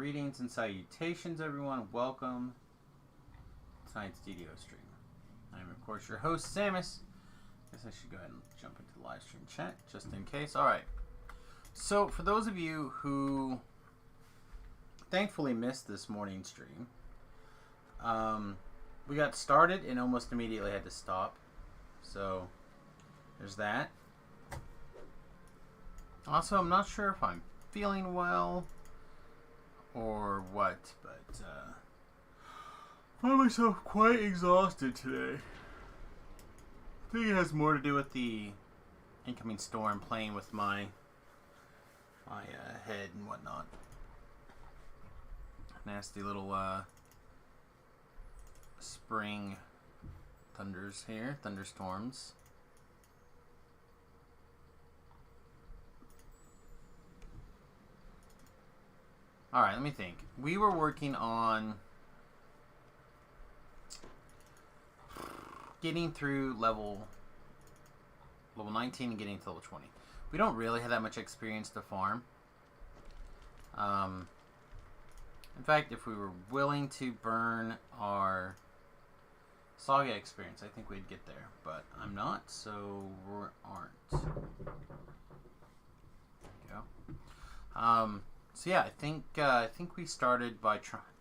Greetings and salutations, everyone. Welcome to tonight's DDO stream. I am, of course, your host, Samus. I guess I should go ahead and jump into the live stream chat, just in case. Alright. So, for those of you who thankfully missed this morning's stream, we got started and almost immediately had to stop. So, there's that. Also, I'm not sure if I'm feeling well or what, but I find myself quite exhausted today. I think it has more to do with the incoming storm playing with my head and whatnot. Nasty little spring thunders here, thunderstorms. Alright, let me think. We were working on getting through level 19 and getting to level 20. We don't really have that much experience to farm. In fact, if we were willing to burn our Saga experience, I think we'd get there. But I'm not, so we aren't. There we go. So yeah, I think we started by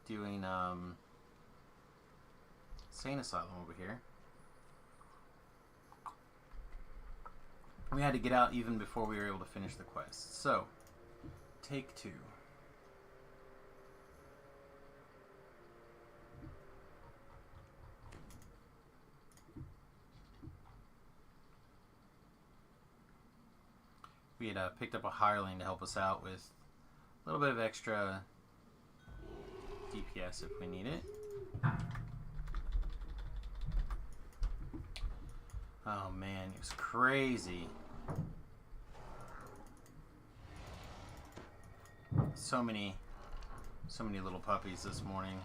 doing Sane Asylum over here. We had to get out even before we were able to finish the quest. So, take 2. We had picked up a hireling to help us out with a little bit of extra DPS if we need it. Oh man, it was crazy. So many little puppies this morning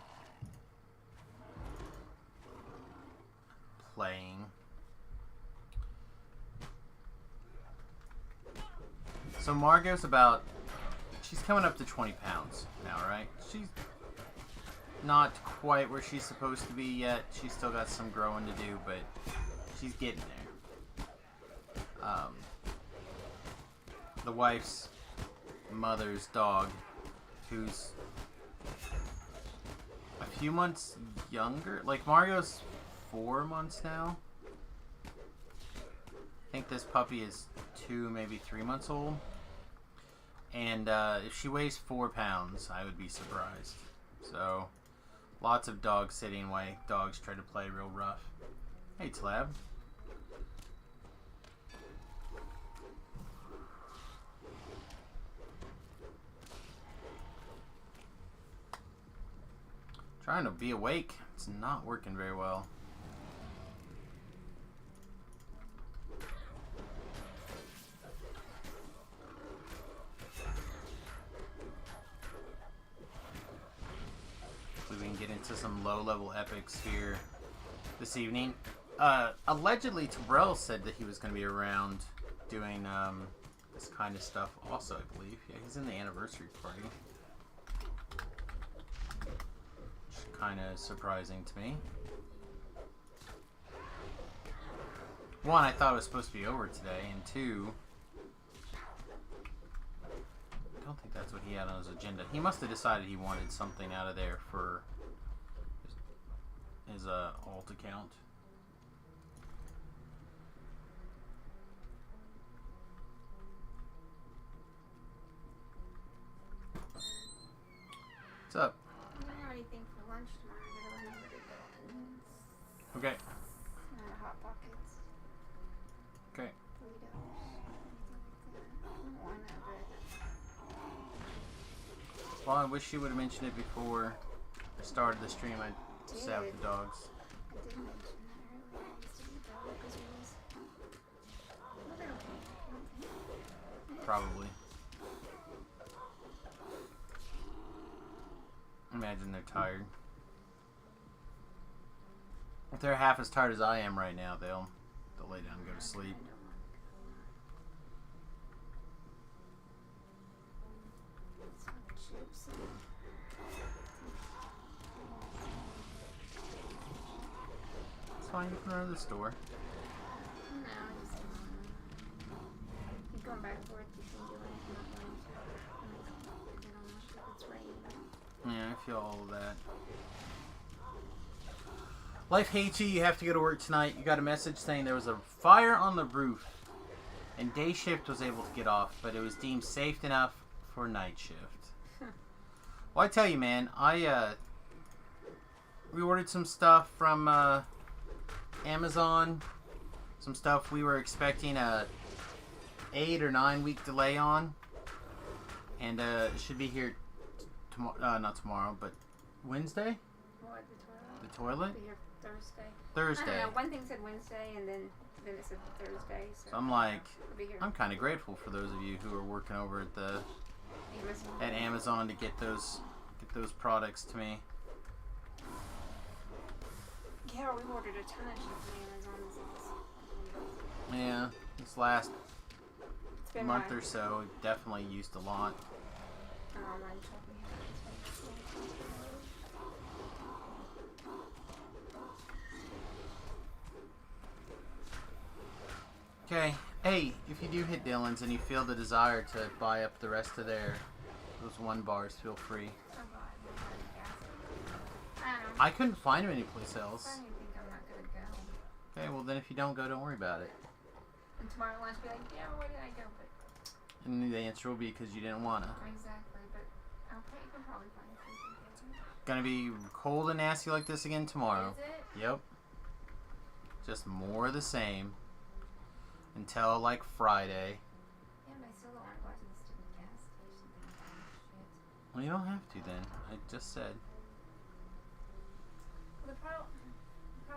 playing. So Margot's she's coming up to 20 pounds now, right? She's not quite where she's supposed to be yet. She's still got some growing to do, but she's getting there. The wife's mother's dog, who's a few months younger. Like, Margot's 4 months now. I think this puppy is 2, maybe 3 months old. And if she weighs 4 pounds, I would be surprised. So, lots of dog sitting while dogs try to play real rough. Hey, Tlab. Trying to be awake. It's not working very well. We can get into some low-level epics here this evening. Allegedly, Terrell said that he was going to be around doing this kind of stuff also, I believe. Yeah, he's in the anniversary party. Kind of surprising to me. One, I thought it was supposed to be over today, and 2, I don't think that's what he had on his agenda. He must have decided he wanted something out of there for his alt account. What's up? Okay. Hot Pockets. Okay. Well, I wish you would have mentioned it before I started the stream. I just out with the dogs. I did mention that earlier. I used to be a dog because it was... Probably. Imagine they're tired. If they're half as tired as I am right now, they'll lay down and go to sleep. It's fine. You can run to the store. No, I just keep going back and forth between doing it and not wanting to. And almost like it's raining. Yeah, I feel all of that. Life hates you. You have to go to work tonight. You got a message saying there was a fire on the roof, and day shift was able to get off, but it was deemed safe enough for night shift. Well, I tell you, man, we ordered some stuff from Amazon. Some stuff we were expecting a 8 or 9 week delay on, and it should be here tomorrow. Not tomorrow, but Wednesday. What, The toilet. Be here Thursday. Thursday. I don't know. One thing said Wednesday, and then it said Thursday. So I'm like, it'll be here. I'm kind of grateful for those of you who are working over at Amazon to get those products to me. Yeah, we ordered a ton of shit from Amazon this last. Yeah, this last It's been month mine. or so, it definitely used a lot. Oh, mine told me how Okay, hey, if you do hit Dillon's and you feel the desire to buy up the rest of those 1 bars, feel free. Oh, God. I don't know. I couldn't find them anyplace else. I don't even think I'm not going to go. Okay, well then if you don't go, don't worry about it. And tomorrow lunch be like, yeah, where did I go? But And the answer will be because you didn't want to. exactly, but okay, you can probably find something. Gonna be cold and nasty like this again tomorrow. Is it? Yep. Just more of the same. Until like Friday. Yeah, but I still don't want to go to the stupid gas station thing and shit. Well, you don't have to then. I just said. Well, the problem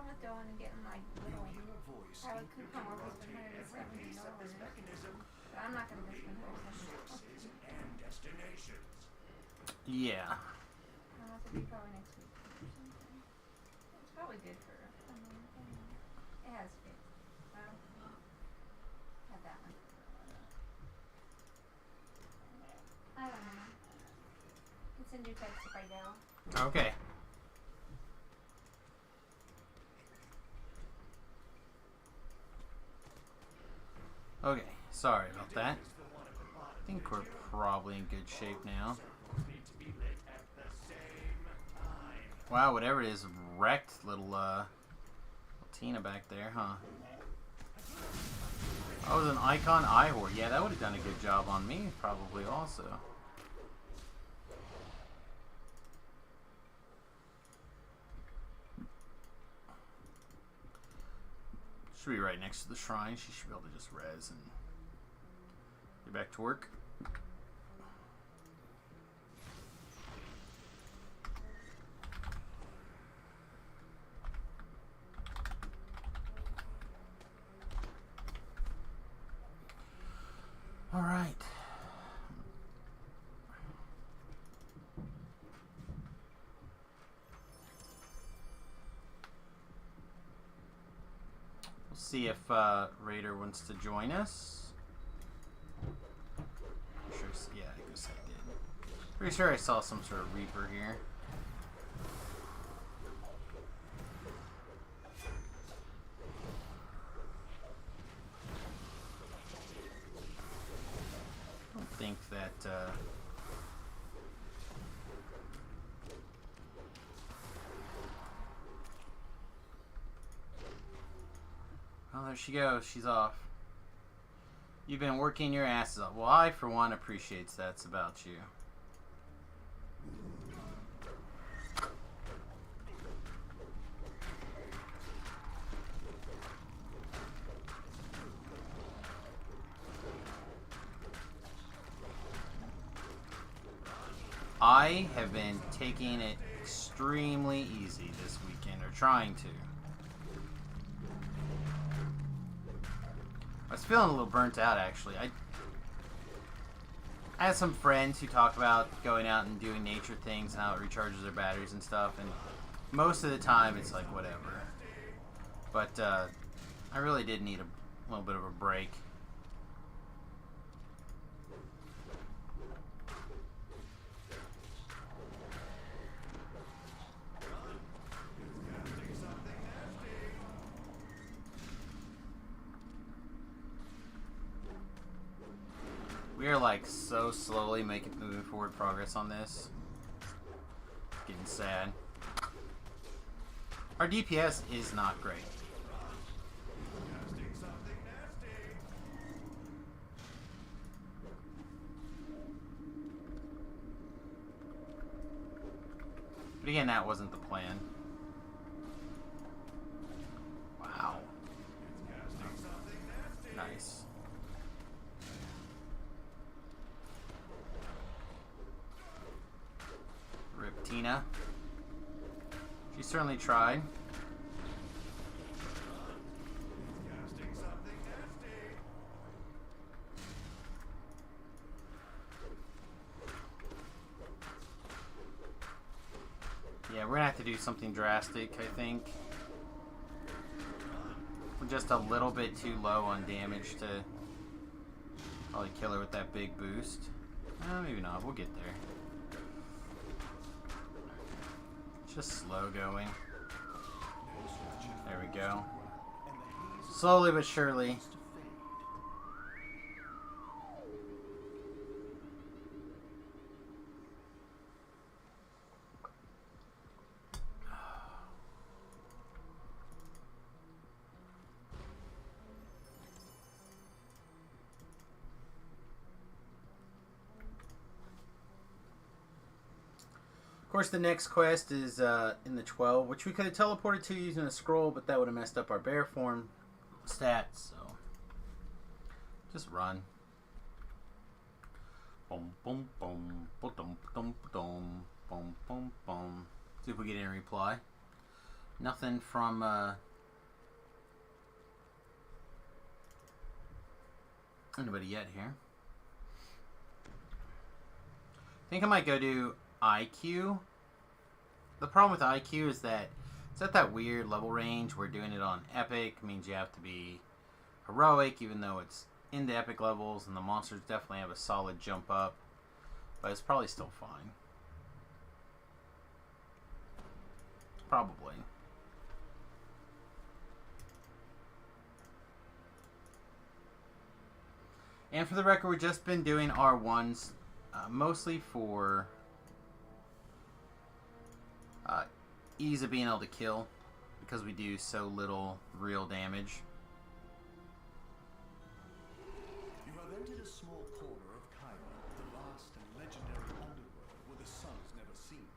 with going and getting like little, I would coupon where it's $170. But I'm not going to go spend $170. Yeah. I'll have to be probably next week or something. It's probably good for, I mean, it has fit. Well, had that one. I don't know. I can send you a text if I go. Okay. Okay, sorry about that. I think we're probably in good shape now. Wow, whatever it is, wrecked little Tina back there, huh? Oh, it was an icon eye horde. Yeah, that would have done a good job on me, probably also. Should be right next to the shrine. She should be able to just res and get back to work. All right. We'll see if Raider wants to join us. Sure, yeah, I guess I did. Pretty sure I saw some sort of Reaper here. I don't think that. Oh, there she goes. She's off. You've been working your asses off. Well, I, for one, appreciates that's about you. I have been taking it extremely easy this weekend, or trying to. I was feeling a little burnt out, actually. I had some friends who talk about going out and doing nature things and how it recharges their batteries and stuff, and most of the time it's like whatever. But I really did need a little bit of a break. We are like so slowly moving forward progress on this. Getting sad. Our DPS is not great. But again, that wasn't the plan. Wow. Nice. Rip Tina. She certainly tried. Yeah, we're gonna have to do something drastic, I think. We're just a little bit too low on damage to probably kill her with that big boost. Maybe not. We'll get there. Just slow going. There we go. Slowly but surely. Of course, the next quest is in the 12, which we could have teleported to using a scroll, but that would have messed up our bear form stats, so just run. Boom, boom, boom, boom, boom, boom, boom, boom, boom, boom. See if we get any reply. Nothing from anybody yet here. I think I might go do IQ. The problem with IQ is that it's at that weird level range where doing it on epic means you have to be heroic, even though it's in the epic levels, and the monsters definitely have a solid jump up, but it's probably still fine. Probably. And for the record, we've just been doing R1s mostly for ease of being able to kill, because we do so little real damage. You have entered a small corner of Khyber, the vast and legendary underworld where the sun is never seen.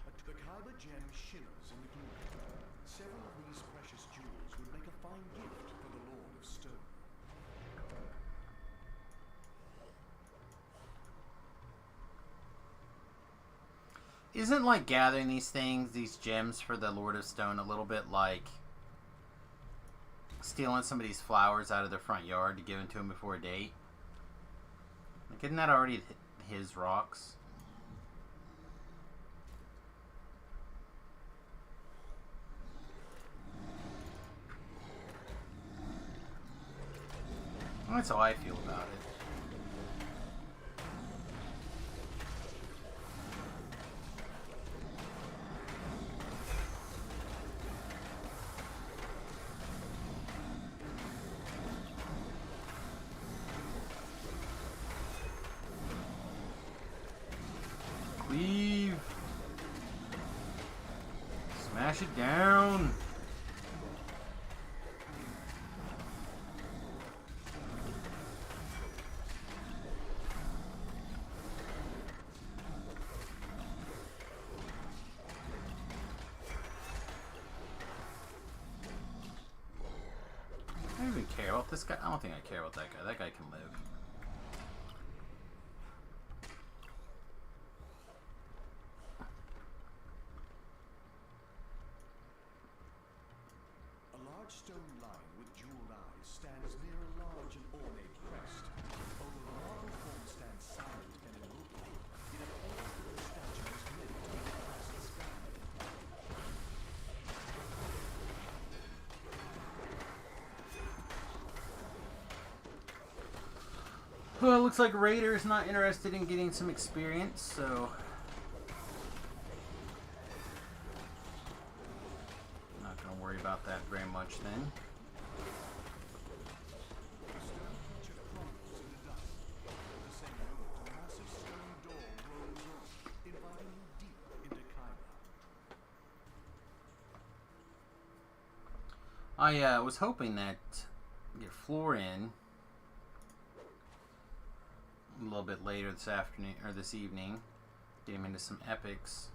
The Khyber gem shimmers in the gloom. Several of these precious jewels would make a fine gift for the Lord of Stone. Isn't like gathering these things, these gems for the Lord of Stone, a little bit like stealing somebody's flowers out of their front yard to give them to him before a date? Like, isn't that already his rocks? That's how I feel about it. Leave. Smash it down. I don't even care about this guy. I don't think I care about that guy. That guy can live. A large stone lion with jeweled eyes stands near a large and ornate crest. Over a marble form stands silent and immobile. It appears that the statue is meant to be across the sky. Well, it looks like Raider's not interested in getting some experience, so not going to worry about that very much then. The stone creature crumbles in the dust. At the same I was hoping that get floor in a little bit later this afternoon or this evening, get him into some epics.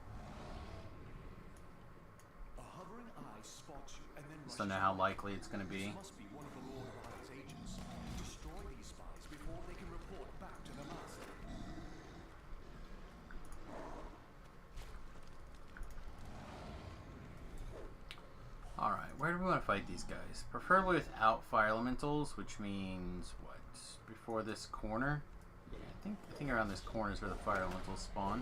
A hovering eye spots you and then Just don't know how likely it's going to be. This must be one of the Lord of I's agents. Destroy these spies before they can report back to the master. Alright, where do we want to fight these guys? Preferably without fire elementals, which means what? Before this corner? Yeah, I think around this corner is where the fire elementals spawn.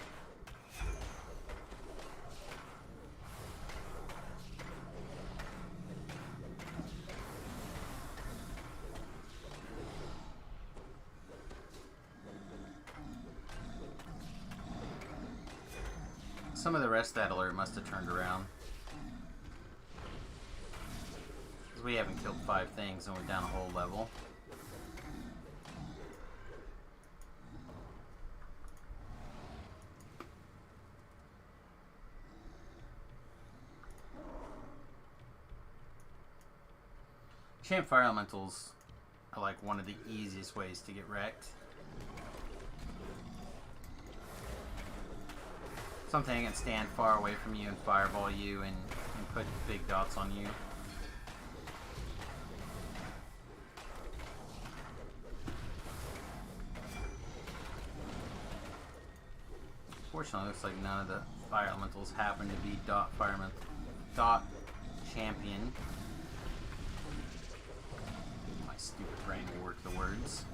Some of the rest of that alert must have turned around. Because we haven't killed 5 things and we're down a whole level. Champ fire elementals are like one of the easiest ways to get wrecked. Something that can stand far away from you and fireball you and put big dots on you. Fortunately, it looks like none of the fire elementals happen to be dot champion. My stupid brain will work the words.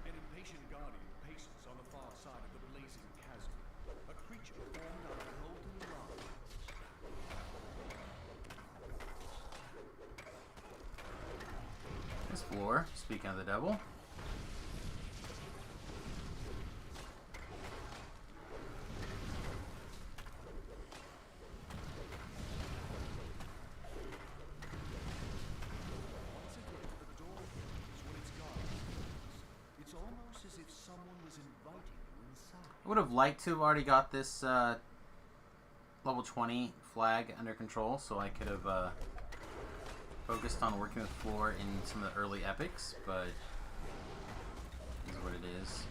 An impatient guardian paces on the far side of the blazing chasm. A creature formed out of molten lava. This floor, speaking of the devil. Once again, the door opens when its guard closes. It's almost as if someone was inviting you inside. I would have liked to have already got this level 20 flag under control, so I could have focused on working with floor in some of the early epics, but it is what it is.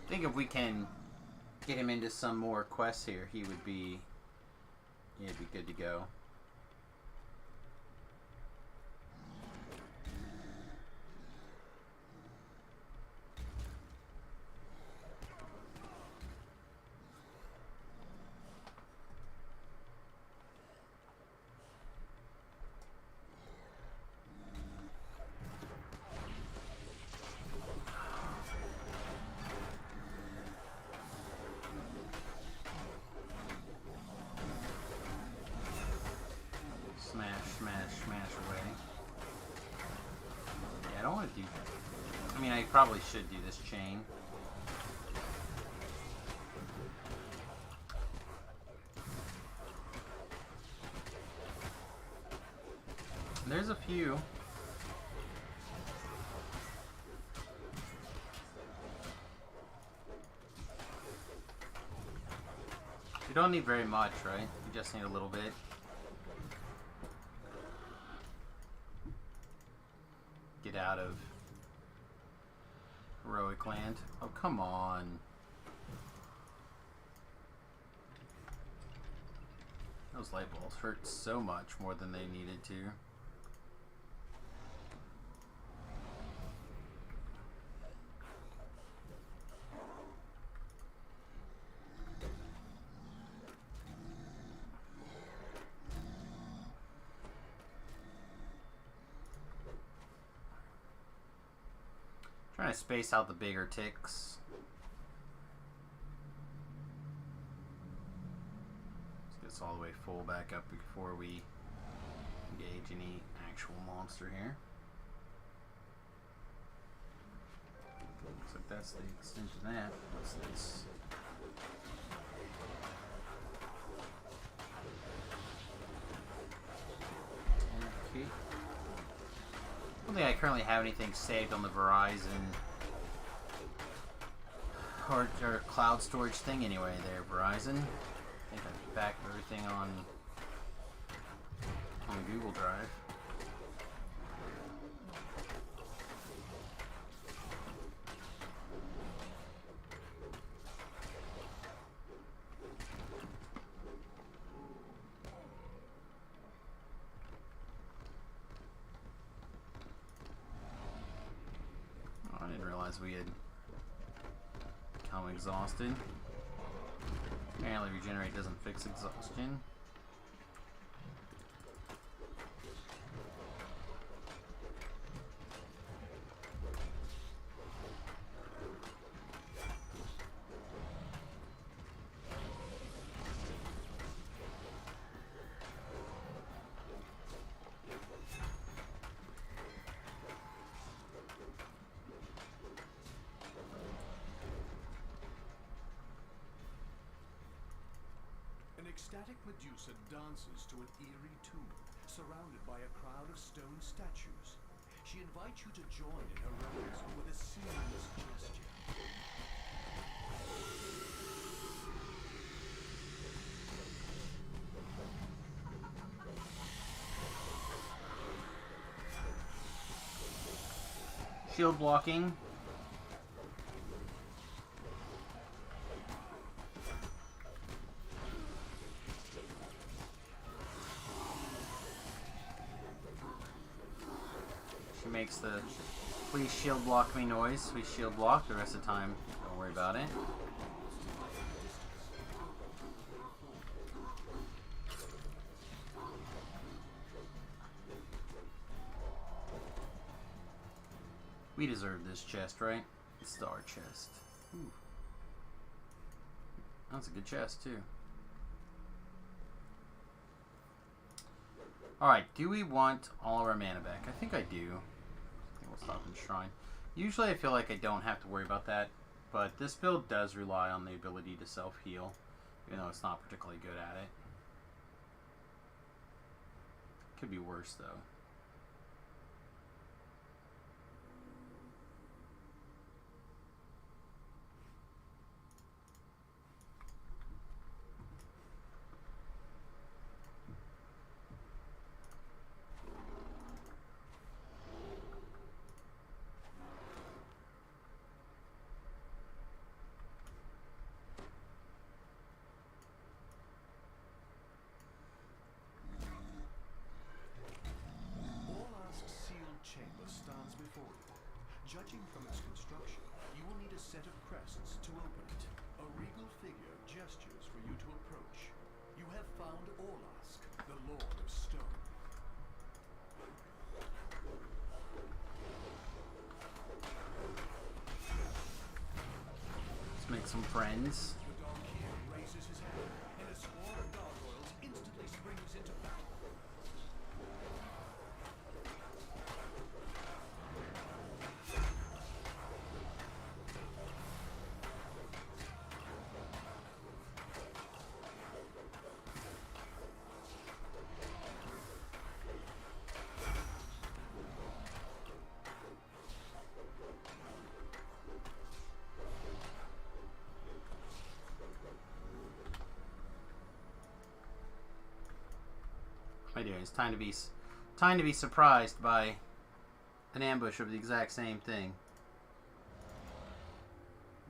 I think if we can get him into some more quests here, he'd be good to go. Smash, smash, smash away. Yeah, I don't want to do that. I mean, I probably should do this chain. There's a few. You don't need very much, right? You just need a little bit. Get out of heroic land. Oh, come on. Those light balls hurt so much more than they needed to. Trying to space out the bigger ticks. this all the way full back up before we engage any actual monster here. Looks like that's the extent of that. What's this? Okay. I don't think I currently have anything saved on the Verizon or cloud storage thing anyway there, Verizon. I think I backed everything on Google Drive. Oh, I didn't realize we had become exhausted. Apparently regenerate doesn't fix exhaustion. An ecstatic Medusa dances to an eerie tune, surrounded by a crowd of stone statues. She invites you to join in her revelries with a seamless gesture. Shield blocking. She makes the please shield block me noise. We shield block the rest of the time. Don't worry about it. We deserve this chest, right? It's our chest. Ooh. That's a good chest, too. Alright, do we want all of our mana back? I think I do. I think we'll stop in Shrine. Usually I feel like I don't have to worry about that, but this build does rely on the ability to self-heal, even though it's not particularly good at it. Could be worse, though. Judging from its construction, you will need a set of crests to open it. A regal figure gestures for you to approach. You have found Orlask, the Lord of Stone. Let's make some friends. The dog here raises his hand, and a swarm of gargoyles instantly springs into battle. What am I doing? It's time to be surprised by an ambush of the exact same thing.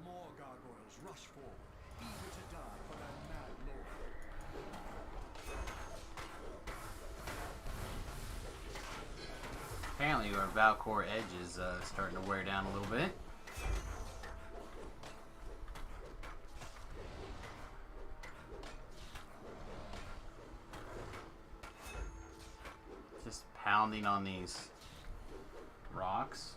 More gargoyles rush forward, eager to die for their mad lord. Apparently our Valcor edge is starting to wear down a little bit. Just pounding on these rocks.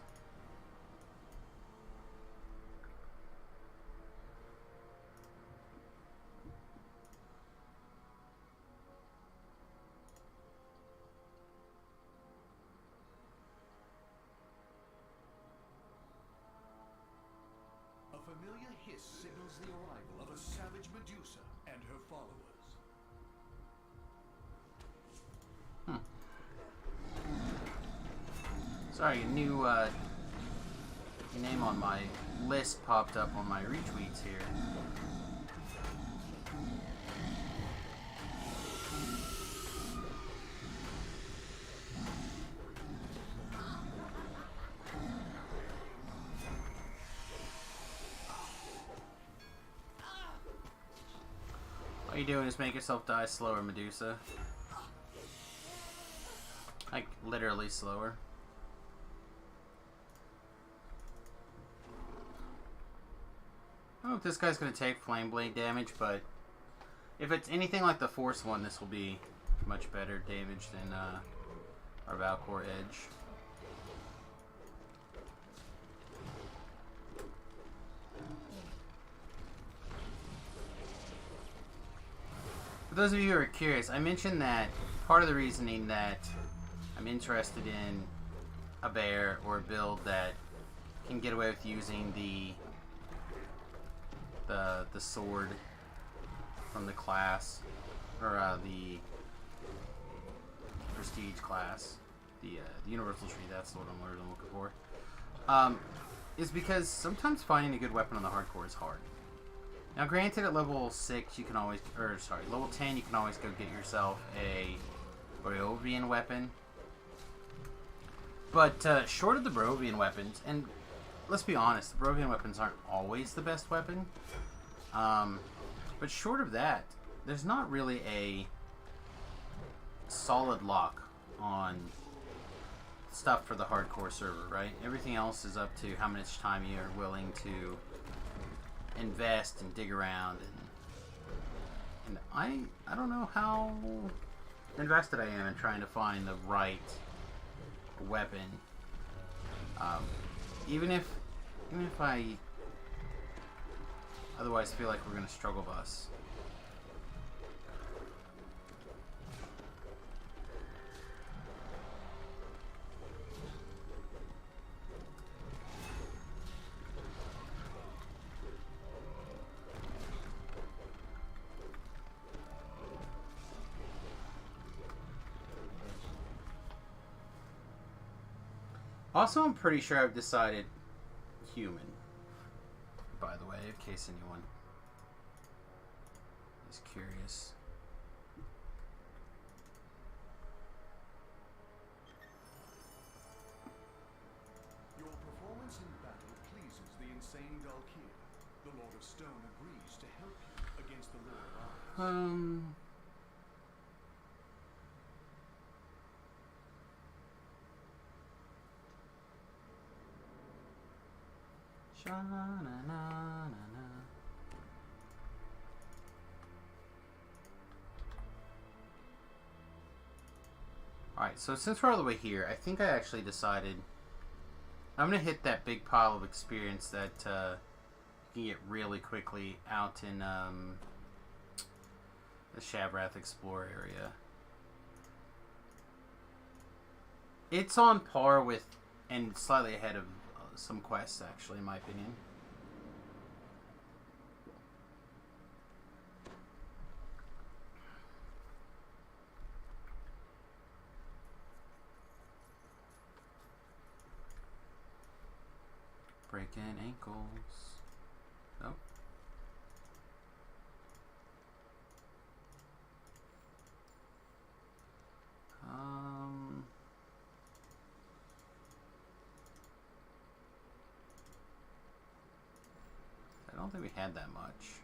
familiar hiss signals the arrival of a savage Medusa and her followers. Sorry, a new name on my list popped up on my retweets here. All you doing is make yourself die slower, Medusa. Like, literally slower. I don't know if this guy's going to take Flame Blade damage, but if it's anything like the Force one, this will be much better damage than our Valcor Edge. For those of you who are curious, I mentioned that part of the reasoning that I'm interested in a bear or a build that can get away with using the sword from the class, or the prestige class, the universal tree, that's what I'm looking for, is because sometimes finding a good weapon on the hardcore is hard. Now granted, at level 6 you can always, level 10 you can always go get yourself a Barovian weapon. But short of the Barovian weapons, and let's be honest, the Barovian weapons aren't always the best weapon. But short of that, there's not really a solid lock on stuff for the hardcore server, right? Everything else is up to how much time you are willing to invest and dig around, and I don't know how invested I am in trying to find the right weapon. Even if I otherwise feel like we're gonna struggle bus. Also, I'm pretty sure I've decided human, by the way, in case anyone is curious. Your performance in battle pleases the insane Dalkir. The Lord of Stone agrees to help you against the Lord of Ice. Alright, so since we're all the way here, I think I actually decided I'm going to hit that big pile of experience that you can get really quickly out in the Shavrath Explorer area. It's on par with, and slightly ahead of some quests, actually, in my opinion. Breaking ankles. Nope. I don't think we had that much.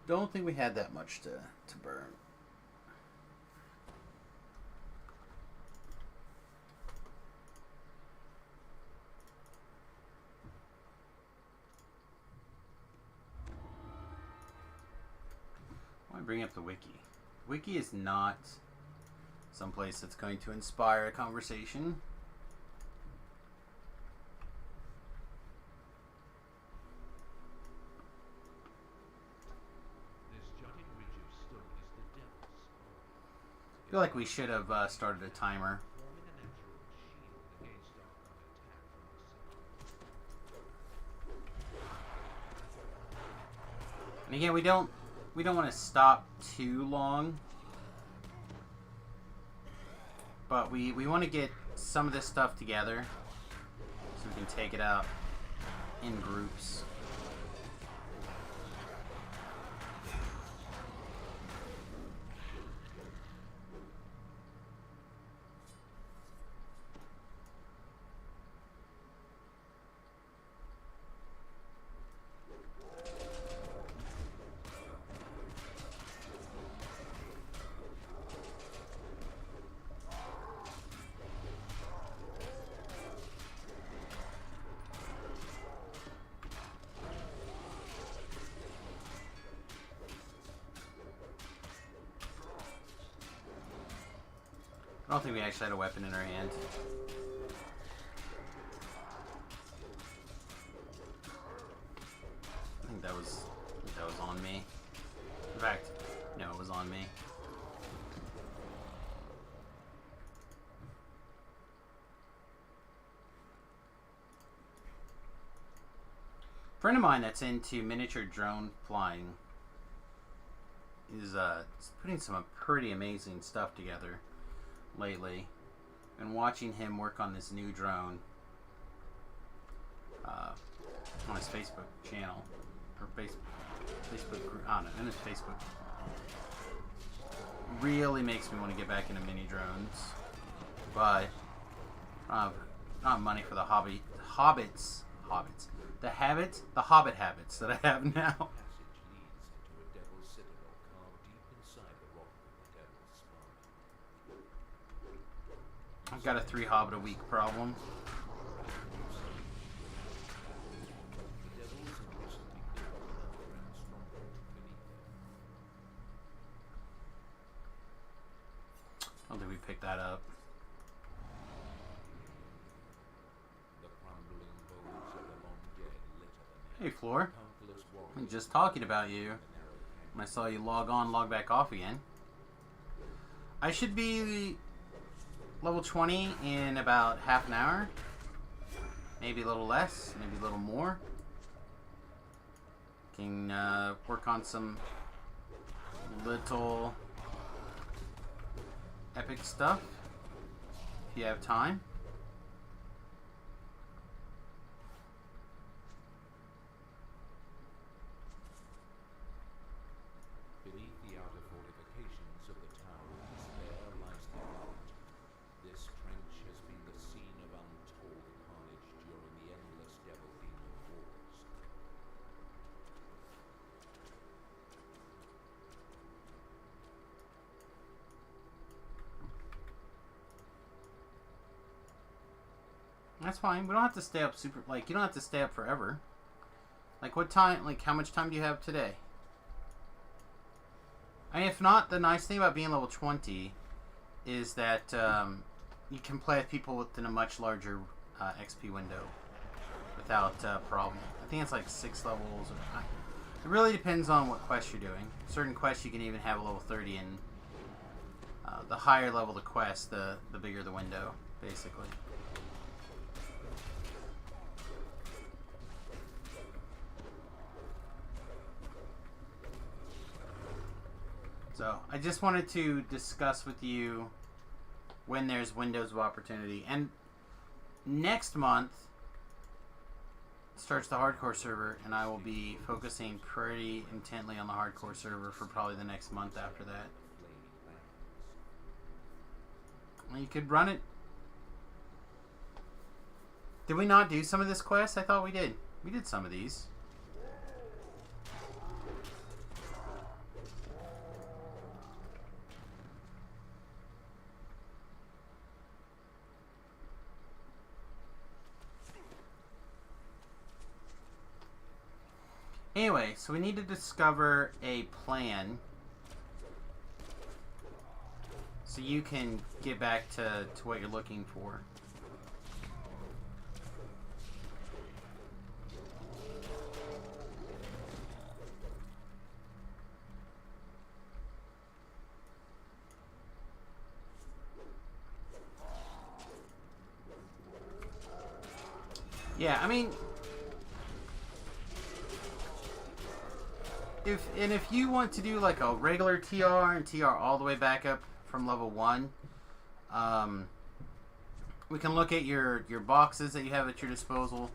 Don't think we had that much to burn. I want to bring up the wiki. Wiki is not someplace that's going to inspire a conversation. I feel like we should have started a timer. And again, we don't want to stop too long, but we want to get some of this stuff together so we can take it out in groups. I don't think we actually had a weapon in our hand. I think that was on me. In fact, no, it was on me. A friend of mine that's into miniature drone flying is putting some pretty amazing stuff together lately, and watching him work on this new drone on his Facebook channel or Facebook group. I don't know, in his Facebook, really makes me want to get back into mini drones, but not money for the hobbit habits that I have now. I've got a 3 hobbit a week problem. I don't think we picked that up. Hey, Floor. I'm just talking about you when I saw you log back off again. I should be level 20 in about half an hour. Maybe a little less, maybe a little more. Can work on some little epic stuff if you have time. Beneath the outer fortifications of the town of Despair lies the vault. This trench has been the scene of untold carnage during the endless devil demon wars. That's fine. We don't have to stay up super, like, you don't have to stay up forever. Like, what time, like, how much time do you have today? I mean, if not, the nice thing about being level 20 is that you can play with people within a much larger XP window without problem. I think it's like 6 levels. It really depends on what quest you're doing. Certain quests you can even have a level 30, and the higher level the quest, the bigger the window, basically. So, I just wanted to discuss with you when there's windows of opportunity. And next month starts the hardcore server, and I will be focusing pretty intently on the hardcore server for probably the next month after that. Well, you could run it. Did we not do some of this quest? I thought we did. We did some of these. Anyway, so we need to discover a plan so you can get back to what you're looking for. Yeah, I mean, if you want to do like a regular TR and TR all the way back up from level 1, we can look at your boxes that you have at your disposal.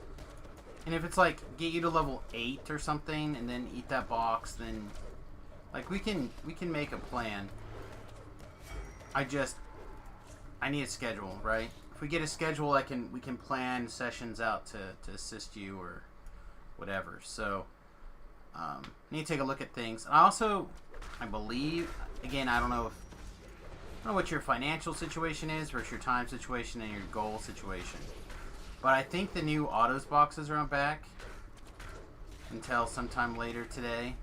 And if it's like get you to level 8 or something and then eat that box, then like we can make a plan. I need a schedule, right? If we get a schedule, we can plan sessions out to assist you or whatever. So need to take a look at things. And I believe, again, I don't know what your financial situation is versus your time situation and your goal situation. But I think the new autos boxes are back until sometime later today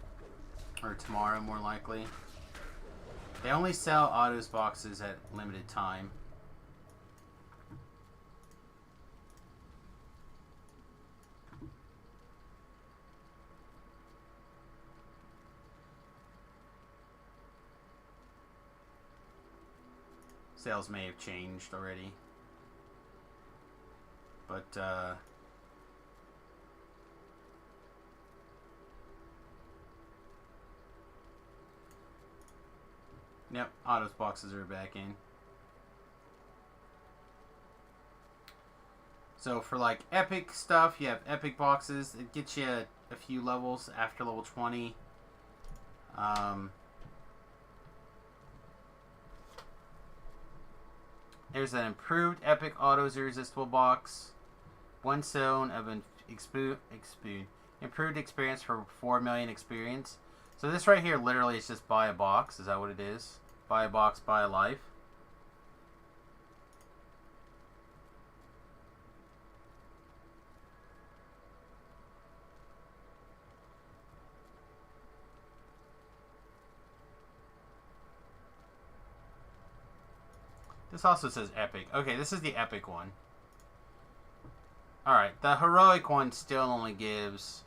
or tomorrow, more likely. They only sell autos boxes at limited time. Sales may have changed already. But, yep, autos boxes are back in. So for like epic stuff, you have epic boxes. It gets you a few levels after level 20. There's an improved epic autos irresistible box. 1 zone of an improved experience for 4 million experience. So this right here literally is just buy a box. Is that what it is? Buy a box, buy a life. This also says epic. Okay, this is the epic one. Alright, the heroic one still only gives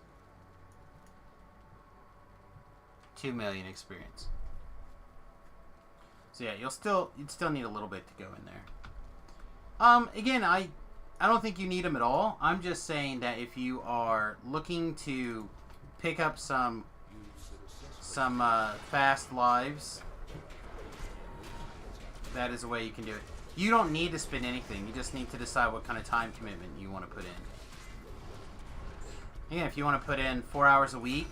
2 million experience. So yeah, you'd still need a little bit to go in there. Again, I don't think you need them at all. I'm just saying that if you are looking to pick up some fast lives, that is a way you can do it. You don't need to spend anything. You just need to decide what kind of time commitment you want to put in. Again, if you want to put in 4 hours a week,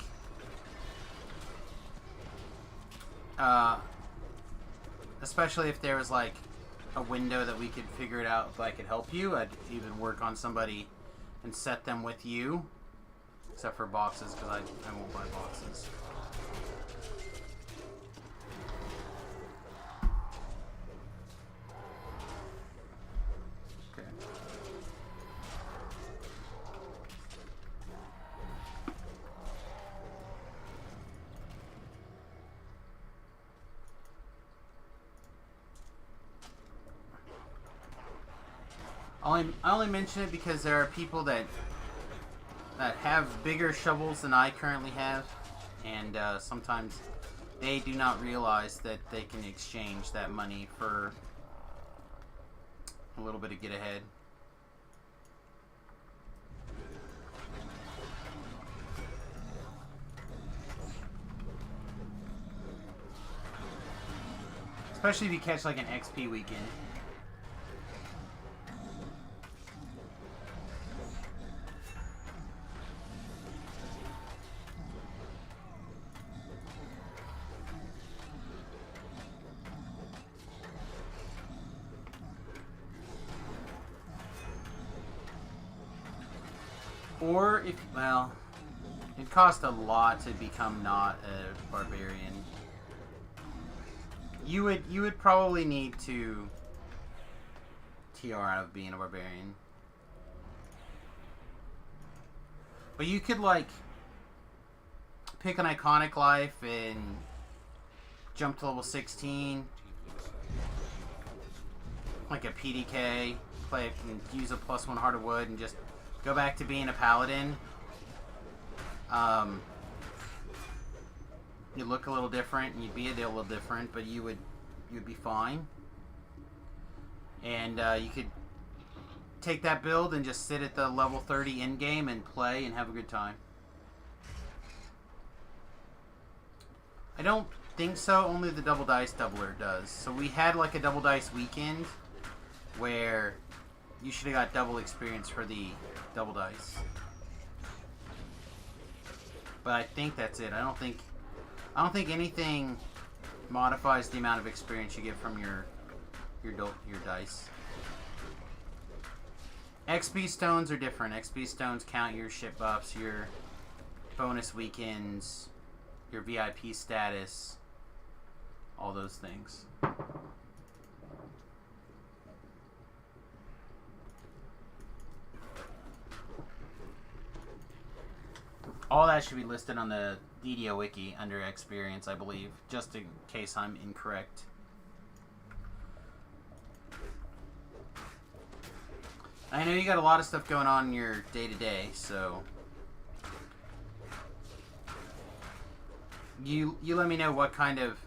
especially if there was like a window that we could figure it out if I could help you, I'd even work on somebody and set them with you. Except for boxes, because I won't buy boxes. I only mention it because there are people that have bigger shovels than I currently have, and sometimes they do not realize that they can exchange that money for a little bit of get ahead. Especially if you catch like an XP weekend. Or if, well, it costs a lot to become not a barbarian. You would probably need to TR out of being a barbarian. But you could like pick an iconic life and jump to level 16. Like a PDK, play and use a +1 Heart of Wood and just go back to being a paladin. You look a little different, and you'd be a little different, but you'd be fine. And you could take that build and just sit at the level 30 in game and play and have a good time. I don't think so. Only the double dice doubler does. So we had like a double dice weekend where you should have got double experience for the double dice. But I think that's it. I don't think anything modifies the amount of experience you get from your dice. XP stones are different. XP stones count your ship buffs, your bonus weekends, your VIP status, all those things. All that should be listed on the DDO wiki under experience, I believe, just in case I'm incorrect. I know you got a lot of stuff going on in your day-to-day, so you let me know what kind of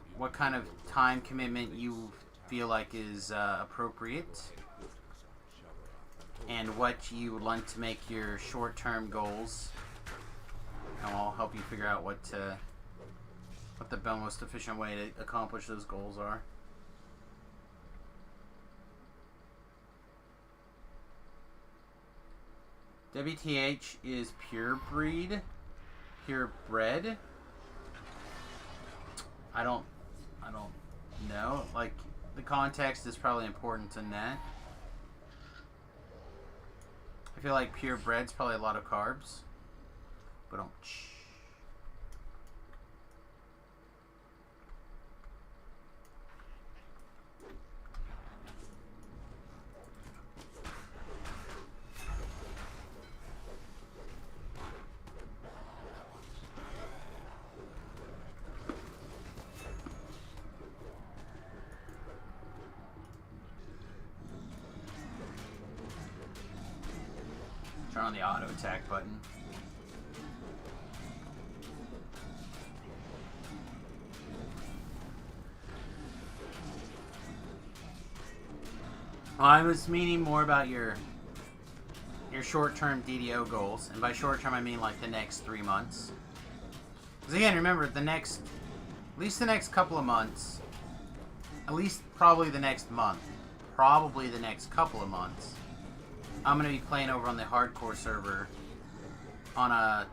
time commitment you feel like is appropriate, and what you would like to make your short-term goals. And I'll help you figure out what the most efficient way to accomplish those goals are. WTH is purebred. I don't know. Like, the context is probably important in that. I feel like purebred's probably a lot of carbs. But don't. Turn on the auto attack button. I was meaning more about your short-term DDO goals, and by short-term I mean like the next 3 months. Because again, remember, at least the next couple of months, at least probably the next month, probably the next couple of months, I'm gonna be playing over on the hardcore server on a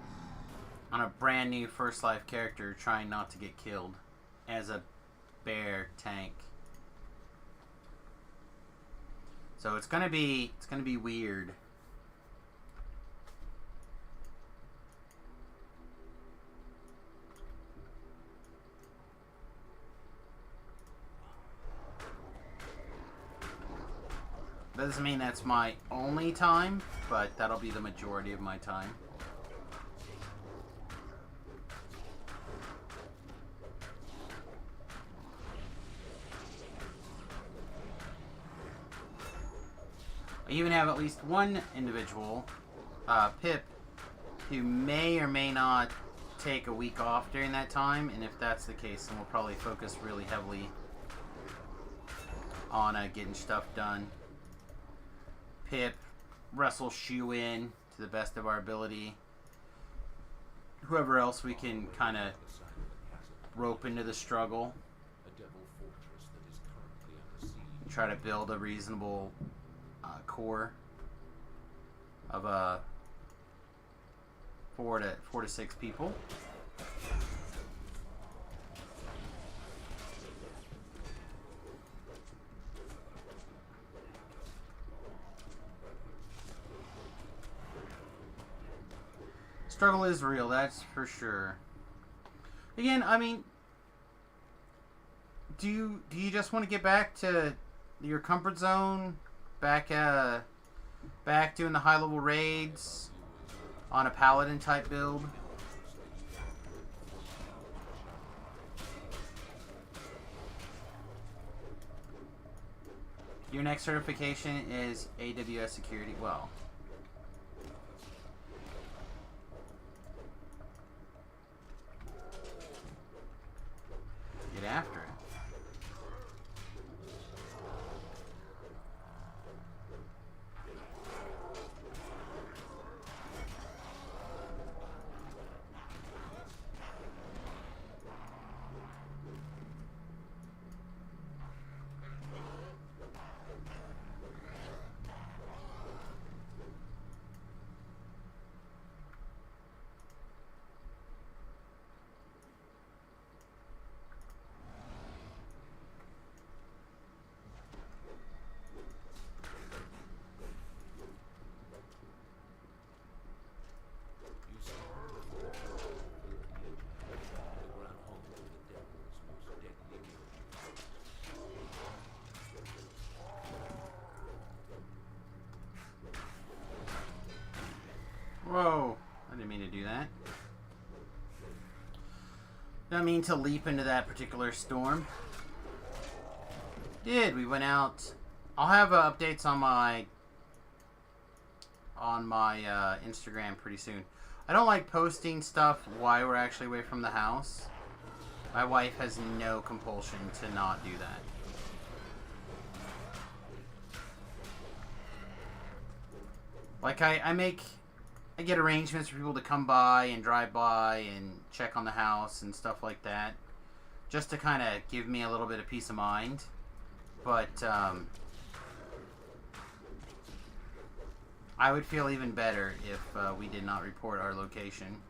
brand new First Life character, trying not to get killed as a bear tank. So it's gonna be weird. That doesn't mean that's my only time, but that'll be the majority of my time. I even have at least one individual, Pip, who may or may not take a week off during that time, and if that's the case, then we'll probably focus really heavily on getting stuff done. Pip, wrestle Shu in to the best of our ability. Whoever else we can kind of rope into the struggle. And try to build a reasonable core of 4 to 6 people. Struggle is real, that's for sure. Again, I mean, do you just want to get back to your comfort zone? Back doing the high level raids on a paladin type build? Your next certification is AWS security. Well, get after it. Don't mean to leap into that particular storm. We went out. I'll have updates on my Instagram pretty soon. I don't like posting stuff while we're actually away from the house. My wife has no compulsion to not do that. Like I get arrangements for people to come by and drive by and check on the house and stuff like that, just to kind of give me a little bit of peace of mind. But I would feel even better if we did not report our location.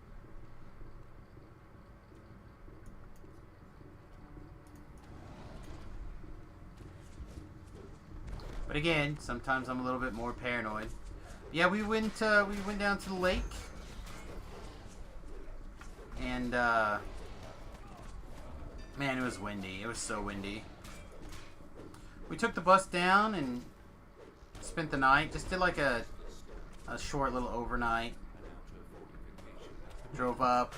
But again, sometimes I'm a little bit more paranoid. Yeah, we went down to the lake, and man, it was windy. It was so windy. We took the bus down and spent the night. Just did like a short little overnight. Drove up,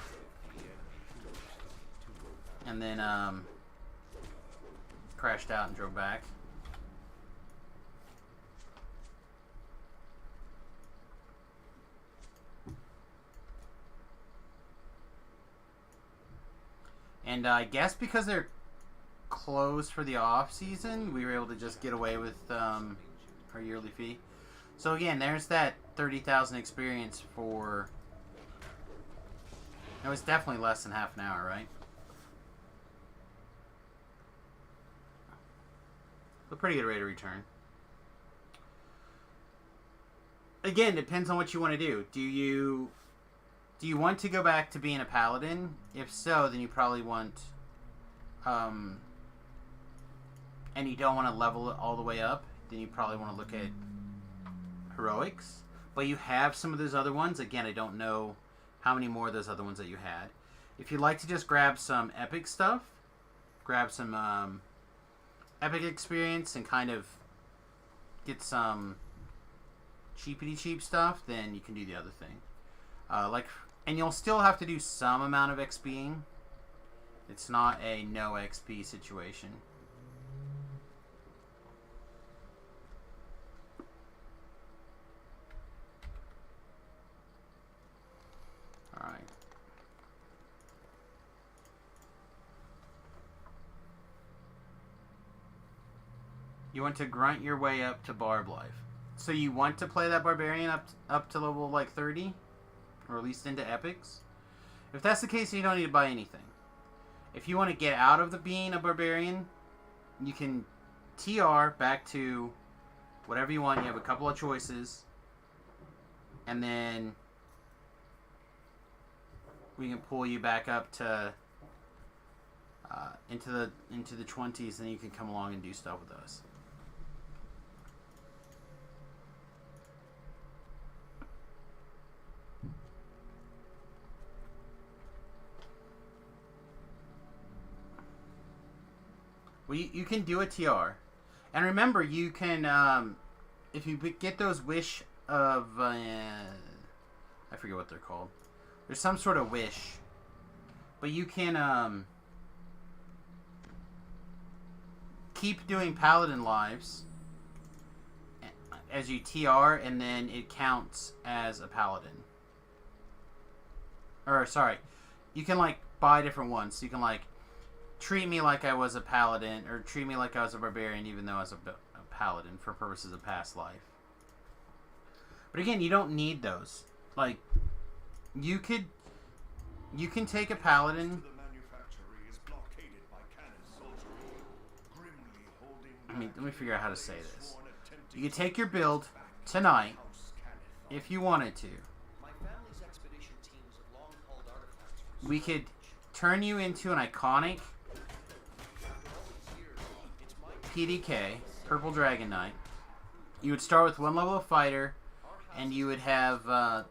and then crashed out and drove back. And I guess because they're closed for the off season, we were able to just get away with our yearly fee. So again, there's that 30,000 experience for. It was definitely less than half an hour, right? A pretty good rate of return. Again, depends on what you want to do. Do you want to go back to being a paladin? If so, then you probably want, and you don't want to level it all the way up, then you probably want to look at heroics. But you have some of those other ones. Again, I don't know how many more of those other ones that you had. If you'd like to just grab some epic stuff, grab some epic experience and kind of get some cheapity cheap stuff, then you can do the other thing. And you'll still have to do some amount of XPing. It's not a no XP situation. Alright. You want to grunt your way up to Barb Life. So you want to play that Barbarian up to level like 30? Or at least into epics? If that's the case, you don't need to buy anything. If you want to get out of being a Barbarian, you can TR back to whatever you want. You have a couple of choices. And then we can pull you back up to into the 20s, and then you can come along and do stuff with us. Well, you can do a TR. And remember, you can, if you get those wish of, I forget what they're called. There's some sort of wish. But you can, keep doing Paladin lives as you TR, and then it counts as a Paladin. Or, sorry, you can, like, buy different ones. So you can, like, treat me like I was a paladin, or treat me like I was a barbarian, even though I was a paladin for purposes of past life. But again, you don't need those. Like, you can take a paladin. Let me figure out how to say this. You could take your build tonight, if you wanted to. We could turn you into an iconic PDK, Purple Dragon Knight. You would start with one level of fighter, and you would have,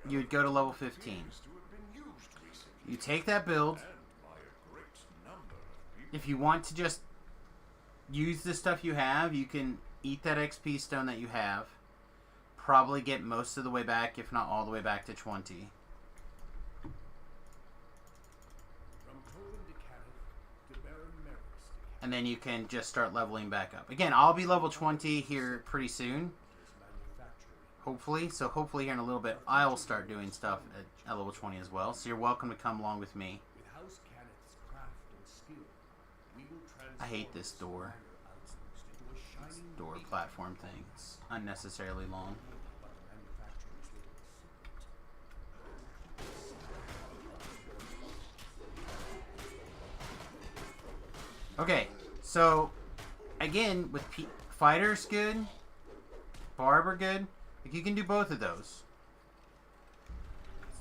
you would go to level 15. You take that build. If you want to just use the stuff you have, you can eat that XP stone that you have. Probably get most of the way back, if not all the way back to 20. And then you can just start leveling back up. Again, I'll be level 20 here pretty soon. Hopefully. So hopefully here in a little bit, I'll start doing stuff at level 20 as well. So you're welcome to come along with me. I hate this door. This door platform thing. It's unnecessarily long. Okay, so again, with Fighter's good, Barber good. Like, you can do both of those.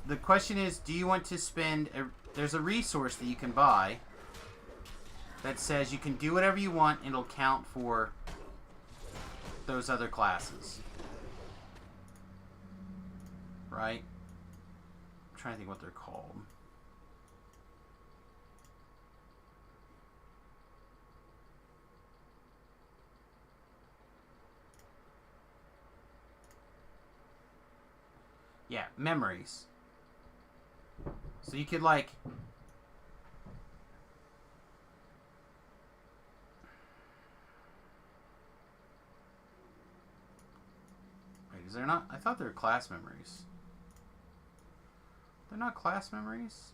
The question is, do you want to spend... there's a resource that you can buy that says you can do whatever you want and it'll count for those other classes. Right? I'm trying to think what they're called. Yeah, memories. So you could, like... Wait, is there not... I thought they were class memories. They're not class memories?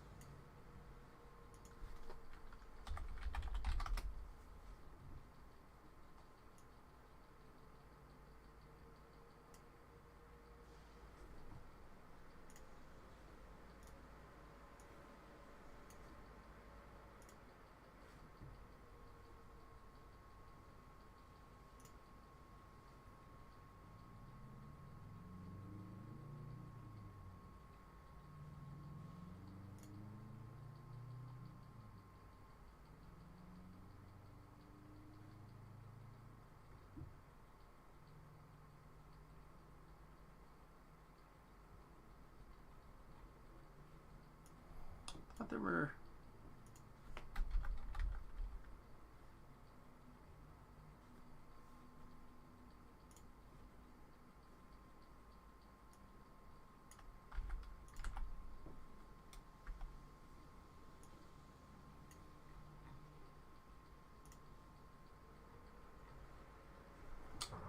I thought there were...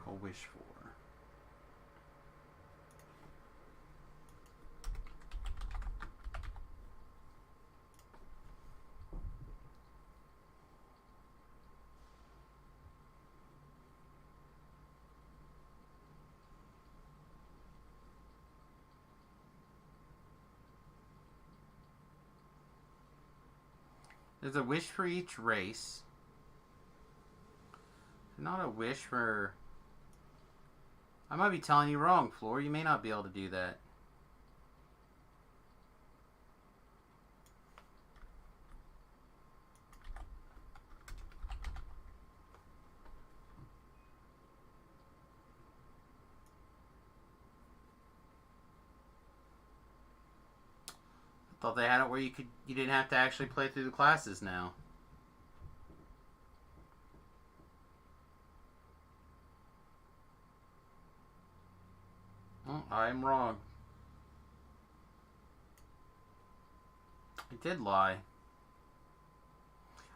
a wish for. There's a wish for each race. Not a wish for... I might be telling you wrong, Floor. You may not be able to do that. I thought they had it where you didn't have to actually play through the classes now. Oh, I'm wrong. I did lie.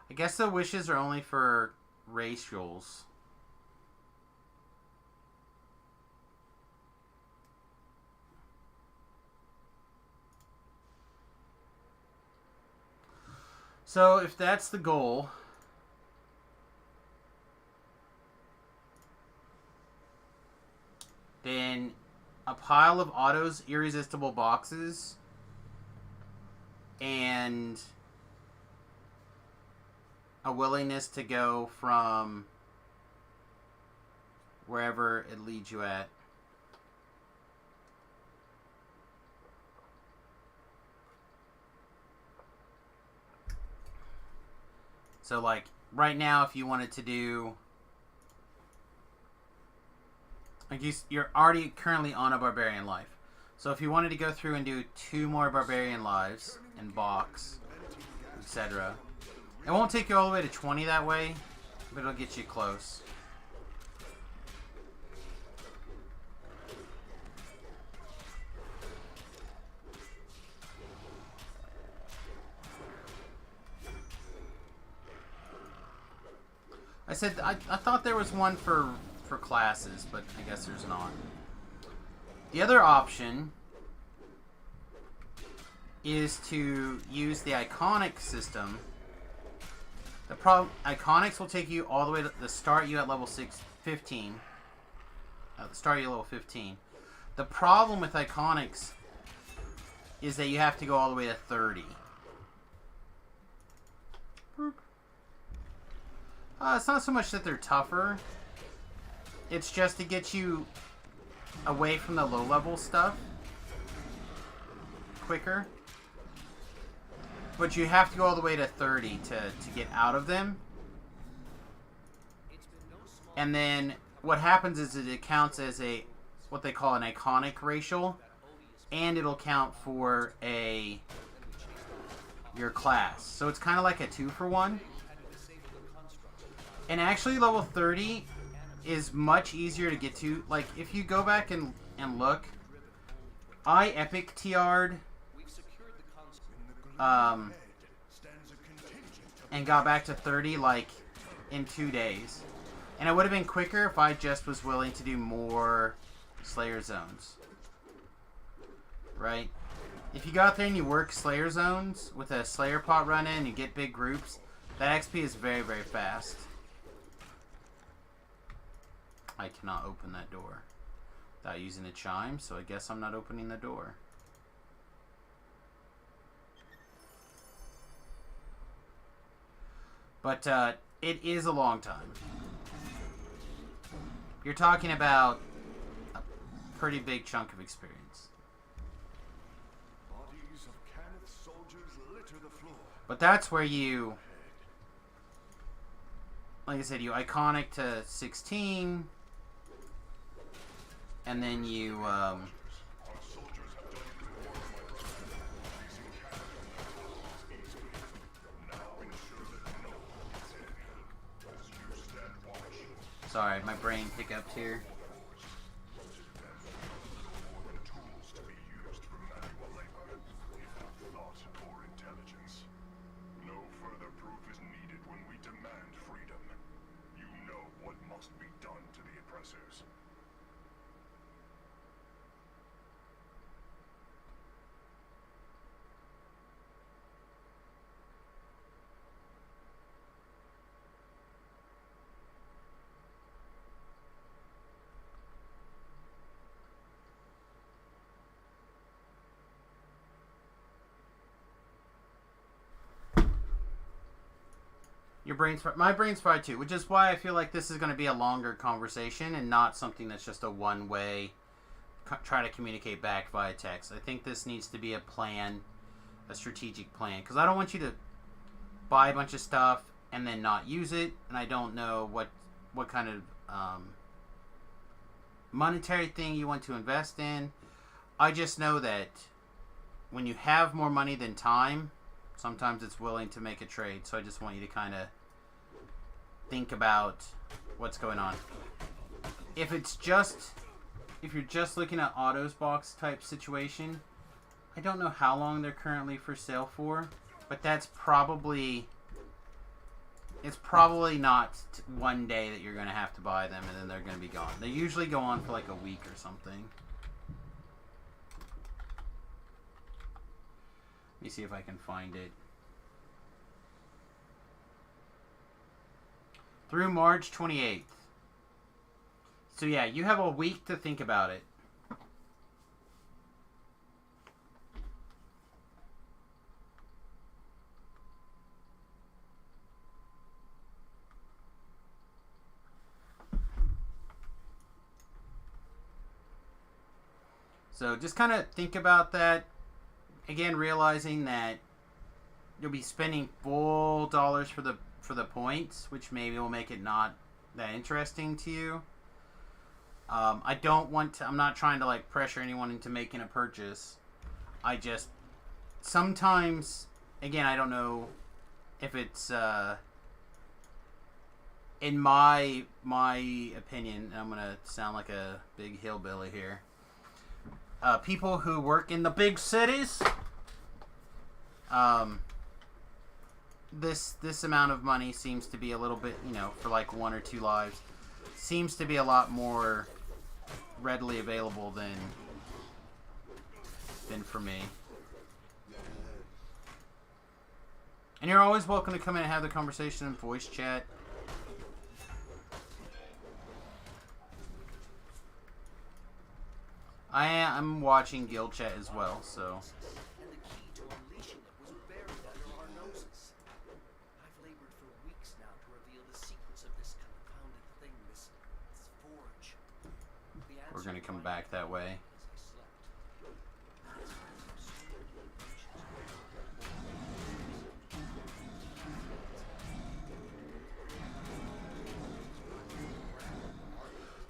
I guess the wishes are only for racials. So if that's the goal, then a pile of Otto's irresistible boxes and a willingness to go from wherever it leads you at. So, like, right now, if you wanted to do... Like, you're already currently on a barbarian life. So if you wanted to go through and do 2 more barbarian lives and box, etc., it won't take you all the way to 20 that way, but it'll get you close. I said I thought there was one for classes, but I guess there's not. The other option is to use the iconic system. The iconics will take you all the way to start you at level 15. Start you at level 15. The problem with iconics is that you have to go all the way to 30. It's not so much that they're tougher. It's just to get you away from the low-level stuff quicker. But you have to go all the way to 30 to get out of them. And then what happens is that it counts as what they call an iconic racial, and it'll count for your class. So it's kind of like a 2-for-1. And actually level 30 is much easier to get to. Like, if you go back and look, I epic TR'd and got back to 30 like in 2 days. And it would have been quicker if I just was willing to do more Slayer zones. Right? If you go out there and you work Slayer zones with a Slayer pot run in and you get big groups, that XP is very, very fast. I cannot open that door without using a chime, so I guess I'm not opening the door. But it is a long time. You're talking about a pretty big chunk of experience. Bodies of Kenneth's soldiers litter the floor. But that's where you, like I said, you iconic to 16, and then you sorry, my brain hiccups here. My brain's fried too, which is why I feel like this is going to be a longer conversation and not something that's just a one-way try to communicate back via text. I think this needs to be a plan, a strategic plan, because I don't want you to buy a bunch of stuff and then not use it, and I don't know what kind of monetary thing you want to invest in. I just know that when you have more money than time, sometimes it's willing to make a trade. So I just want you to kind of think about what's going on. If you're just looking at autos box type situation, I don't know how long they're currently for sale for, but it's probably not one day that you're going to have to buy them and then they're going to be gone. They usually go on for like a week or something. Let me see if I can find it. Through March 28th. So yeah, you have a week to think about it. So just kind of think about that. Again, realizing that you'll be spending full dollars for the points, which maybe will make it not that interesting to you. I'm not trying to like pressure anyone into making a purchase. I just sometimes, again, I don't know if it's in my opinion, and I'm gonna sound like a big hillbilly here. People who work in the big cities, this amount of money seems to be a little bit, you know, for like 1 or 2 lives, seems to be a lot more readily available than for me. And you're always welcome to come in and have the conversation in voice chat. I'm watching guild chat as well, so. And the key to unleashing it was buried under our noses. I've labored for weeks now to reveal the secrets of this confounded thing, this forge. We're gonna come back that way.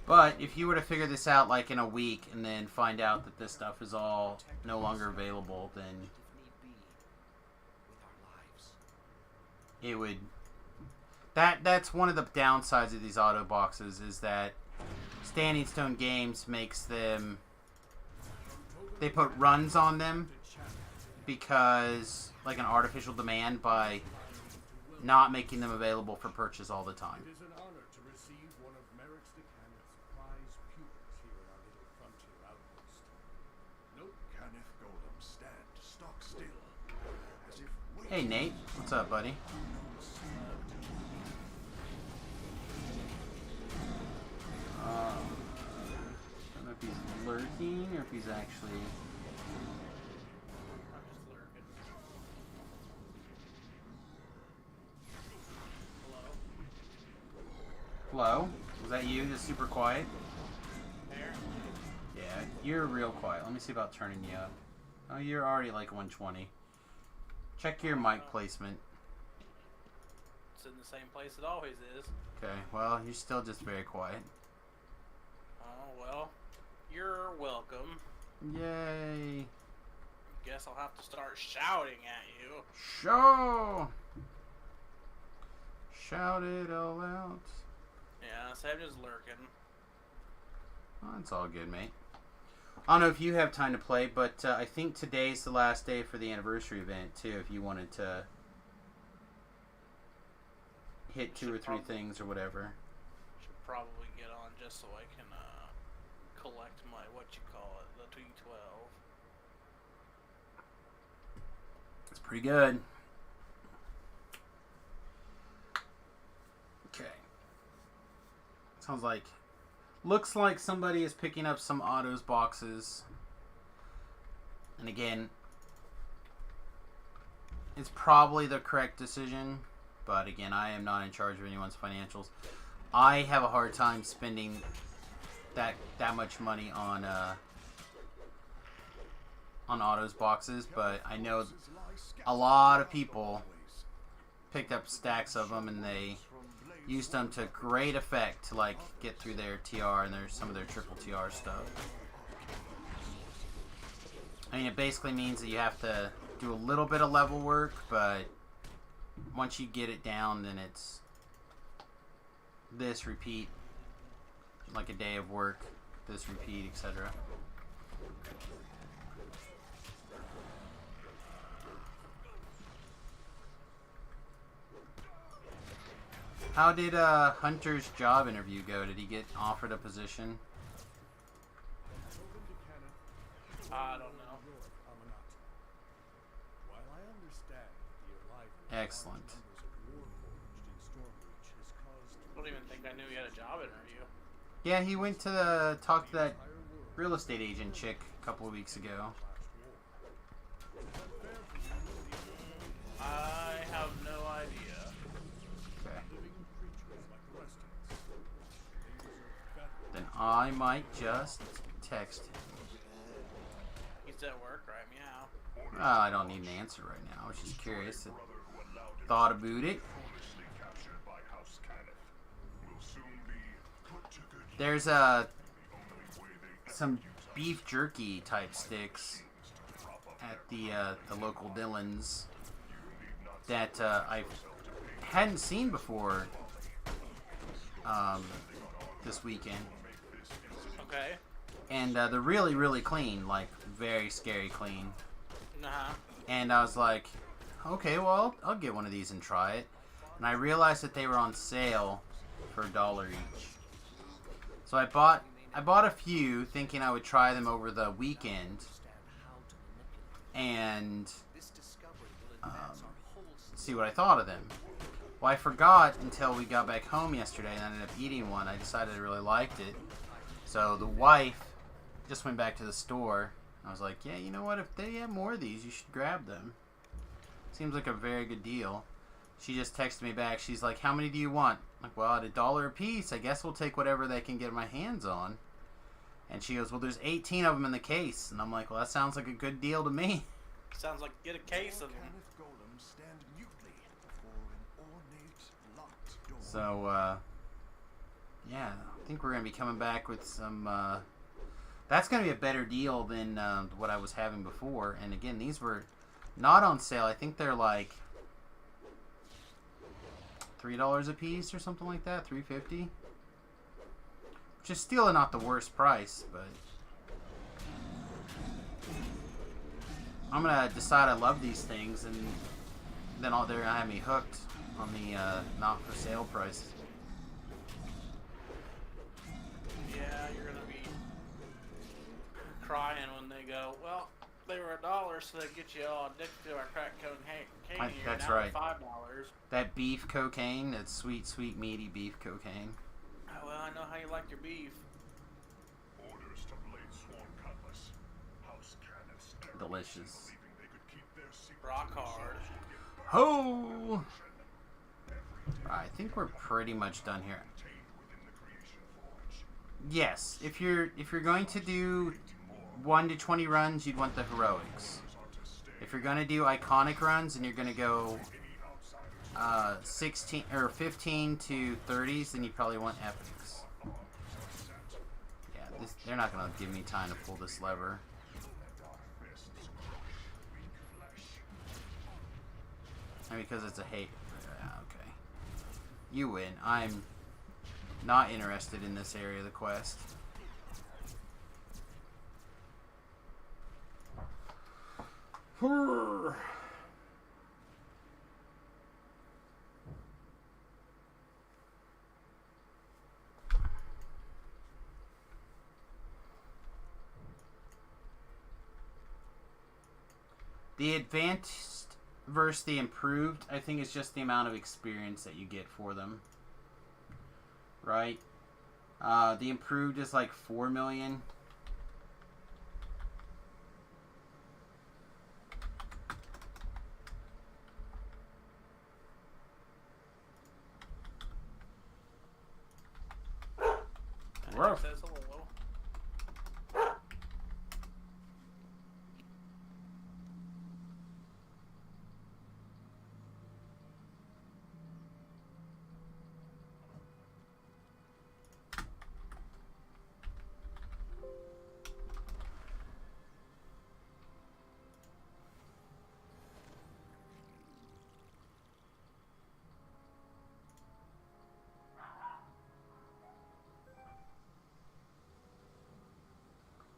But if you were to figure this out like in a week and then find out that this stuff is all no longer available, then it would... That's one of the downsides of these auto boxes, is that Standing Stone Games makes them... They put runs on them because, like, an artificial demand by not making them available for purchase all the time. It is an honor to receive one of Merrick's prize pupils here at our little frontier outpost. Note, Kenneth Golem, stand stock still, as if Hey Nate, what's up, buddy? I don't know if he's lurking or if he's actually... I'm just lurking. Hello? Was that you? Just super quiet? There. Yeah, you're real quiet. Let me see about turning you up. Oh, you're already like 120. Check your mic placement. It's in the same place it always is. Okay, well, you're still just very quiet. Oh, well. You're welcome. Yay! Guess I'll have to start shouting at you. Show! Shout it all out. Yeah, so I'm just lurking. Well, it's all good, mate. I don't know if you have time to play, but I think today's the last day for the anniversary event, too, if you wanted to hit 2 or 3 things or whatever. Should probably get on just so I can collect my, the T12. It's pretty good. Okay. Sounds like... Looks like somebody is picking up some autos boxes. And again, it's probably the correct decision. But again, I am not in charge of anyone's financials. I have a hard time spending that much money on autos boxes. But I know a lot of people picked up stacks of them and they used them to great effect to like get through their TR and some of their triple TR stuff. I mean, it basically means that you have to do a little bit of level work, but once you get it down, then it's this repeat, like a day of work, this repeat, etc. How did Hunter's job interview go? Did he get offered a position? I don't know. Excellent. I don't even think I knew he had a job interview. Yeah, he went to talk to that real estate agent chick a couple of weeks ago. I have no idea. Okay. Then I might just text him. He's at work, right? Meow. Oh, I don't need an answer right now. I was just curious. Thought about it. There's some beef jerky type sticks at the local Dillon's that I hadn't seen before this weekend. Okay. And they're really, really clean, like very scary clean. Uh-huh. And I was like, okay, well, I'll get one of these and try it. And I realized that they were on sale for $1 each. So I bought a few thinking I would try them over the weekend and see what I thought of them. Well, I forgot until we got back home yesterday and I ended up eating one. I decided I really liked it. So the wife just went back to the store. I was like, yeah, you know what? If they have more of these, you should grab them. Seems like a very good deal. She just texted me back. She's like, how many do you want? I'm like, well, at $1 a piece, I guess we'll take whatever they can get my hands on. And she goes, well, there's 18 of them in the case. And I'm like, well, that sounds like a good deal to me. Sounds like get a case of them. So, yeah, I think we're going to be coming back with some, that's going to be a better deal than what I was having before. And again, these were not on sale. I think they're like $3 a piece or something like that, $3.50. Which is still not the worst price, but I'm going to decide I love these things, and then they're going to have me hooked on the not for sale price. Yeah, you're gonna be crying when they go, well, they were $1, so they get you all addicted to our crack cocaine here. That's now right. $5. That beef cocaine, that sweet, sweet, meaty beef cocaine. Oh, well, I know how you like your beef. Orders to blade sworn cutlass. House cannons. Delicious. Rock hard. Ho! I think we're pretty much done here. Yes, if you're going to do 1 to 20 runs, you'd want the heroics. If you're going to do iconic runs and you're going to go 16 or 15 to 30s, then you probably want epics. Yeah, they're not going to give me time to pull this lever. And because it's a hate. Okay. You win. I'm not interested in this area of the quest. The advanced versus the improved, I think, is just the amount of experience that you get for them. Right? The improved is like 4 million. It says hello.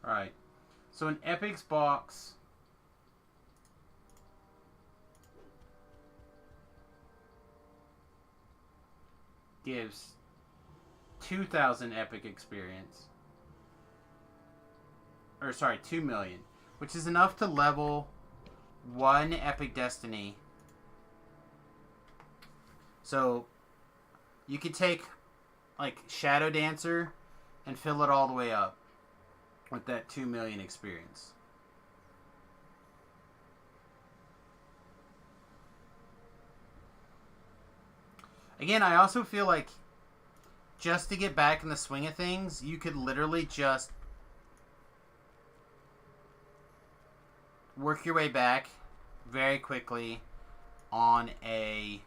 Alright. So an Epic's box gives 2,000 epic experience. Or sorry, 2 million. Which is enough to level 1 epic destiny. So you could take like Shadow Dancer and fill it all the way up with that 2 million experience. Again, I also feel like just to get back in the swing of things, you could literally just work your way back very quickly on a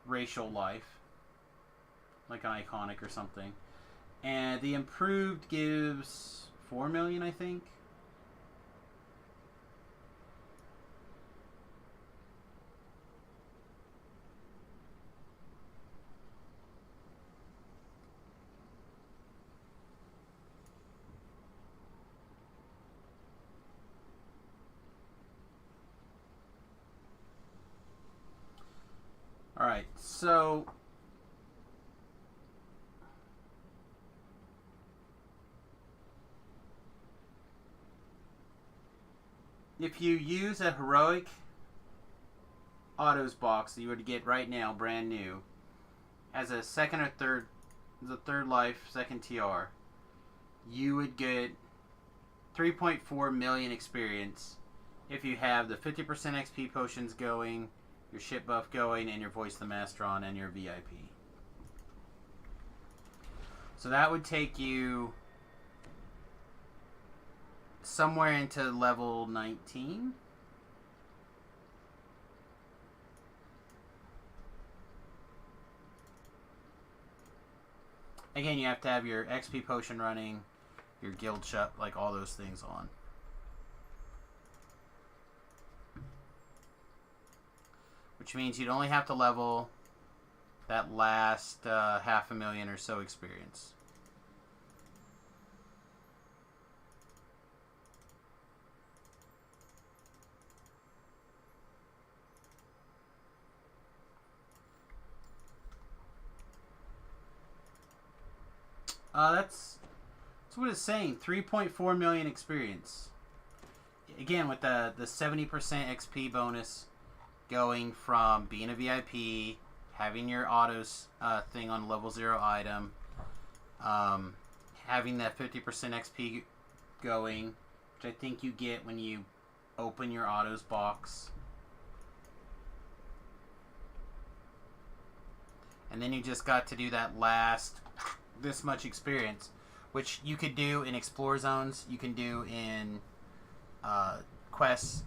racial life, like an iconic or something. And the improved gives 4 million, I think. Alright, so if you use a heroic autos box that you would get right now, brand new, as a second or third, as a third life, second TR, you would get 3.4 million experience if you have the 50% XP potions going, your ship buff going, and your Voice the Master on, and your VIP. So that would take you somewhere into level 19. Again, you have to have your XP potion running, your guild shop, like all those things on. Which means you'd only have to level that last 500,000 or so experience. That's what it's saying. 3.4 million experience. Again, with the 70% XP bonus going from being a VIP, having your autos thing on level 0 item, having that 50% XP going, which I think you get when you open your autos box. And then you just got to do that last this much experience, which you could do in explore zones, you can do in quests,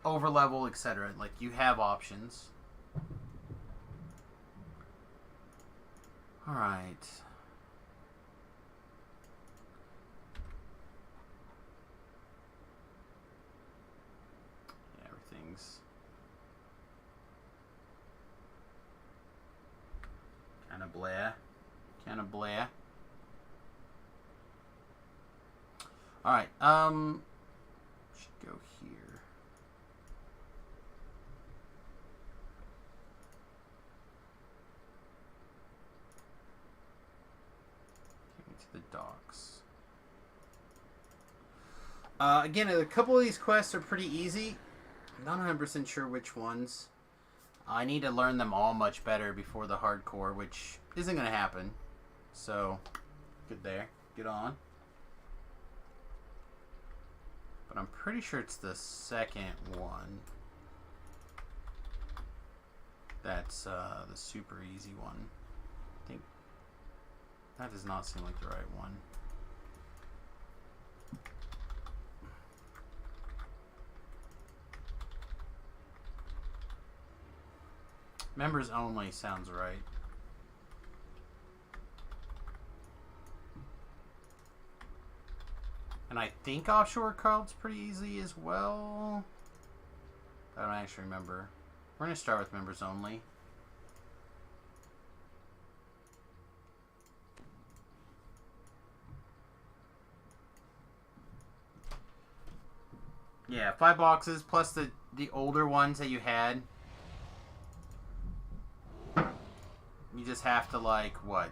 over level, etc. Like, you have options. Alright. Yeah, everything's kind of blah. Kind of blah. Alright, should go here. Take me to the docks. Again, a couple of these quests are pretty easy. I'm not 100% sure which ones. I need to learn them all much better before the hardcore, which isn't going to happen. So, good there. Get on. But I'm pretty sure it's the second one. That's the super easy one. I think that does not seem like the right one. Members only sounds right. And I think Offshore Card's pretty easy as well. I don't actually remember. We're going to start with members only. Yeah, 5 boxes plus the older ones that you had. You just have to, like, what,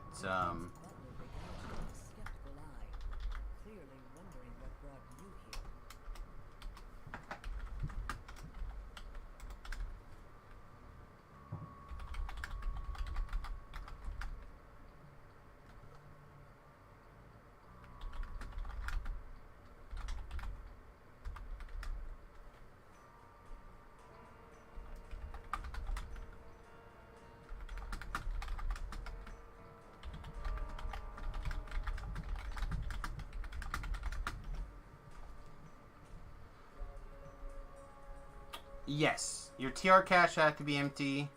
yes, your TR cache has to be empty.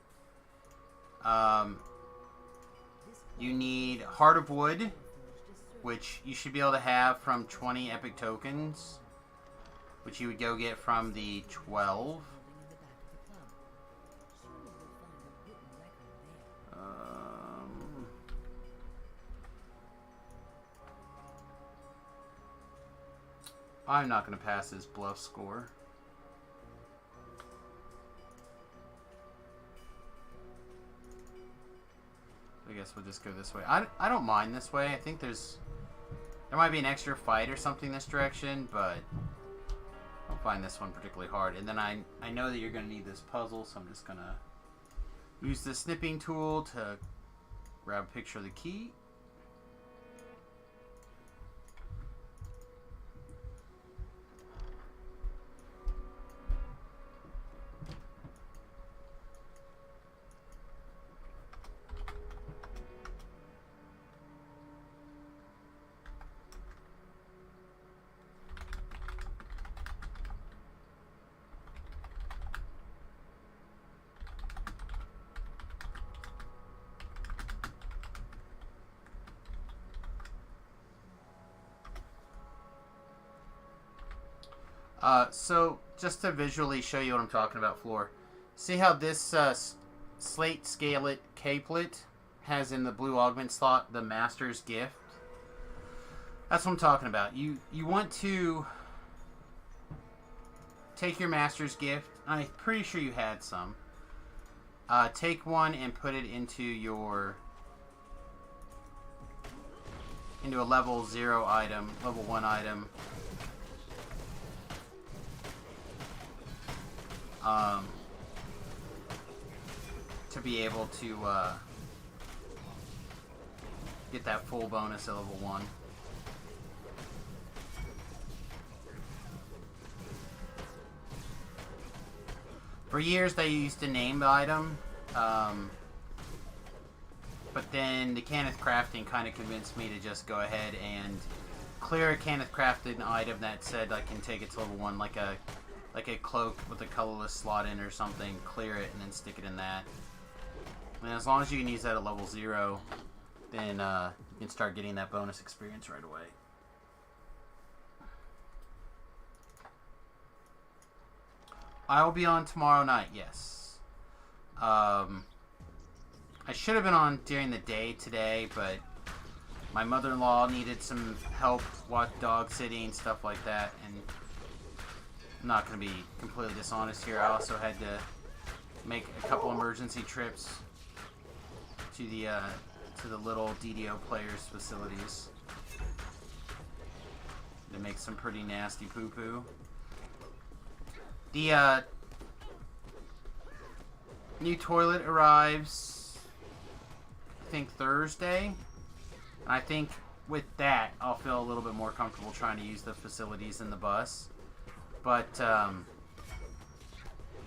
You need Heart of Wood, which you should be able to have from 20 epic tokens, which you would go get from the 12. I'm not going to pass this bluff score. guess we'll just go this way. I don't mind this way. I think there might be an extra fight or something this direction, but I don't find this one particularly hard. And then I know that you're going to need this puzzle, so I'm just going to use the snipping tool to grab a picture of the key. So just to visually show you what I'm talking about, Floor. See how this slate scalet capelet has in the blue augment slot the master's gift? That's what I'm talking about. You want to take your master's gift. I'm pretty sure you had some. Take one and put it into a level 0 item, level 1 item. To be able to get that full bonus at level 1. For years they used to name the item, but then the Kenneth Crafting kind of convinced me to just go ahead and clear a Kenneth Crafting item that said I can take it to level 1, like a cloak with a colorless slot in or something, clear it and then stick it in that. And as long as you can use that at level 0, then you can start getting that bonus experience right away. I will be on tomorrow night, yes. I should have been on during the day today, but my mother-in-law needed some help dog sitting, stuff like that, and I'm not going to be completely dishonest here. I also had to make a couple emergency trips to the little DDO players' facilities to make some pretty nasty poo-poo. The new toilet arrives, I think, Thursday. And I think with that, I'll feel a little bit more comfortable trying to use the facilities in the bus. But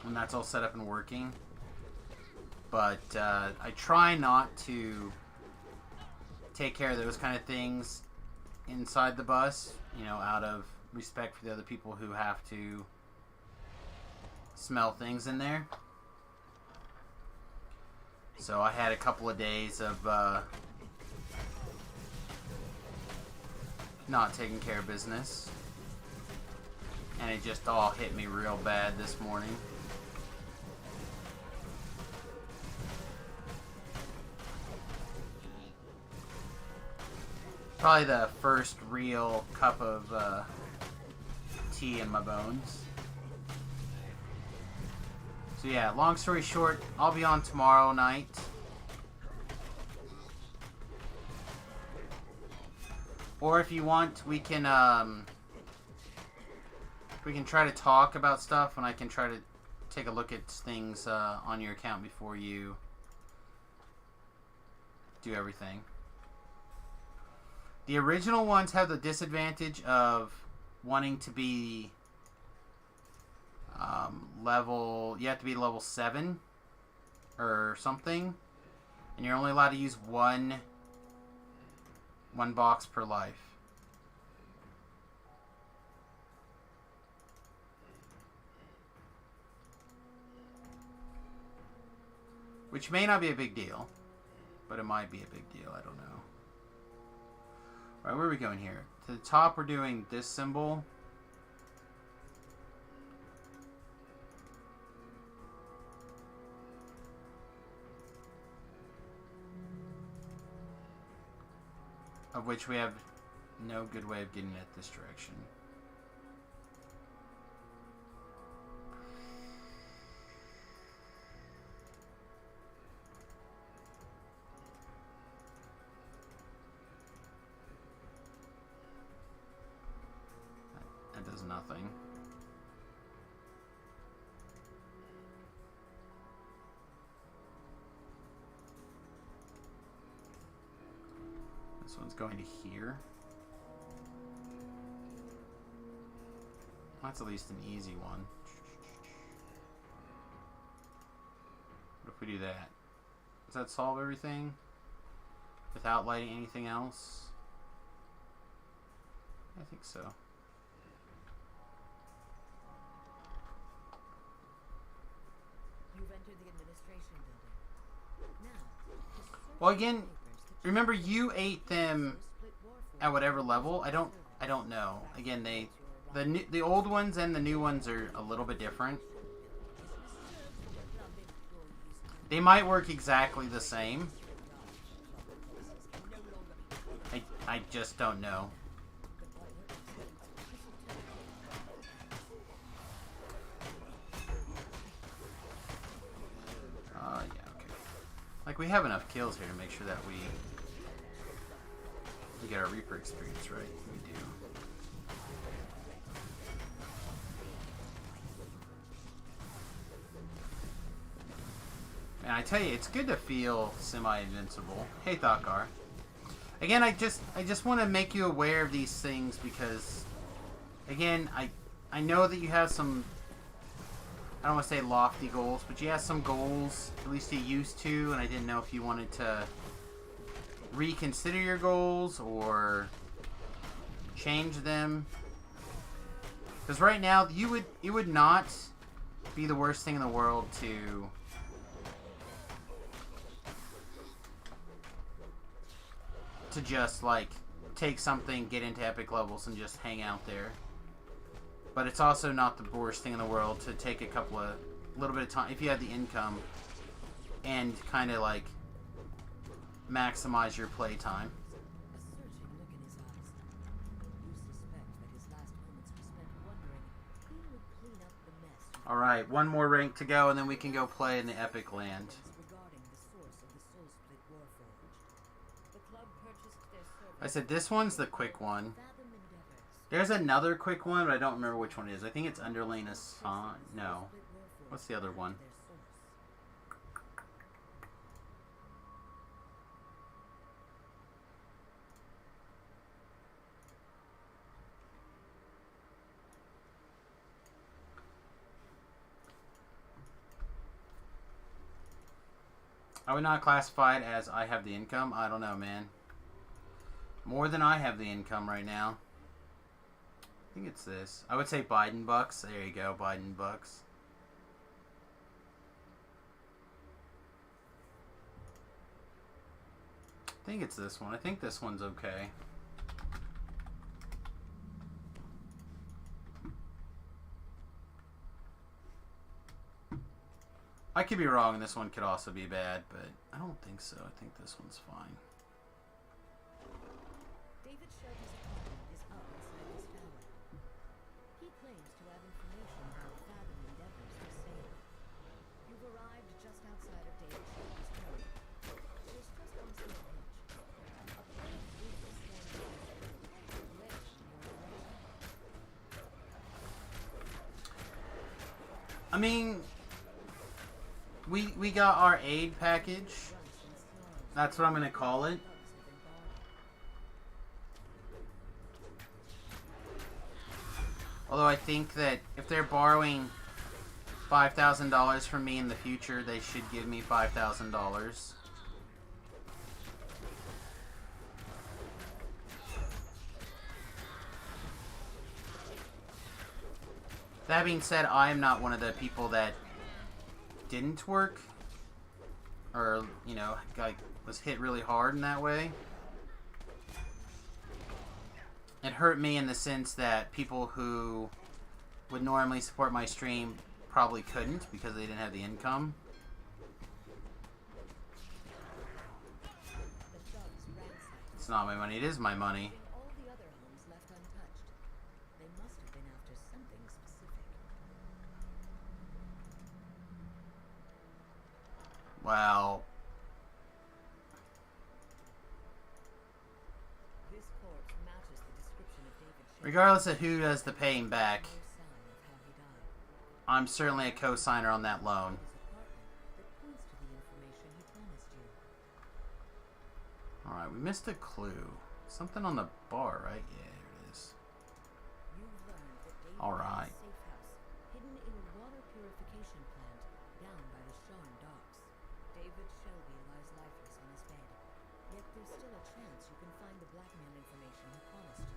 when that's all set up and working. But I try not to take care of those kind of things inside the bus, you know, out of respect for the other people who have to smell things in there. So I had a couple of days of not taking care of business. And it just all hit me real bad this morning. Probably the first real cup of tea in my bones. So yeah, long story short, I'll be on tomorrow night. Or if you want, we can try to talk about stuff, and I can try to take a look at things on your account before you do everything. The original ones have the disadvantage of wanting to be you have to be level 7 or something, and you're only allowed to use one box per life. Which may not be a big deal, but it might be a big deal, I don't know. Alright, where are we going here? To the top we're doing this symbol. Of which we have no good way of getting it this direction. This one's going to here. That's at least an easy one. What if we do that? Does that solve everything? Without lighting anything else? I think so. You've entered the administration building. Now, well, again, remember you ate them at whatever level. I don't know. Again, the old ones and the new ones are a little bit different. They might work exactly the same. I just don't know. Yeah, okay. Like, we have enough kills here to make sure that we get our Reaper experience right. We do. And I tell you, it's good to feel semi-invincible. Hey, Thakar. Again, I just want to make you aware of these things because, again, I know that you have some, I don't want to say lofty goals, but you have some goals, at least you used to, and I didn't know if you wanted to reconsider your goals or change them. Because right now, it would not be the worst thing in the world to just, like, take something, get into epic levels, and just hang out there. But it's also not the worst thing in the world to take a little bit of time, if you have the income, and kind of, like, maximize your play time. Alright, one more rank to go, and then we can go play in the epic land. I said this one's the quick one. There's another quick one, but I don't remember which one it is. I think it's Underlane Assan. No. What's the other one? I would not classify it as I have the income. I don't know, man. More than I have the income right now. I think it's this. I would say Biden bucks. There you go, Biden bucks. I think it's this one. I think this one's okay. I could be wrong, and this one could also be bad, but I don't think so. I think this one's fine. David Shelby's apartment is up inside this tower. He claims to have information about Fathom endeavors to save it. You've arrived just outside of David Shelby's home. There's just one small hitch. A plane is this one. Where should you I mean, we got our aid package. That's what I'm gonna call it. Although I think that if they're borrowing $5,000 from me in the future, they should give me $5,000. That being said, I am not one of the people that didn't work, or, you know, like, was hit really hard in that way. It hurt me in the sense that people who would normally support my stream probably couldn't because they didn't have the income. It's not my money, it is my money. all the other homes left untouched. They must have been after something specific. Well, This corpse matches the description of David Shelby. regardless of who does the paying back, No sign of how he died. I'm certainly a co-signer on that loan. His apartment that points to the information he promised you. Alright, Alright, we missed a clue. Something on the bar, right? Yeah, here it is. You've learned that David Alright. has a safe house hidden in a water purification plant down by the Sharn docks. David Shelby lies lifeless on his bed. Yet there's still a chance you can find the blackmail information he promised you.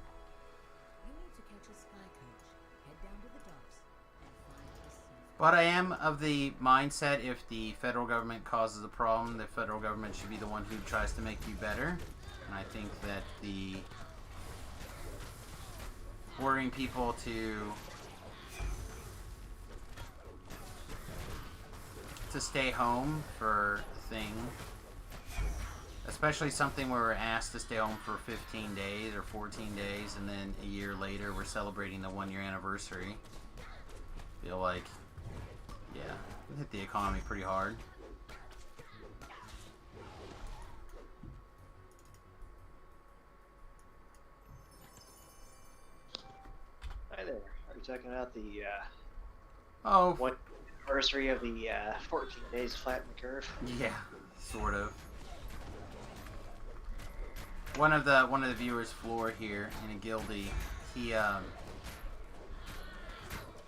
You need to catch a sky coach, head down to the docks, and find the safe. But I am of the mindset if the federal government causes a problem, the federal government should be the one who tries to make you better. And I think that the ordering people to stay home for a thing, especially something where we're asked to stay home for 15 days or 14 days, and then a year later we're celebrating the 1-year anniversary. Feel like, yeah, it hit the economy pretty hard. Hi there. Are you checking out the Oh, one anniversary of the 14 days flatten the curve? yeah, sort of. One of the viewers, Floor here in a guildie, he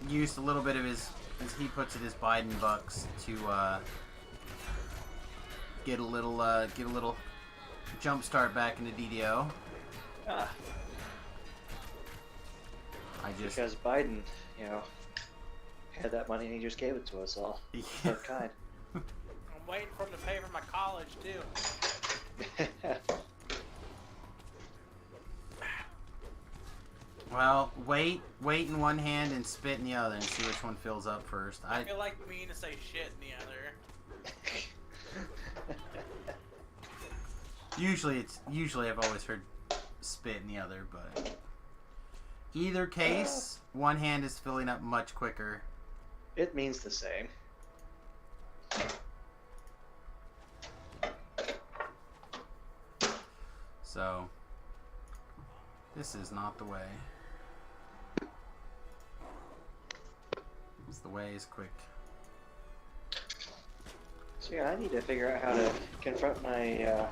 used a little bit of his, as he puts it, his Biden bucks to get a little jump start back into DDO. Ah, I just because Biden, you know, had that money and he just gave it to us all. yeah. So kind. I'm waiting for him to pay for my college too. Well, wait in one hand and spit in the other, and see which one fills up first. I feel like me to say shit in the other. Usually I've always heard spit in the other, but either case, one hand is filling up much quicker. It means the same. So this is not the way. It's the way is quick. So yeah, I need to figure out how to confront my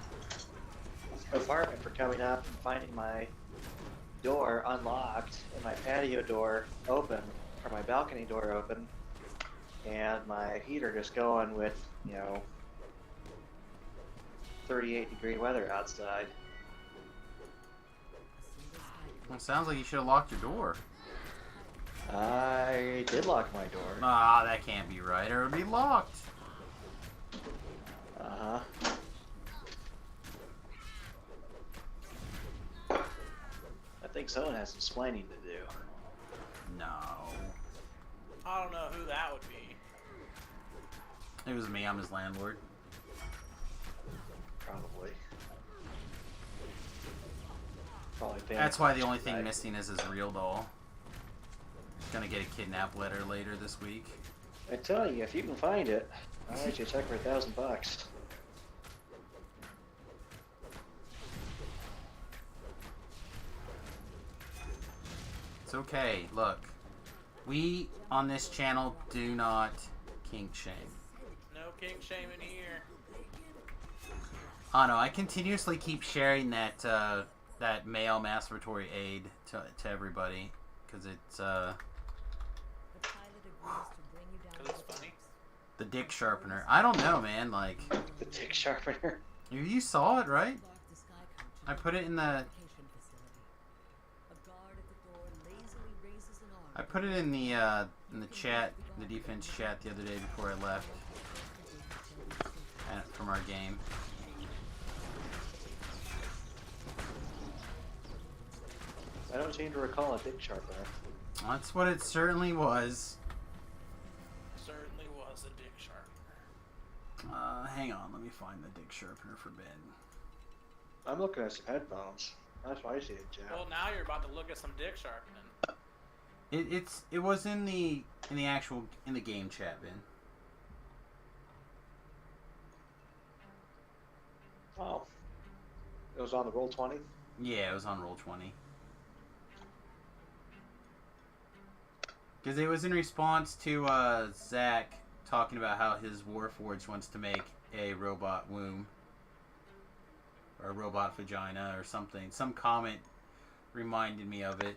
apartment for coming up and finding my door unlocked and my patio door open, or my balcony door open, and my heater just going with, you know, 38-degree weather outside. Well, it sounds like you should have locked your door. I did lock my door. Ah, that can't be right, or it would be locked. Uh-huh. I think someone has some explaining to do. No. I don't know who that would be. It was me, I'm his landlord. Probably. Probably That's why the only thing missing is his real doll. Gonna get a kidnap letter later this week. I tell you, if you can find it, I'll let you check for $1,000. It's okay, look. We, on this channel, do not kink shame. No kink shaming here. Oh no, I continuously keep sharing that, that male masturbatory aid to everybody. Because it's, The pilot agrees to bring you down 'Cause to it's the funny. docks. the dick sharpener. I don't know, man, like, The dick sharpener. you saw it, right? Embark the sky coach I into put it in the, purification facility. A guard at the door lazily raises an arm. I put it in the chat, the defense chat the other day before I left from our game. I don't seem to recall a dick sharpener. That's what it certainly was. Certainly was a dick sharpener. Hang on, let me find the dick sharpener for Ben. I'm looking at some headphones. That's why I see it, Jeff. Well, now you're about to look at some dick sharpening. It was in the actual game chat, Ben. Oh. It was on the Roll20? Yeah, it was on Roll20. Because it was in response to Zach talking about how his Warforged wants to make a robot womb. or a robot vagina or something. Some comment reminded me of it.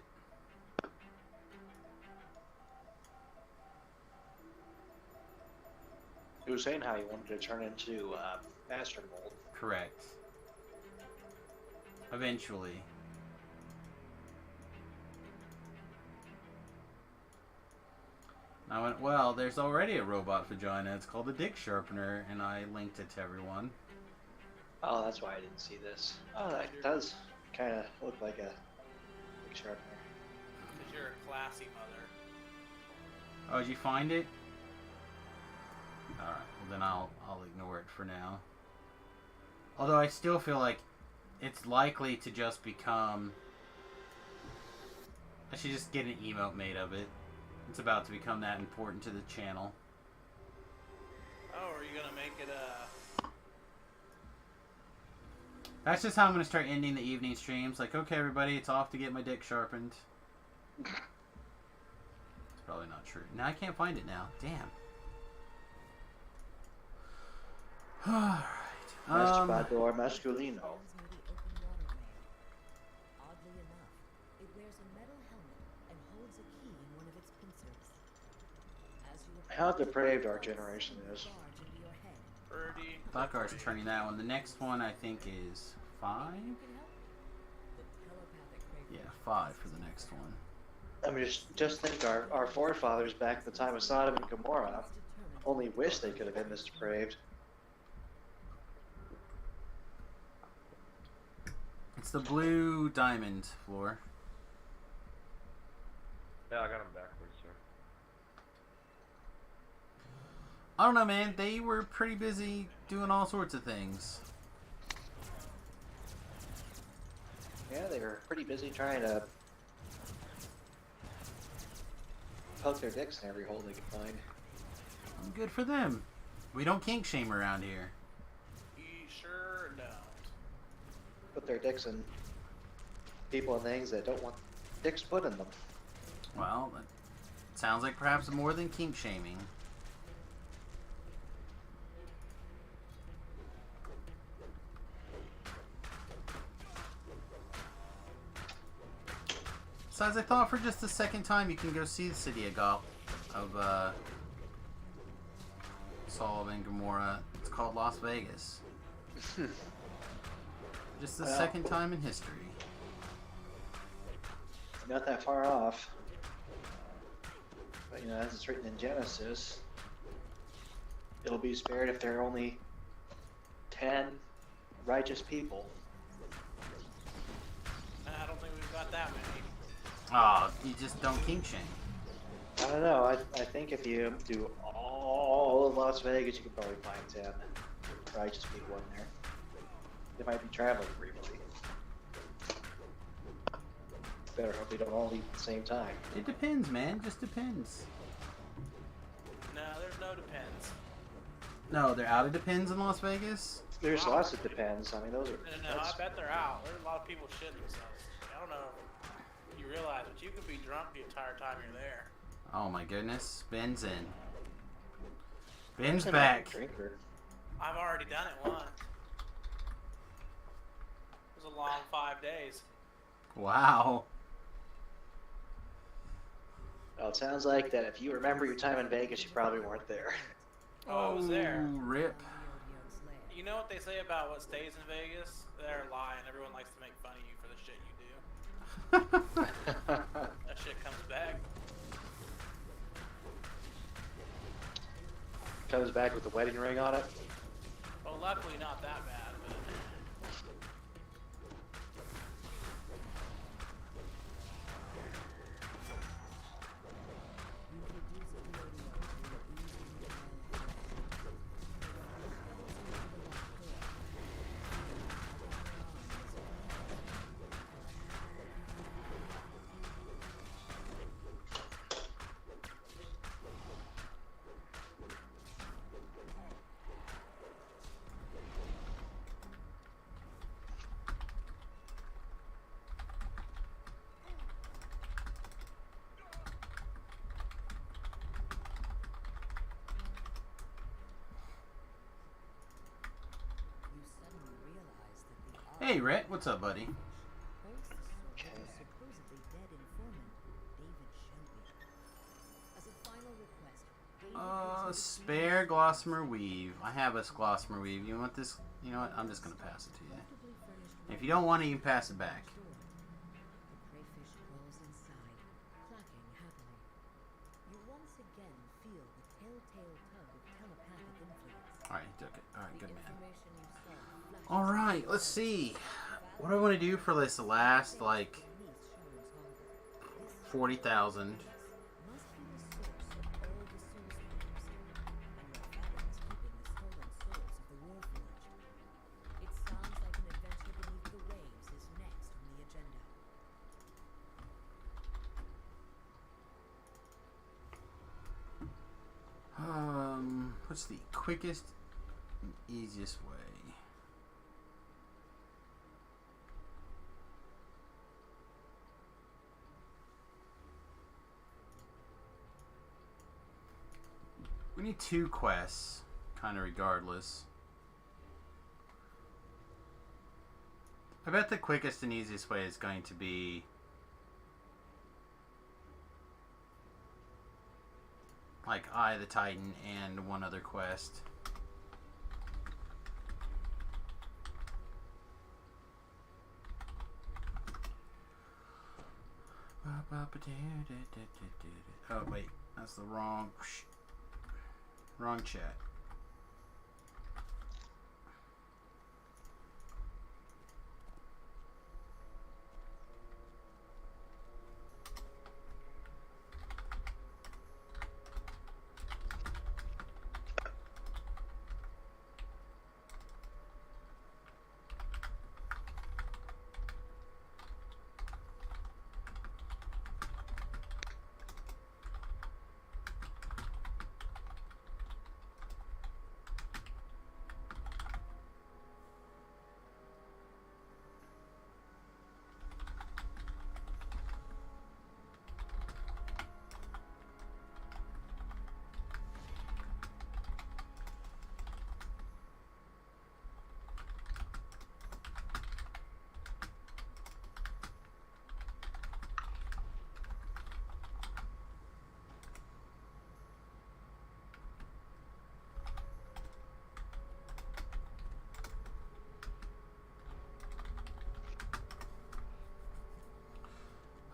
He was saying how he wanted to turn into Master Mold. Correct. Eventually. And I went, well, there's already a robot vagina. It's called a dick sharpener, and I linked it to everyone. Oh, that's why I didn't see this. Oh, that does kind of look like a dick sharpener. Because you're a classy mother. Oh, did you find it? Alright, well then I'll ignore it for now. Although I still feel like it's likely to just become... I should just get an emote made of it. It's about to become that important to the channel. Oh, are you gonna make it That's just how I'm gonna start ending the evening streams. Like, okay everybody, it's off to get my dick sharpened. It's probably not true. Now I can't find it now. Damn. Alright. Masturbador masculino. Hands may be open waterway. Oddly enough, it wears a metal helmet and holds a key in one of its pincers. As you How depraved our generation is. barge into your head, pretty? Blackguard's turning that one. The next one I think is 5? you can help. The telepathic crave Yeah, 5 for the next one. I mean, just think our forefathers back at the time of Sodom and Gomorrah only wish they could have been this depraved. It's the blue diamond floor. Yeah, I got him backwards, sir. I don't know, man. They were pretty busy doing all sorts of things. Yeah, they were pretty busy trying to poke their dicks in every hole they could find. Good for them. We don't kink shame around here. You sure don't. Put their dicks in people and things that don't want dicks put in them. Well, that sounds like perhaps more than kink shaming. Besides, I thought for just the second time you can go see the city of Sodom and Gomorrah. It's called Las Vegas. Just the Well, second time in history. Not that far off. But, you know, as it's written in Genesis, it'll be spared if there are only 10 righteous people. I don't think we've got that many. Oh, you just don't kink shame. I don't know. I think if you do all of Las Vegas, you could probably find 10 righteous people in there. They might be traveling briefly. Better hope they don't all leave at the same time. It depends, man. Just depends. No, there's no depends. No, they're out of depends in Las Vegas? There's lots of depends. I mean, those are. No, I bet they're out. There's a lot of people shitting themselves. I don't know if you realize, but you could be drunk the entire time you're there. Oh my goodness. Ben's in. Ben's I'm back. not a drinker. I've already done it once. It was a long 5 days. Wow. Well, it sounds like that if you remember your time in Vegas, you probably weren't there. Oh, I was there. Rip. You know what they say about what stays in Vegas? They're lying. Everyone likes to make fun of you for the shit you do. That shit comes back. Comes back with the wedding ring on it. Well, luckily not that bad, but... Hey, Rhett. What's up, buddy? holds the soul of the supposedly dead informant, David Shelby. As a final request, David Spare Glossamer Weave. I have a Glossamer Weave. You want this? You know what? I'm just gonna pass it to you. If you don't want it, you can pass it back. The crayfish crawls inside, clacking happily. You once again feel the telltale tug of telepathic influence. Alright, he took it. Alright, good man. Information you saw flashes Alright, let's see. What do I want to do for this last, like, beneath Sharon's harbor. This 40,000? must be the source of all the soul stealers, and your father is keeping the stolen souls of the war village. It sounds like an adventure beneath the waves is next on the agenda. What's the quickest and easiest way? We need 2 quests, kind of regardless. I bet the quickest and easiest way is going to be like Eye of the Titan and one other quest. Oh wait, that's the wrong chat.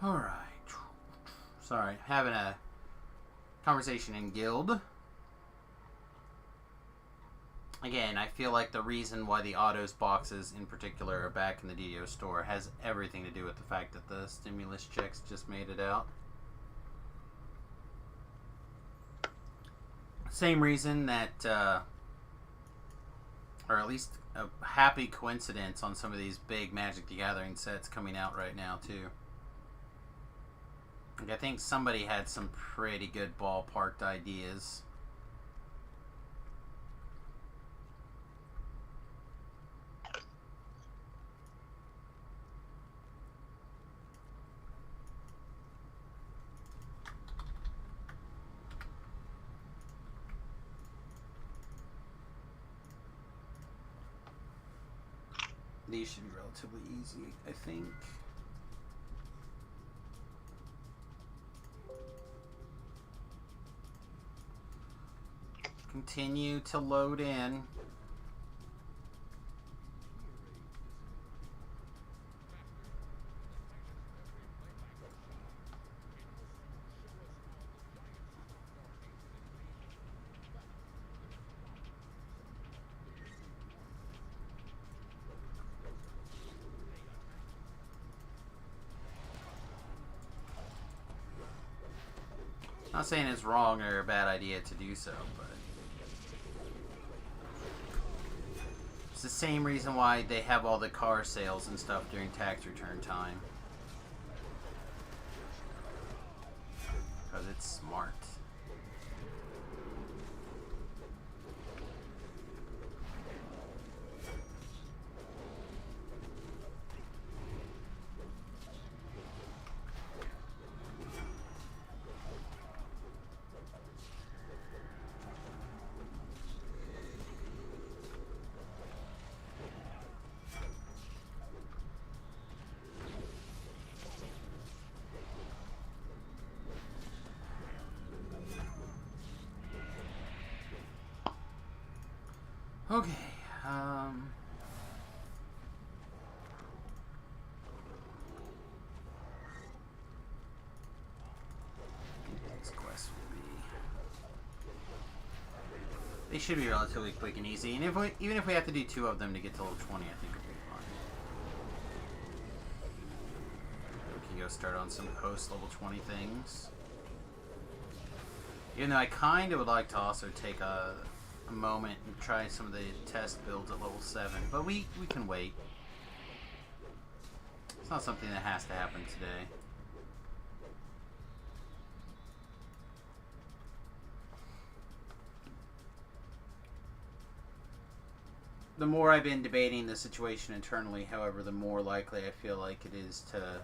Alright. Sorry, having a conversation in guild. Again, I feel like the reason why the autos boxes in particular are back in the DDO store has everything to do with the fact that the stimulus checks just made it out. Same reason that, or at least a happy coincidence on some of these big Magic the Gathering sets coming out right now too. Like, I think somebody had some pretty good ballparked ideas. These should be relatively easy, I think. Continue to load in. Not saying it's wrong or a bad idea to do so, but it's the same reason why they have all the car sales and stuff during tax return time. Because it's smart. Okay. This quest will be. They should be relatively quick and easy, and even if we have to do 2 of them to get to level 20, I think it'll be fun. We can go start on some post level 20 things. Even though I kind of would like to also take a moment and try some of the test builds at level 7, but we can wait. It's not something that has to happen today. The more I've been debating the situation internally, however, the more likely I feel like it is to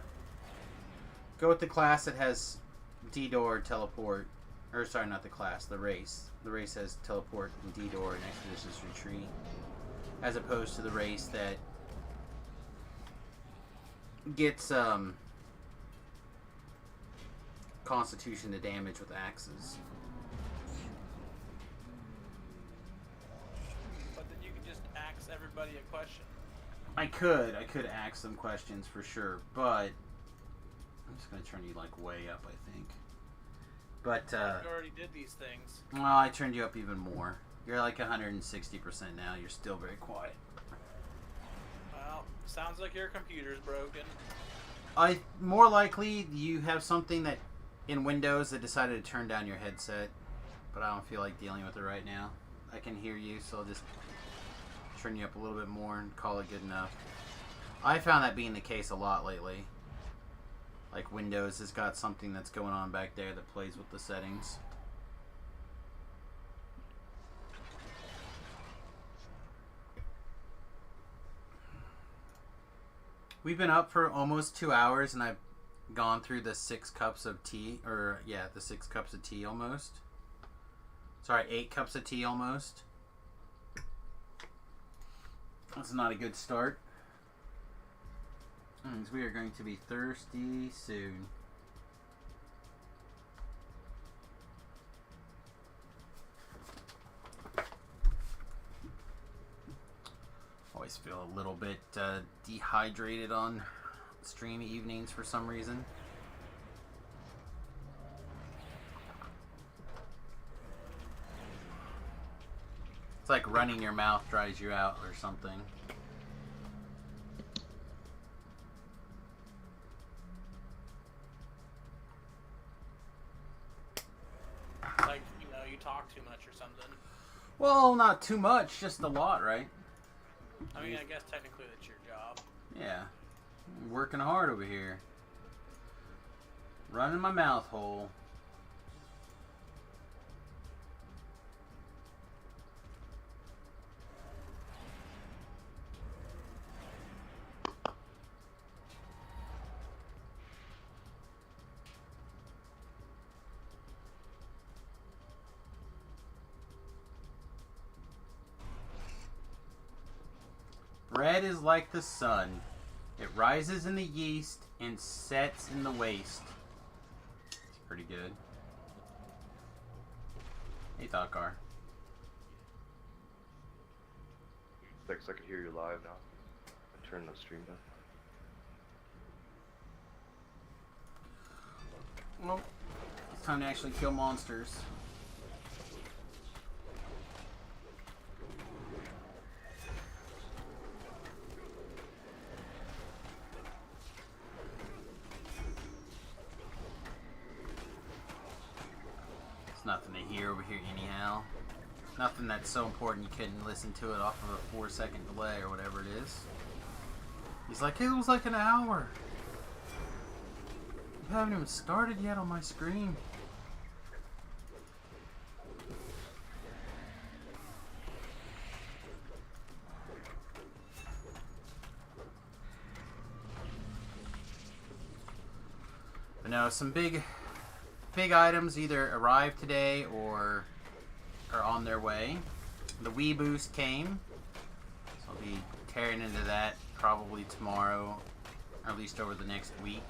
go with the class that has D-Door, teleport, or sorry, not the class, the race. The race has teleport and D-Door and Expeditious Retreat, as opposed to the race that gets Constitution to damage with axes. But then you can just ask everybody a question. I could ask them questions for sure, but I'm just gonna turn you like way up, I think. But You already did these things. well, I turned you up even more. You're like 160% now. You're still very quiet. Well, sounds like your computer's broken. More likely you have something that in Windows that decided to turn down your headset, but I don't feel like dealing with it right now. I can hear you, so I'll just turn you up a little bit more and call it good enough. I found that being the case a lot lately. Like Windows has got something that's going on back there that plays with the settings. We've been up for almost 2 hours, and I've gone through the 6 cups of tea, or yeah, the 6 cups of tea almost. Sorry, 8 cups of tea almost. That's not a good start. Means we are going to be thirsty soon. Always feel a little bit dehydrated on stream evenings for some reason. It's like running your mouth dries you out or something. Like, you talk too much or something. Well, not too much, just a lot, right? I mean, I guess technically that's your job. Yeah. I'm working hard over here. Running my mouth hole. Bread is like the sun. It rises in the yeast and sets in the waste. It's pretty good. Hey, Thoughtkar. Thanks, I can hear you live now. I turned the stream down. Well, it's time to actually kill monsters. Nothing to hear over here anyhow. Nothing that's so important you couldn't listen to it off of a 4-second delay or whatever it is. He's like, it was like an hour. You haven't even started yet on my screen. But no, some big items either arrived today or are on their way. The Wii Boost came, so I'll be tearing into that probably tomorrow, or at least over the next week.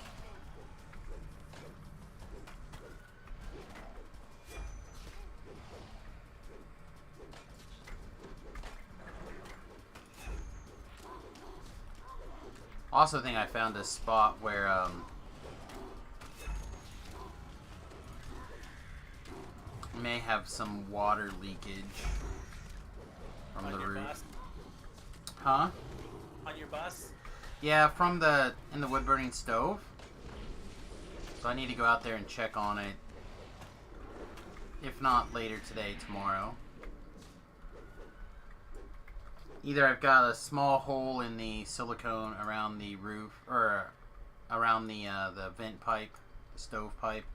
Also think I found a spot where may have some water leakage from On the your roof. bus? Huh? On your bus? Yeah, from in the wood burning stove. So I need to go out there and check on it. If not later today, tomorrow. Either I've got a small hole in the silicone around the roof, or around the vent pipe, the stove pipe,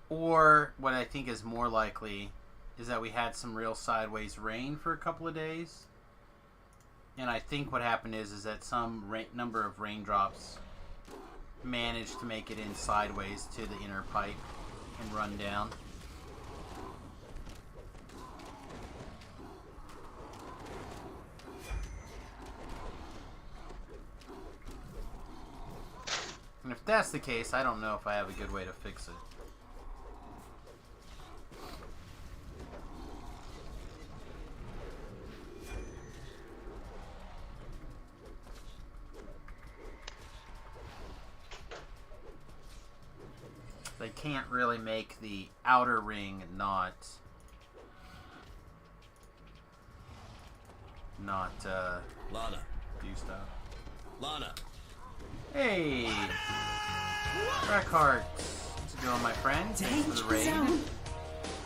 or what I think is more likely is that we had some real sideways rain for a couple of days. And I think what happened is that some number of raindrops managed to make it in sideways to the inner pipe and run down. And if that's the case, I don't know if I have a good way to fix it. They can't really make the outer ring not Lana. do stuff. Lana. Hey! Reckart. How's it going, my friend? Thanks for the raid.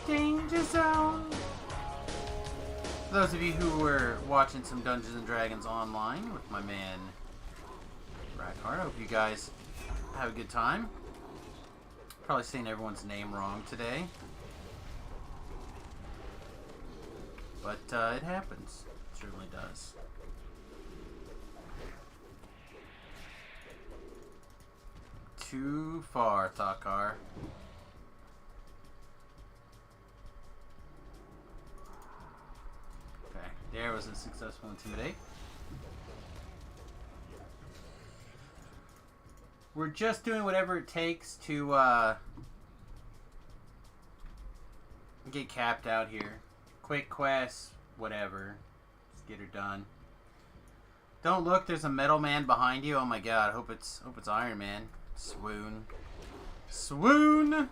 Danger Zone! For those of you who were watching some Dungeons and Dragons online with my man Reckart, I hope you guys have a good time. Probably saying everyone's name wrong today. But it happens. It certainly does. Too far, Thakar. Okay, there was a successful intimidate. We're just doing whatever it takes to get capped out here. Quick quests, whatever. Just get her done. Don't look, there's a metal man behind you. Oh my god, hope it's Iron Man. Swoon. Swoon!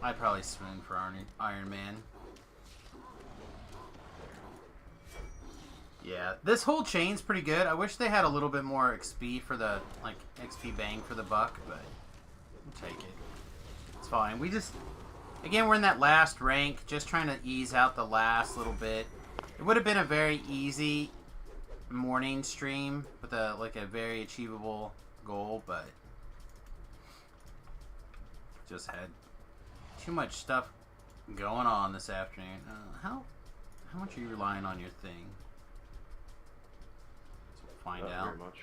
I'd probably swoon for Iron Man. Yeah, this whole chain's pretty good. I wish they had a little bit more XP for the, like, XP bang for the buck, but we'll take it. It's fine. We just, again, we're in that last rank, just trying to ease out the last little bit. It would have been a very easy morning stream with a, like, a very achievable goal, but just had too much stuff going on this afternoon. How much are you relying on your thing? Find Not out. very much.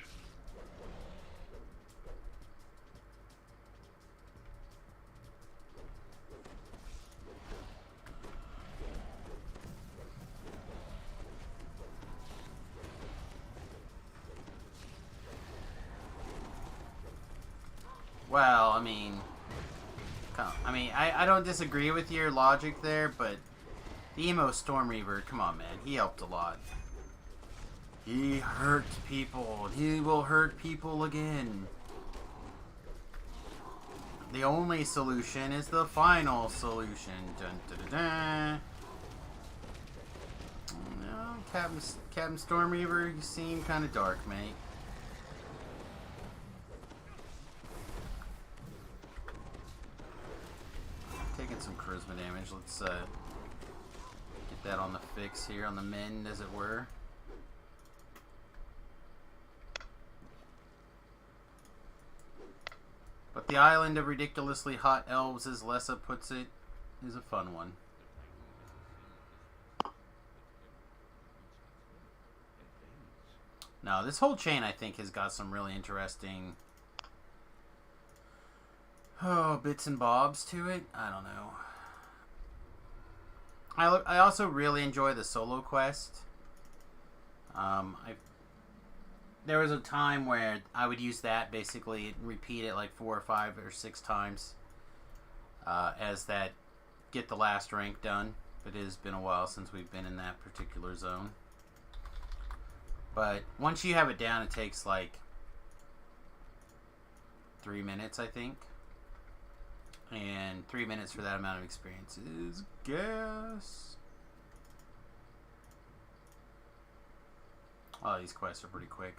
Well, I don't disagree with your logic there, but the emo Storm Reaver, come on, man, he helped a lot. He hurt people. He will hurt people again. The only solution is the final solution. Dun, dun, dun, dun. No, Captain Storm Reaver, you seem kind of dark, mate. Taking some charisma damage. Let's get that on the fix here, on the mend, as it were. But the island of ridiculously hot elves, as Lessa puts it, is a fun one. Now, this whole chain, I think, has got some really interesting bits and bobs to it. I don't know. I also really enjoy the solo quest. There was a time where I would use that, basically repeat it like 4 or 5 or 6 times as that get the last rank done. It has been a while since we've been in that particular zone. But once you have it down, it takes like 3 minutes, I think. And 3 minutes for that amount of experience is gas. Oh, these quests are pretty quick.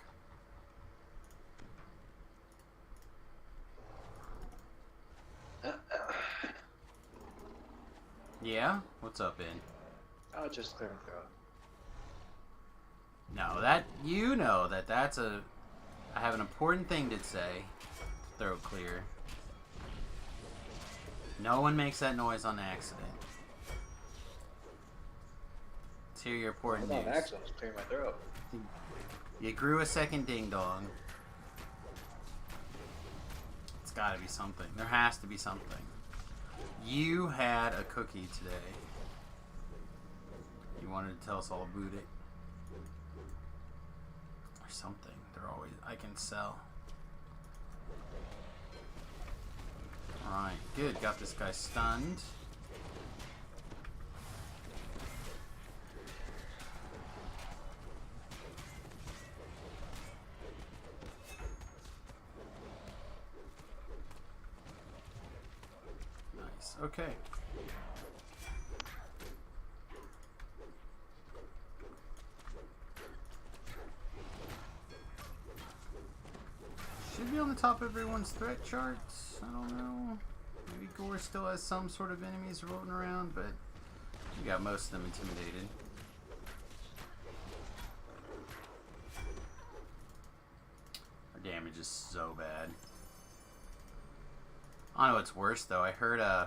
Yeah? What's up, Ben? Oh, just clear and throw. No, that, you know that that's a, I have an important thing to say. Throat clear. No one makes that noise on accident. Let's hear your important Hold news. on, accident, just clear my throat. You grew a second ding dong. It's gotta be something. There has to be something. You had a cookie today. You wanted to tell us all about it. Or something. They're always, I can sell. Alright, good. Got this guy stunned. Nice. Okay. Should be on the top of everyone's threat charts. I don't know. Maybe Gore still has some sort of enemies floating around, but you got most of them intimidated. Our damage is so bad. I know what's worse though. I heard I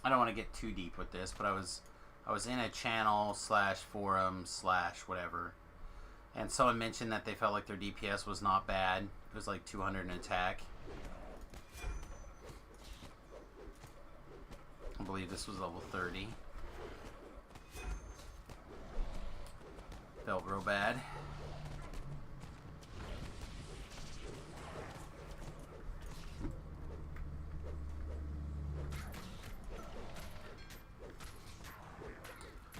don't want to get too deep with this, but I was in a channel / forum / whatever, and someone mentioned that they felt like their DPS was not bad. It was like 200 in attack. I believe this was level 30. Felt real bad.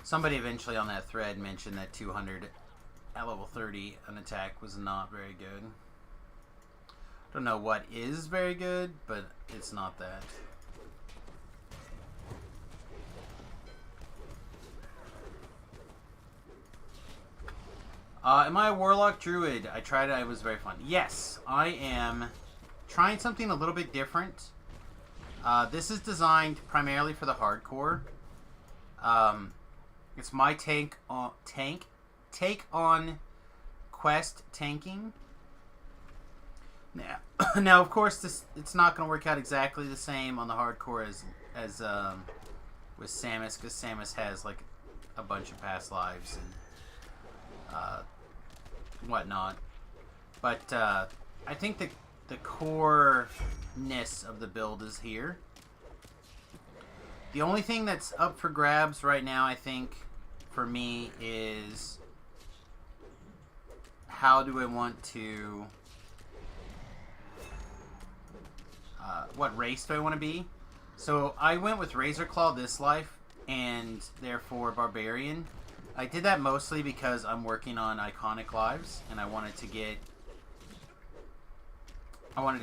Somebody eventually on that thread mentioned that 200 at level 30 an attack was not very good. Don't know what is very good, but it's not that. Am I a Warlock Druid? I tried it, it was very fun. Yes, I am trying something a little bit different. This is designed primarily for the hardcore. It's my take on quest tanking. Now of course it's not going to work out exactly the same on the hardcore as with Samus, because Samus has like a bunch of past lives and whatnot. But I think the core-ness of the build is here. The only thing that's up for grabs right now, I think, for me is how do I want to... what race do I want to be? So I went with Razor Claw this life, and therefore Barbarian. I did that mostly because I'm working on Iconic Lives, and I wanted to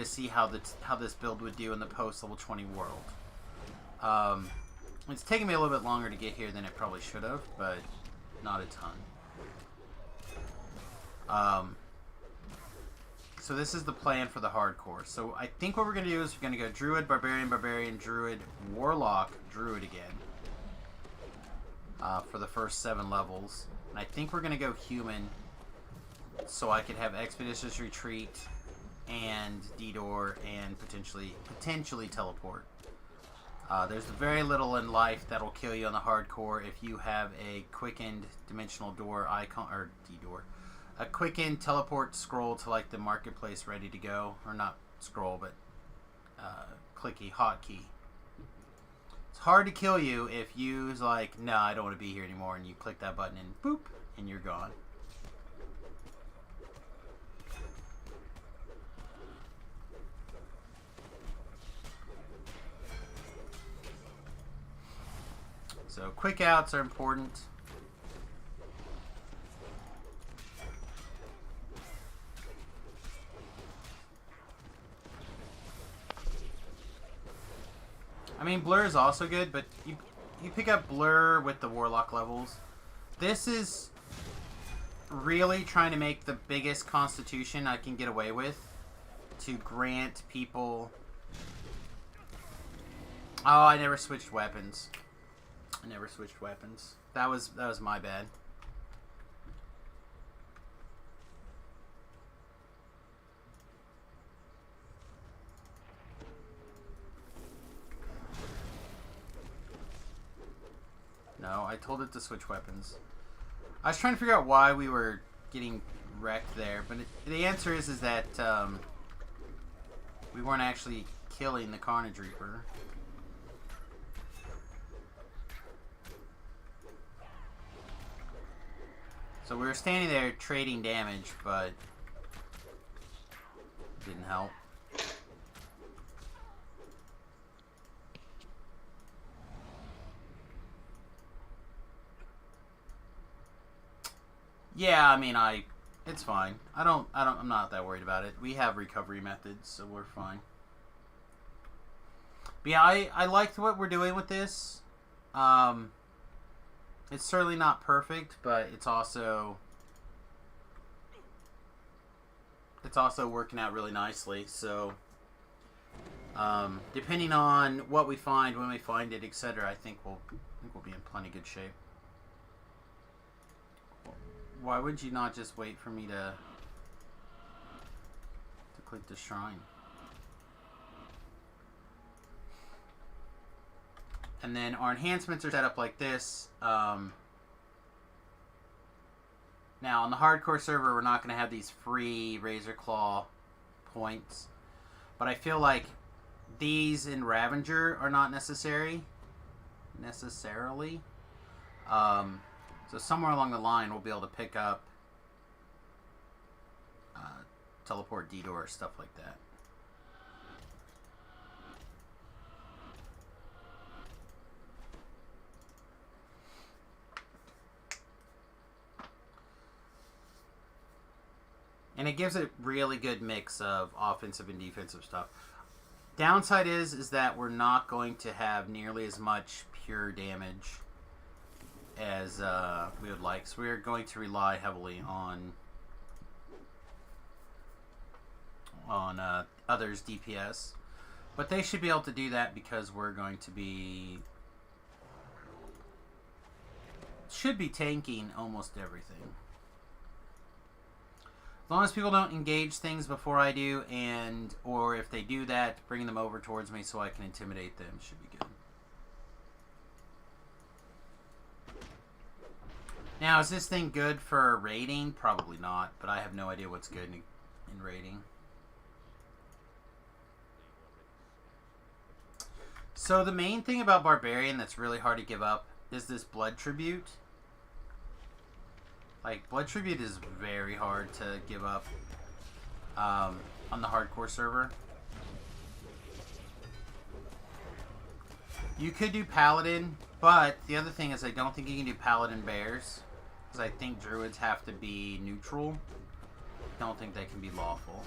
see how this build would do in the post level 20 world. It's taken me a little bit longer to get here than it probably should have, but not a ton. So this is the plan for the hardcore. So I think what we're going to do is we're going to go Druid, Barbarian, Barbarian, Druid, Warlock, Druid again. For the first 7 levels. And I think we're going to go Human, so I could have Expeditious Retreat and D-Door and potentially Teleport. There's very little in life that'll kill you on the hardcore if you have a quickened Dimensional Door icon, or D-Door. A quickened teleport scroll to like the marketplace ready to go. Or not scroll, but clicky hotkey. It's hard to kill you if you like, no, I don't want to be here anymore, and you click that button and boop, and you're gone. So quick outs are important. I mean, Blur is also good, but you pick up Blur with the Warlock levels. This is really trying to make the biggest constitution I can get away with to grant people... Oh, I never switched weapons. That was my bad. No, I told it to switch weapons. I was trying to figure out why we were getting wrecked there, but the answer is that we weren't actually killing the Carnage Reaper. So we were standing there trading damage, but it didn't help. Yeah, I mean, it's fine. I'm not that worried about it. We have recovery methods, so we're fine. But yeah, I liked what we're doing with this. It's certainly not perfect, but it's also working out really nicely. So, depending on what we find, when we find it, etc., I think we'll be in plenty good shape. Why would you not just wait for me to click the shrine? And then our enhancements are set up like this. Now, on the hardcore server, we're not going to have these free Razor Claw points. But I feel like these in Ravager are not necessarily. So somewhere along the line, we'll be able to pick up teleport D-Door, stuff like that. And it gives a really good mix of offensive and defensive stuff. Downside is that we're not going to have nearly as much pure damage as we would like. So we're going to rely heavily on others' DPS. But they should be able to do that because we're going to be... should be tanking almost everything. As long as people don't engage things before I do, or if they do that, bring them over towards me so I can intimidate them, should be good. Now, is this thing good for raiding? Probably not, but I have no idea what's good in raiding. So the main thing about Barbarian that's really hard to give up is this Blood Tribute. Like, Blood Tribute is very hard to give up on the hardcore server. You could do Paladin, but the other thing is I don't think you can do Paladin Bears, because I think Druids have to be neutral. I don't think they can be lawful.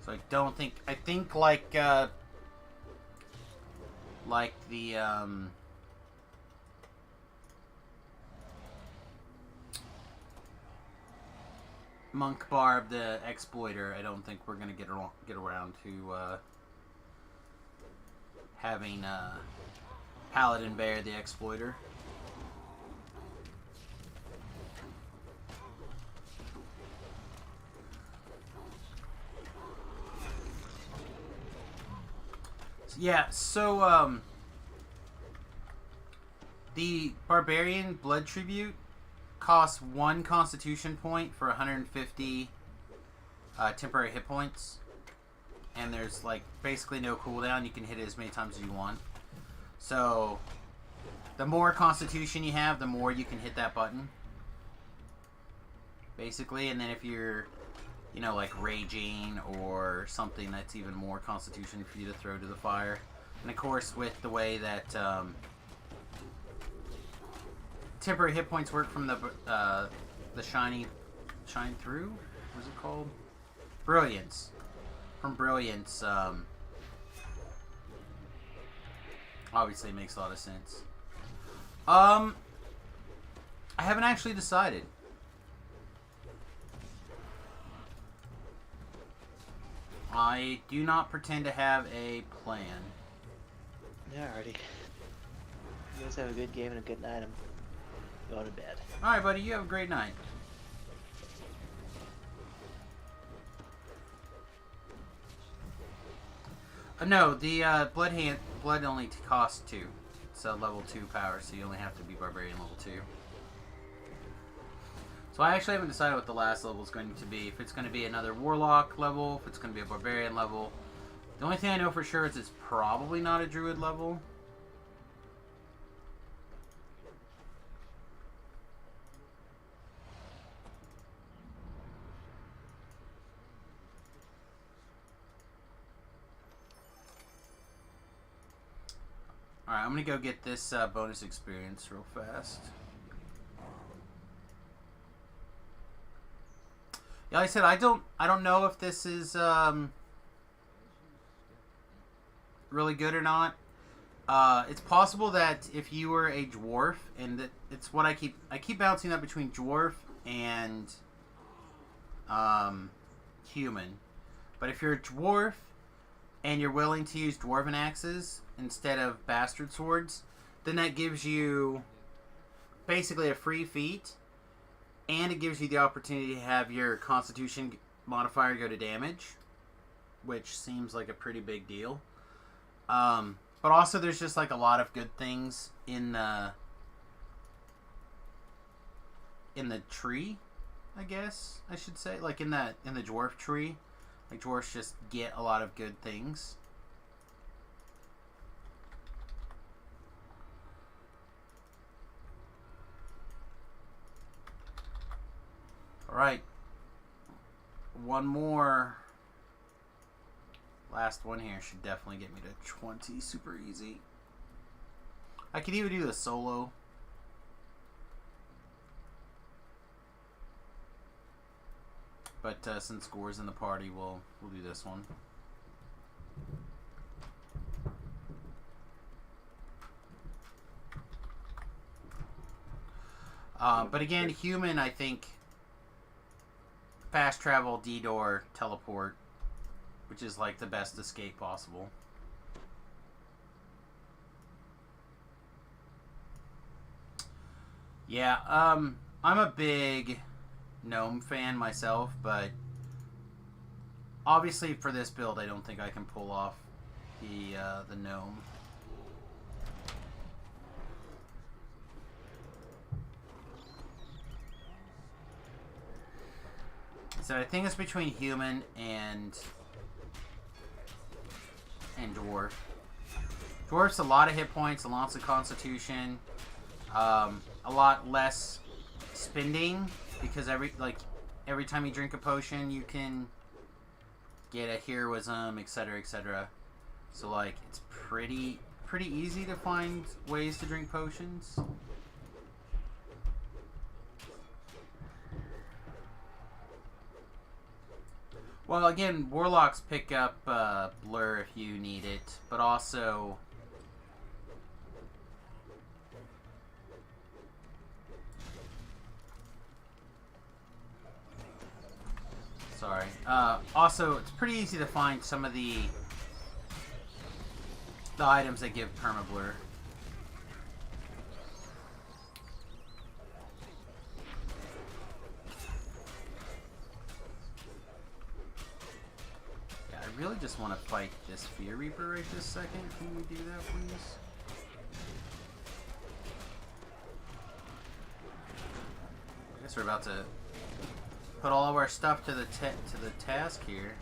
So I don't think... I think like the Monk Barb, the Exploiter, I don't think we're gonna get around to having Paladin Bear, the Exploiter. Yeah, so the Barbarian Blood Tribute costs 1 Constitution point for 150 temporary hit points, and there's like basically no cooldown. You can hit it as many times as you want. So the more Constitution you have, the more you can hit that button, basically. And then if you know, like raging or something that's even more constitution for you to throw to the fire. And of course, with the way that temporary hit points work from the shine through, what's it called? Brilliance. From Brilliance, obviously makes a lot of sense. I haven't actually decided. I do not pretend to have a plan. Yeah, already. You guys have a good game and a good night. I'm going to bed. Alright, buddy, you have a great night. No, the blood only costs 2. It's a level 2 power, so you only have to be barbarian level 2. So I actually haven't decided what the last level is going to be. If it's going to be another warlock level, if it's going to be a barbarian level. The only thing I know for sure is it's probably not a druid level. Alright, I'm going to go get this bonus experience real fast. Yeah, like I said, I don't know if this is really good or not. It's possible that if you were a dwarf, and it's what I keep bouncing up between dwarf and human. But if you're a dwarf and you're willing to use dwarven axes instead of bastard swords, then that gives you basically a free feat, and it gives you the opportunity to have your constitution modifier go to damage, which seems like a pretty big deal. But also there's just like a lot of good things in the tree, I guess I should say, like in the dwarf tree. Like dwarves just get a lot of good things. Alright. One more. Last one here should definitely get me to 20 super easy. I could even do the solo. But since Gore's in the party, we'll do this one. But again, human, I think, fast travel, D-door, teleport, which is like the best escape possible. Yeah, I'm a big gnome fan myself, but obviously for this build, I don't think I can pull off the gnome. So I think it's between human and dwarf. Dwarf's a lot of hit points, a lot of constitution, a lot less spending, because every time you drink a potion, you can get a heroism, etc., etc. So like it's pretty easy to find ways to drink potions. Well, again, warlocks pick up blur if you need it, but also sorry. Also, it's pretty easy to find some of the items that give permablur. I really just want to fight this Fear Reaper right this second. Can we do that, please? I guess we're about to put all of our stuff to the task here.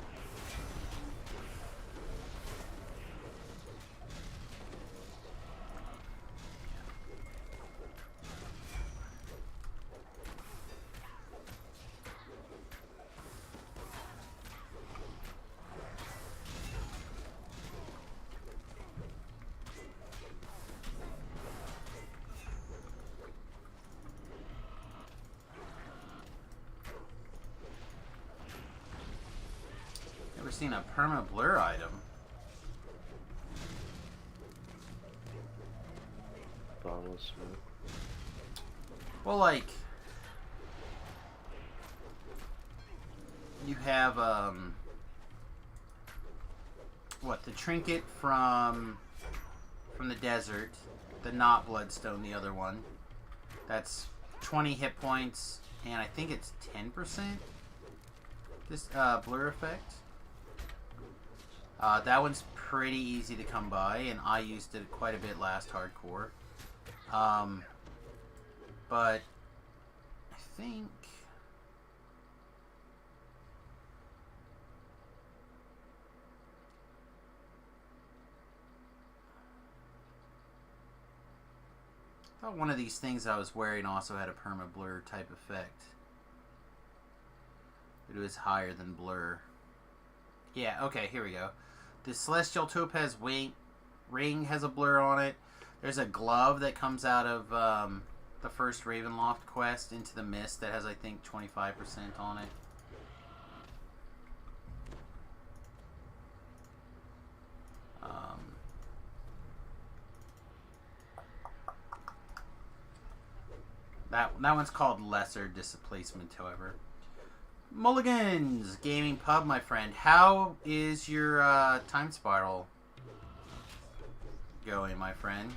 seen a perma blur item. Bottle of smoke. Well, like, you have, what, the trinket from the desert, the not bloodstone, the other one. That's 20 hit points, and I think it's 10%, this, blur effect. That one's pretty easy to come by, and I used it quite a bit last hardcore. But I think I thought one of these things I was wearing also had a perma blur type effect. It was higher than blur. Yeah, okay, here we go. The Celestial Topaz ring has a blur on it. There's a glove that comes out of the first Ravenloft quest, Into the Mist, that has, I think, 25% on it. That one's called Lesser Displacement, however. Mulligan's Gaming Pub, my friend. How is your time spiral going, my friend?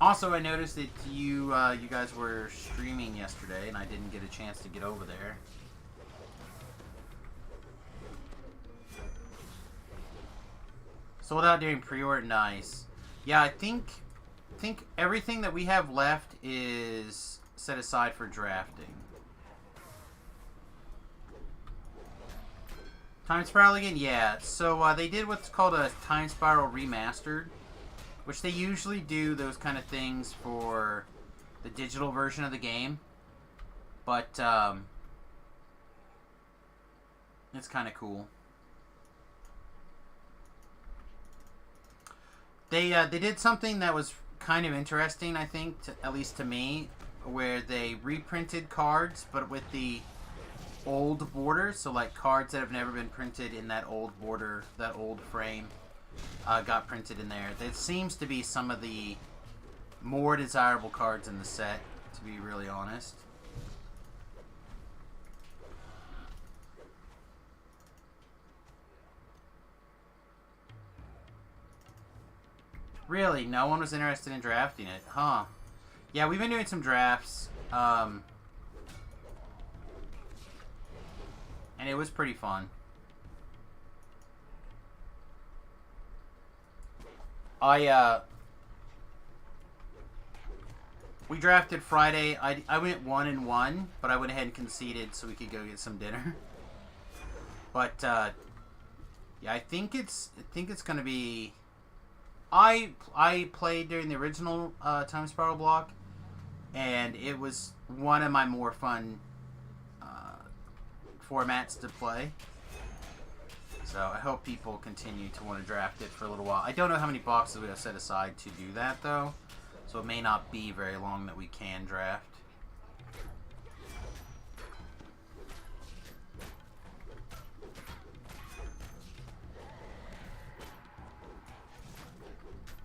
Also, I noticed that you guys were streaming yesterday, and I didn't get a chance to get over there. Sold out during pre-order, nice. Yeah, I think everything that we have left is set aside for drafting. Time Spiral again? Yeah. So they did what's called a Time Spiral Remastered, which they usually do those kind of things for the digital version of the game. But it's kind of cool. They did something that was kind of interesting, I think, at least to me, where they reprinted cards, but with the old border. So like cards that have never been printed in that old border, that old frame, got printed in there. That seems to be some of the more desirable cards in the set, to be really honest. Really? No one was interested in drafting it? Huh. Yeah, we've been doing some drafts. And it was pretty fun. We drafted Friday. I went 1-1, but I went ahead and conceded so we could go get some dinner. But yeah, I think it's gonna be. I played during the original Time Spiral block, and it was one of my more fun formats to play. So I hope people continue to want to draft it for a little while. I don't know how many boxes we have set aside to do that, though, so it may not be very long that we can draft.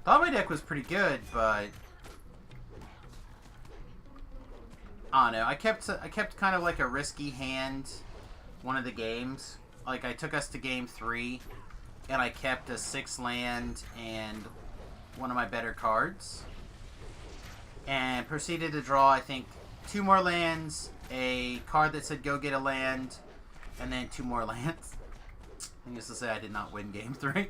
Thought my deck was pretty good, but I don't know. I kept kind of like a risky hand one of the games. Like I took us to game 3, and I kept a 6-land and one of my better cards, and proceeded to draw, I think, 2 more lands, a card that said go get a land, and then 2 more lands. Needless to say, I did not win game 3.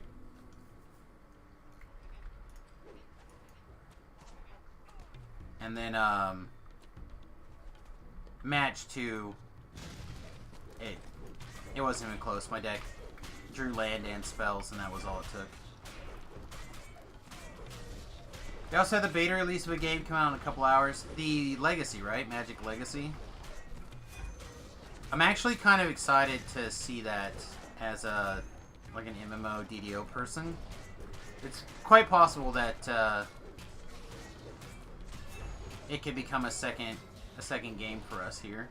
And then, match 2, it wasn't even close. My deck drew land and spells, and that was all it took. They also had the beta release of a game come out in a couple hours. The Legacy, right? Magic Legacy. I'm actually kind of excited to see that as a like an MMO DDO person. It's quite possible that it could become a second game for us here.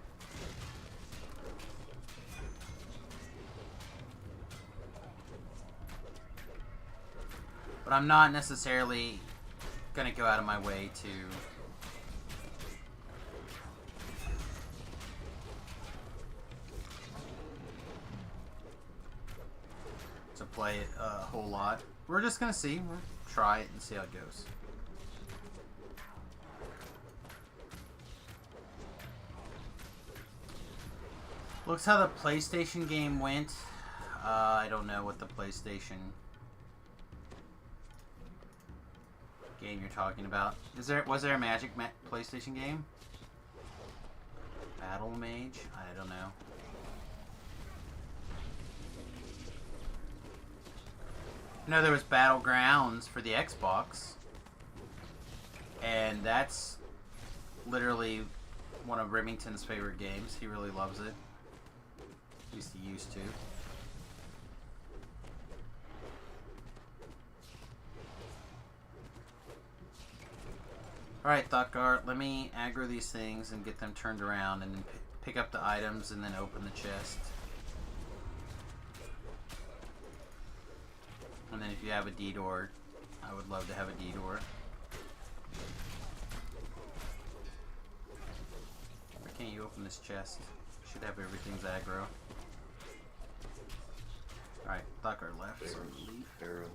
But I'm not necessarily gonna go out of my way to play it a whole lot. We're just gonna see. We'll try it and see how it goes. Looks how the PlayStation game went. I don't know what the PlayStation game you're talking about. Was there a Magic PlayStation game? Battle Mage? I don't know. I know there was Battlegrounds for the Xbox, and that's literally one of Remington's favorite games. He really loves it. At least he used to. Alright, Thought let me aggro these things and get them turned around and then pick up the items and then open the chest. And then if you have a D-door, I would love to have a D-door. Why can't you open this chest? Should have everything's aggro. Alright, Thought left, so leave. Arrows.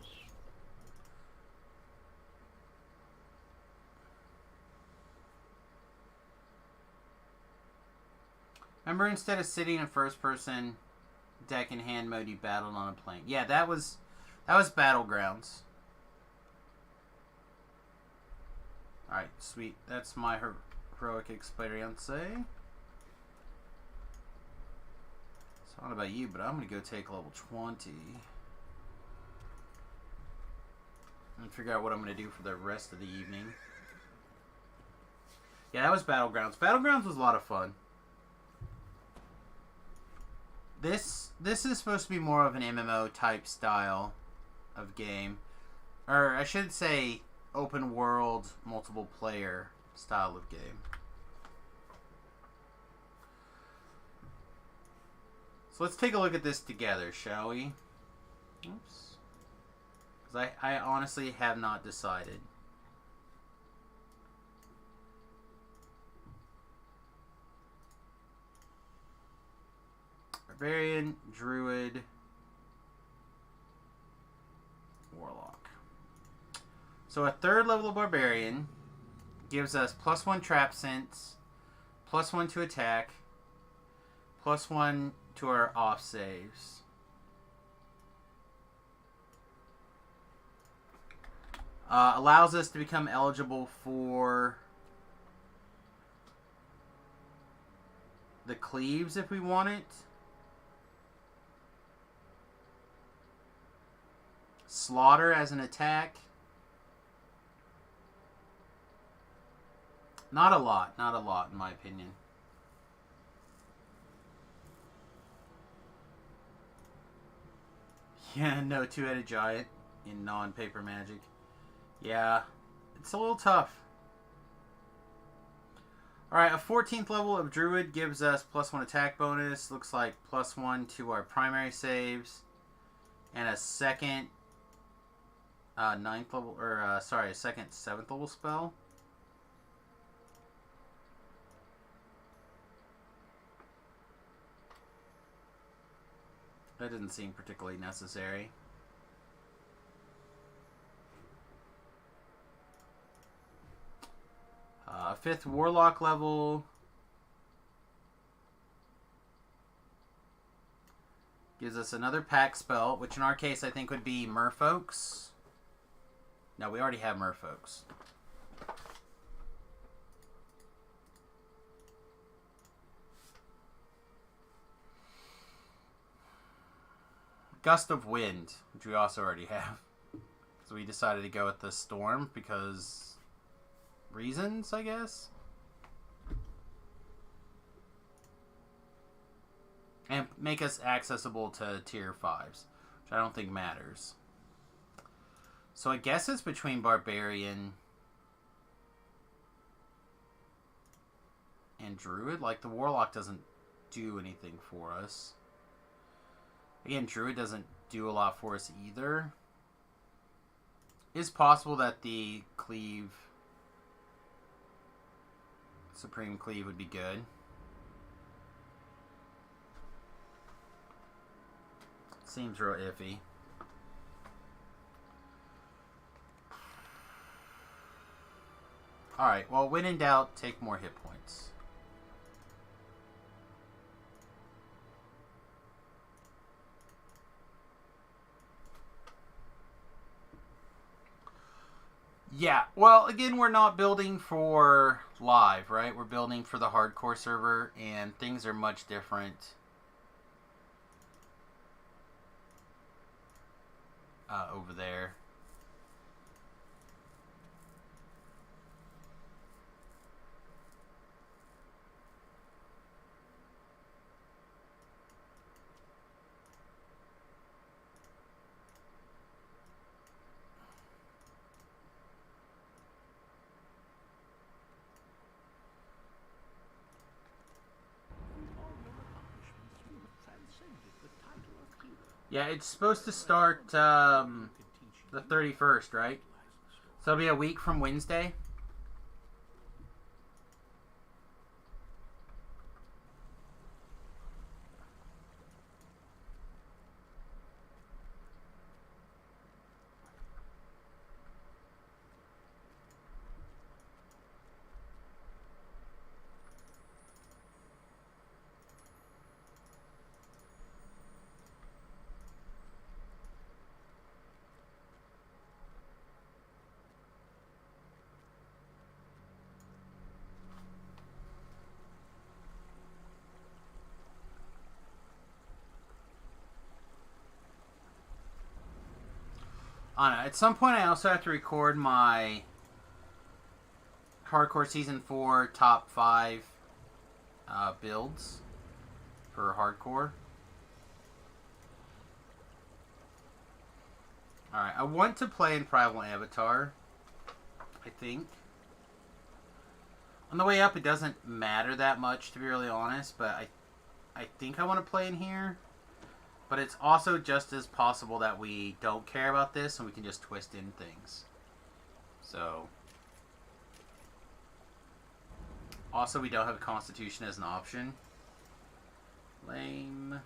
Remember, instead of sitting in first person deck in hand mode, you battled on a plane. Yeah, that was Battlegrounds. Alright, sweet. That's my heroic experience. So I don't know about you, but I'm going to go take level 20. And figure out what I'm going to do for the rest of the evening. Yeah, that was Battlegrounds. Battlegrounds was a lot of fun. This is supposed to be more of an MMO type style of game. Or I should say open world, multiple player style of game. So let's take a look at this together, shall we? Oops. Because I honestly have not decided. Barbarian, Druid, Warlock. So a third level of Barbarian gives us +1 trap sense, +1 to attack, +1 to our off saves. Allows us to become eligible for the cleaves if we want it. Slaughter as an attack. Not a lot in my opinion. Yeah, no two-headed giant in non-paper magic. Yeah, it's a little tough. Alright, a 14th level of Druid gives us +1 attack bonus. Looks like +1 to our primary saves. And a second a second 7th level spell. That didn't seem particularly necessary. A 5th Warlock level gives us another pack spell, which in our case I think would be Merfolk's. No, we already have Merfolk's. Gust of Wind, which we also already have. So we decided to go with the Storm because reasons, I guess. And make us accessible to tier 5s, which I don't think matters. So I guess it's between Barbarian and Druid. Like, the Warlock doesn't do anything for us. Again, Druid doesn't do a lot for us either. It's possible that the Supreme Cleave would be good. Seems real iffy. Alright, well, when in doubt, take more hit points. Yeah, well, again, we're not building for live, right? We're building for the hardcore server, and things are much different over there. Yeah, it's supposed to start the 31st, right? So it'll be a week from Wednesday. I don't know. At some point, I also have to record my Hardcore Season 4 top 5 builds for Hardcore. Alright, I want to play in Primal Avatar, I think. On the way up, it doesn't matter that much, to be really honest, but I think I want to play in here. But it's also just as possible that we don't care about this and we can just twist in things. So. Also, we don't have Constitution as an option. Lame.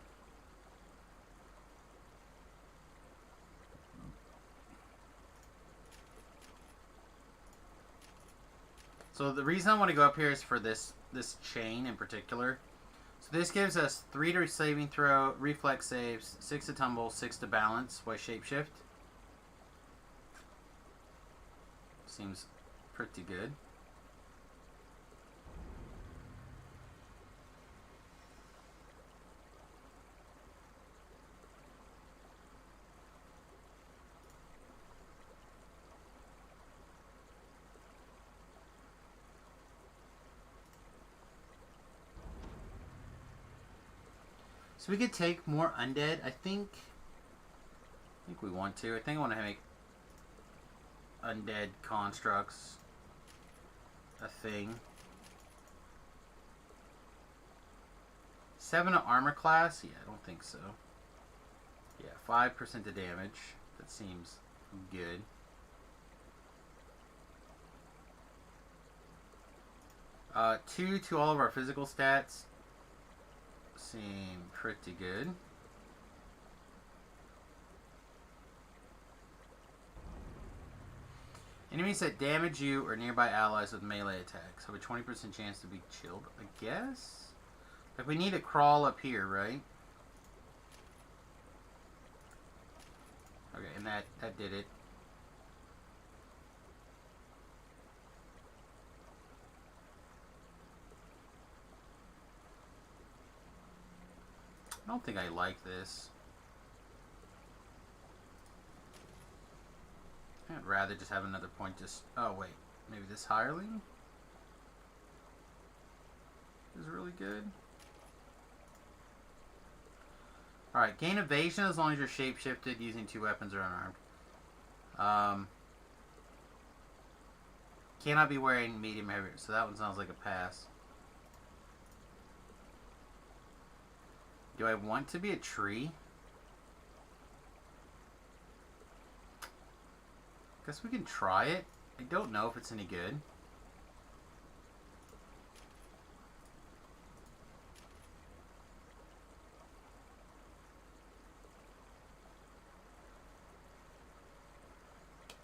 So the reason I want to go up here is for this chain in particular. So this gives us 3 to saving throw, reflex saves, 6 to tumble, 6 to balance while shapeshift. Seems pretty good. So we could take more undead. I think we want to. I think I want to make undead constructs a thing. 7 to armor class? Yeah, I don't think so. Yeah, 5% to damage. That seems good. Uh, 2 to all of our physical stats. Seem pretty good. Enemies that damage you or nearby allies with melee attacks have a 20% chance to be chilled, I guess? Like, we need to crawl up here, right? Okay, and that did it. I don't think I like this. I'd rather just have another point just... Oh, wait. Maybe this hireling is really good. Alright, gain evasion as long as you're shapeshifted using 2 weapons or unarmed. Cannot be wearing medium heavy, so that one sounds like a pass. Do I want to be a tree? Guess we can try it. I don't know if it's any good.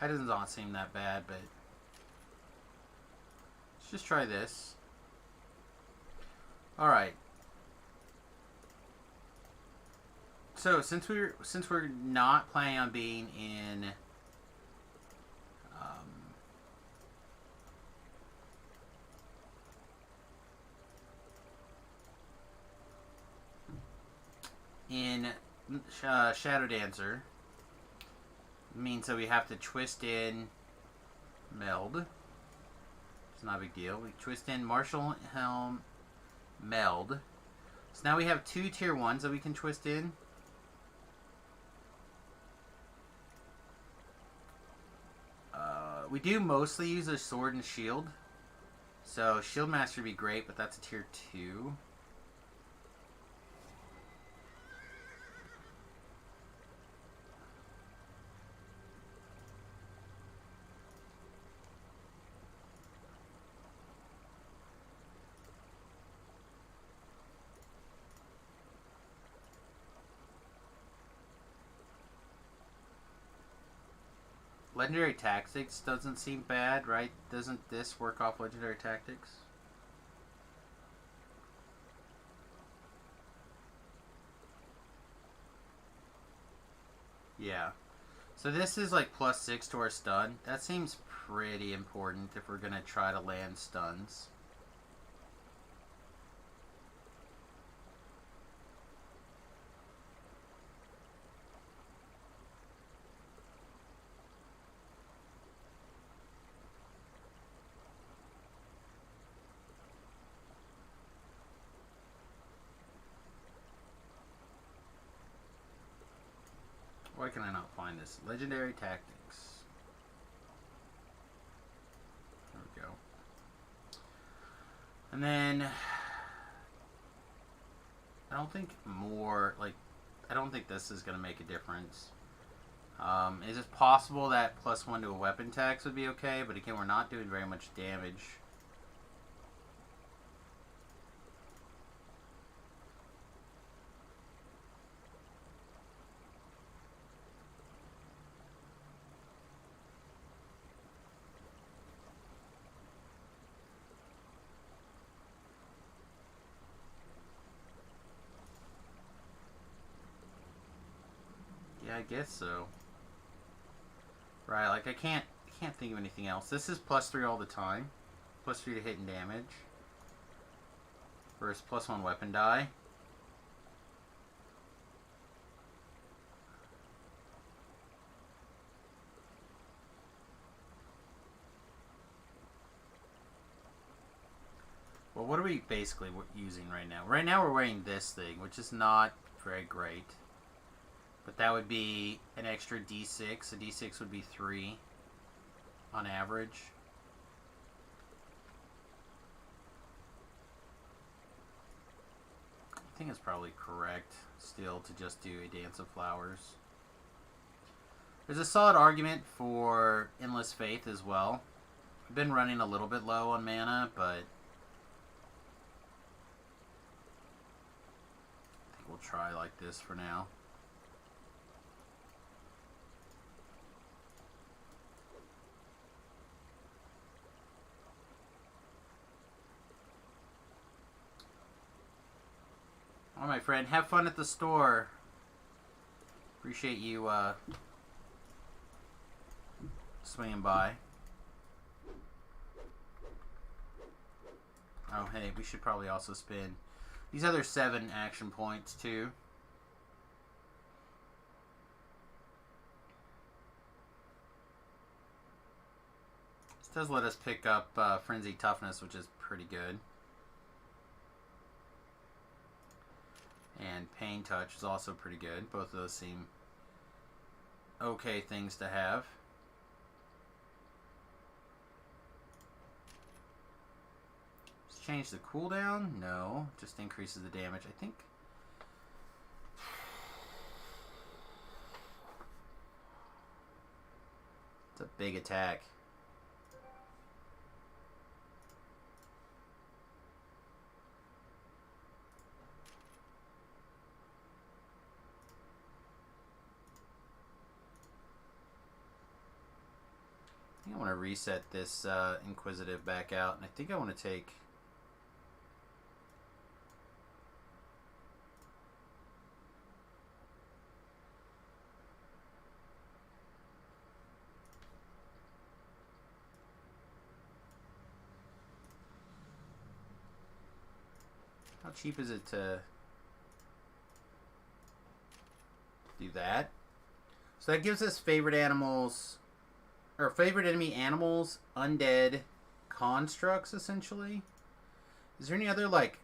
That does not seem that bad, but let's just try this. All right. So since we're not planning on being in Shadow Dancer, means that we have to twist in meld. It's not a big deal. We twist in Martial Helm meld. So now we have 2 tier 1s that we can twist in. We do mostly use a sword and shield. So Shield Master would be great, but that's a tier 2. Legendary Tactics doesn't seem bad, right? Doesn't this work off Legendary Tactics? Yeah. So this is like +6 to our stun. That seems pretty important if we're going to try to land stuns. Why can I not find this? Legendary Tactics. There we go. And then I don't think I don't think this is going to make a difference. Is it possible that +1 to a weapon tax would be okay? But again, we're not doing very much damage. Yeah, I guess so. Right, like I can't think of anything else. This is +3 all the time. +3 to hit and damage. Versus +1 weapon die. Well, what are we basically using right now? Right now we're wearing this thing, which is not very great. But that would be an extra D6. A D6 would be 3 on average. I think it's probably correct still to just do a Dance of Flowers. There's a solid argument for Endless Faith as well. I've been running a little bit low on mana, but I think we'll try like this for now. All right, my friend. Have fun at the store. Appreciate you swinging by. Oh, hey, we should probably also spin these other 7 action points, too. This does let us pick up Frenzy Toughness, which is pretty good. And Pain Touch is also pretty good. Both of those seem okay things to have. Let's change the cooldown? No, just increases the damage. I think It's a big attack. I think I want to reset this Inquisitive back out, and I think I want to take... How cheap is it to do that? So that gives us favorite animals, or favorite enemy animals, undead constructs, essentially. Is there any other, like,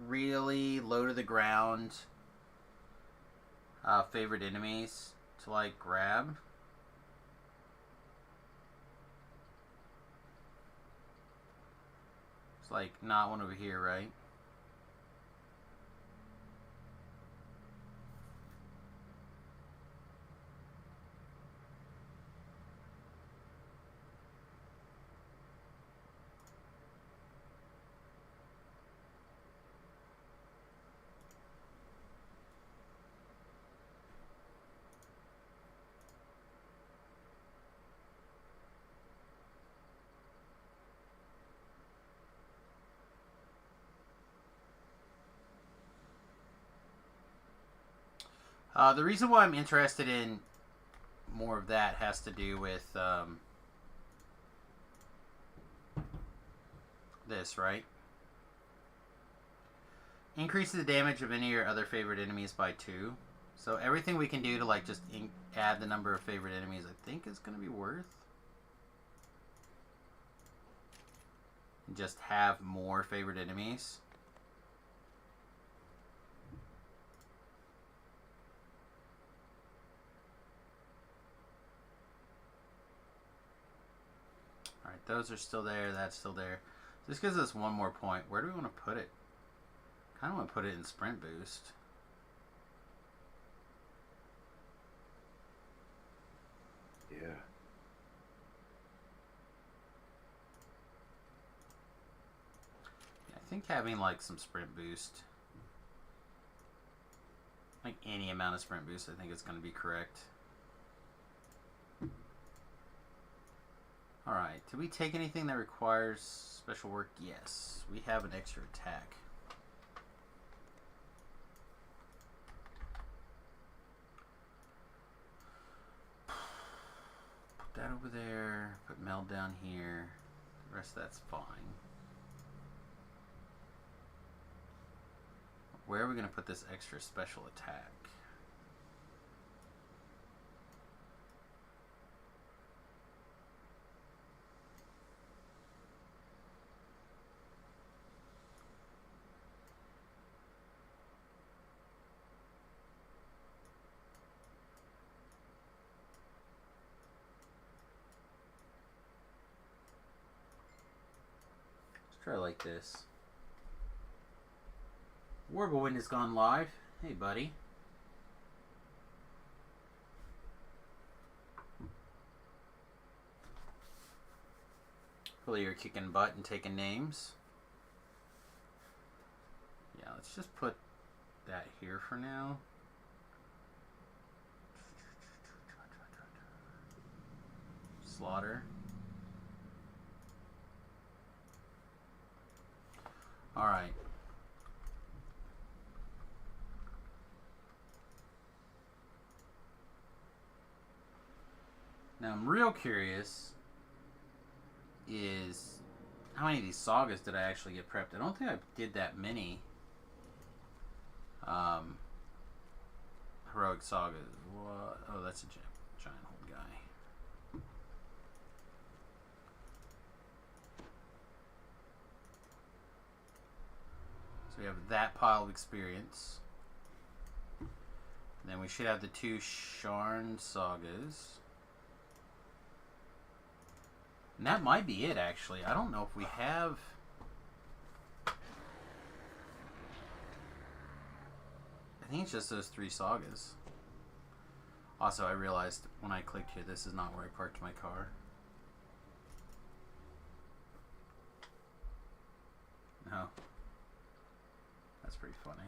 really low to the ground favorite enemies to, like, grab? It's like not one over here, right? The reason why I'm interested in more of that has to do with this, right? Increases the damage of any of your other favorite enemies by 2. So everything we can do to like just add the number of favorite enemies, I think is going to be worth. And just have more favorite enemies. Alright, those are still there, that's still there. This gives us one more point. Where do we want to put it? I kind of want to put it in sprint boost. Yeah. I think having like some sprint boost, like any amount of sprint boost, I think it's going to be correct. Alright, did we take anything that requires special work? Yes, we have an extra attack. Put that over there, put Meld down here, the rest of that's fine. Where are we going to put this extra special attack? Let's try like this. Warble Wind has gone live. Hey, buddy. Hopefully you're kicking butt and taking names. Yeah, let's just put that here for now. Slaughter. Alright. Now I'm real curious is how many of these sagas did I actually get prepped? I don't think I did that many heroic sagas. What? Oh, that's a giant old guy. So we have that pile of experience. And then we should have the 2 Sharn sagas. And that might be it, actually. I don't know if we have... I think it's just those 3 sagas. Also, I realized when I clicked here, this is not where I parked my car. No. That's pretty funny.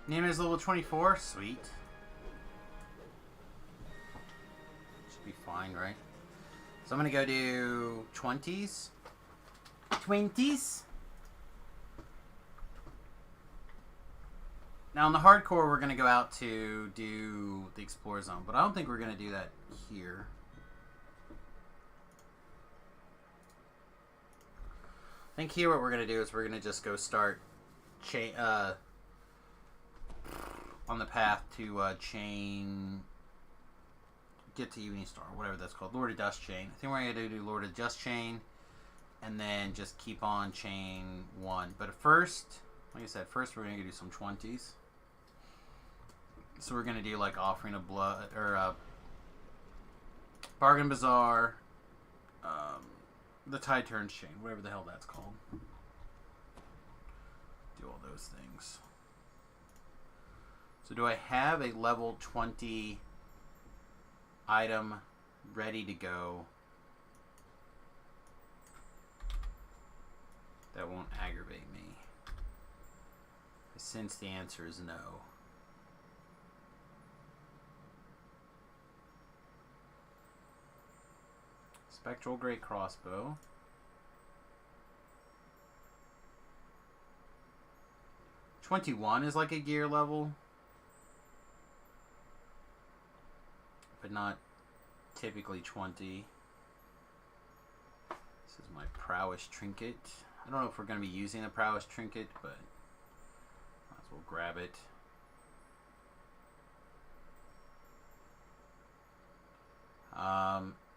Name is level 24. Sweet. Should be fine, right? So I'm going to go do 20s. 20s. Now in the hardcore, we're going to go out to do the Explore Zone. But I don't think we're going to do that here. I think here what we're going to do is we're going to just go start on the path to get to Evening Star, whatever that's called, Lord of Dust Chain. I think we're going to do Lord of Dust Chain, and then just keep on Chain 1. But first, like I said, first we're going to do some 20s. So we're going to do like Offering of Blood, or Bargain Bazaar, the Tide Turns Chain, whatever the hell that's called. Do all those things. So do I have a level 20 item ready to go that won't aggravate me? I sense the answer is no. Spectral Great Crossbow. $21 is like a gear level, but not typically 20. This is my prowess trinket. I don't know if we're going to be using the prowess trinket, but might as well grab it.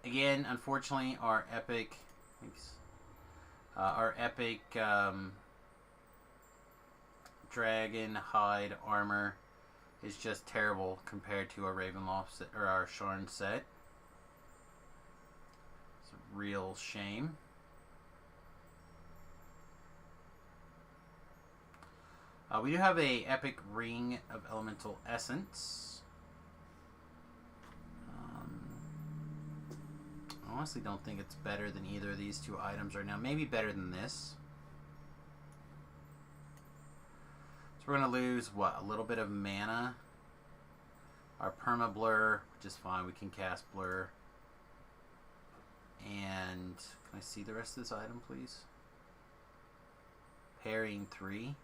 Again, unfortunately, our epic dragon hide armor is just terrible compared to our Ravenloft set, or our Sharn set. It's a real shame. We do have a epic ring of elemental essence. I honestly don't think it's better than either of these two items right now. Maybe better than this. So we're going to lose, what, a little bit of mana. Our perma blur, which is fine. We can cast blur. And can I see the rest of this item, please? Parrying 3.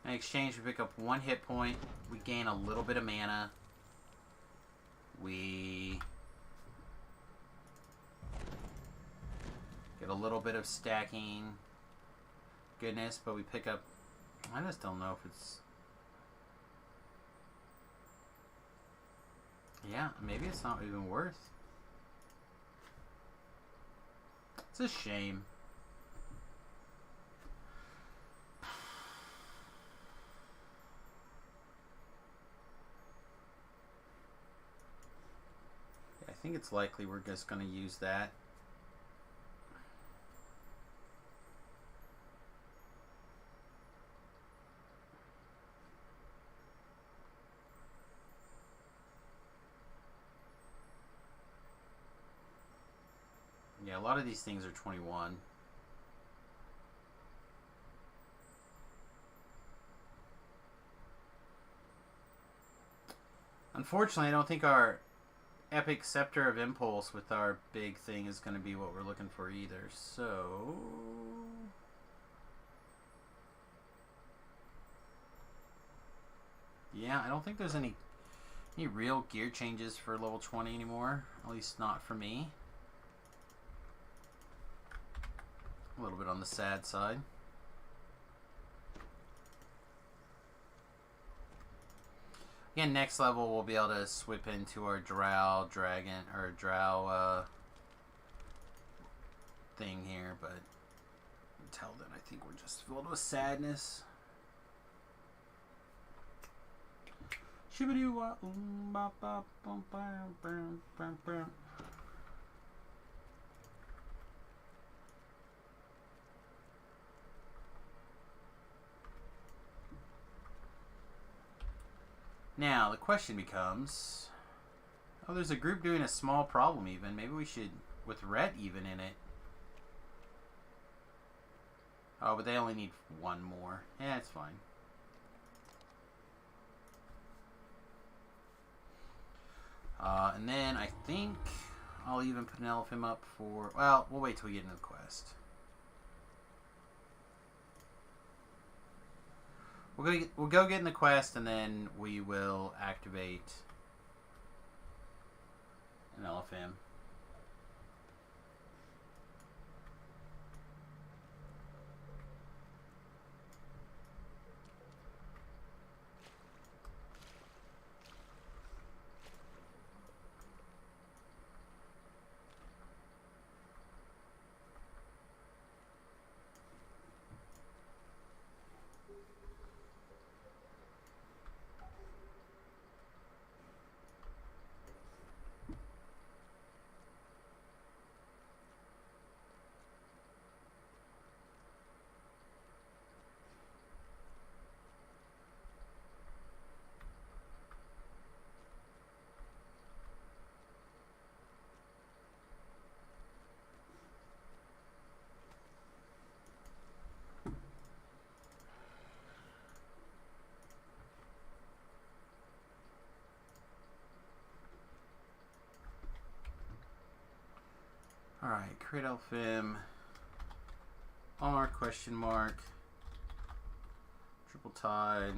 In exchange, we pick up 1 hit point. We gain a little bit of mana. We get a little bit of stacking goodness, but we pick up... I just don't know if it's... Yeah, maybe it's not even worth. It's a shame. I think it's likely we're just going to use that. Yeah, a lot of these things are 21. Unfortunately, I don't think our Epic Scepter of Impulse with our big thing is going to be what we're looking for either. So Yeah, I don't think there's any real gear changes for level 20 anymore. At least not for me. A little bit on the sad side. Again, next level we'll be able to swip into our drow dragon or drow thing here, but until then I think we're just filled with sadness. Now, the question becomes... Oh, there's a group doing a small problem even. Maybe we should... With Rhett even in it. Oh, but they only need one more. Yeah, it's fine. And then I think I'll even put an elephant up for... Well, we'll wait till we get into the quest. We'll go get in the quest, and then we will activate an elephant. Alright, create Elfim. R question mark. Triple tide.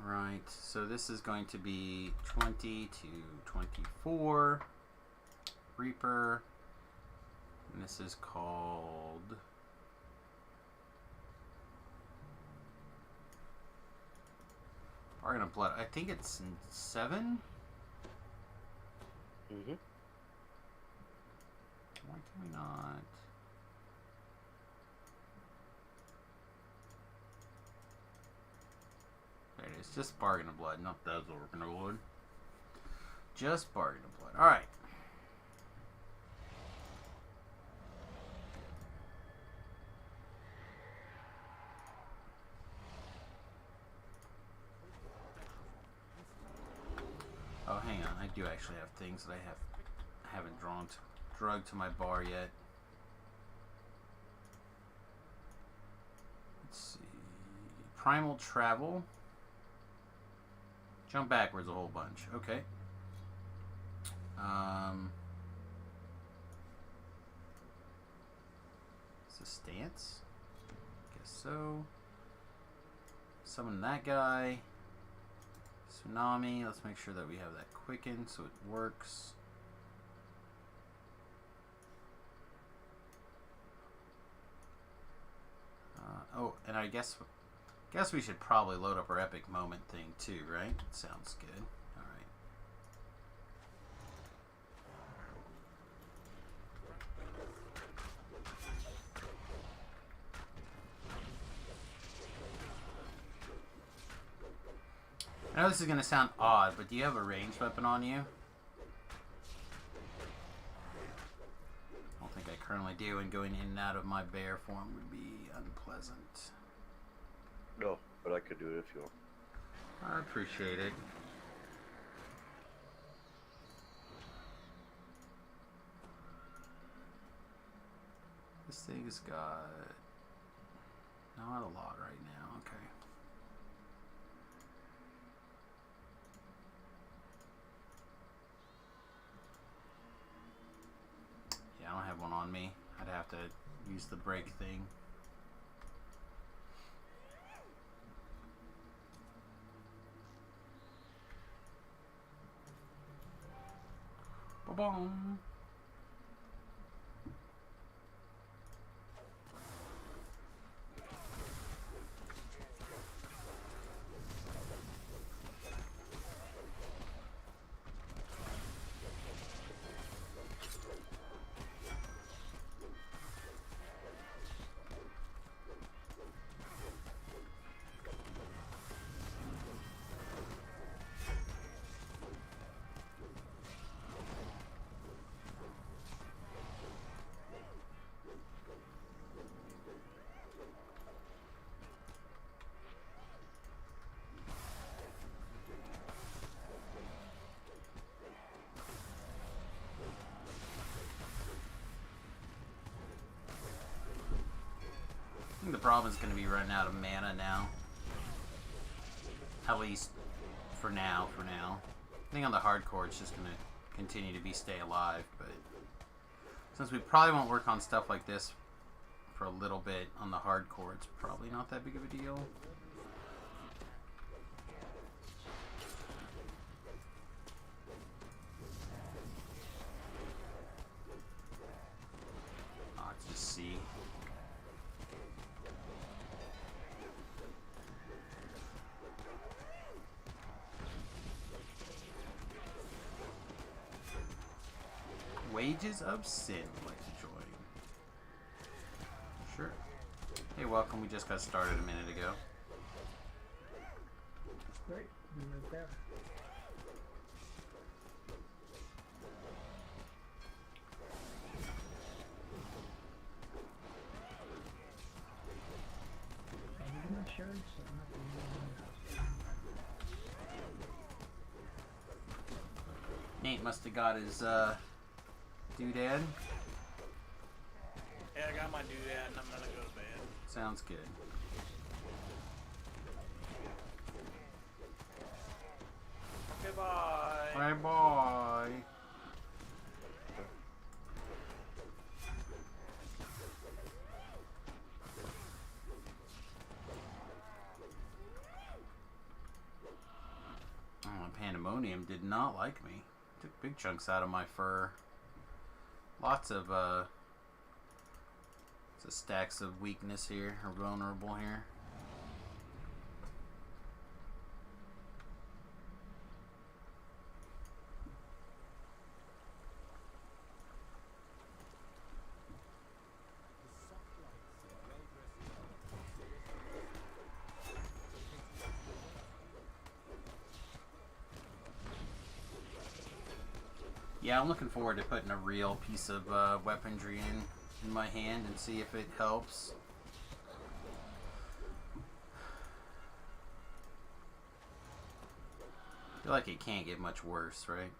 Right, so this is going to be 20 to 24. Reaper. And this is called... Bargain of Blood. I think it's 7? Mm-hmm. Why can we not? There it is. Just Bargain of Blood. Not those Organ of Blood. Just Bargain of Blood. Alright. Oh, hang on. I do actually have things that I haven't drugged to my bar yet. Let's see. Primal Travel. Jump backwards a whole bunch. Okay. Is this stance? Guess so. Summon that guy. Tsunami. Let's make sure that we have that quicken so it works. Oh, and I guess we should probably load up our epic moment thing too, right? Sounds good. All right. I know this is going to sound odd, but do you have a ranged weapon on you? I don't think I currently do, and going in and out of my bear form would be unpleasant. No, but I could do it if you want. I appreciate it. This thing's got not a lot right now. Okay. Yeah, I don't have one on me. I'd have have to use the break thing. Ba-bum. I think the problem is going to be running out of mana now. At least for now. I think on the hardcore it's just going to continue to be stay alive, but since we probably won't work on stuff like this for a little bit on the hardcore, it's probably not that big of a deal. Let's just see. Wages of Sin would like to join. Sure. Hey, welcome. We just got started a minute ago. Great. Right there. I'm not sure, so I'm not going to Nate must have got his doodad. Yeah, I got my doodad and I'm gonna go to bed. Sounds good. Goodbye. Bye bye. Oh, Pandemonium did not like me. Took big chunks out of my fur. Lots of stacks of weakness here, or vulnerable here. Yeah, I'm looking forward to putting a real piece of weaponry in my hand and see if it helps. I feel like it can't get much worse, right?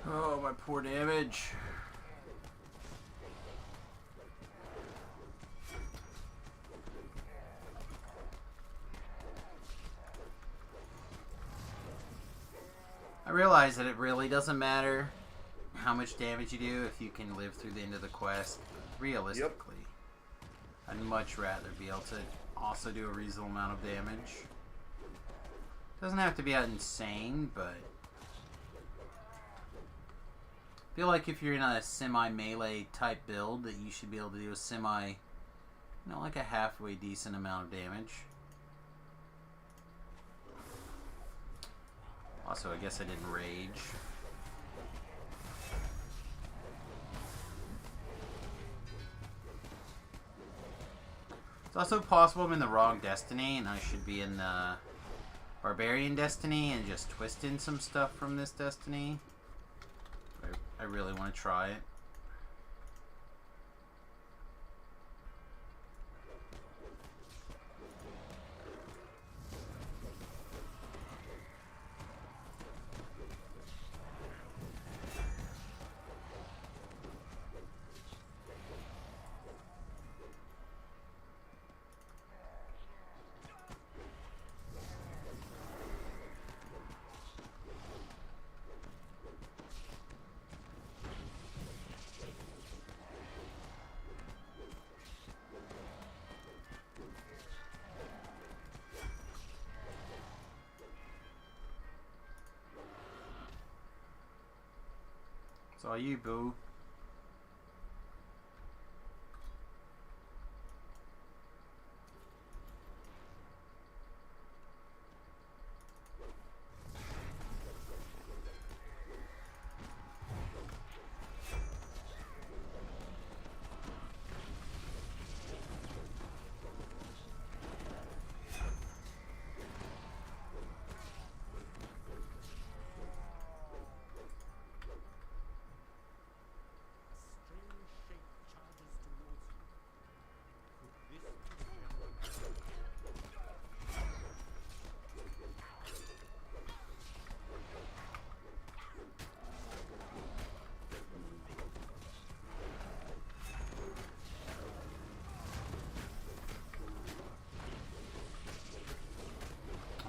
Oh, my poor damage. I realize that it really doesn't matter how much damage you do if you can live through the end of the quest. Realistically, I'd much rather be able to also do a reasonable amount of damage. Doesn't have to be insane, but I feel like if you're in a semi-melee type build, that you should be able to do a like a halfway decent amount of damage. Also, I guess I didn't rage. It's also possible I'm in the wrong destiny and I should be in the Barbarian Destiny and just twist in some stuff from this Destiny. I really want to try it. It's all you, boo.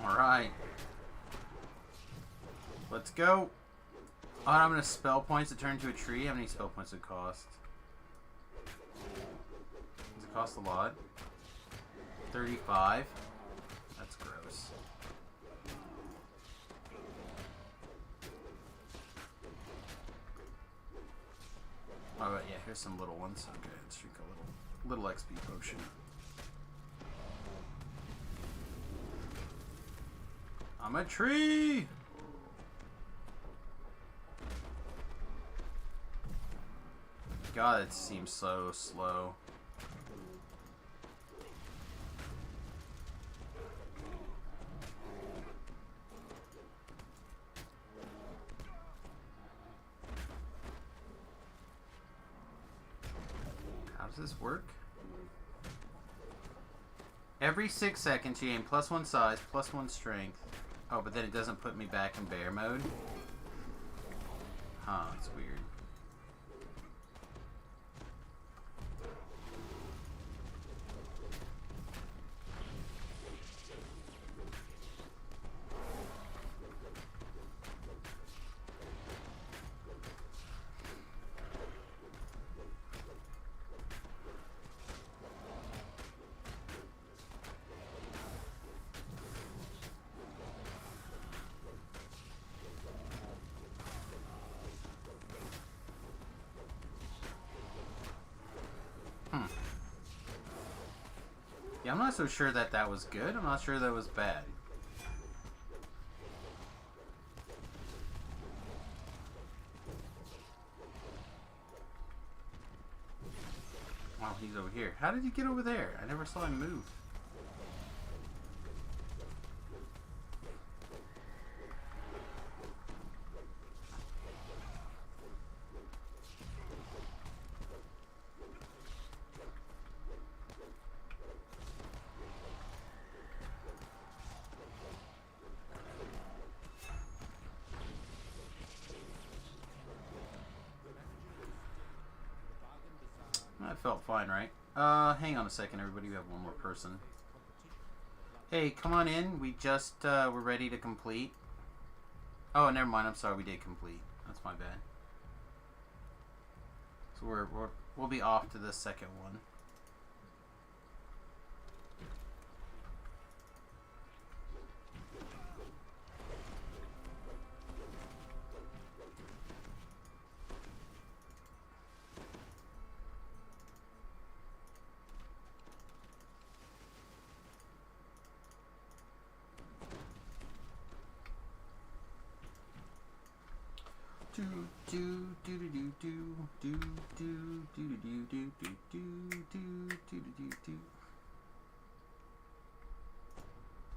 Alright. Let's go. Oh, I'm gonna spell points to turn into a tree. How many spell points does it cost? Does it cost a lot? 35? That's gross. Alright, yeah, here's some little ones. Okay, let's drink a little XP potion. I'm a tree! God, it seems so slow. How does this work? Every 6 seconds you gain +1 size, +1 strength. Oh, but then it doesn't put me back in bear mode? Huh, it's weird. Yeah, I'm not so sure that that was good. I'm not sure that was bad. Oh, he's over here. How did he get over there? I never saw him move. That felt fine, right? Hang on a second, everybody. We have one more person. Hey, come on in. We just, we're ready to complete. Oh, never mind. I'm sorry. We did complete. That's my bad. So we'll be off to the second one.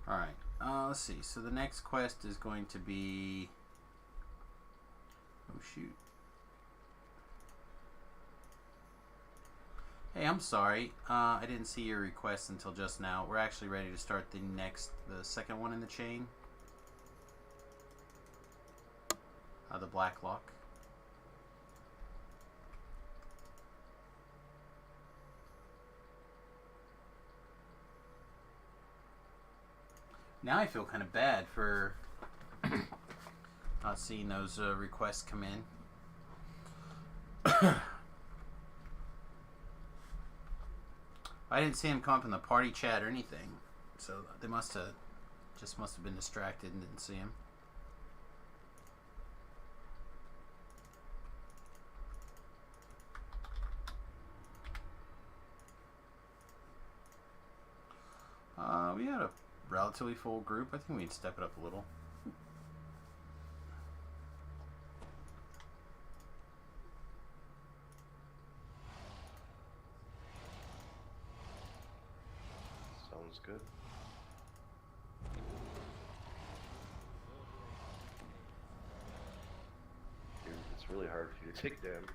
Alright, Let's see. So the next quest is going to be... Oh, shoot. Hey, I'm sorry. I didn't see your request until just now. We're actually ready to start the second one in the chain. The Black Lock. Now I feel kind of bad for not seeing those requests come in. I didn't see him come up in the party chat or anything, so they must have been distracted and didn't see him. We had a relatively full group. I think we'd step it up a little. Sounds good. Dude, it's really hard for you to take damage.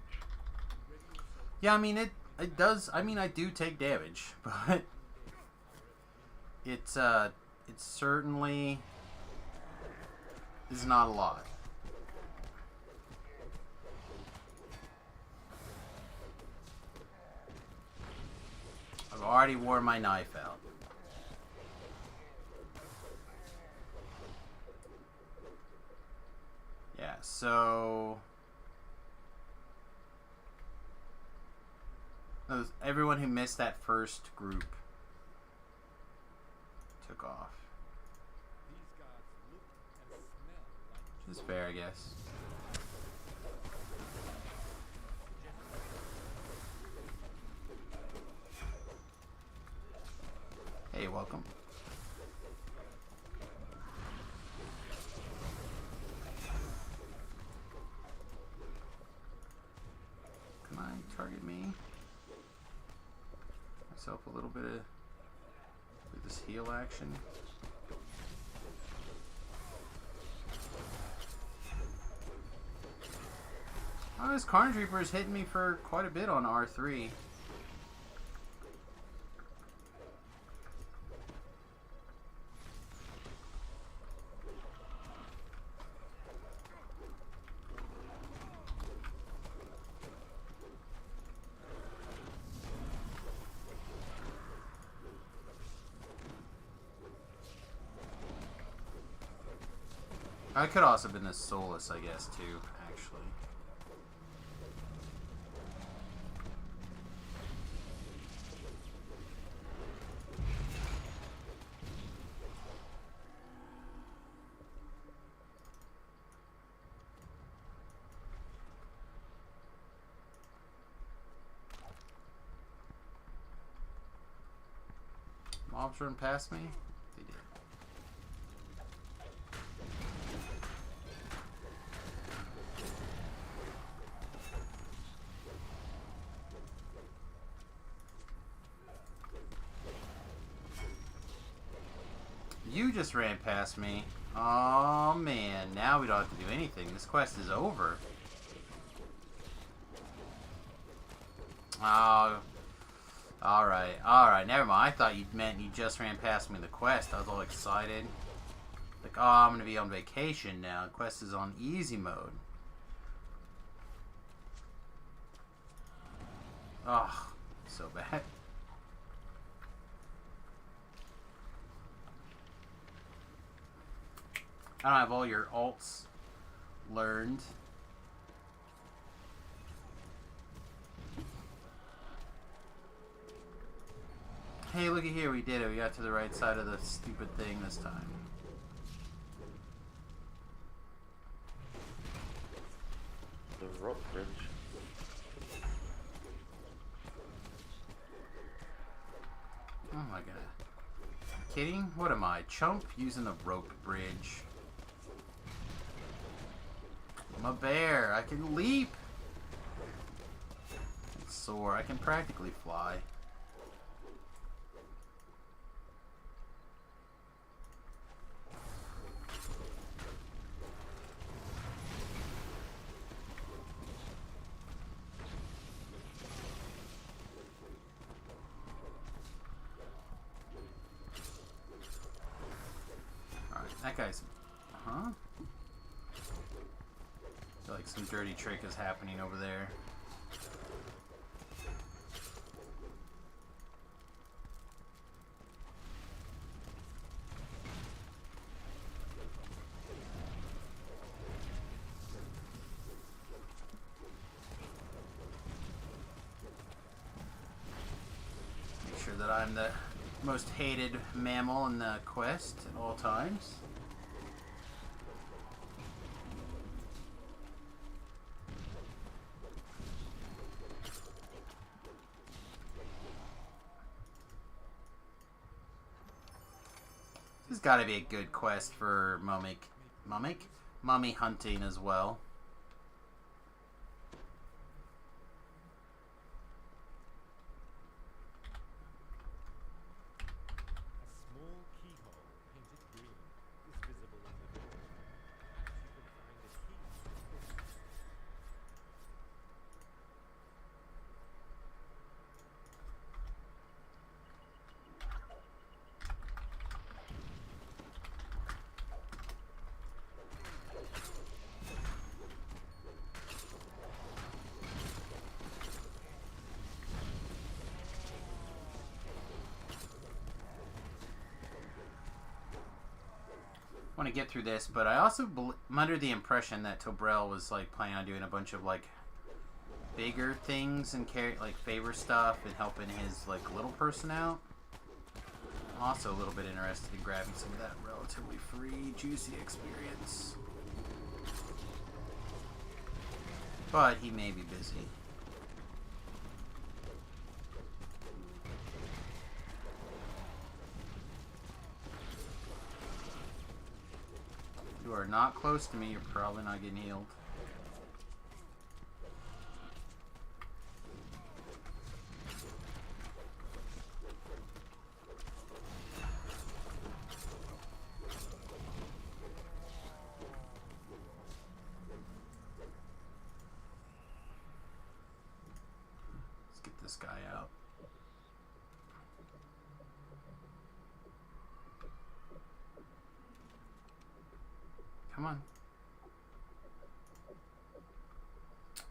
Yeah, I mean it does. I mean, I do take damage, but it certainly is not a lot. I've already worn my knife out. Yeah, so everyone who missed that first group took off. Which is fair, I guess. Hey, welcome. Come on, target me. Myself a little bit of with this heal action. Oh, this Carnage Reaper is hitting me for quite a bit on R3. I could also have been a Solus, I guess, too, actually. Mobs run past me? They did. You just ran past me. Oh man, now we don't have to do anything. This quest is over. Oh, alright, never mind. I thought you meant you just ran past me in the quest. I was all excited. Like, oh, I'm gonna be on vacation now. The quest is on easy mode. Oh, so bad. I don't have all your alts learned. Hey, looky here, we did it. We got to the right side of the stupid thing this time. The rope bridge. Oh my god. Kidding? What am I, chump? Using the rope bridge. I'm a bear. I can leap. I can soar. I can practically fly. That guy's... Huh? I feel like some dirty trick is happening over there. Make sure that I'm the most hated mammal in the quest at all times. This has got to be a good quest for mummy hunting as well. Want to get through this, but I also I'm under the impression that Tobrel was like planning on doing a bunch of like bigger things and like favor stuff and helping his like little person out. I'm also a little bit interested in grabbing some of that relatively free, juicy experience, but he may be busy. You are not close to me, you're probably not getting healed. Let's get this guy out. Come on.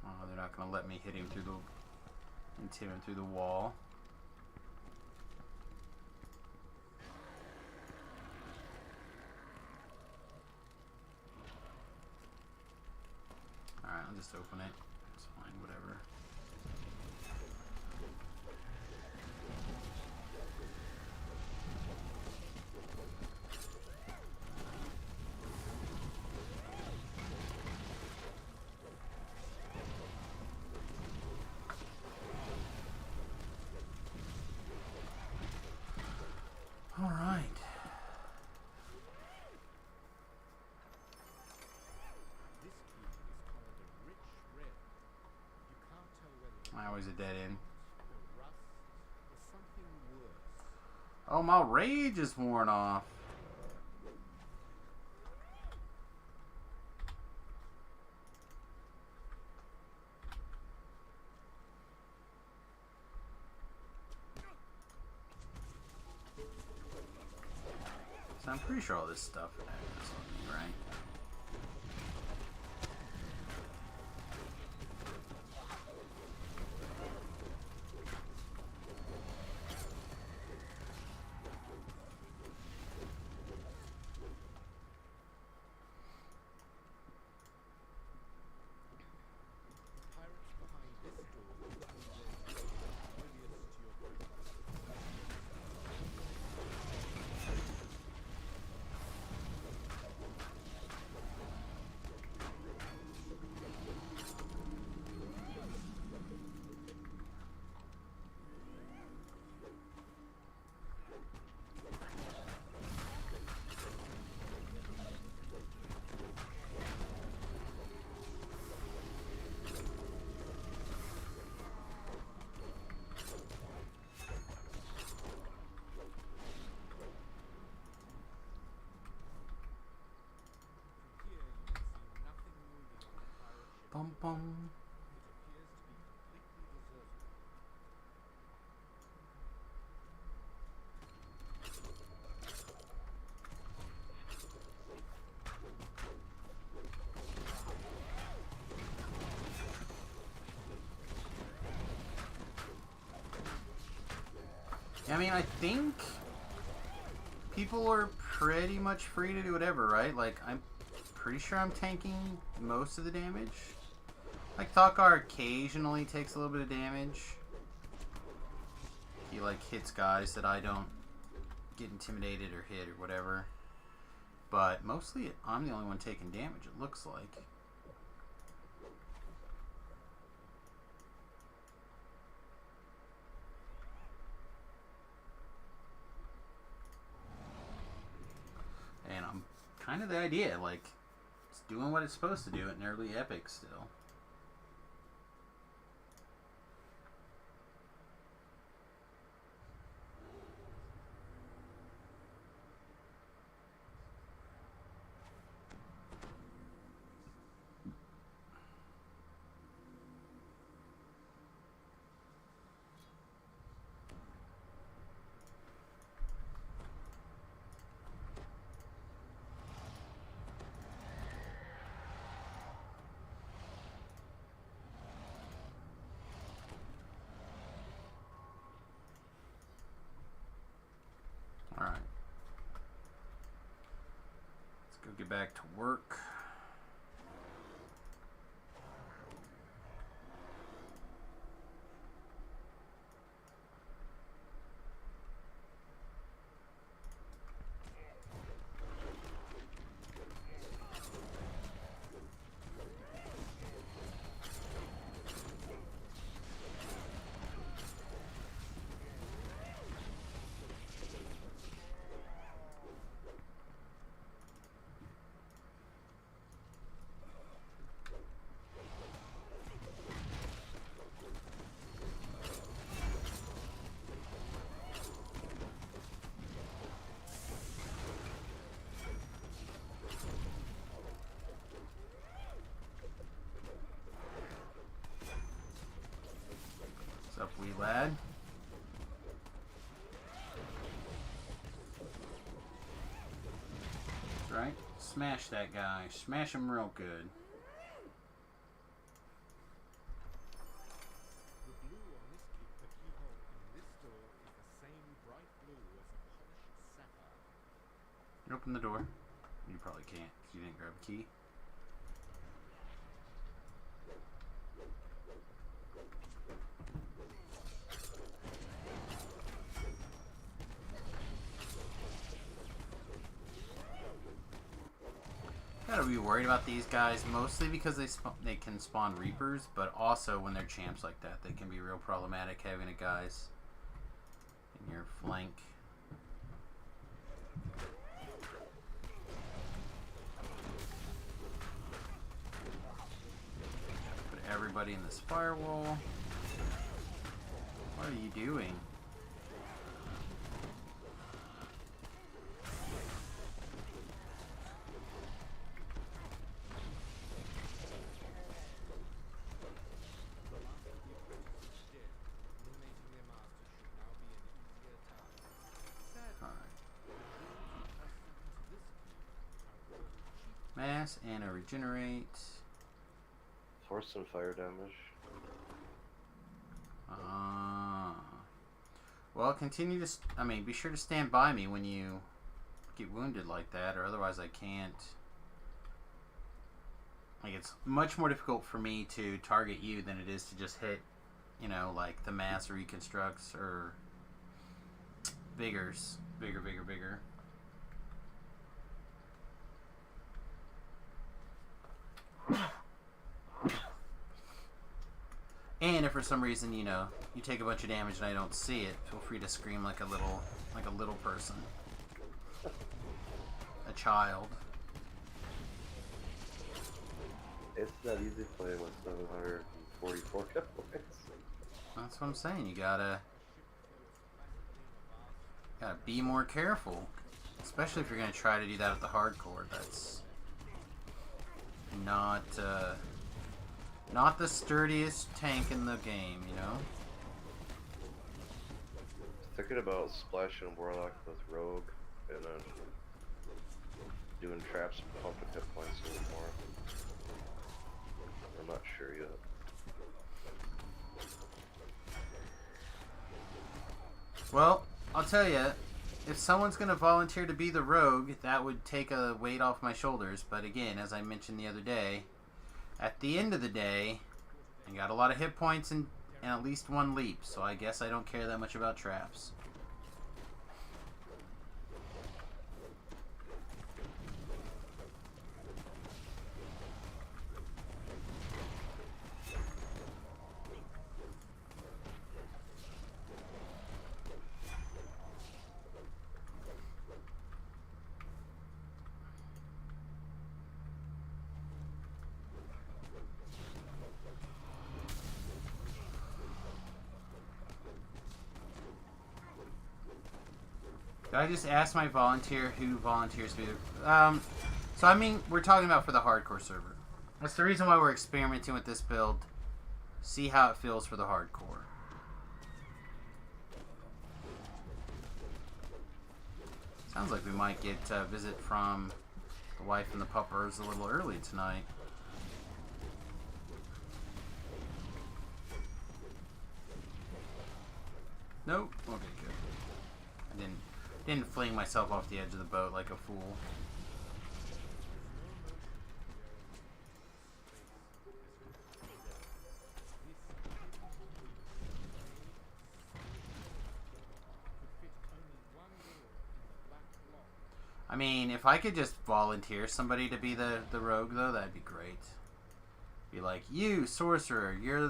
Oh, they're not going to let me hit him through the... and tip him through the wall. Alright, I'll just open it. It's fine, whatever. All right. Always a dead end. Oh, my rage is worn off. So I'm pretty sure all this stuff is on me, right? Bum bum. I mean, I think people are pretty much free to do whatever, right? Like, I'm pretty sure I'm tanking most of the damage. Like, Thokar occasionally takes a little bit of damage. He, like, hits guys that I don't get intimidated or hit or whatever. But mostly, I'm the only one taking damage, it looks like. And I'm kind of the idea, like, it's doing what it's supposed to do at an early epic still. Alright. Let's go get back to work. What's up, wee lad? That's right. Smash that guy. Smash him real good. The blue on this kit, the keyhole in this door is the same bright blue as a polished sapphire. You open the door. You probably can't because you didn't grab a key. Gotta be worried about these guys mostly because they can spawn Reapers, but also when they're champs like that, they can be real problematic having a guys in your flank. Put everybody in this firewall. What are you doing? Mass and a regenerate. Force some fire damage. Well, continue to. I mean, be sure to stand by me when you get wounded like that, or otherwise I can't. Like, it's much more difficult for me to target you than it is to just hit, you know, like the mass reconstructs or Biggers. Bigger. And if for some reason, you know, you take a bunch of damage and I don't see it, feel free to scream like a little person. A child. It's not easy playing with 744 hit points. That's what I'm saying. You gotta be more careful. Especially if you're gonna try to do that at the hardcore. That's not the sturdiest tank in the game, you know? Thinking about splashing Warlock with Rogue and then doing traps and pumping hit points a little more. I'm not sure yet. Well, I'll tell you, if someone's going to volunteer to be the rogue, that would take a weight off my shoulders. But again, as I mentioned the other day, at the end of the day, I got a lot of hit points and at least one leap, so I guess I don't care that much about traps. Did I just ask my volunteer who volunteers to be so I mean, we're talking about for the hardcore server. That's the reason why we're experimenting with this build. See how it feels for the hardcore. Sounds like we might get a visit from the wife and the puppers a little early tonight. Nope. Okay, good. I didn't fling myself off the edge of the boat like a fool. I mean, if I could just volunteer somebody to be the rogue, though, that'd be great. Be like, you, sorcerer, you're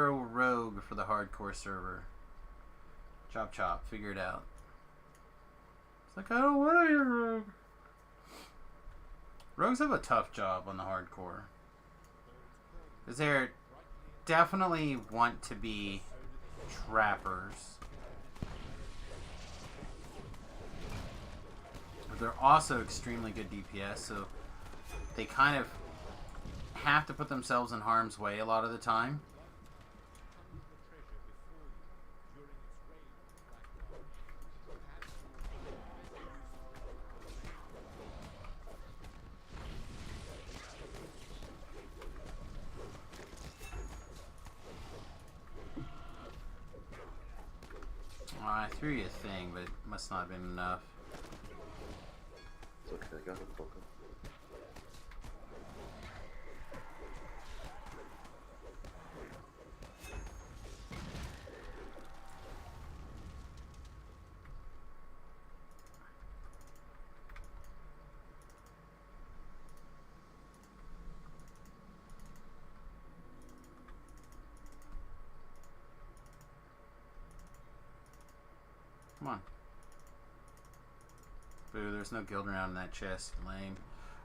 a rogue for the hardcore server. Chop chop, figure it out. It's like, I don't want to be a rogue. Rogues have a tough job on the hardcore. Because they're definitely want to be trappers. But they're also extremely good DPS, so they kind of have to put themselves in harm's way a lot of the time. I threw you a thing, but it must not have been enough. It's okay, I got it, Poker. Come on. Boo, there's no guild around in that chest. Lame.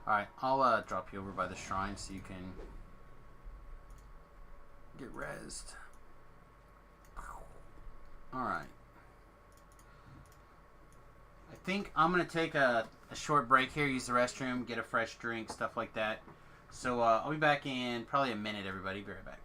Alright, I'll drop you over by the shrine so you can get rezzed. Alright. I think I'm going to take a short break here, use the restroom, get a fresh drink, stuff like that. So I'll be back in probably a minute, everybody. Be right back.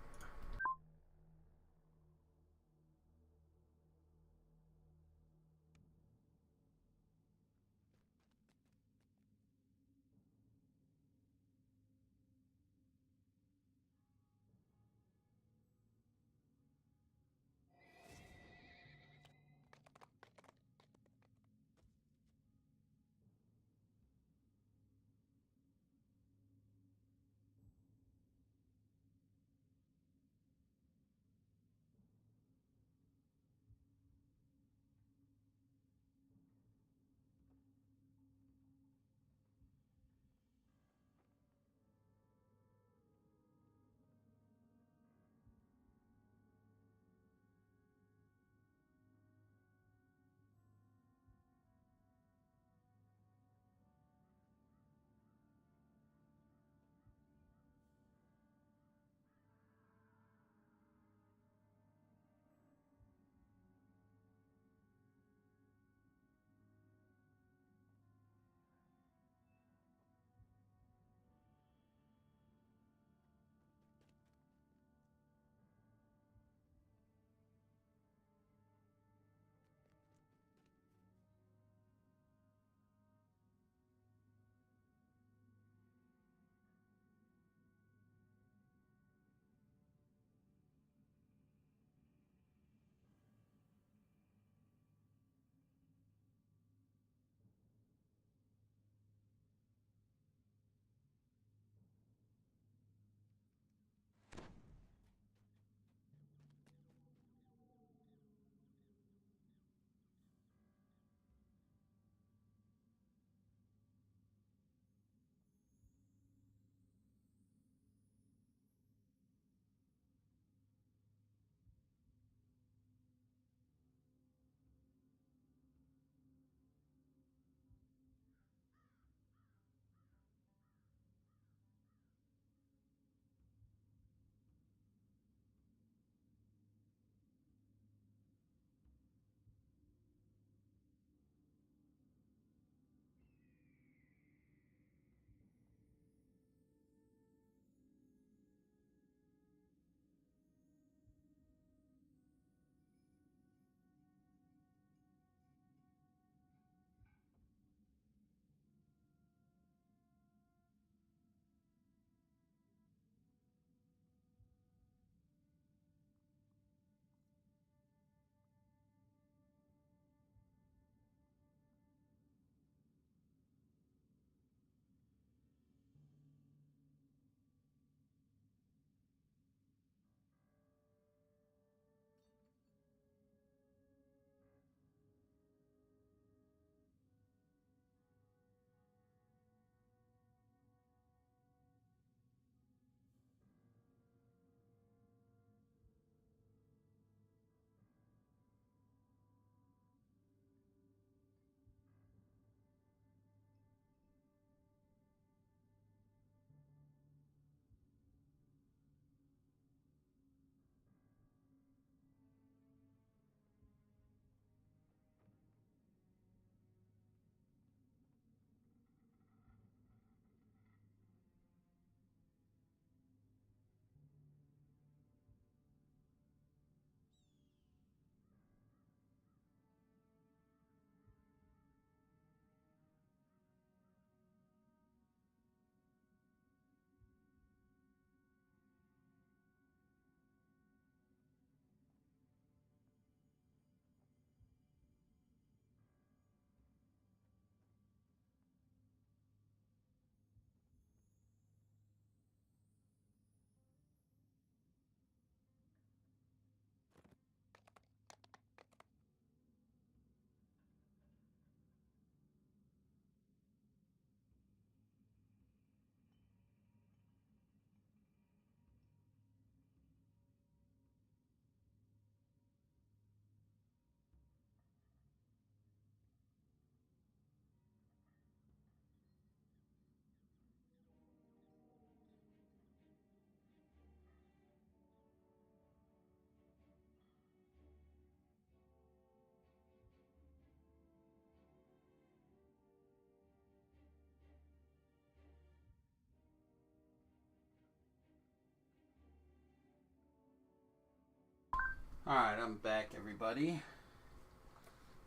Alright, I'm back, everybody.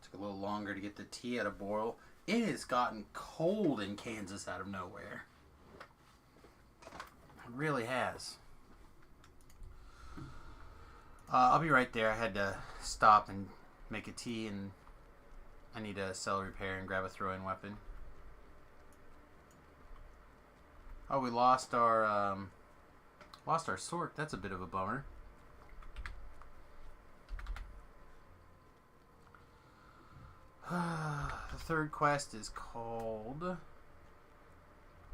Took a little longer to get the tea out of boil. It has gotten cold in Kansas out of nowhere. It really has. I'll be right there. I had to stop and make a tea, and I need to sell repair and grab a throw-in weapon. Oh, we lost our Sork. That's a bit of a bummer. The third quest is called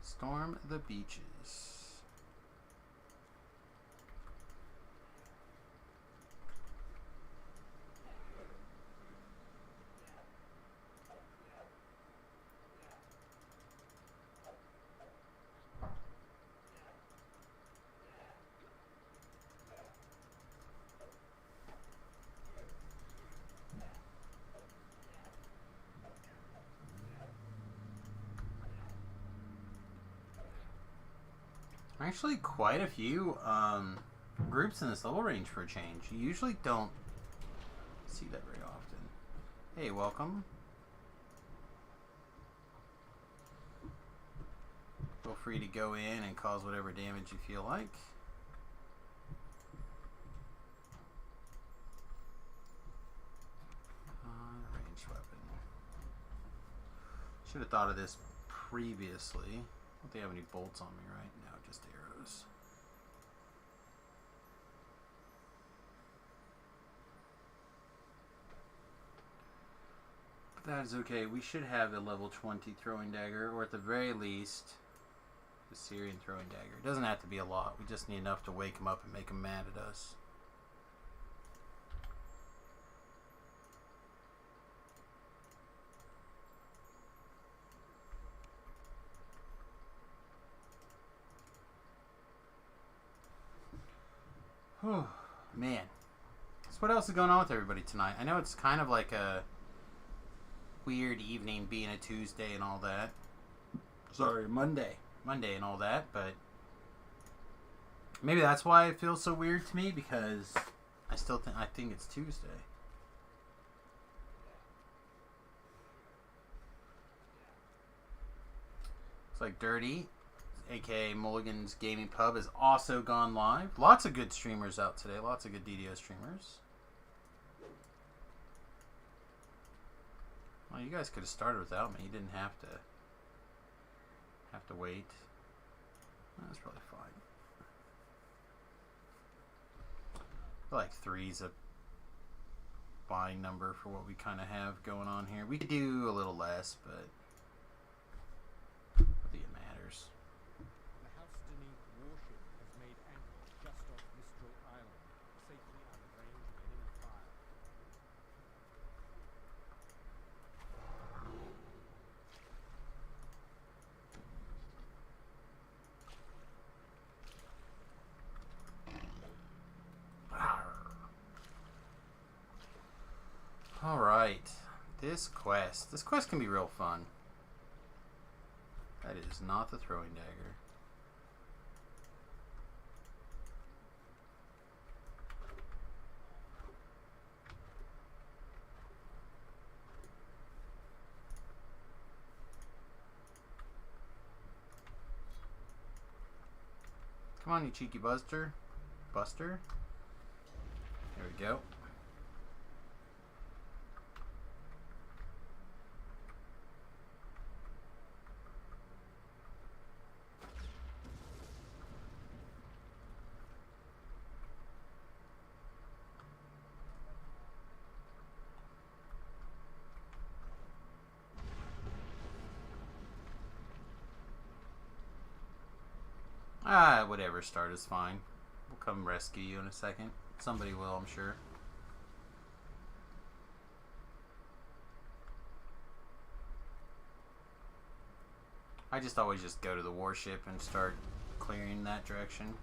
Storm the Beaches. Actually, quite a few groups in this level range for a change. You usually don't see that very often. Hey, welcome. Feel free to go in and cause whatever damage you feel like. Ranged weapon. Should have thought of this previously. I don't think I have any bolts on me right now, just arrows. But that is okay. We should have a level 20 throwing dagger, or at the very least, the Syrian throwing dagger. It doesn't have to be a lot. We just need enough to wake him up and make him mad at us. Whew, man. So what else is going on with everybody tonight? I know it's kind of like a weird evening being a Tuesday and all that. Sorry, Monday and all that, but maybe that's why it feels so weird to me, because I think it's Tuesday. It's like Dirty, aka Mulligan's Gaming Pub, has also gone live. Lots of good streamers out today. Lots of good DDO streamers. Well, you guys could have started without me. You didn't have to wait. That's probably fine. I feel like 3's a fine number for what we kind of have going on here. We could do a little less, but I think it matters. The House Denis warship has made anchor just off Mistral Island, safely out of range of enemy fire. Alright. This quest can be real fun. That is not the throwing dagger. Come on, you cheeky buster. There we go. Whatever, start is fine. We'll come rescue you in a second. Somebody will, I'm sure. I just always just go to the warship and start clearing that direction.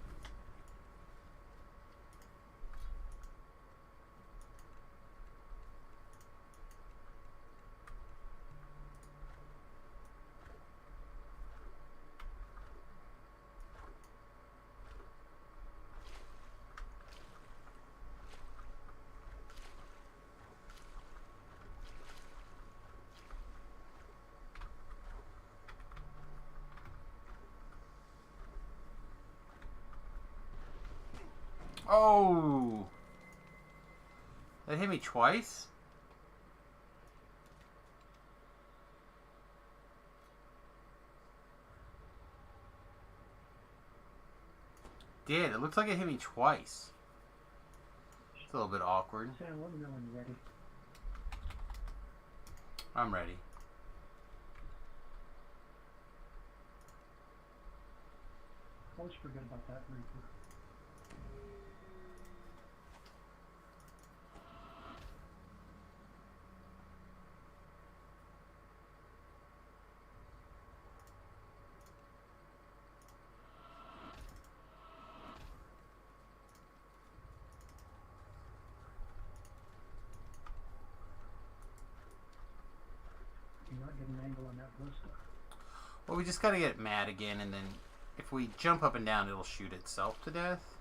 Oh! That hit me twice? Did. It looks like it hit me twice. It's a little bit awkward. Sam, let me know when you're ready. I'm ready. Always forget about that Reaper. You're not getting an angle on that BlueStacks. Well, we just gotta get mad again, and then if we jump up and down, it'll shoot itself to death.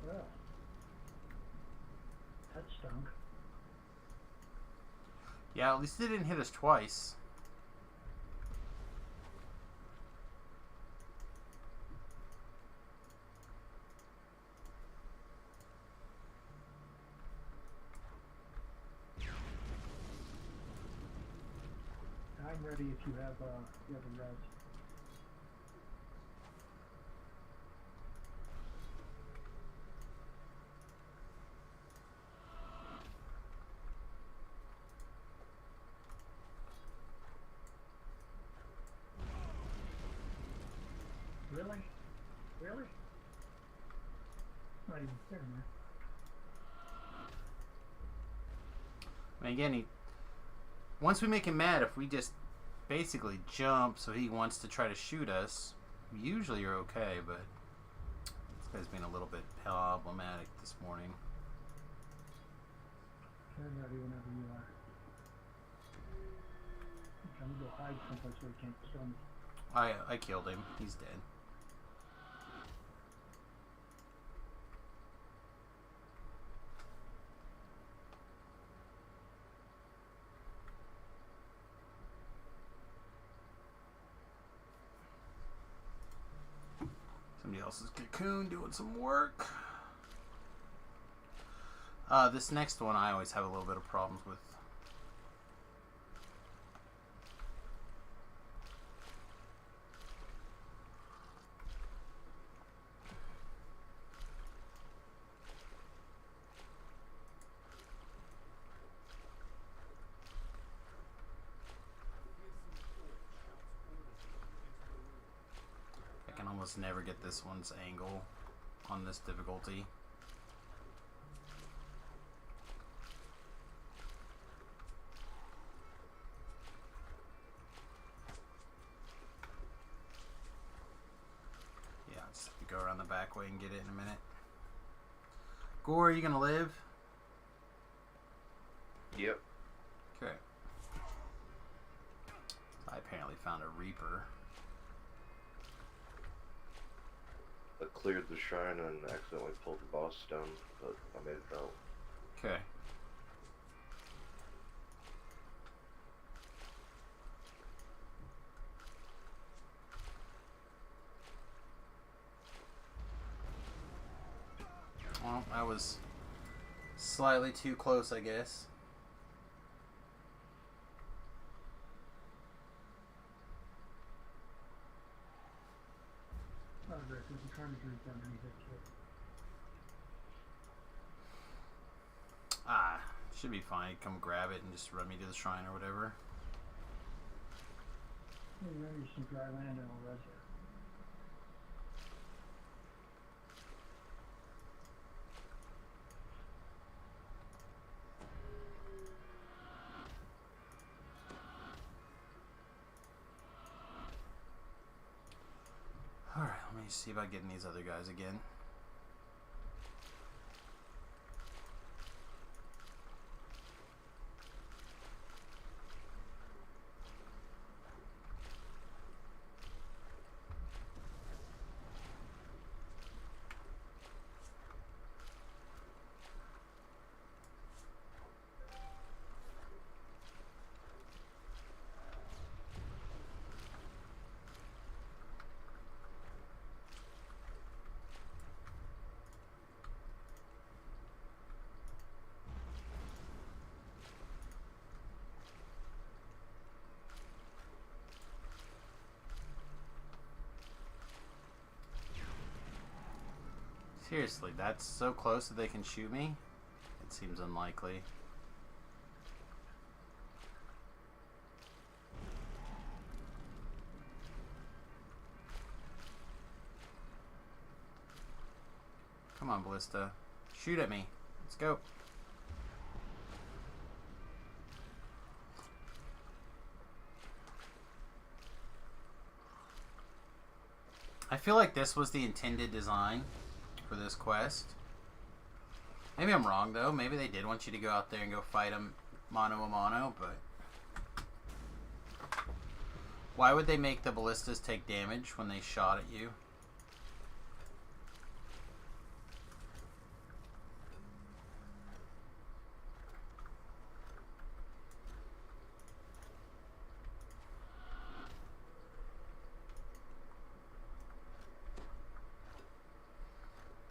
Well, that stunk. Yeah, at least it didn't hit us twice. I'm ready if you have a res. Really? Really? Not even fair, man. I mean, again, once we make him mad, if we just basically jump so he wants to try to shoot us, we usually are okay, but this guy's been a little bit problematic this morning. I'm ready whenever you are. I'm gonna go hide someplace where he can't kill me. I killed him. He's dead. Somebody else's cocoon doing some work. This next one I always have a little bit of problems with. I can almost never get this one's angle on this difficulty. Yeah, I'll just have to go around the back way and get it in a minute. Gore, are you gonna live? Yep. Okay. I apparently found a Reaper. I cleared the shrine and accidentally pulled the boss down, but I made it out. Okay. Well, that was slightly too close, I guess. Oh, Rick, if you're trying to drink that many hit kit. Ah, should be fine. Come grab it and just run me to the shrine or whatever. Maybe there's some dry land and I'll res it. Alright, let me see about getting these other guys again. Seriously, that's so close that they can shoot me? It seems unlikely. Come on, Ballista. Shoot at me. Let's go. I feel like this was the intended design for this quest. Maybe I'm wrong, though. Maybe they did want you to go out there and go fight them mano a mano, but... Why would they make the ballistas take damage when they shot at you?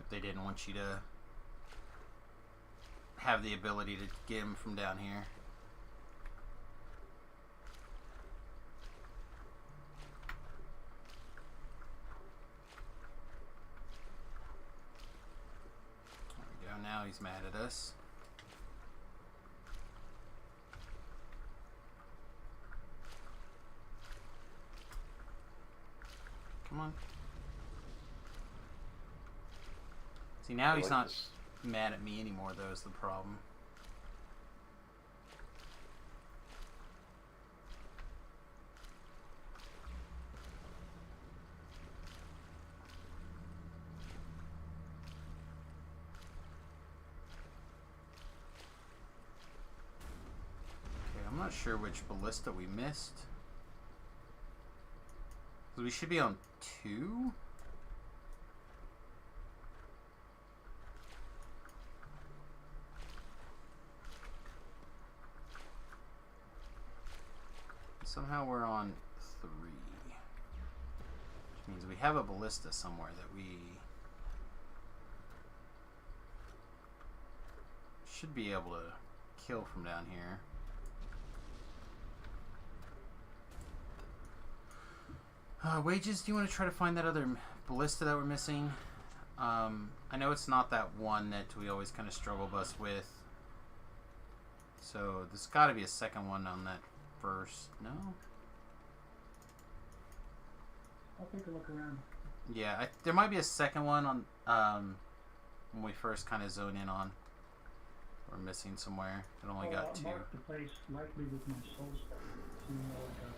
They didn't want you to have the ability to get him from down here. There we go. Now he's mad at us. Come on. See, now he's not mad at me anymore, though, is the problem. Okay, I'm not sure which ballista we missed. We should be on 2? Somehow we're on 3. Which means we have a ballista somewhere that we should be able to kill from down here. Wages, do you want to try to find that other ballista that we're missing? I know it's not that one that we always kind of struggle bust with. So there's got to be a second one on that first. No? I'll take a look around. Yeah, there might be a second one on when we first kind of zone in on. We're missing somewhere. It only got 2. I'll mark the place likely with my soul stone. So you know what I got.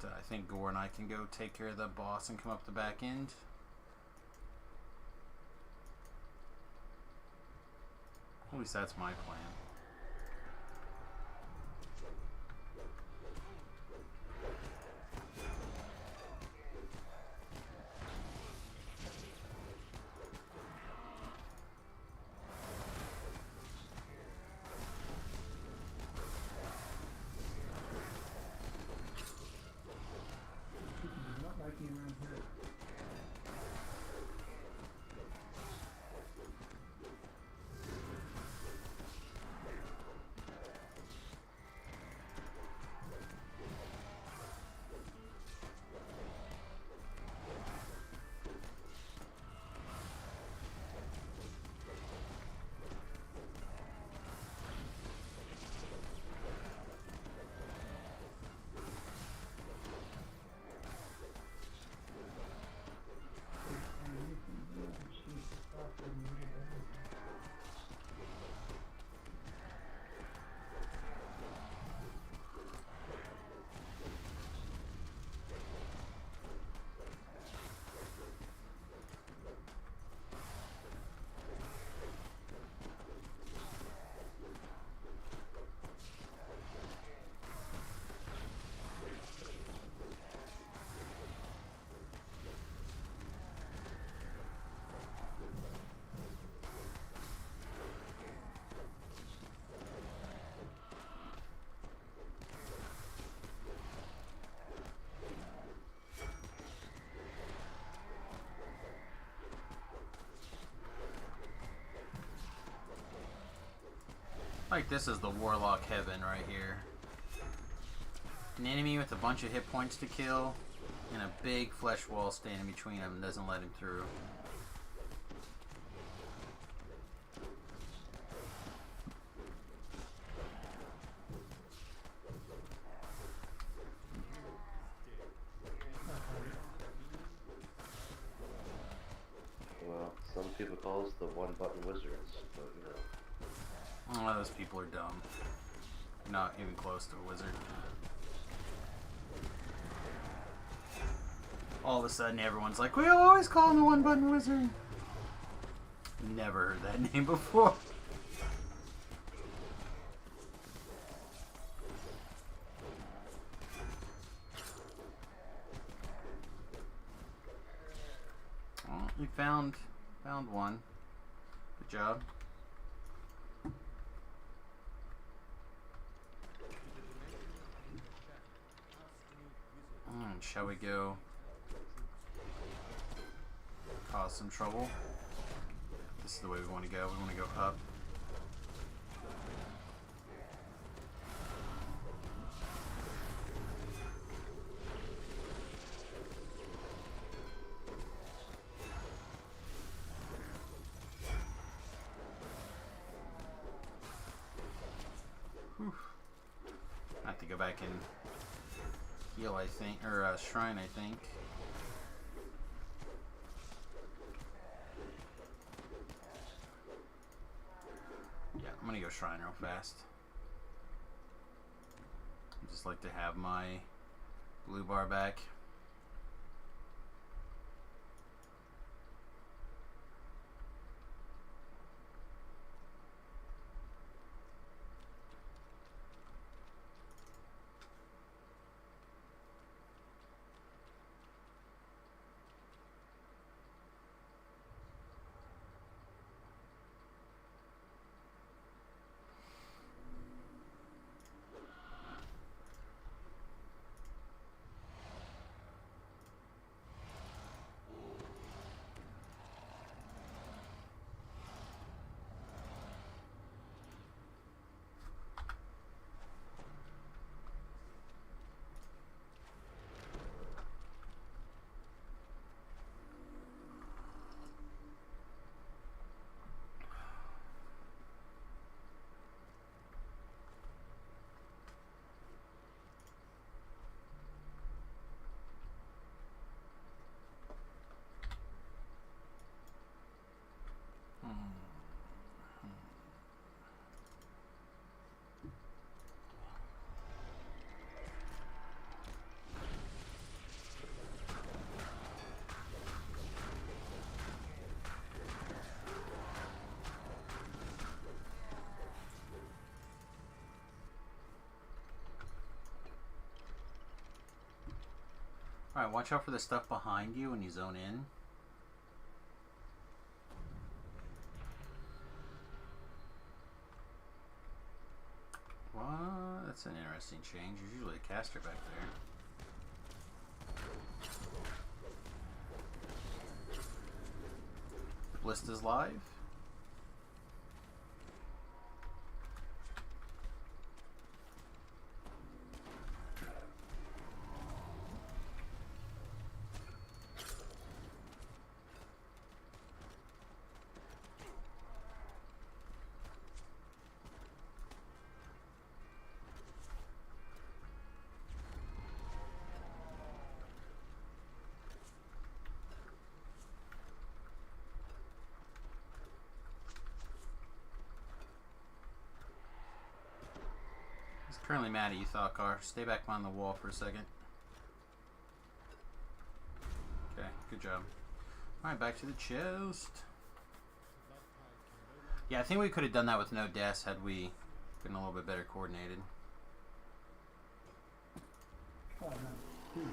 I think Gore and I can go take care of the boss and come up the back end. At least that's my plan. Like this is the Warlock heaven right here. An enemy with a bunch of hit points to kill, and a big flesh wall standing between them doesn't let him through. Well, some people call us the one-button wizards, but you know. Oh, those people are dumb. Not even close to a wizard. All of a sudden, everyone's like, we always call him the one-button wizard. Never heard that name before. Well, you found one. Good job. Shall we go cause some trouble? This is the way we want to go. We want to go up. Whew. I have to go back and heal, I think, or shrine, I think. Yeah, I'm gonna go shrine real fast. I just like to have my blue bar back. Alright, watch out for the stuff behind you when you zone in. What? That's an interesting change. There's usually a caster back there. Blista's live. He's currently mad at you, Thoughtkar. Stay back behind the wall for a second. Okay, good job. Alright, back to the chest. Yeah, I think we could have done that with no deaths had we been a little bit better coordinated. Oh, no. Dude,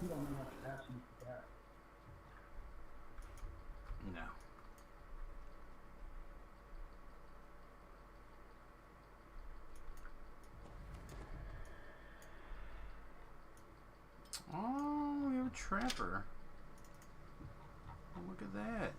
you don't know much passing for that. No. Oh, we have a trapper. Oh, look at that.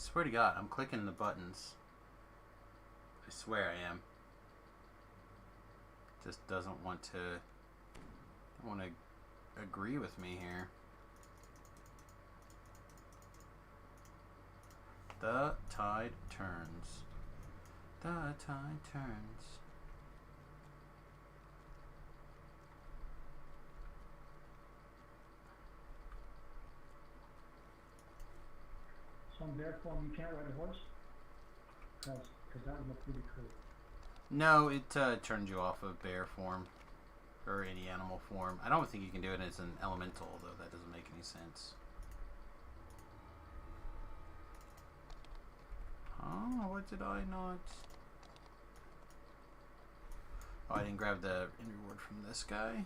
Swear to God, I'm clicking the buttons. I swear I am. Just doesn't want to agree with me here. The tide turns. The tide turns. So in bear form, you can't ride a horse? Because that would look really cool. No, it turns you off of bear form. Or any animal form. I don't think you can do it as an elemental, though that doesn't make any sense. Oh, what did I not? Oh, I didn't grab the end reward from this guy.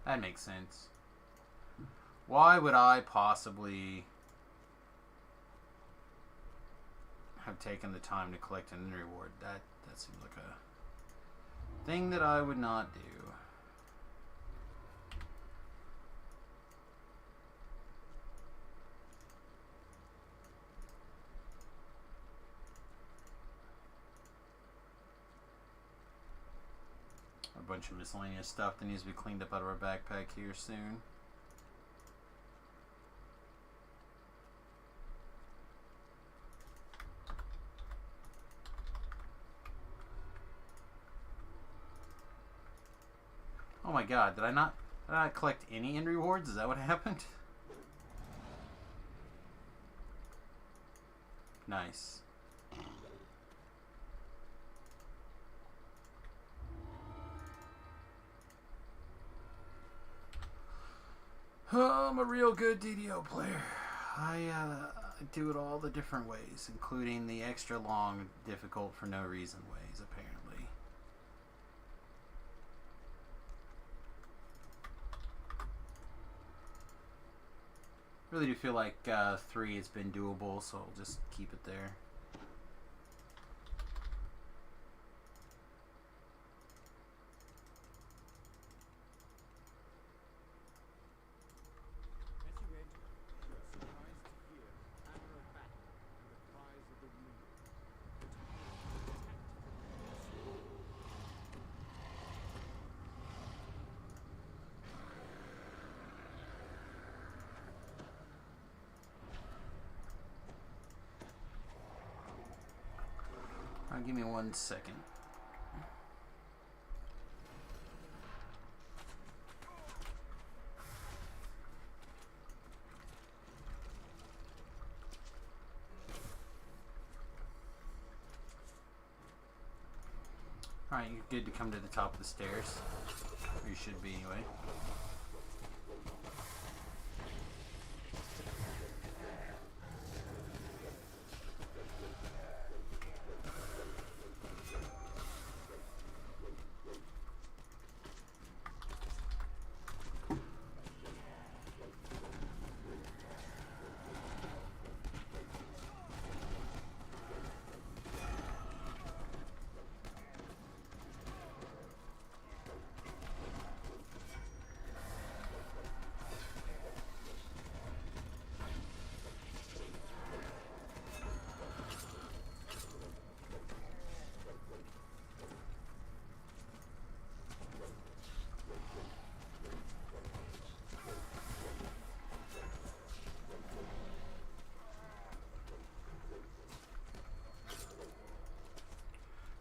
That makes sense. Why would I possibly have taken the time to collect an end reward? That seems like a thing that I would not do. A bunch of miscellaneous stuff that needs to be cleaned up out of our backpack here soon. Oh my God, did I not collect any end rewards? Is that what happened? Nice. Oh, I'm a real good DDO player. I do it all the different ways, including the extra long, difficult for no reason ways, apparently. Really do feel like 3 has been doable, so I'll just keep it there. As you enter, you are surprised to hear the clamor of battle and the cries of the wounded. The time to attack. Give me 1 second. Alright, you're good to come to the top of the stairs. Or you should be anyway.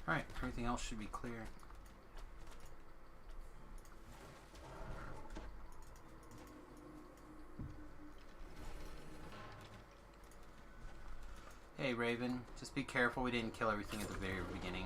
Alright, everything else should be clear. Hey Raven, just be careful we didn't kill everything at the very beginning.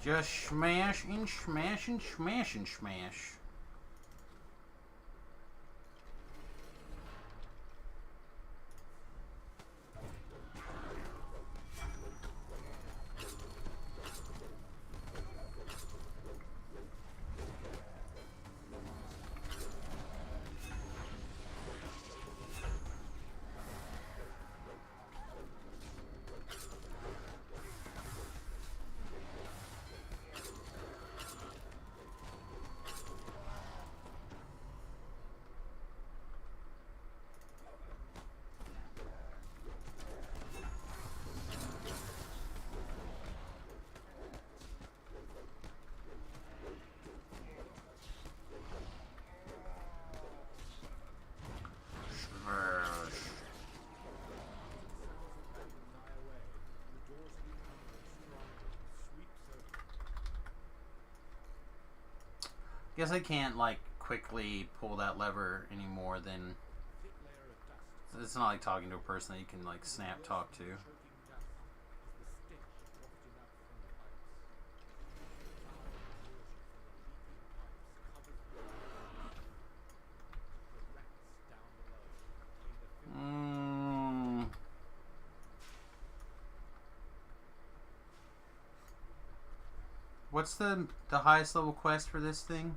Just smash and smash and smash and smash. Guess I can't like quickly pull that lever any more than it's not like talking to a person that you can like snap talk to. What's the highest level quest for this thing?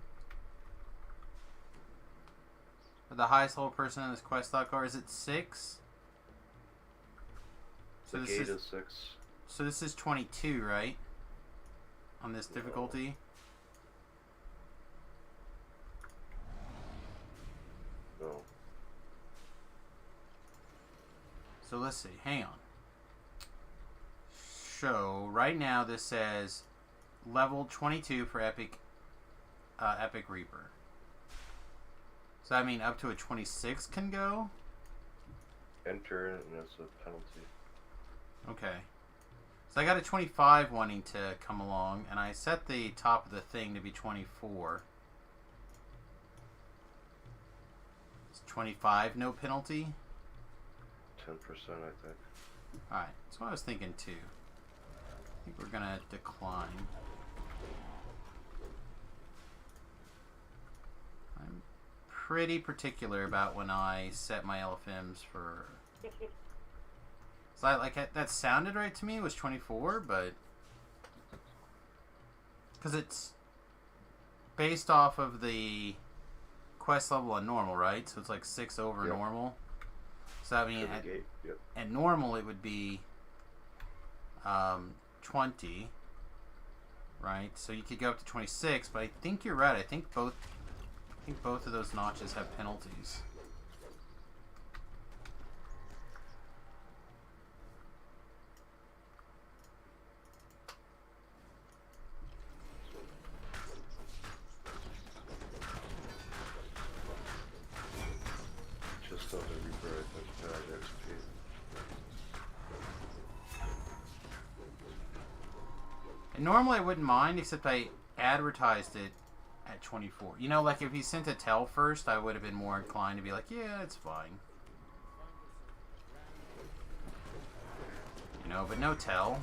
Or the highest level person in this quest log, or is it 6? So the this gate is 6. So this is 22, right? On this difficulty? No. So let's see. Hang on. So right now this says level 22 for Epic Reaper. So I mean up to a 26 can go? Enter and it's a penalty. Okay. So I got a 25 wanting to come along, and I set the top of the thing to be 24. Is 25 no penalty? 10%, I think. Alright, that's what I was thinking too. I think we're gonna decline. I'm pretty particular about when I set my LFMs for... So that sounded right to me, it was 24, but... Because it's based off of the quest level on normal, right? So it's like 6 over Yep. normal. So that means Yep. at normal it would be 20, right? So you could go up to 26, but I think you're right. I think both of those notches have penalties. Just on the Reaper, I think, died XP. And normally I wouldn't mind, except I advertised it at 24. You know, like if he sent a tell first, I would have been more inclined to be like, yeah, it's fine. You know, but no tell.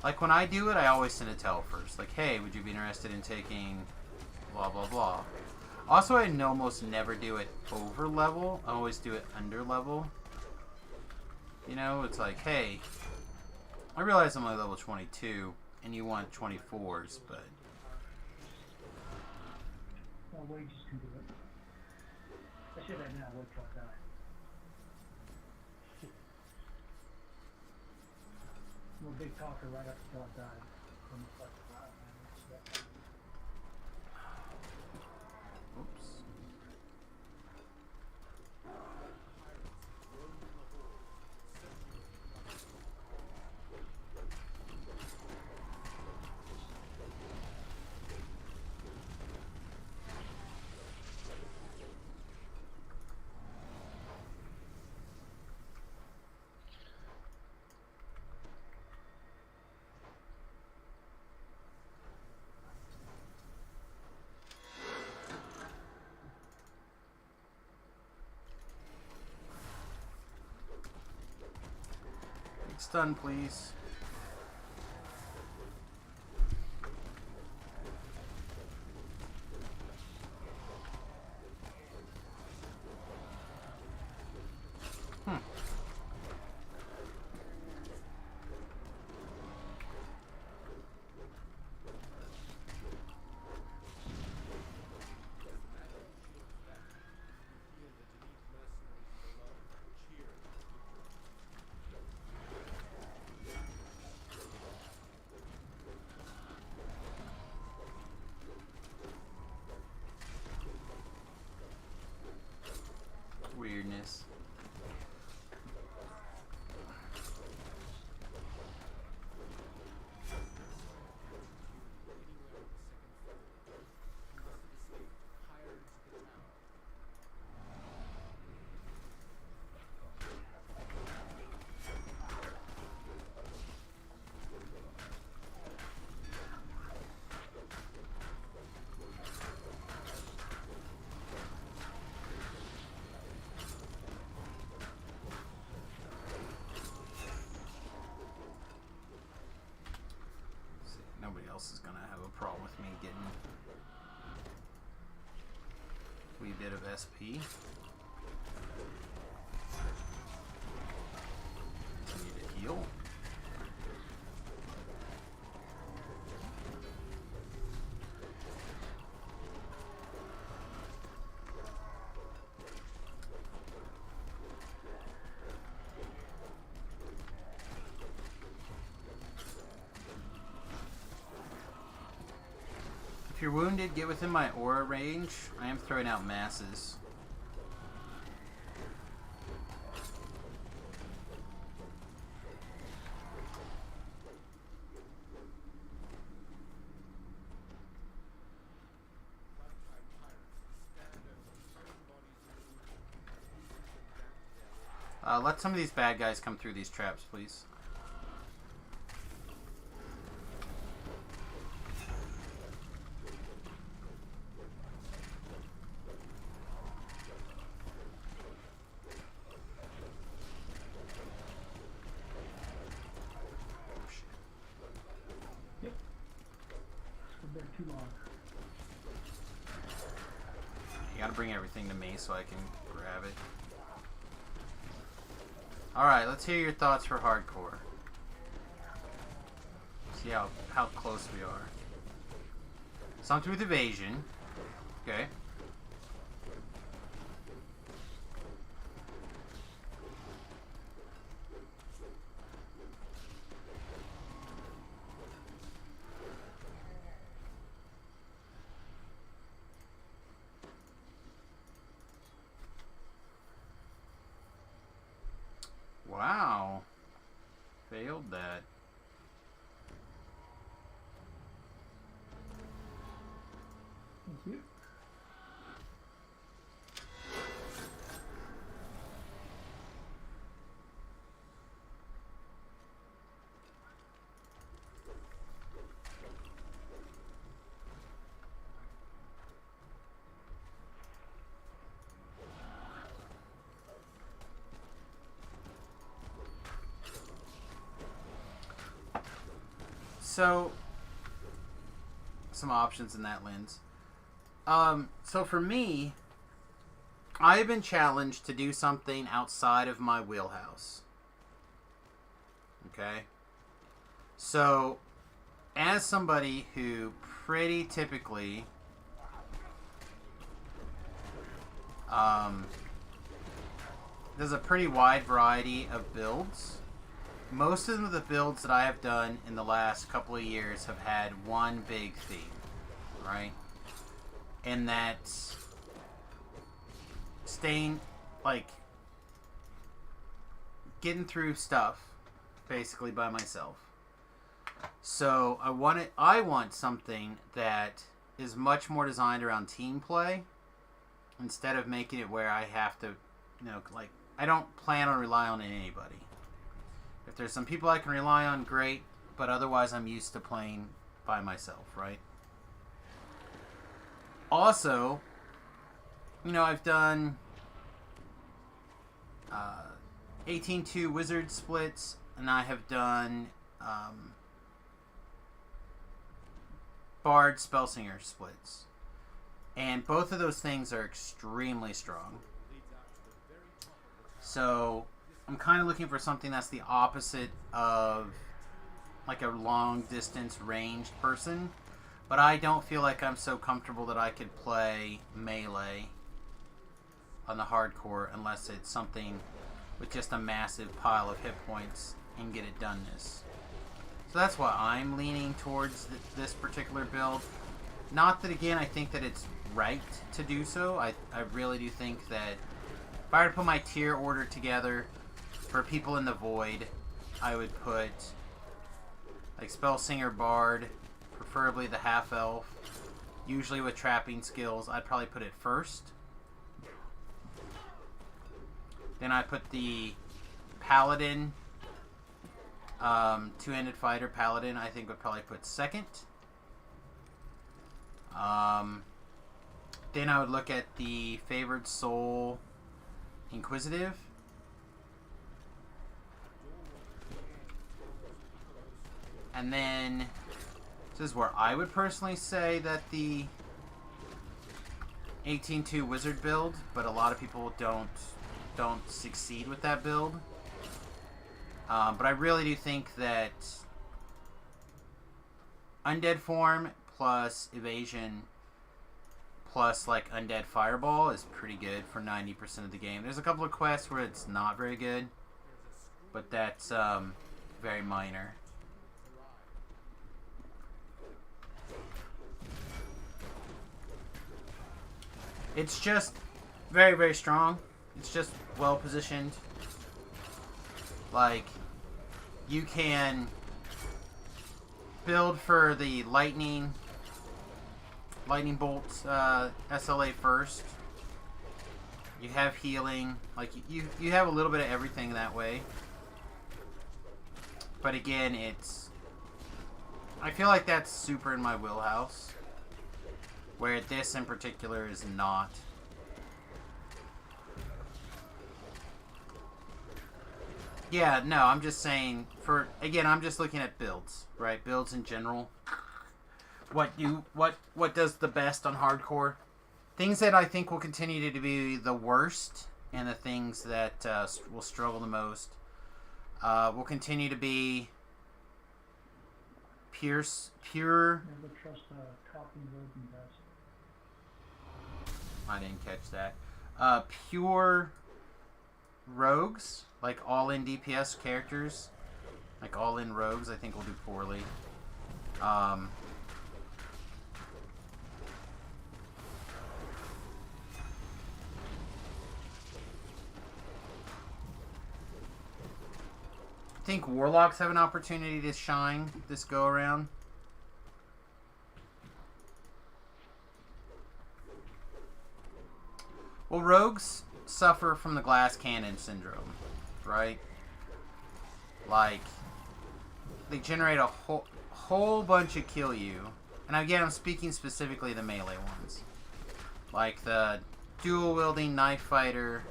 Like when I do it, I always send a tell first. Like, hey, would you be interested in taking blah, blah, blah. Also, I almost never do it over level. I always do it under level. You know, it's like, hey, I realize I'm only level 22, and you want 24s, but... Well, wages can do it. I should have now, wait till I die. I'm a big talker right up until I die. I'm just like, wow, man, that's that. Oops. Stun, please. nobody else is gonna have a problem with me getting a wee bit of SP. Continue to heal. If you're wounded, get within my aura range. I am throwing out masses. Let some of these bad guys come through these traps, please. Yep. It's been too long. You gotta bring everything to me so I can grab it. Alright, let's hear your thoughts for hardcore. See how close we are. Something with evasion. Okay. Wow. Failed that. Thank you. So, some options in that lens. So for me, I've been challenged to do something outside of my wheelhouse. Okay? So, as somebody who pretty typically does a pretty wide variety of builds, most of the builds that I have done in the last couple of years have had one big theme, right? And that's staying, like, getting through stuff basically by myself. So I want something that is much more designed around team play instead of making it where I have to, like, I don't plan on relying on anybody. If there's some people I can rely on, great, but otherwise I'm used to playing by myself, right? Also, I've done 18-2 wizard splits, and I have done bard spellsinger splits. And both of those things are extremely strong. So I'm kind of looking for something that's the opposite of like a long distance ranged person, but I don't feel like I'm so comfortable that I could play melee on the hardcore unless it's something with just a massive pile of hit points and get it doneness. So that's why I'm leaning towards this particular build. Not that, again, I think that it's right to do so. I really do think that if I were to put my tier order together for people in the void, I would put like Spellsinger Bard, preferably the half-elf, usually with trapping skills. I'd probably put it first. Then I put the Paladin, two-handed fighter Paladin, I think would probably put second. Then I would look at the Favored Soul Inquisitive. And then This is where I would personally say that the 18-2 wizard build, but a lot of people don't succeed with that build. But I really do think that undead form plus evasion plus like undead fireball is pretty good for 90% of the game. There's a couple of quests where it's not very good, but that's very minor. It's just very, very strong. It's just well positioned. Like, you can build for the lightning bolt SLA first. You have healing. Like, you have a little bit of everything that way. But again, I feel like that's super in my wheelhouse. Where this in particular is not. Yeah, no, I'm just saying, again, I'm just looking at builds, right? Builds in general. What does the best on hardcore? Things that I think will continue to be the worst, and the things that will struggle the most, will continue to be pure. Never trust copy road and best. I didn't catch that. Pure rogues, like all-in DPS characters, like all-in rogues, I think will do poorly. I think warlocks have an opportunity to shine this go around. Well, rogues suffer from the glass cannon syndrome, right? Like, they generate a whole bunch of kill you. And again, I'm speaking specifically the melee ones. Like the dual-wielding knife fighter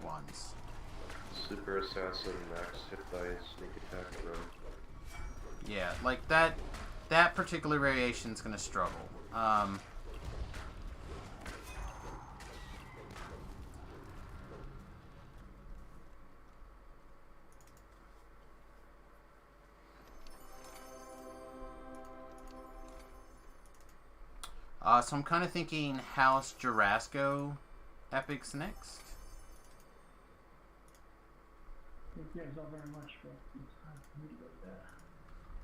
ones. Super assassin, max hit by sneak attack, run. Yeah, like that particular variation is going to struggle. So I'm kind of thinking House Jurasco Epics next. Thank you guys all very much for it's time for me to go there.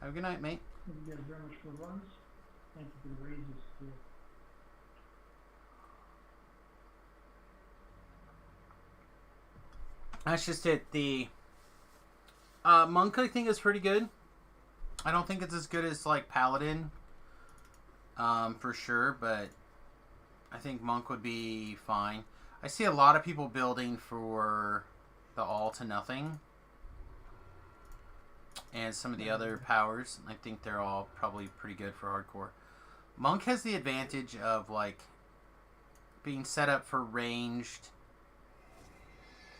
Have a good night, mate. Thank you guys very much for the runs. Thank you for the raises too. That's just it. The Monk, I think, is pretty good. I don't think it's as good as like Paladin, for sure, but I think Monk would be fine. I see a lot of people building for the all to nothing and some of the other powers. I think they're all probably pretty good for hardcore. Monk has the advantage of like being set up for ranged,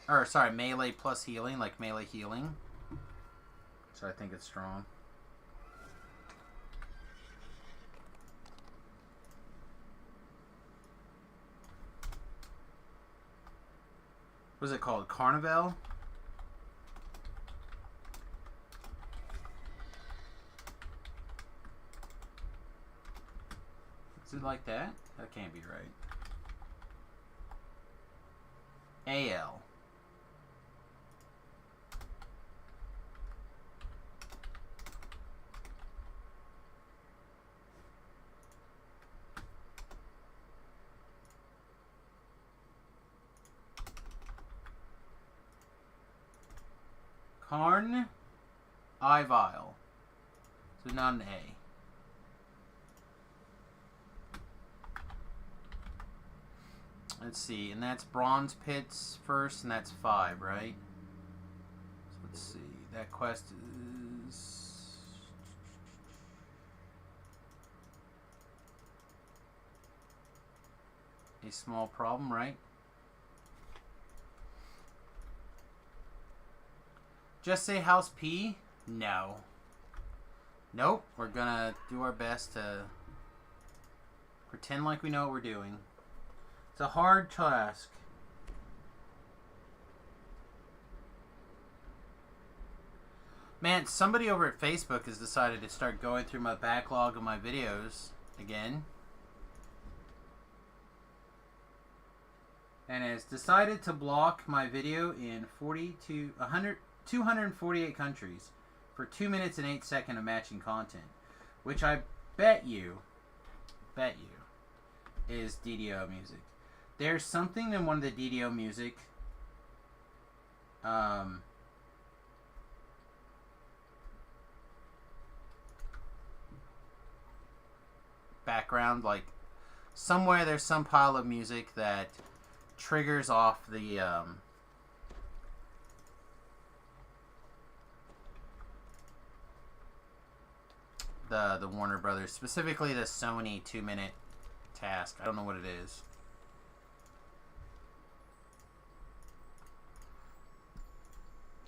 or sorry, melee plus healing, like melee healing. So I think it's strong. What is it called? Carnival? Is it like that? That can't be right. AL. Carn Ivile. So not an A. Let's see, and that's Bronze Pits first, and that's 5, right? So let's see, that quest is... a small problem, right? Just say House P? No. Nope, we're gonna do our best to pretend like we know what we're doing. It's a hard task. Man, somebody over at Facebook has decided to start going through my backlog of my videos again. And has decided to block my video in 248 countries for 2 minutes and 8 seconds of matching content. Which I bet you is DDO music. There's something in one of the DDO music background, like somewhere there's some pile of music that triggers off the Warner Brothers, specifically the Sony 2-minute task. I don't know what it is.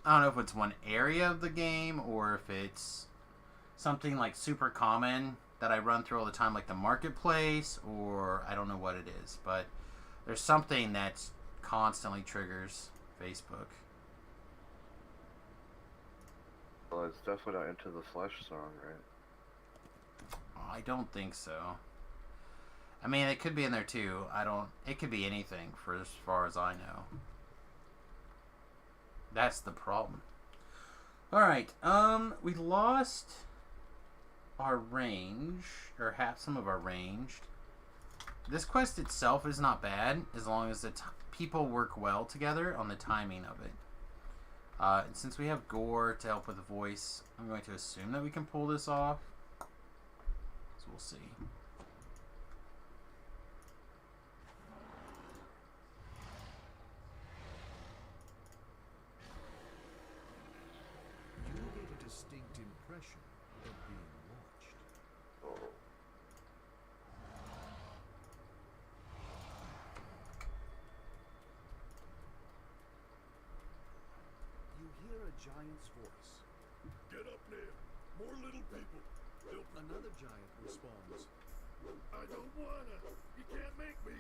I don't know if it's one area of the game or if it's something like super common that I run through all the time, like the marketplace, or I don't know what it is, but there's something that constantly triggers Facebook. Well, it's definitely not Into the Flesh song, right? I don't think so. I mean, it could be in there too. It could be anything for as far as I know. That's the problem. Alright, we lost our range, or some of our ranged. This quest itself is not bad, as long as the people work well together on the timing of it. And since we have Gore to help with the voice, I'm going to assume that we can pull this off. So we'll see. You get a distinct impression of being watched. You hear a giant's voice. Get up there. More little people. Another giant responds. I don't wanna. You can't make me.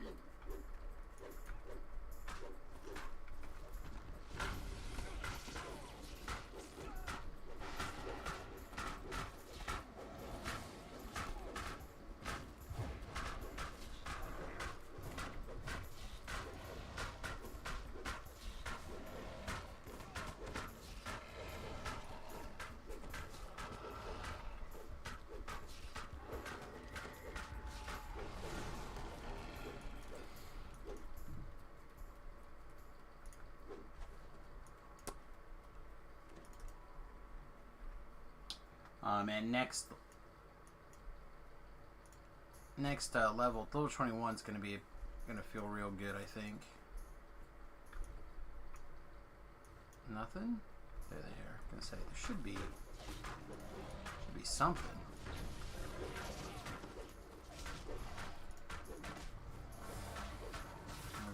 And next level 21 is gonna feel real good, I think. Nothing? There they are. Gonna say there should be something.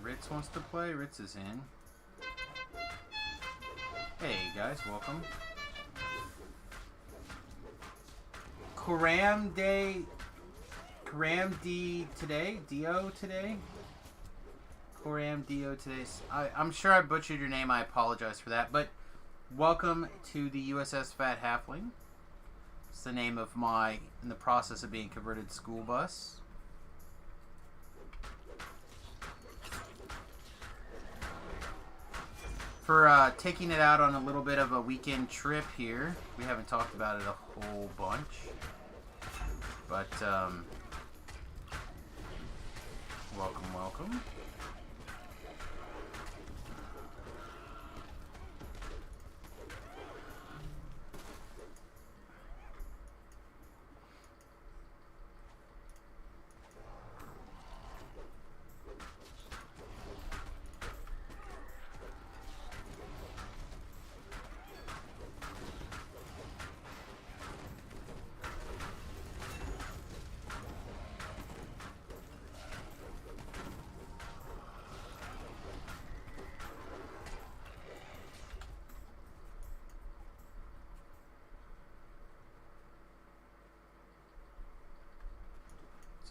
Ritz wants to play. Ritz is in. Hey guys, welcome. Karam D today? Dio today? Karam Dio today. I'm sure I butchered your name. I apologize for that. But welcome to the USS Fat Halfling. It's the name of my, in the process of being converted, school bus. For taking it out on a little bit of a weekend trip here. We haven't talked about it a whole bunch. But, welcome, welcome.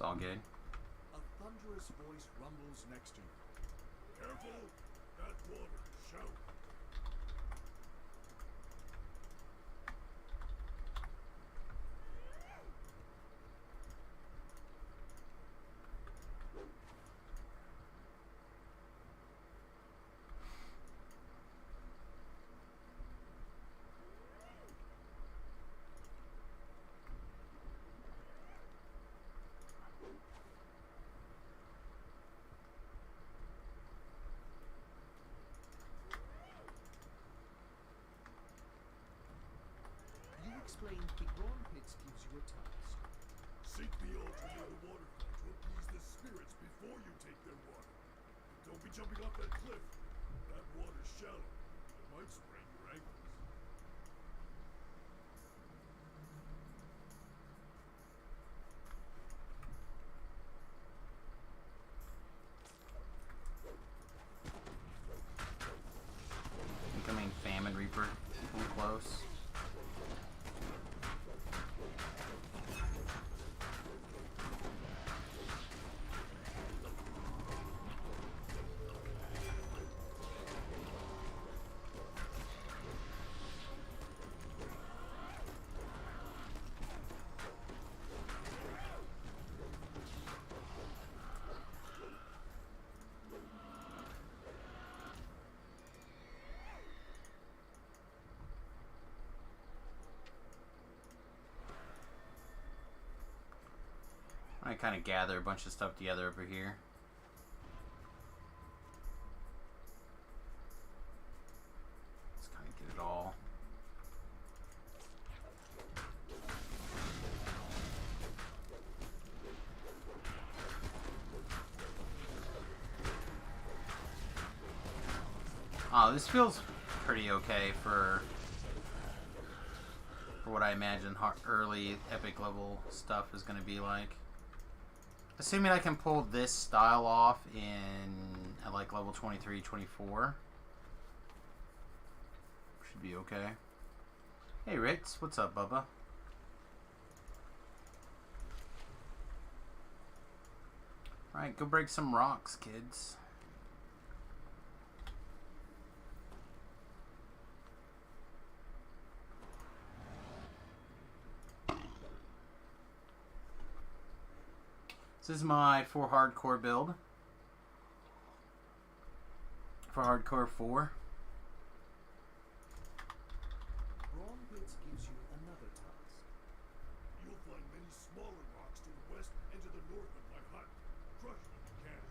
all good. A thunderous voice rumbles next to you. Careful! That water! Shout! You explained the Brawn Pits gives you a task. Seek the altar near the waterfall to appease the spirits before you take their water. And don't be jumping off that cliff. That water's shallow. It might sprain your ankles. Incoming Famine Reaper. Too close. I kind of gather a bunch of stuff together over here. Let's kind of get it all. Oh, this feels pretty okay for what I imagine early epic level stuff is going to be like. Assuming I can pull this style off at like level 23, 24. Should be okay. Hey Ritz, what's up, Bubba? Alright, go break some rocks, kids. This is my 4 hardcore build. For hardcore 4. Brawn Pits gives you another task. You'll find many smaller rocks to the west and to the north of my hut. Crush them if you can.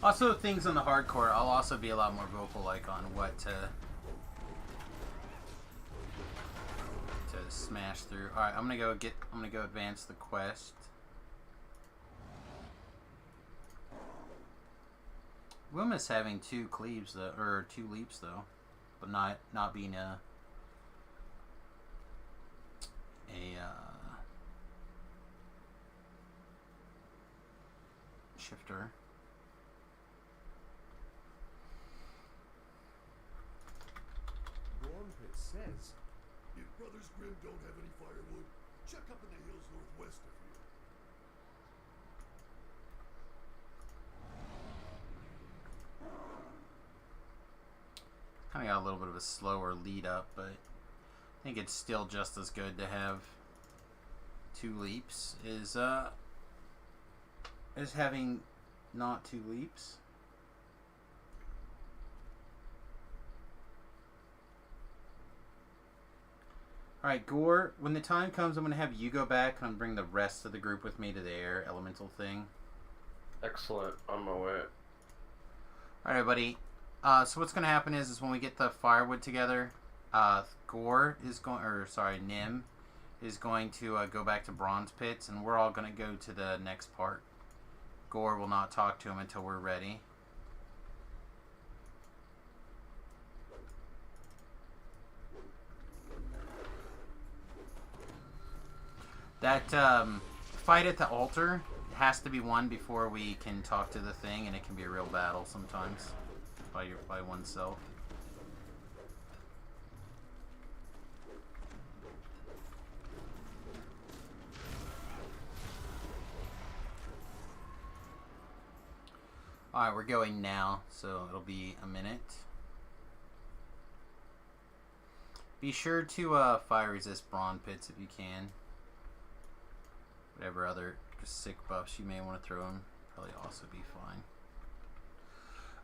Also, things on the hardcore, I'll also be a lot more vocal, like on what to smash through. All right, I'm gonna go advance the quest. Wilma's having 2 cleaves though, or 2 leaps though, but not being a shifter. Brawn Pit says, if Brothers Grimm don't have any firewood, check up in the hills northwest of here. Kind of got a little bit of a slower lead up, but I think it's still just as good to have 2 leaps as having not 2 leaps. Alright, Gore, when the time comes, I'm going to have you go back and bring the rest of the group with me to the air elemental thing. Excellent. On my way. Alright, everybody. So what's going to happen is when we get the firewood together, Gore is going, or sorry, Nim is going to go back to Bronze Pits, and we're all going to go to the next part. Gore will not talk to him until we're ready. That fight at the altar has to be won before we can talk to the thing, and it can be a real battle sometimes by oneself. Alright, we're going now, so it'll be a minute. Be sure to fire resist Bronze Pits if you can. Whatever other sick buffs you may want to throw in, probably also be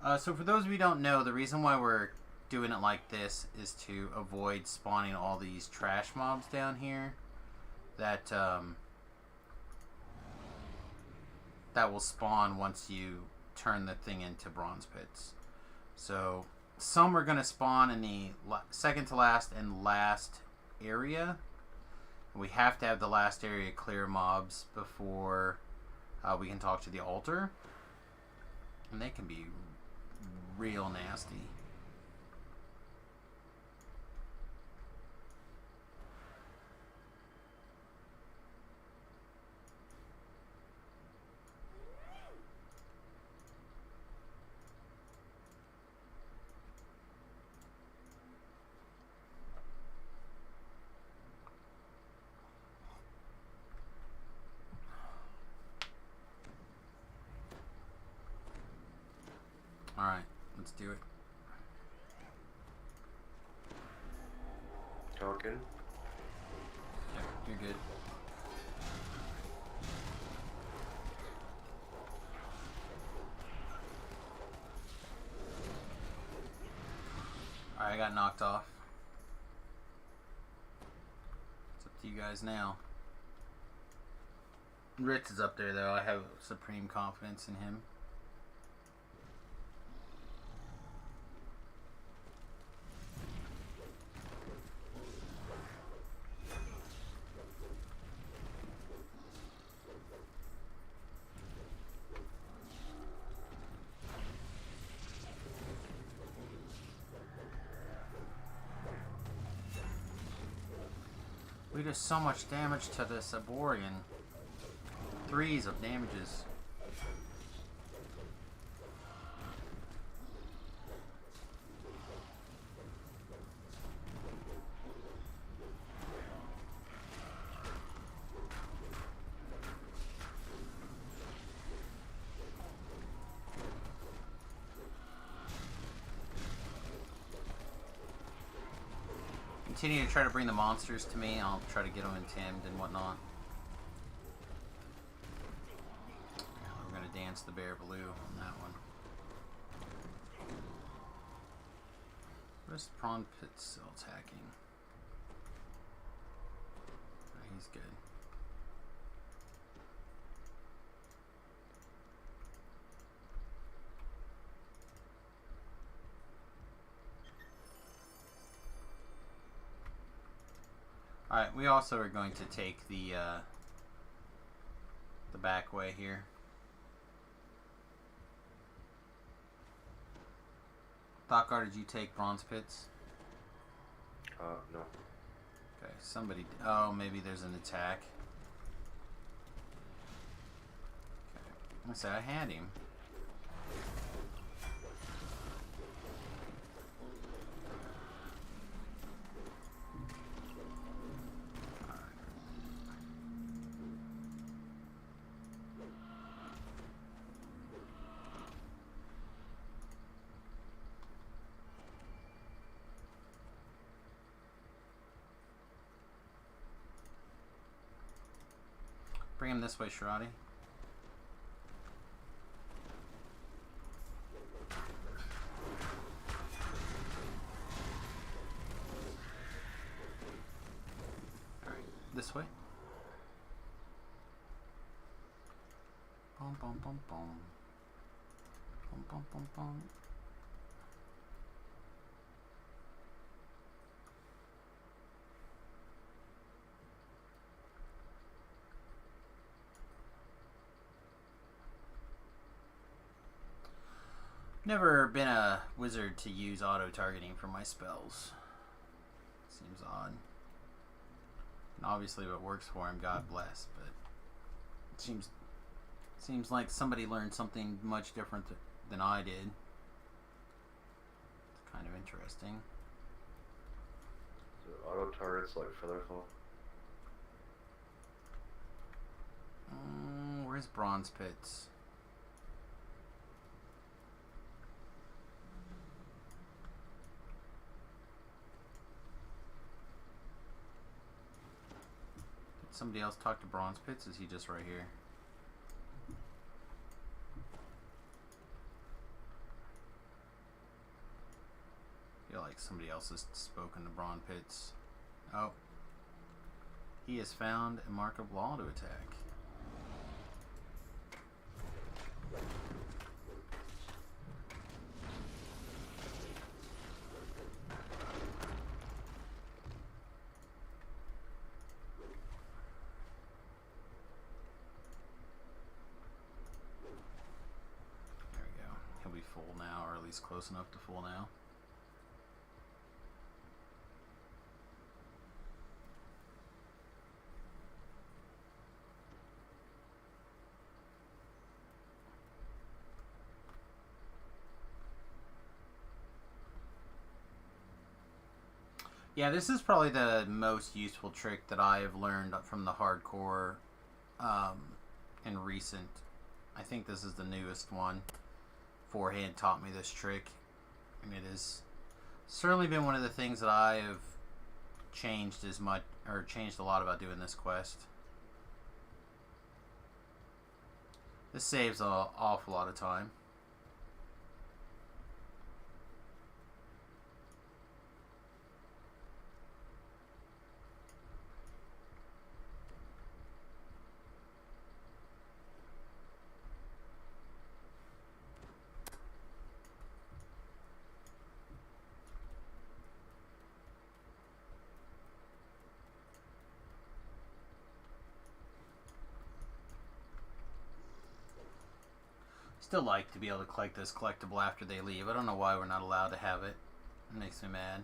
fine. So for those of you who don't know, the reason why we're doing it like this is to avoid spawning all these trash mobs down here that that will spawn once you turn the thing into Bronze Pits. So some are going to spawn in the second to last and last area. We have to have the last area clear mobs before we can talk to the altar. And they can be real nasty. Alright, let's do it. Talking. Yep, you're good. Alright, I got knocked off. It's up to you guys now. Ritz is up there though. I have supreme confidence in him. We do so much damage to this Aborian. 3s of damages. Continue to try to bring the monsters to me. I'll try to get them intamed and whatnot. We're going to dance the bear blue on that one. Where's Prawn Pit still attacking? Oh, he's good. Alright, we also are going to take the back way here. Thokar, did you take Bronze Pits? No. Okay, somebody... Oh, maybe there's an attack. Okay. I said I had him. Bring him this way, Shirati. this way. Bum bum bum bum. Bum bum bum bum. Never been a wizard to use auto-targeting for my spells. Seems odd. And obviously if it works for him, God bless, but it seems like somebody learned something much different than I did. It's kind of interesting. So auto targets like Featherfall? Where's Bronze Pits? Somebody else talk to Bronze Pits? Is he just right here? I feel like somebody else has spoken to Bronze Pits. Oh. He has found a mark of law to attack. Full now, or at least close enough to full now. Yeah, this is probably the most useful trick that I have learned from the hardcore and recent. I think this is the newest one. Forehand taught me this trick, and it has certainly been one of the things that I have changed changed a lot about doing this quest. This saves an awful lot of time. Still like to be able to collect this collectible after they leave. I don't know why we're not allowed to have it. It makes me mad.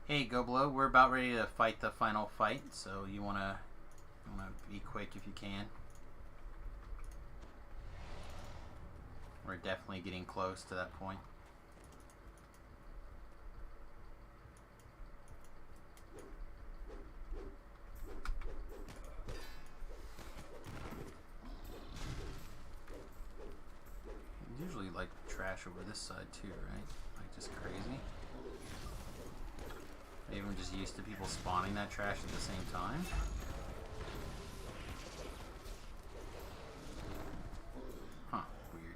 Hey, Go Below, we're about ready to fight the final fight, so you wanna be quick if you can. We're definitely getting close to that point. Usually like trash over this side too, right? Like just crazy. Even just used to people spawning that trash at the same time. Huh, weird.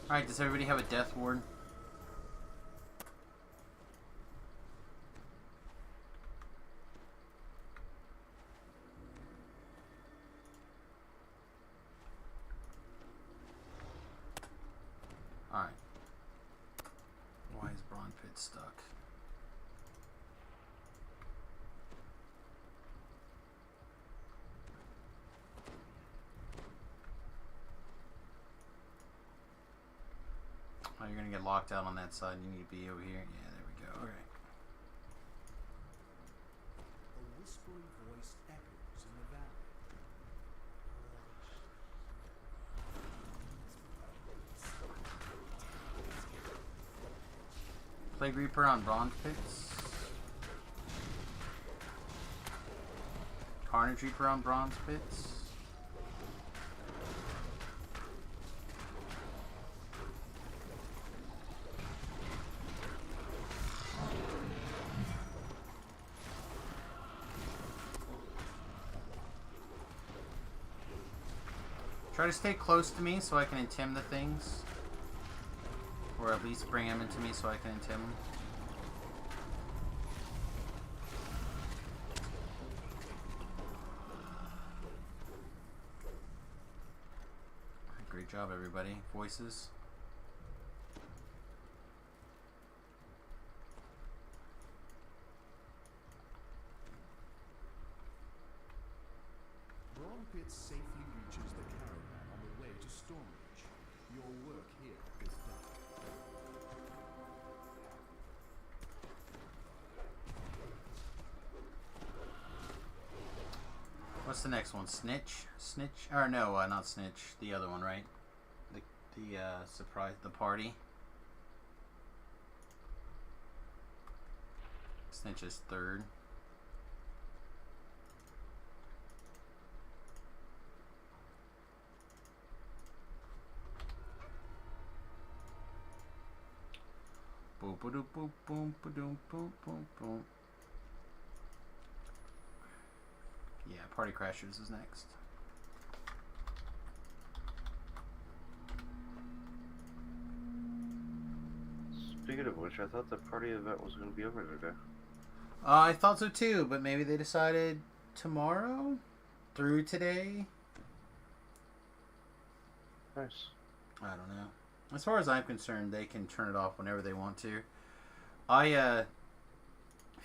Alright, does everybody have a death ward? Alright. Why is Bronze Pit stuck? Oh, you're gonna get locked out on that side. You need to be over here. Yeah, there we go. Okay. A whispering voice echoes in the valley. Plague Reaper on Bronze Pits. Carnage Reaper on Bronze Pits. Try to stay close to me so I can intim the things. Or at least bring them into me so I can intim them. Great job, everybody. Voices. Brawn Pit safely reaches the caravan on the way to Stormreach. Your work here is done. What's the next one? Snitch? Snitch? Or no, not Snitch. The other one, right? The surprise, the party. Snitch is third. Boom, boom, boom, boom, boom, boom, boom, boom. Yeah, Party Crashers is next. Speaking of which, I thought the party event was going to be over today. I thought so too, but maybe they decided tomorrow through today. Nice. I don't know. As far as I'm concerned, they can turn it off whenever they want to. I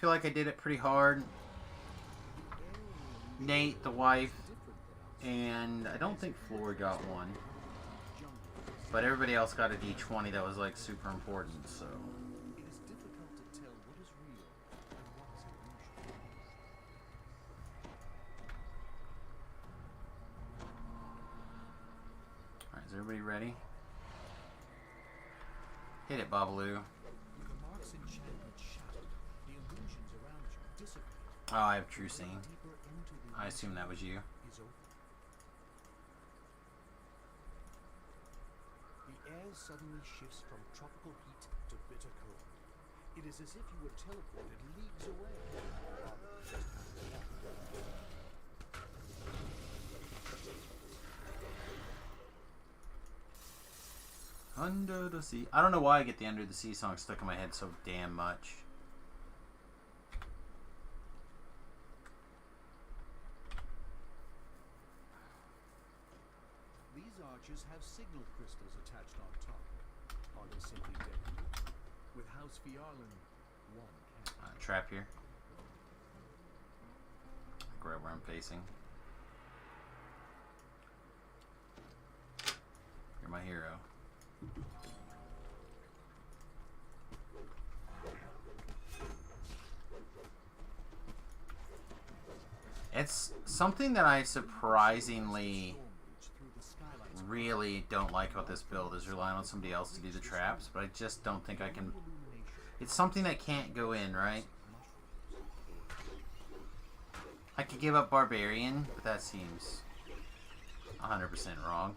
feel like I did it pretty hard. Nate, the wife, and I don't think Floor got one. But everybody else got a D20 that was like super important, so. It is difficult to tell what is real and what is illusion. Alright, is everybody ready? Hit it, Babalu. With the mark's enchantment shattered, the illusions around you dissipate. Oh, I have True Scene. Deeper into the I assume that was you. is over. The air suddenly shifts from tropical heat to bitter cold. It is as if you were teleported leagues away. Rather than just coming up. Under the Sea. I don't know why I get the Under the Sea song stuck in my head so damn much. These arches have signal crystals attached on top. Are they simply dead? With House Fiarlan, one can. Trap here. Like right where I'm facing. You're my hero. It's something that I surprisingly really don't like about this build is relying on somebody else to do the traps, but I just don't think I can. It's something that can't go in, right? I could give up Barbarian, but that seems 100% wrong.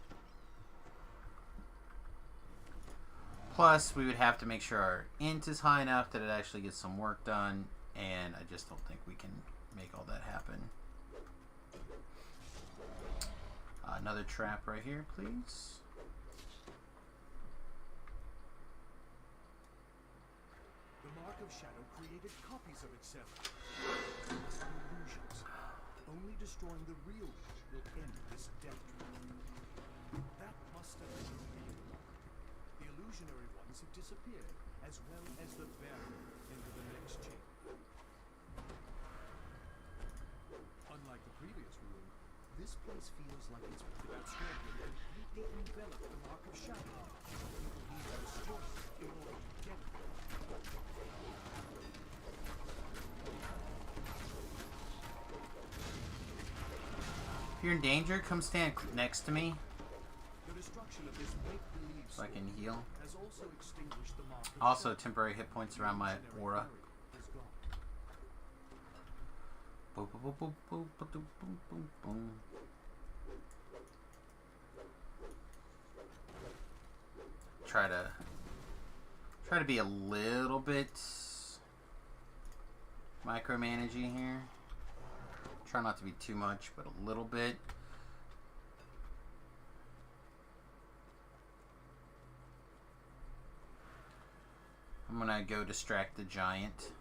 Plus, we would have to make sure our int is high enough that it actually gets some work done, and I just don't think we can make all that happen. Another trap right here, please. The Mark of Shadow created copies of itself. Illusions. Only destroying the real one will end this death trap. That must have been the real Mark. The illusionary ones have disappeared, as well as the barrier into the next chamber. Unlike the previous room, this place feels like it's that scorpion completely enveloped the Mark of Shadow. People need to destroy it in order to get it. If you're in danger, come stand next to me The destruction of this make-believe so I can heal. has has also extinguished the mark of Also, shadow. temporary hit points around my Generic aura. barrier is gone. Boop, boop, boop, boop, boop, boop, boop, boop, boom. Try to be a little bit micromanaging here. Try not to be too much, but a little bit. I'm gonna go distract the giant.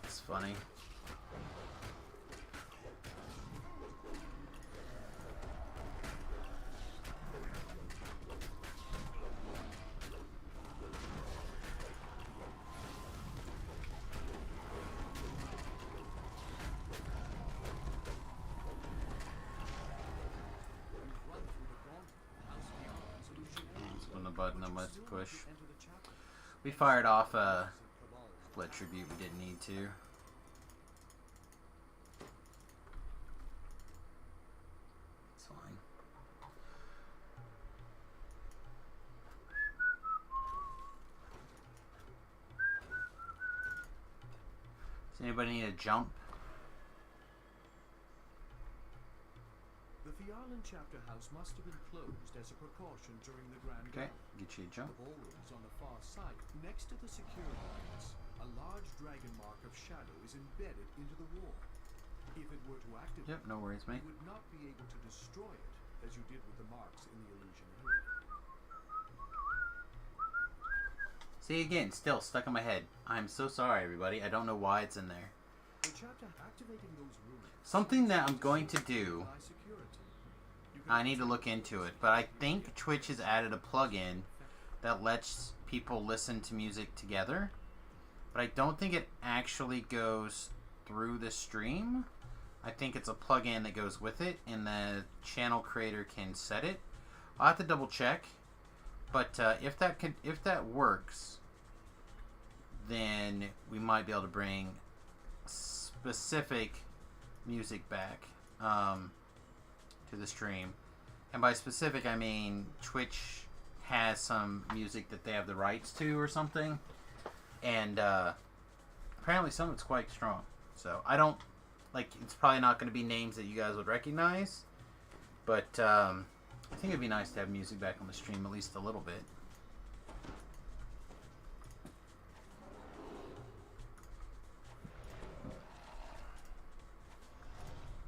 It's funny. That's when the button I must push. We fired off a Blood Tribute we didn't need to. It's fine. Does anybody need a jump? The Fiarlan chapter house must have been closed as a precaution during the Grand Okay, Gauntlet. get you a jump. The ballrooms on the far side, next to the security gates, a large dragon mark of shadow is embedded into the wall. If it were to activate, Yep, no worries, mate. you would not be able to destroy it as you did with the marks in the illusion area. See, again, still stuck in my head. I'm so sorry, everybody. I don't know why it's in there. The chapter activating those rooms. Something that I'm going to do, By security. You can I need to look into it, but I think Twitch has added a plugin that lets people listen to music together, but I don't think it actually goes through the stream. I think it's a plugin that goes with it, and the channel creator can set it. I'll have to double check, but if that works, then we might be able to bring specific music back to the stream. And by specific, I mean Twitch has some music that they have the rights to or something, and apparently some of it's quite strong. So I don't like. It's probably not going to be names that you guys would recognize, but I think it'd be nice to have music back on the stream at least a little bit.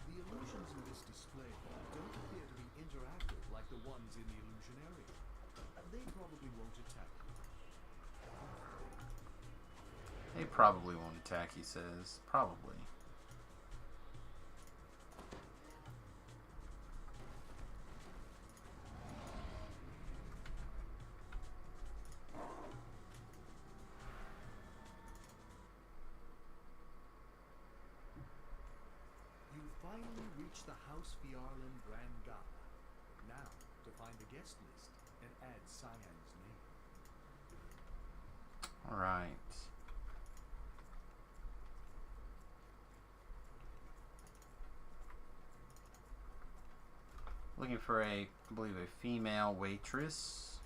The illusions in this display don't appear to be interactive like the ones in the illusion area. They probably won't attack you. They probably won't attack, he says. Probably. You finally reach the House Fiarlan Grand Gala. Now, to find the guest list and add Cyan's name. Alright. Looking for I believe a female waitress.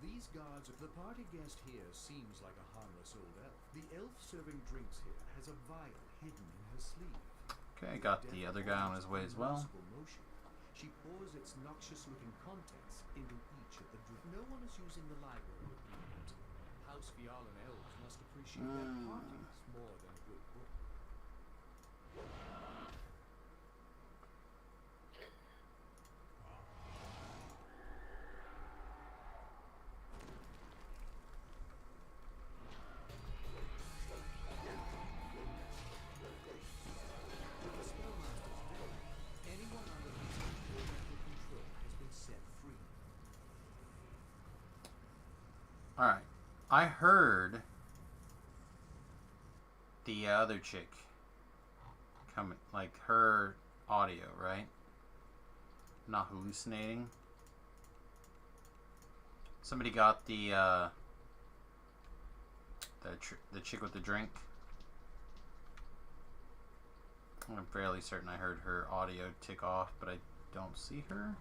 These guards, the party guest here seems like a harmless old elf. The elf serving drinks here has a vial hidden in her sleeve. Okay, got the other guy on his way as well. Motion. She pours its noxious-looking contents into each of the drinks. No one is using the library at the moment. House Fiarlan elves must appreciate their parties more than a good book. The spellmaster's dead. Anyone under his Alright. I heard the other chick coming, like her audio, right? Not hallucinating. Somebody got the chick with the drink. I'm fairly certain I heard her audio tick off, but I don't see her.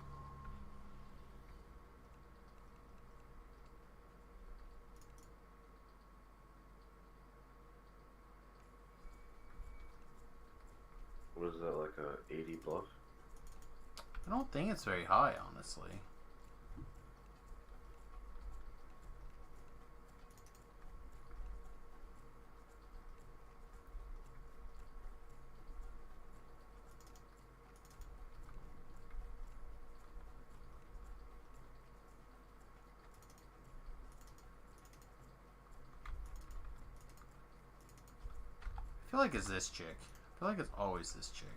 What is that, like a 80 bluff? I don't think it's very high, honestly. I feel like it's this chick. I feel like it's always this chick.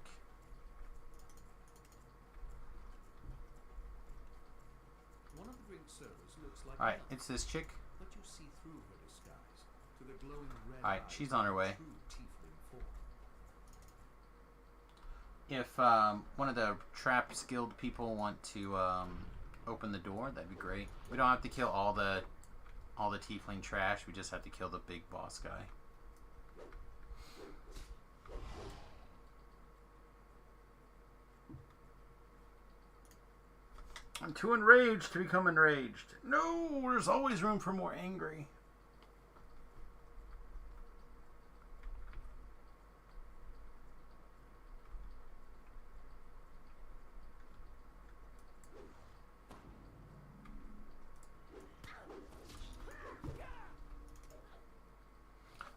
One of the drink servers looks like Alright, Ellen, it's this chick. but you see through her disguise to the glowing red Alright, eyes she's on her of way. true tiefling form. If one of the trapped guild people want to open the door, that'd be great. We don't have to kill all the tiefling trash. We just have to kill the big boss guy. I'm too enraged to become enraged. No, there's always room for more angry.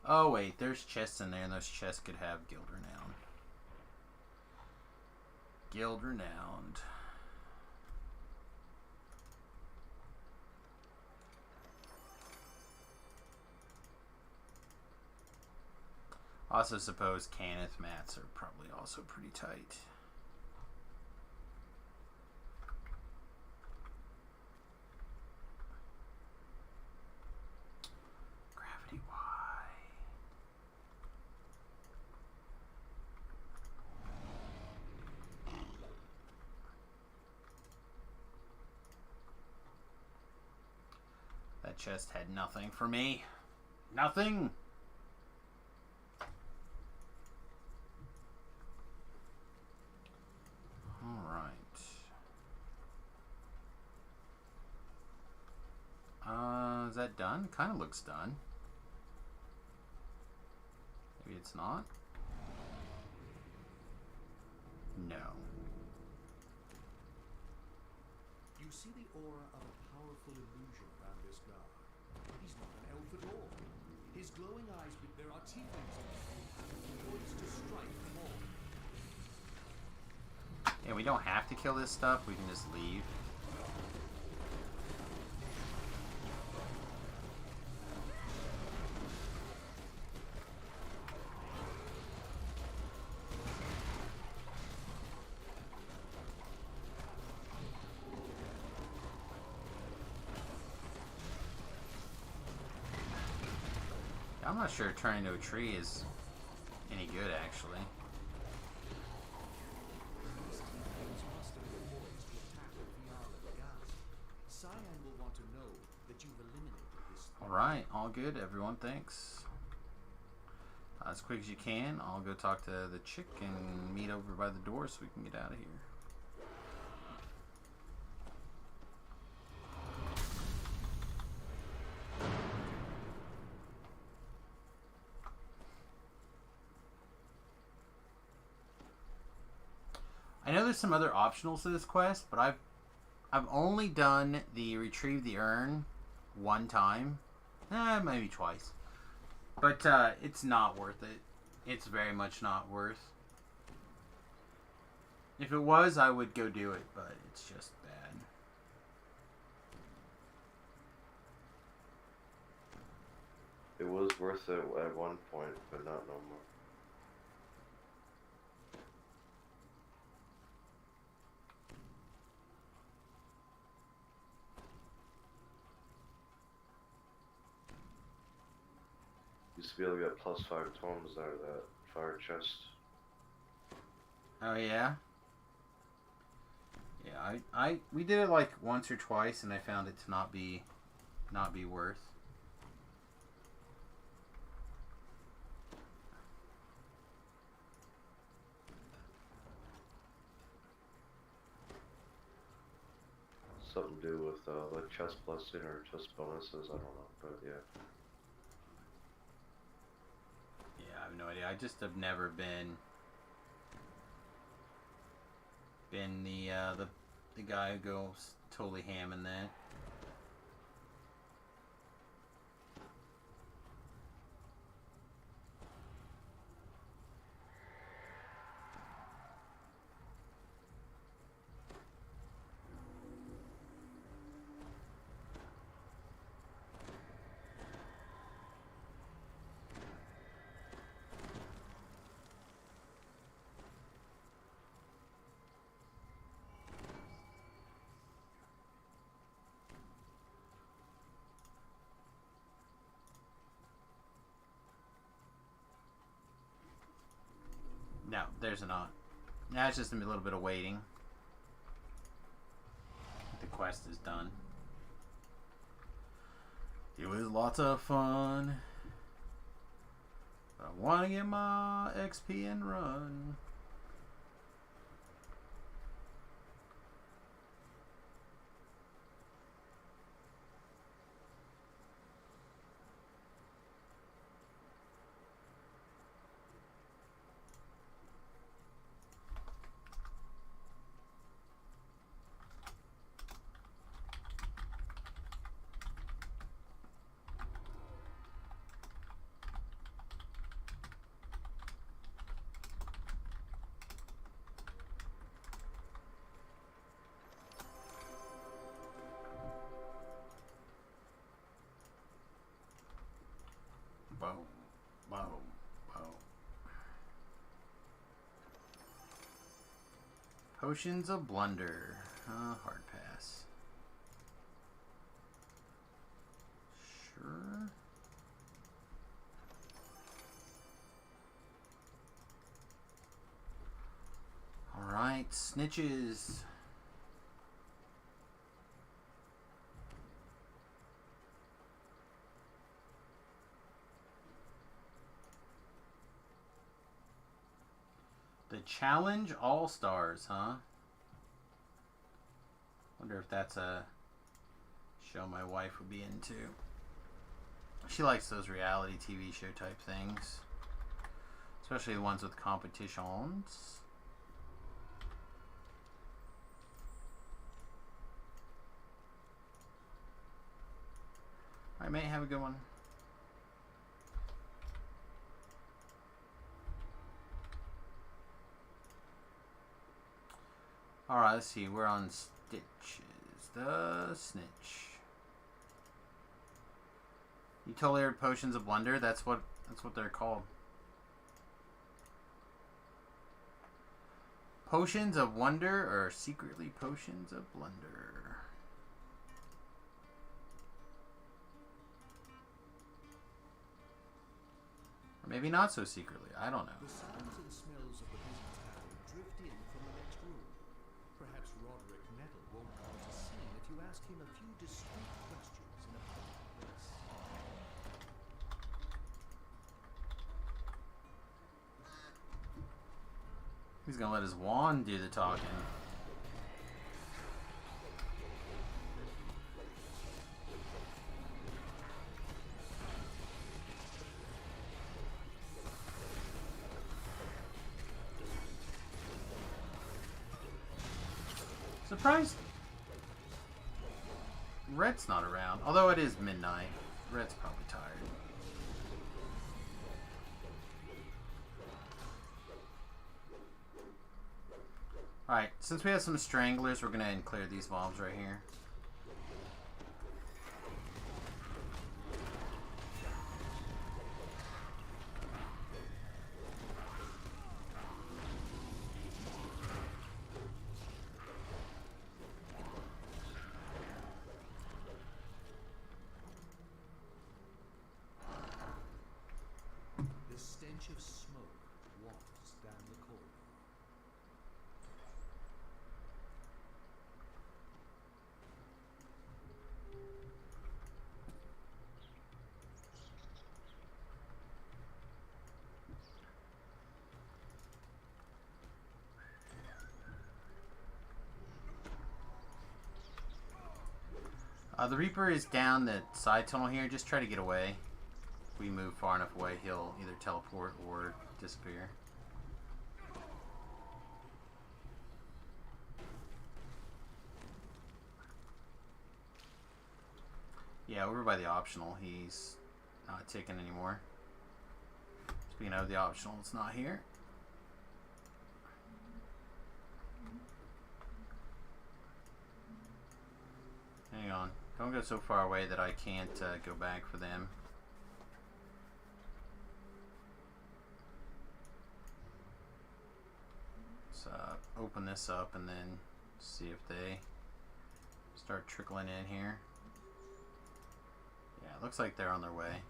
Oh wait, there's chests in there, and those chests could have guild renown. Guild renowned. Also suppose Cannith mats are probably also pretty tight. Gravity Y. That chest had nothing for me. Nothing. Alright. Is that done? Kind of looks done. Maybe it's not? No. You see the aura of a powerful illusion around this guard. He's not an elf at all. His glowing eyes, there are tieflings in him, poised to strike more. Yeah, we don't have to kill this stuff. We can just leave. I'm not sure turning into a tree is any good, actually. These tieflings must have been poised to attack the Viala gas. Cyan will want to know that you've eliminated this threat. Alright, all good, everyone, thanks. As quick as you can, I'll go talk to the chick and meet over by the door so we can get out of here. I know there's some other optionals to this quest, but I've only done the retrieve the urn one time. Maybe twice. But it's not worth it. It's very much not worth. If it was, I would go do it, but it's just bad. It was worth it at one point, but not no more. Used to be able to get +5 tomes out of that fire chest. Oh yeah. Yeah, we did it like once or twice, and I found it to not be worth. Something to do with the chest blessing or chest bonuses, I don't know, but yeah. Yeah, I have no idea. I just have never been the guy who goes totally ham in that. No, there's not. Now it's just a little bit of waiting. The quest is done. It was lots of fun. I want to get my XP and run. Boom, boom, boom. Potions of Blunder. Hard pass. Sure. Alright, snitches. The Challenge All-Stars, huh? Wonder if that's a show my wife would be into. She likes those reality TV show type things. Especially the ones with competitions. Alright, mate, have a good one. Alright, let's see. We're on Stitches. The Snitch. You totally heard Potions of Blunder? That's what they're called. Potions of Wonder or secretly Potions of Blunder. Or maybe not so secretly. I don't know. The sounds and smells of the busy town drift in from the next room. Perhaps Roderick Nettle won't come to scene if you ask him a few discreet questions in a public place. He's gonna let his wand do the talking. Surprised Red's not around. Although it is midnight. Red's probably tired. Alright, since we have some stranglers, we're gonna clear these mobs right here. stench of smoke wafts down the corridor. The Reaper is down the side tunnel here. Just try to get away. If we move far enough away, he'll either teleport or disappear. Yeah, over by the optional. He's not ticking anymore. Speaking of the optional, it's not here. Hang on. Don't go so far away that I can't go back for them. Let's open this up and then see if they start trickling in here. Yeah, it looks like they're on their way.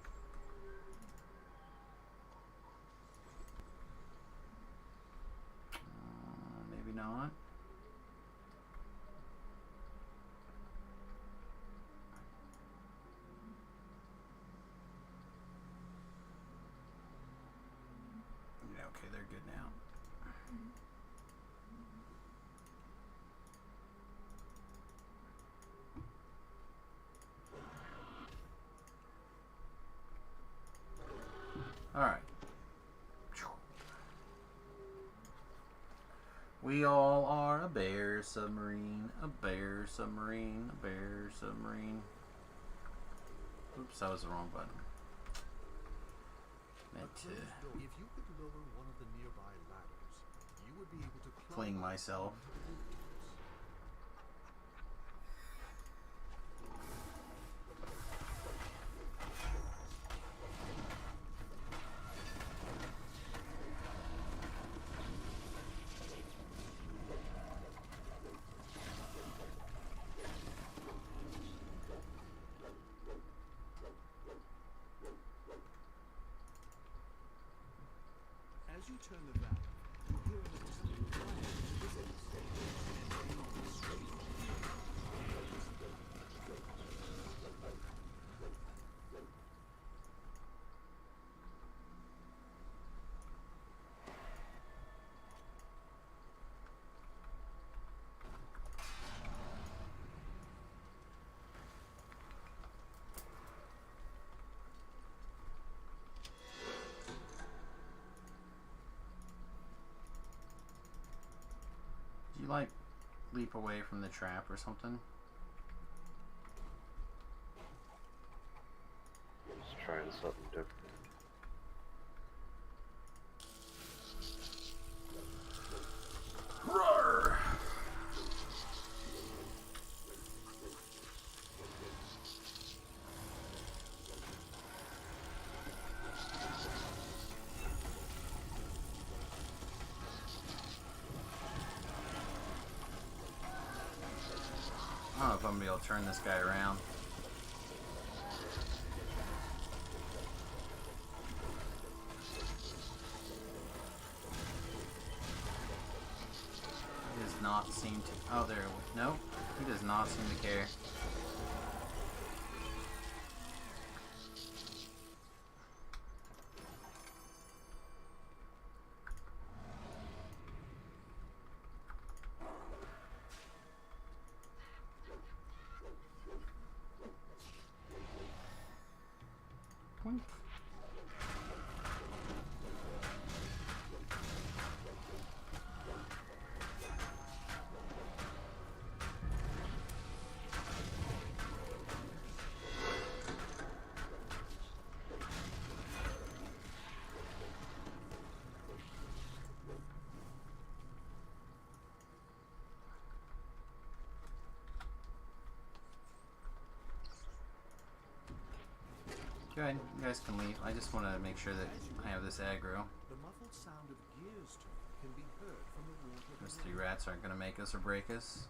Maybe not. Yeah, okay, they're good now. Alright. We all are a bear submarine, a bear submarine, a bear submarine. Oops, that was the wrong button. Meant to If you could lower one of the nearby ladders, you would be able to fling myself. As you turn the valve, you hear a distant crash within the stage and in the street. Do you like leap away from the trap or something? Just trying something different. Roar! I don't know if I'm gonna be able to turn this guy around. He does not seem to. Oh, there. No, he does not seem to care. Point. Go ahead, you guys can leave. I just want to make sure that I have this aggro. The muffled sound of gears turning can be heard from the water. Those three rats aren't going to make us or break us.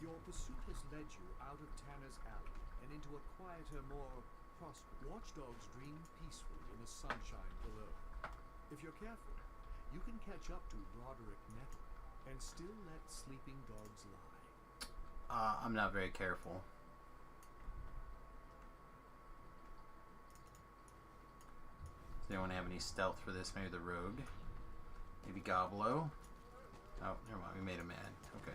Your pursuit has led you out of Tanner's Alley and into a quieter, more prosperous. Watchdogs dream peacefully in the sunshine below. If you're careful, you can catch up to Roderick Nettle and still let sleeping dogs lie. I'm not very careful. Does anyone have any stealth for this? Maybe the rogue? Maybe Goblo? Oh, never mind. We made him mad. Okay.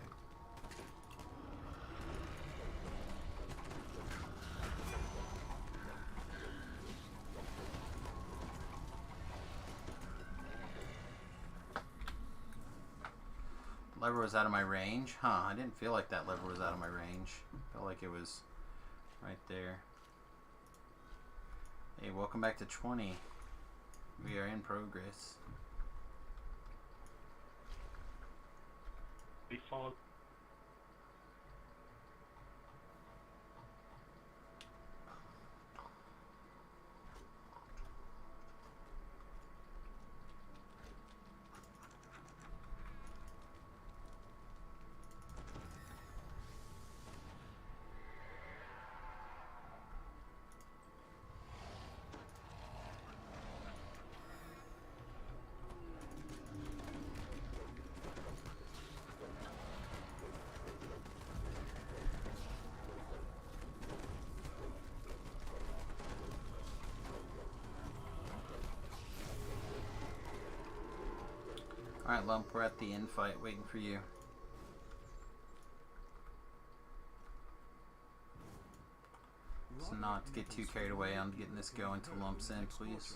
Lever was out of my range? Huh, I didn't feel like that lever was out of my range. Felt like it was right there. Hey, welcome back to 20. We are in progress. We followed. Alright, Lump, we're at the infight waiting for you. So not to get too carried away on getting this going till Lump's in, please.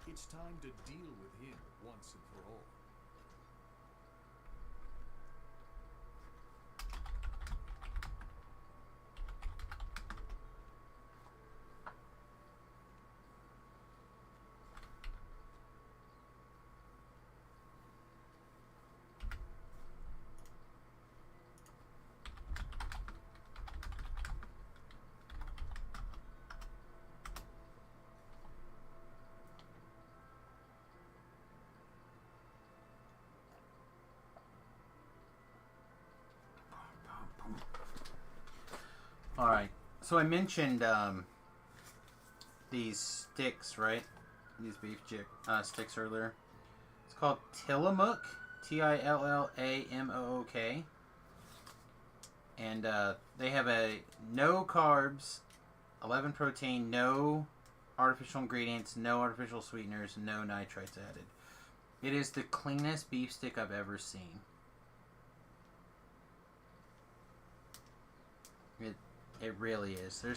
It's time to deal with him once and for all. Alright, so I mentioned these sticks, right? These beef sticks earlier. It's called Tillamook, Tillamook. And they have a no carbs, 11 protein, no artificial ingredients, no artificial sweeteners, no nitrites added. It is the cleanest beef stick I've ever seen. It really is. You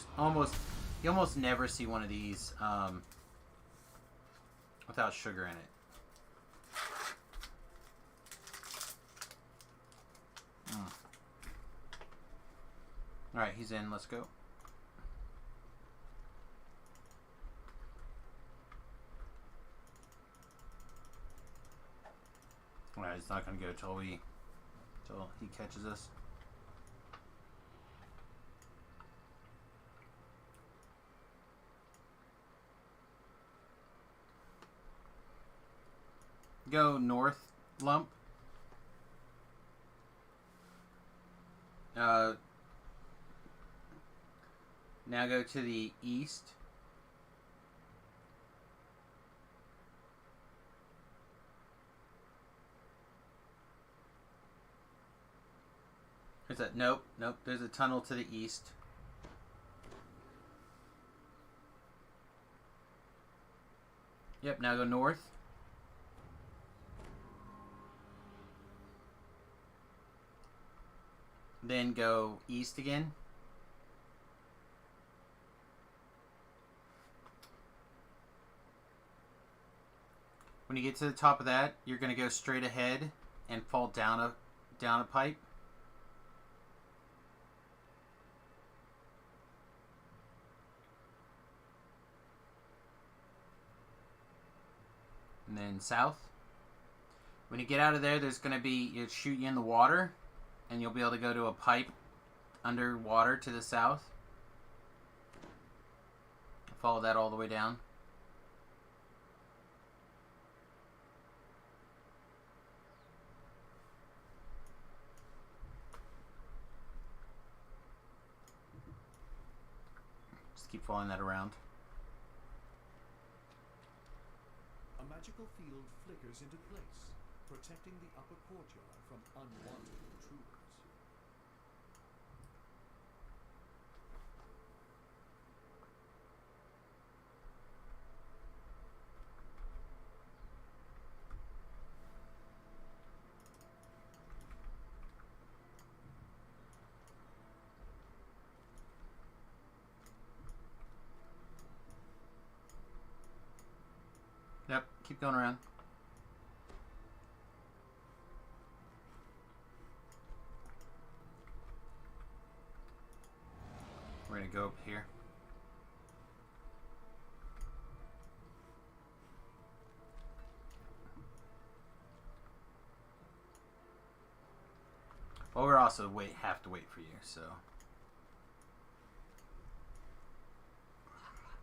almost never see one of these without sugar in it. Alright, he's in. Let's go. Alright, it's not going to go till he catches us. Go north, Lump. Now go to the east. Is that? Nope. There's a tunnel to the east. Yep, now go north. Then go east again. When you get to the top of that, you're going to go straight ahead and fall down a pipe. And then south. When you get out of there, there's going to be, it'll shoot you in the water, and you'll be able to go to a pipe underwater to the south. Follow that all the way down. keep following that around. A magical field flickers into place, protecting the upper courtyard from unwanted intruders. Yep, keep going around. We're gonna go up here. Well, we're also have to wait for you, so.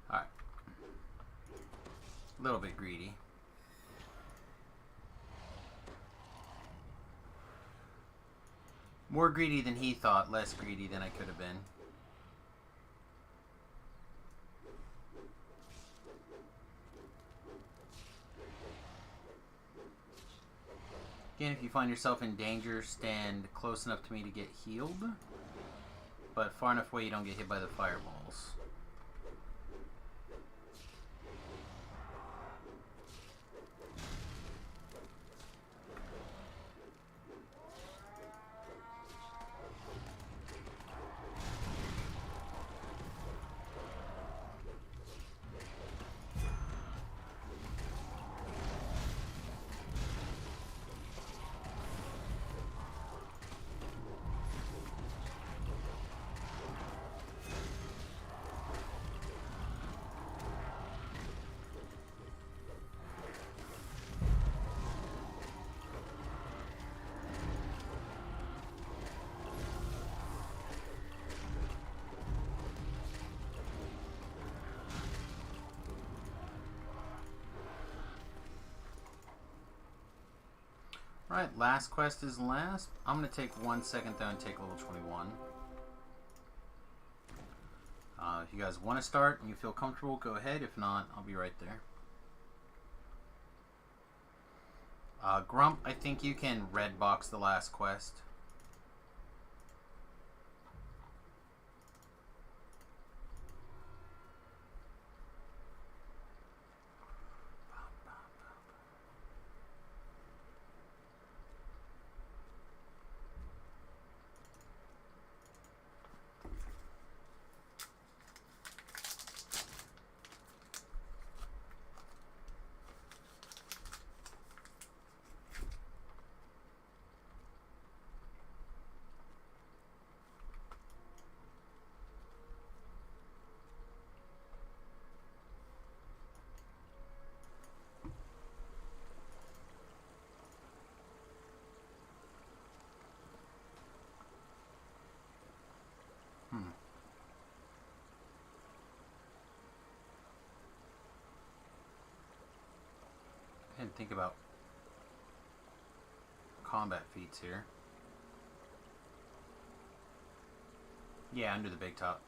Alright. A little bit greedy. More greedy than he thought, less greedy than I could have been. Again, if you find yourself in danger, stand close enough to me to get healed, but far enough away you don't get hit by the fireballs. Alright, last quest is last. I'm going to take 1 second though and take level 21. If you guys want to start and you feel comfortable, go ahead. If not, I'll be right there. Grump, I think you can red box the last quest. And think about combat feats here. Yeah, under the big top.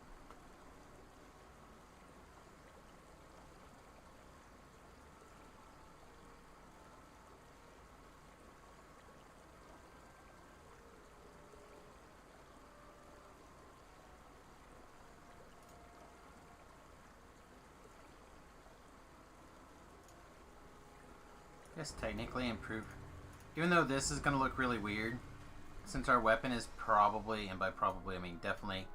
Yes, technically improve. Even though this is going to look really weird, since our weapon is probably, and by probably I mean definitely,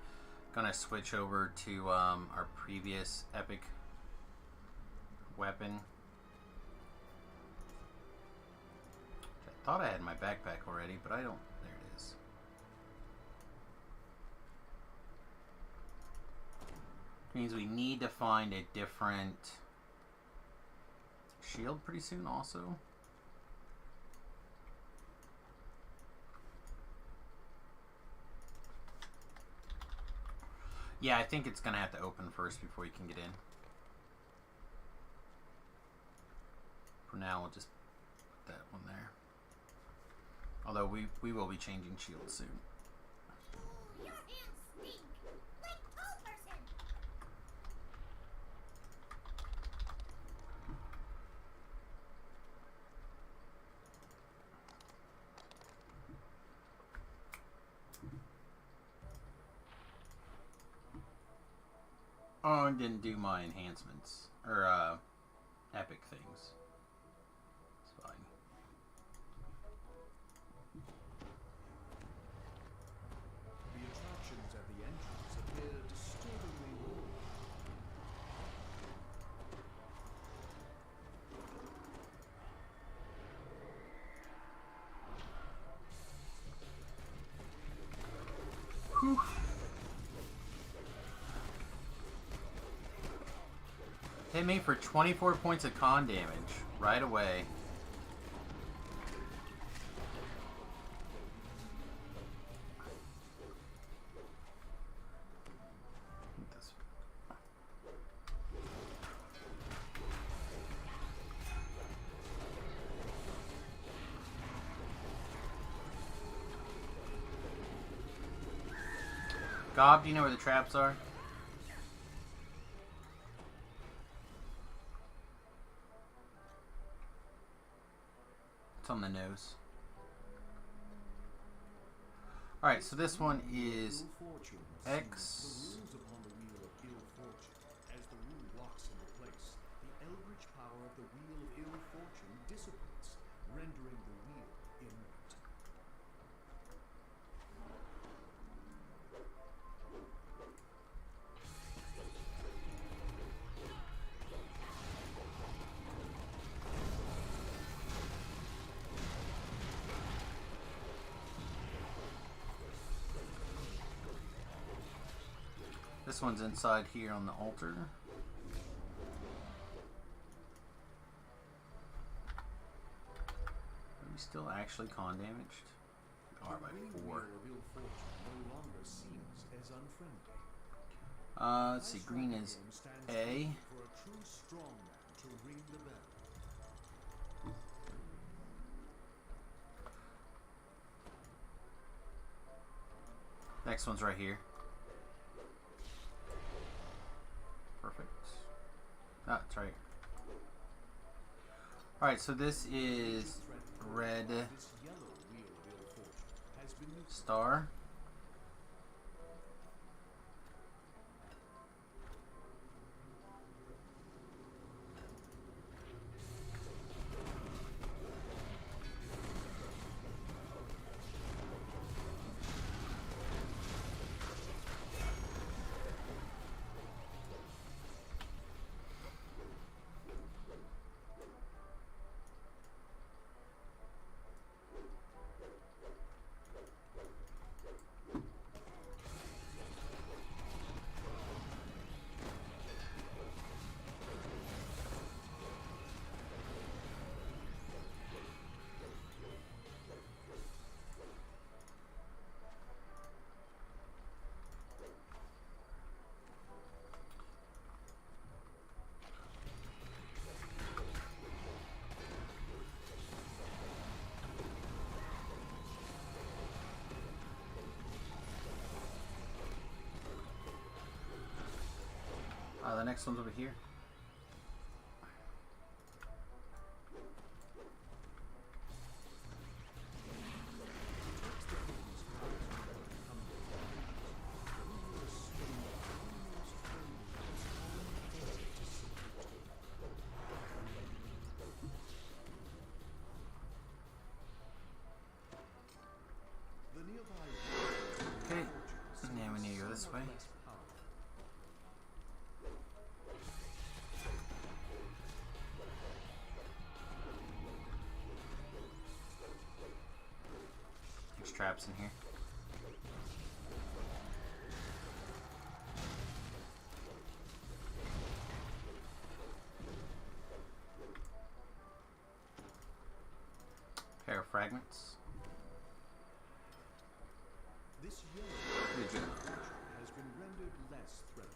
going to switch over to our previous epic weapon. Which I thought I had in my backpack already, but I don't. There it is. Which means we need to find a different shield pretty soon also. Yeah, I think it's gonna have to open first before you can get in. For now, we'll just put that one there. Although we will be changing shields soon. Your hands stink, like old person. Oh, I didn't do my enhancements. Or, epic things. It's fine. The attractions at the entrance appear disturbingly warm. Whew. Hit me for 24 points of con damage right away. Gob, do you know where the traps are? It's on the nose. Alright, so this one is X. The rules upon the Wheel of Ill Fortune. As the rule locks into place, the eldritch power of the Wheel of Ill Fortune dissipates, rendering the wheel inert. This one's inside here on the altar. Are we still actually con damaged? We are by 4. Wheel of Ill Fortune no longer seems as unfriendly. Let's see, green is A. For a true strongman to ring the bell. Next one's right here. Perfect. Ah, it's right. Alright, so this is red This yellow Wheel of Ill Fortune has been star. The next one's over here. Okay, now we need to go this way. There's traps in here. Pair of fragments. This yellow Good job. has been rendered less threatening.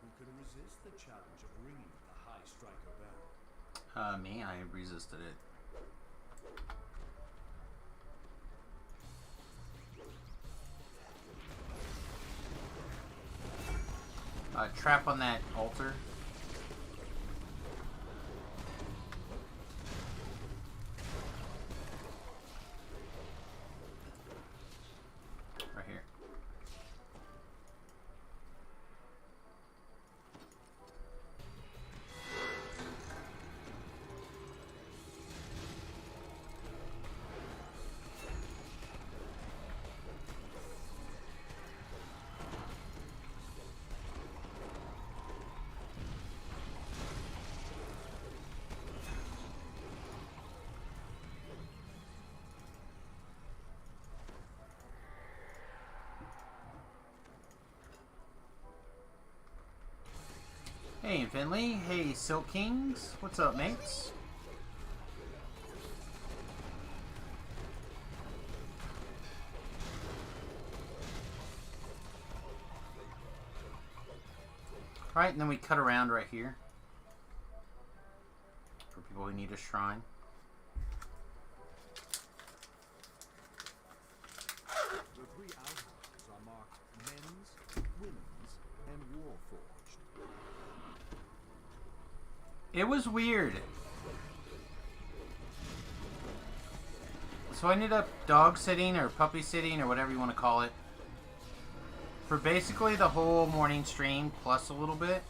Who can resist the challenge of ringing the High Striker bell? Me, I resisted it. trap on that altar. Right here. Hey, Finley. Hey, Silk Kings. What's up, mates? Right, and then we cut around right here for people who need a shrine. The three outhouses are marked men's, women's, and warforged. It was weird. So I ended up dog sitting or puppy sitting or whatever you want to call it for basically the whole morning stream plus a little bit.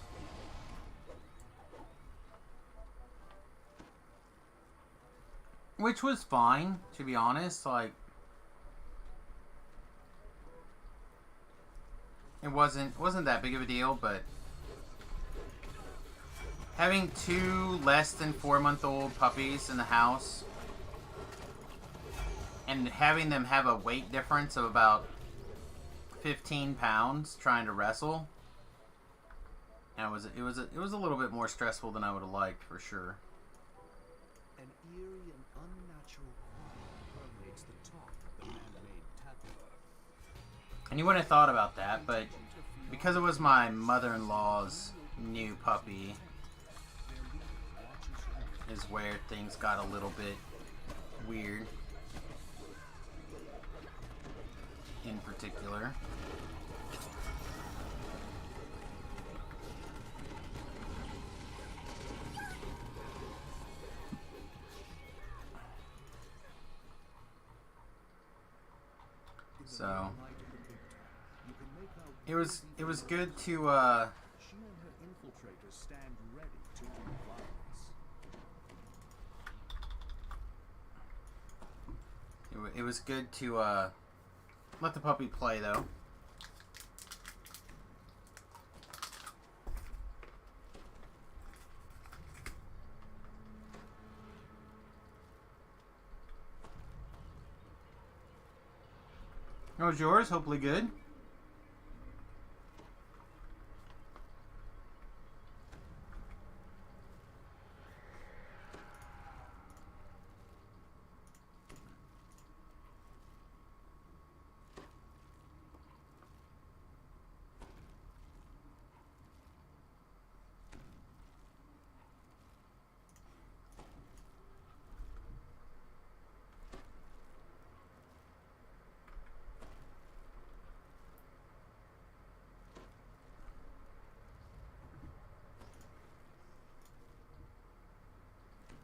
Which was fine, to be honest. Like, it wasn't that big of a deal, but having 2 less than 4-month-old puppies in the house and having them have a weight difference of about 15 pounds trying to wrestle, and it was a little bit more stressful than I would have liked, for sure. An eerie and unnatural quiet permeates the top of the man-made tableau. And you wouldn't have thought about that, but because it was my mother-in-law's new puppy is where things got a little bit weird in particular. So it was good to She and her infiltrators stand ready to do violence. it was good to let the puppy play, though. How was yours? Hopefully good.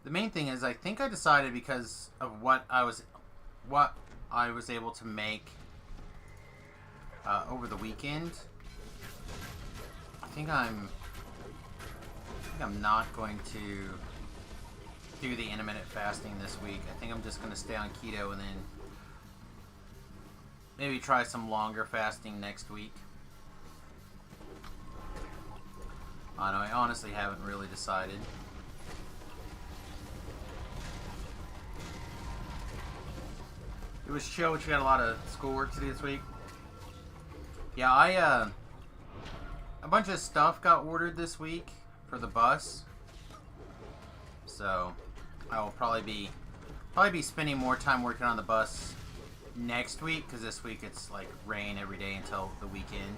The main thing is, I think I decided, because of what I was able to make over the weekend. I think I'm not going to do the intermittent fasting this week. I think I'm just going to stay on keto and then maybe try some longer fasting next week. I don't know, I honestly haven't really decided. It was chill, but you got a lot of schoolwork to do this week. Yeah, a bunch of stuff got ordered this week for the bus, so I will probably be spending more time working on the bus next week, because this week it's like rain every day until the weekend.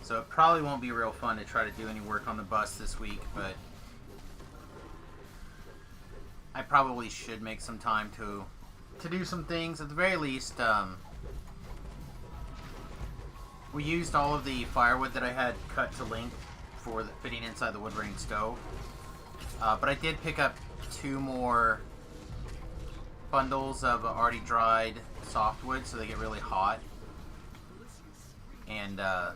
So it probably won't be real fun to try to do any work on the bus this week, but I probably should make some time to do some things. At the very least, we used all of the firewood that I had cut to length for the fitting inside the wood burning stove. But I did pick up 2 more bundles of already dried softwood, so they get really hot. And they're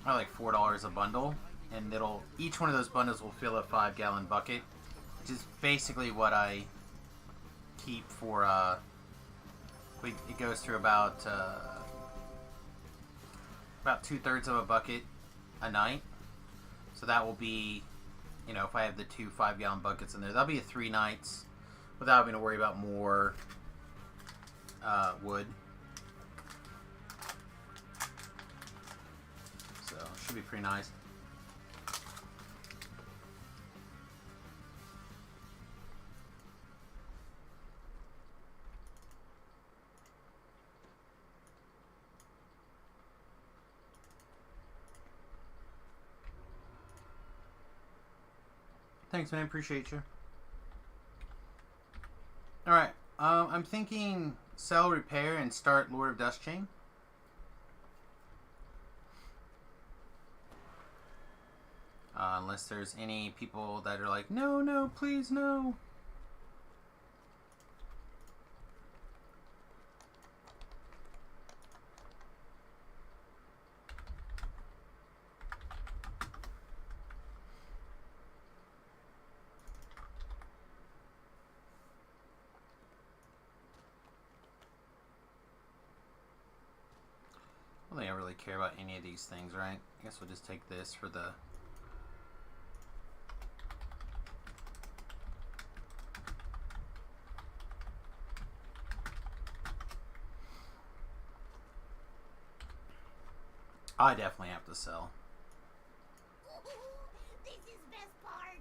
like $4 a bundle, and each one of those bundles will fill a 5-gallon bucket, which is basically what I keep for. It goes through about 2/3 of a bucket a night. So that will be, if I have the 2 5-gallon buckets in there, that'll be 3 nights without having to worry about more wood. So it should be pretty nice. Thanks, man. Appreciate you. Alright. I'm thinking sell, repair, and start Lord of Dustchain. Unless there's any people that are like, no, no, please, no. I don't really care about any of these things, right? I guess we'll just take this for the... I definitely have to sell. This is best part.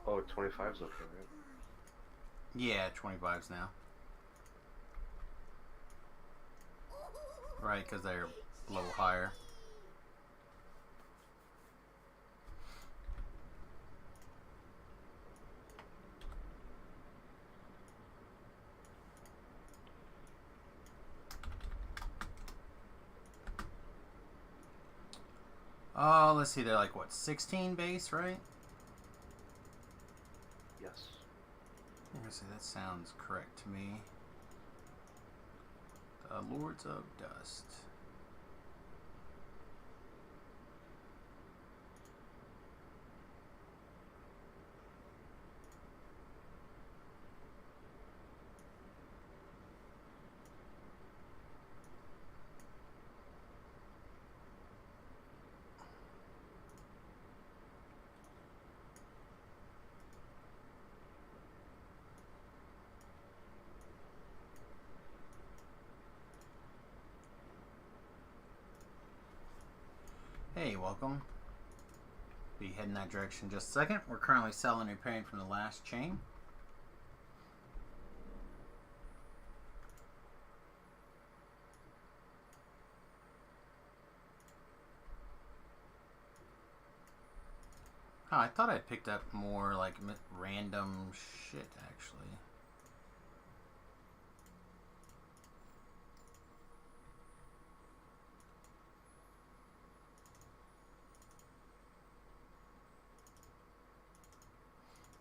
Oh, 25's okay, right? Yeah, 25's now. Right, because they're a little higher. Oh, let's see, they're like, what, 16 base, right? Yes. I'm gonna say that sounds correct to me. The Lords of Dust. Hey, welcome. Be heading that direction in just a second. We're currently selling and repairing from the last chain. Oh, I thought I picked up more like random shit actually.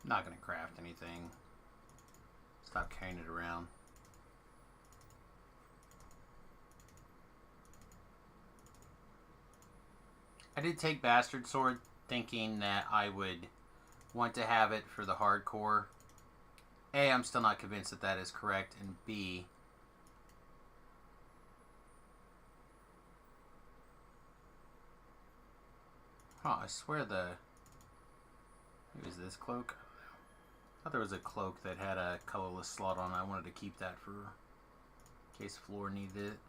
Not gonna craft anything. Stop carrying it around. I did take Bastard Sword thinking that I would want to have it for the hardcore. A, I'm still not convinced that that is correct, and B, I swear maybe is this cloak? I thought there was a cloak that had a colorless slot on it. I wanted to keep that for in case Floor needed it.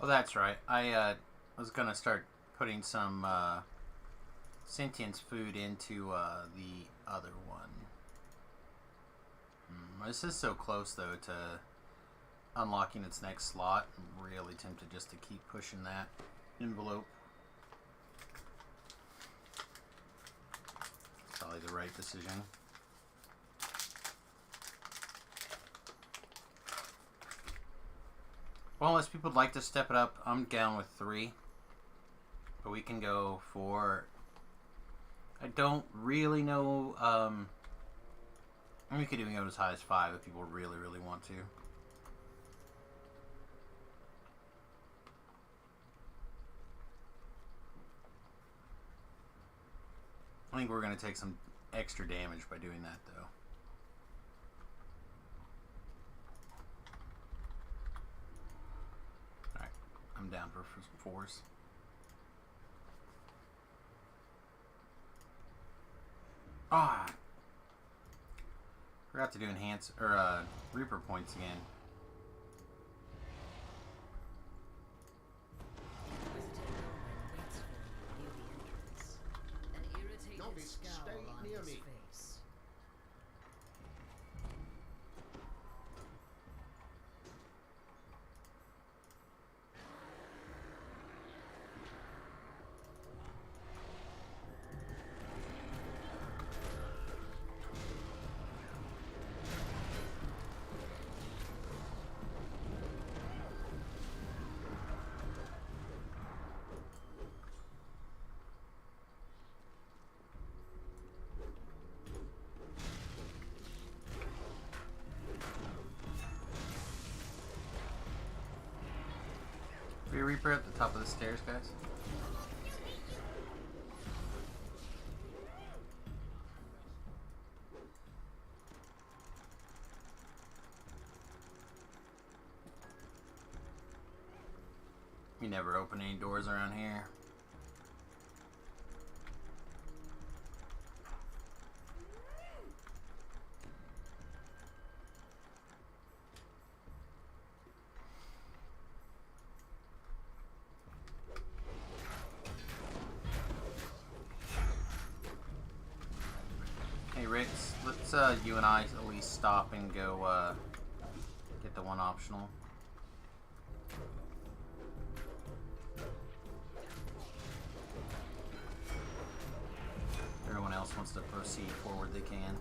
Oh, that's right. I was gonna start putting some sentience food into the other one. This is so close though to unlocking its next slot. I'm really tempted just to keep pushing that envelope. It's probably the right decision. Well, unless people would like to step it up, I'm down with 3. But we can go 4. I don't really know. We could even go as high as 5 if people really, really want to. I think we're going to take some extra damage by doing that, though. Alright, I'm down for some 4s. Ah! Forgot to do enhance, or Reaper points again. Novice, stay near me. Free Reaper at the top of the stairs, guys. You never open any doors around here. Hey Rix, let's you and I at least stop and go get the one optional. If everyone else wants to proceed forward, they can.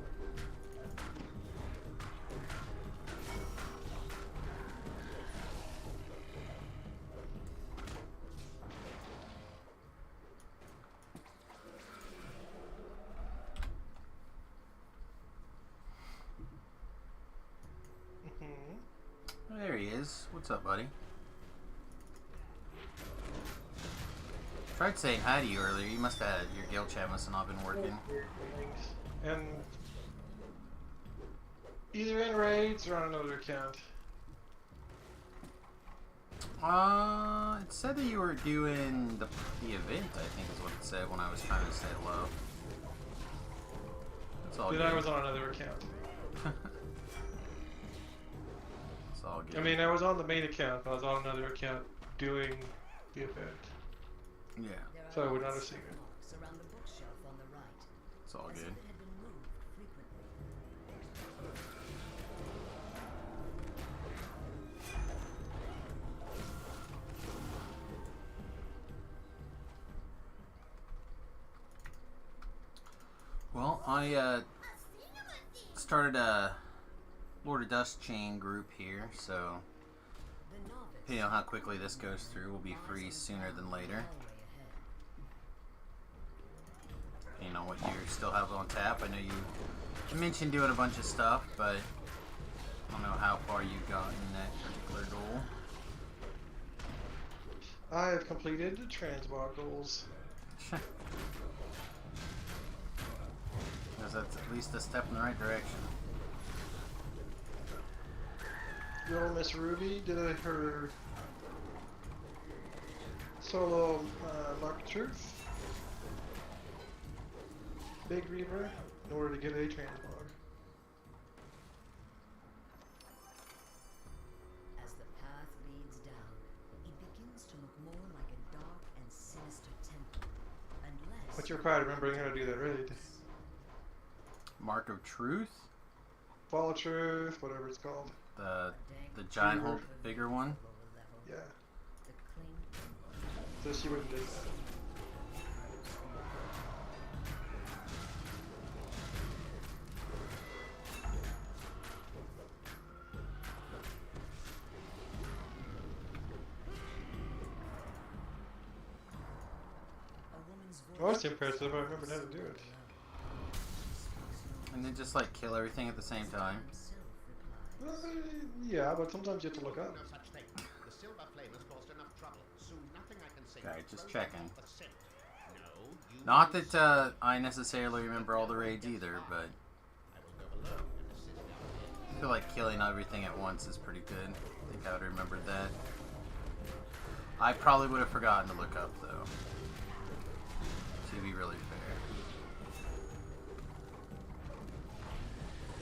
There he is. What's up, buddy? Tried saying hi to you earlier. You must have, your guild chat must have not been working. And either in raids or on another account. It said that you were doing the event, I think is what it said when I was trying to say hello. That's all good. I was on another account. It's all good. I mean, I was on the main account, but I was on another account doing the event. Yeah. So I would not have seen it. Around the bookshelf on the right. It's all As if good. it had been moved frequently. Well, I started a Lord of Dust chain group here, so depending on how quickly this goes through, we'll be free sooner than later. You know what you still have on tap. I know you mentioned doing a bunch of stuff, but I don't know how far you've gotten in that particular goal. I have completed the transmog goals. Because that's at least a step in the right direction. Girl Miss Ruby did her solo Mark of Truth. Big Reaper in order to get a transmog. As the path leads down, it begins What's required? Remembering how to do that raid. Mark of Truth? Fall of Truth, whatever it's called. The giant hold bigger one? Yeah. The cling. So she wouldn't do that. Most impressive, I remember how to do it. And then just like kill everything at the same time. Yeah, but sometimes you have to look up. No such thing. The silver flame has caused enough trouble. Soon nothing I can say. Okay, just checking. No, you Not that I necessarily remember all the raids either, but I will go below and assist I feel like killing everything at once is pretty good. I think I would have remembered that. I probably would have forgotten to look up though. To be really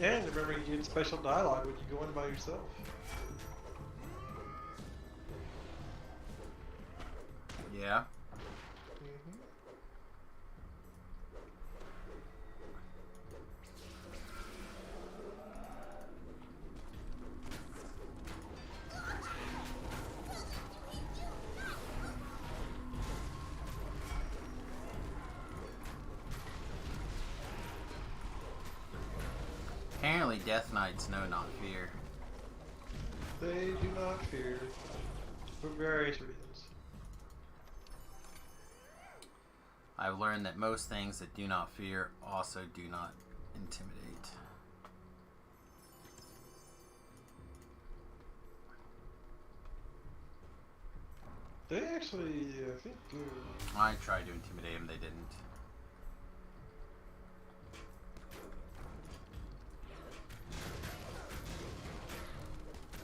fair. And remember, you get special dialogue when you go in by yourself. Yeah. Apparently Death Knights know not fear. They do not fear, for various reasons. I've learned that most things that do not fear also do not intimidate. They actually, I think, do. I tried to intimidate them, they didn't.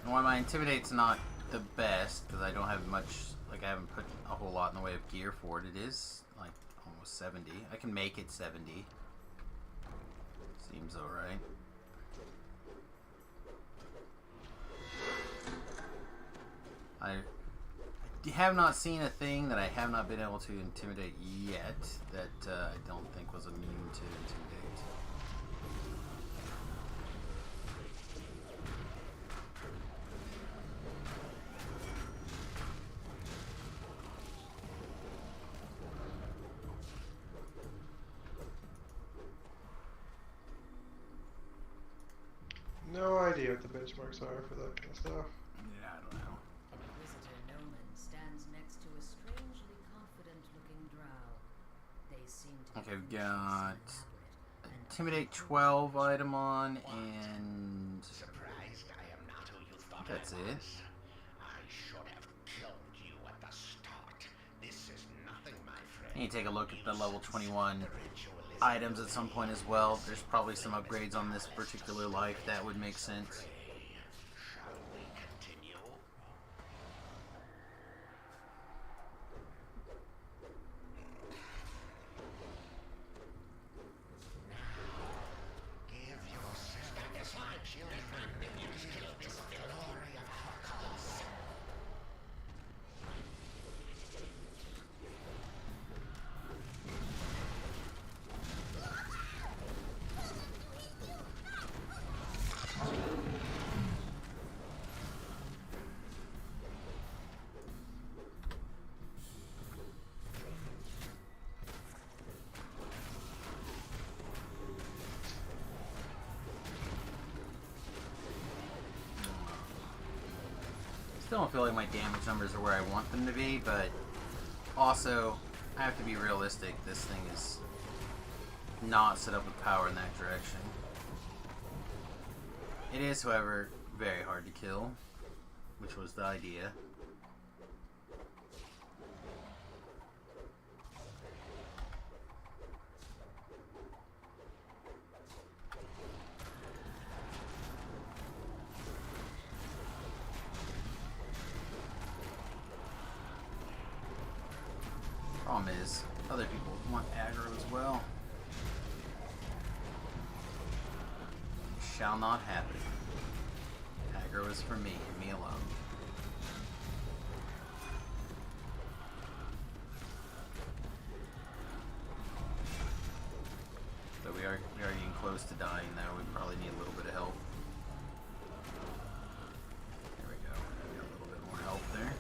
And while my intimidate's not the best, because I don't have much, like I haven't put a whole lot in the way of gear for it, it is like almost 70. I can make it 70. Seems alright. I have not seen a thing that I have not been able to intimidate yet that I don't think was immune to intimidate. No idea what the benchmarks are for that kind of stuff. Yeah, I don't know. Inquisitor Noman stands next to a strangely confident-looking drow. They seem to Okay, we've be got elaborate and Intimidate 12 item on, and Surprised I am not who you thought that's I it. was. I should have killed you at the start. This is nothing, my friend. I need to take a look at the level 21 items at some point as well. There's probably some upgrades on this particular life that would make sense. Shall we continue? Give yourself as my children. Give this the glory of our cause. Still don't feel like my damage numbers are where I want them to be, but also I have to be realistic. This thing is not set up with power in that direction. It is, however, very hard to kill, which was the idea. Problem is, other people want aggro as well. Shall not happen. Aggro is for me, and me alone. to dying though. We probably need a little bit of help. There we go. We got a little bit more help there.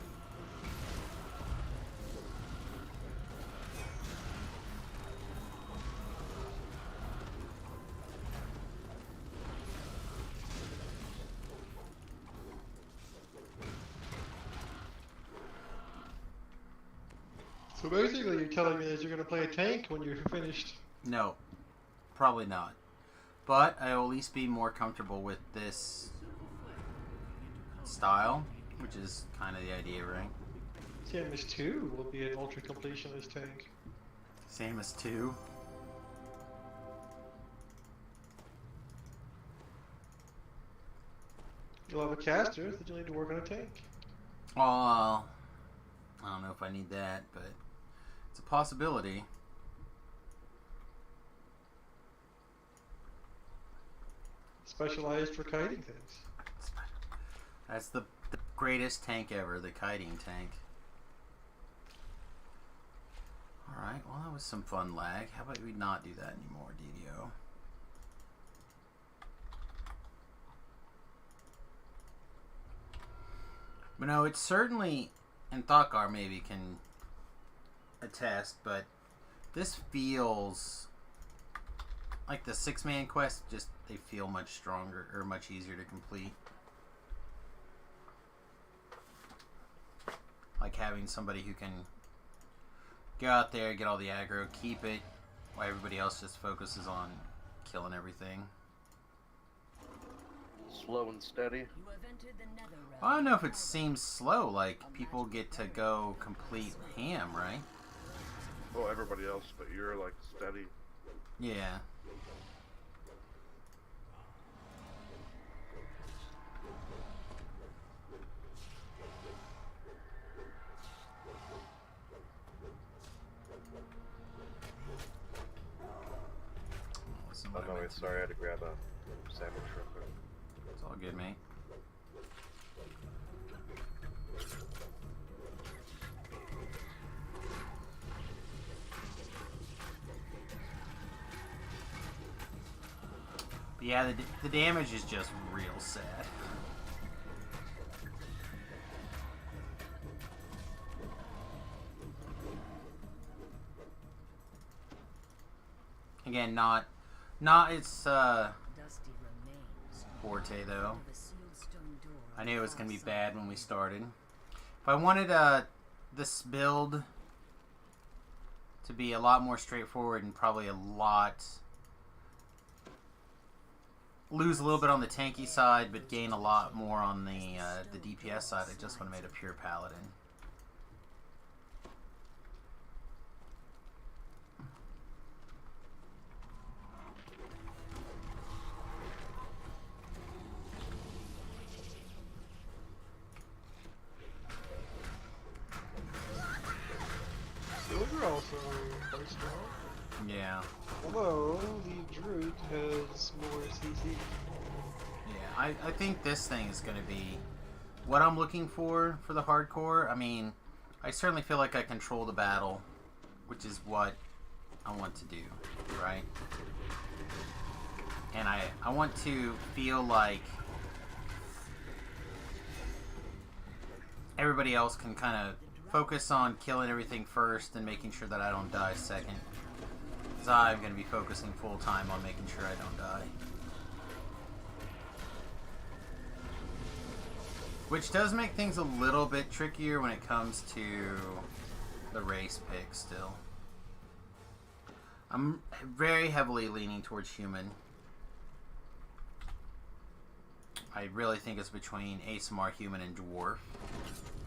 So basically, you're telling me that you're gonna play a tank when you're finished. No, probably not. But I will at least be more comfortable with this style, which is kind of the idea, right? Same as 2 will be an ultra completionist tank. Same as 2. You'll have a caster, that you'll need to work on a tank. Well, I don't know if I need that, but it's a possibility. Specialized for kiting things. That's the greatest tank ever, the kiting tank. Alright, well that was some fun lag. How about we not do that anymore, DDO? But no, it's certainly, and Thakar maybe can attest, but this feels like the 6-man quest, just they feel much stronger or much easier to complete. Like having somebody who can go out there, get all the aggro, keep it, while everybody else just focuses on killing everything. Slow and steady. You have entered the nether realm. I don't know if it seems slow, like people get to go complete ham, right? Well, everybody else, but you're like steady. Yeah. Oh no, wait, sorry, I had to grab a sandwich real quick. It's all good, mate. But yeah, the damage is just real sad. Again, not its Dusty remains forte though. of a sealed stone door. I knew it was gonna be bad when we started. If I wanted this build to be a lot more straightforward and probably lose a little bit on the tanky side, but gain a lot more on the DPS side, I just would have made a pure paladin. Those are also quite strong. Yeah. Although, the Druid has more CC. Yeah, I think this thing is going to be what I'm looking for the hardcore. I mean, I certainly feel like I control the battle, which is what I want to do, right? And I want to feel like everybody else can kind of focus on killing everything first and making sure that I don't die second. Because I'm going to be focusing full time on making sure I don't die. Which does make things a little bit trickier when it comes to the race pick still. I'm very heavily leaning towards human. I really think it's between ASMR, human, and dwarf.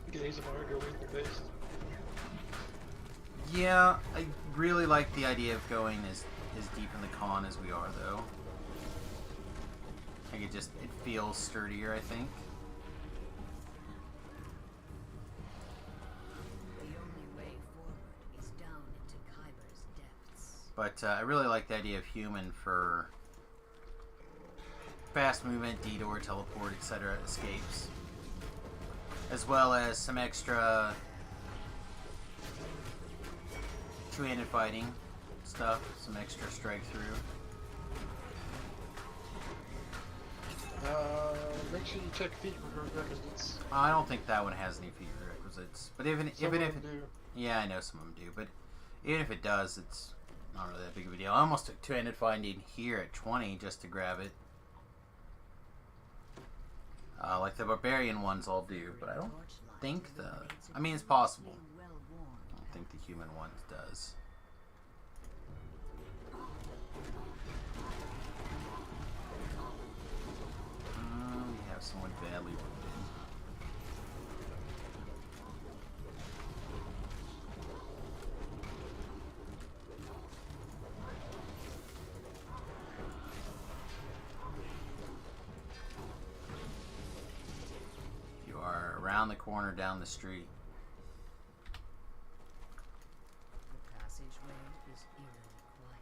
You can ASMR go with the base. Yeah, I really like the idea of going as deep in the con as we are, though. Like it feels sturdier, I think. The only way forward is down into Kyber's depths. But I really like the idea of human for fast movement, detour, teleport, etc. escapes. As well as some extra two-handed fighting stuff, some extra strike through. Make sure you check feet requisites. I don't think that one has any feat requisites. But even Some if of it, them do. yeah, I know some of them do. But even if it does, it's not really that big of a deal. I almost took two-handed finding here at 20 just to grab it. Like the barbarian ones all do, but I don't think the. I mean, it's possible. I don't think the human ones does. We have someone badly wounded. You are around the corner down the street. The passageway is eerily quiet.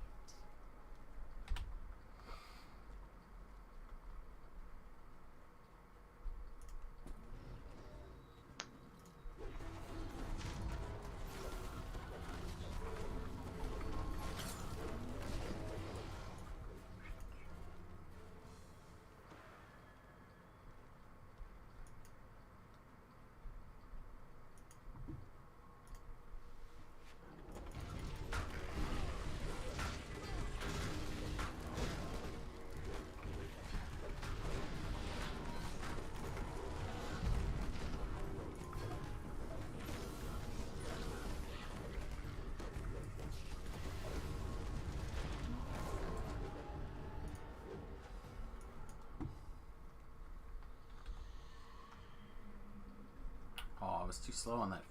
Oh, I was too slow on that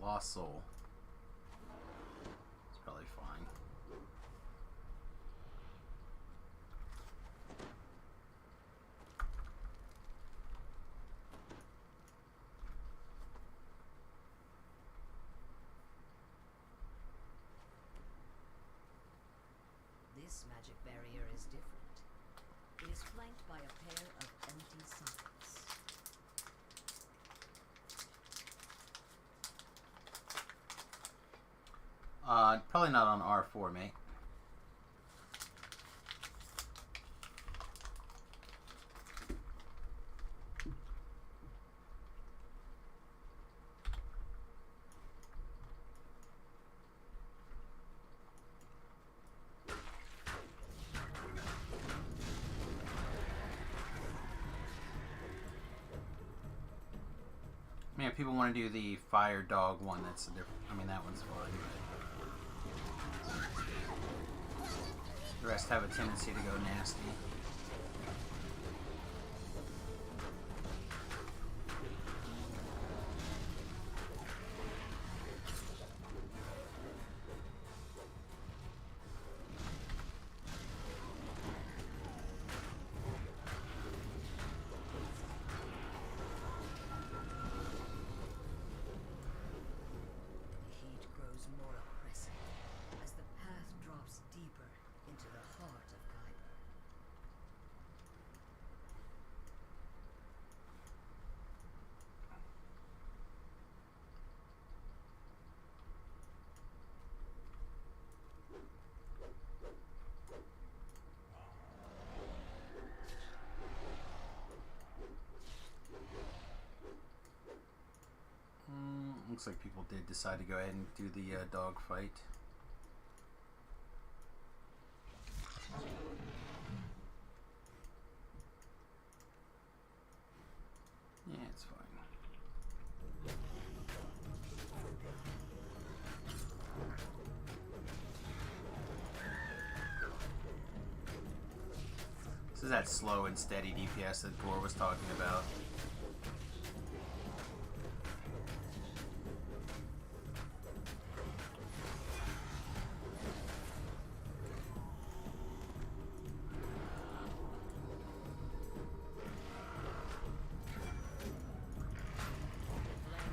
lost soul. It's probably fine. This magic barrier is different. It is flanked by a pair of empty sockets. Probably not on R4, mate. I mean, if people want to do the fire dog one, that's a different. I mean, that one's fine. But the rest have a tendency to go nasty. The heat grows more oppressive as the path drops deeper into the heart of Khyber. Looks like people did decide to go ahead and do the dog fight. Yeah, it's fine. This is that slow and steady DPS that Gore was talking about.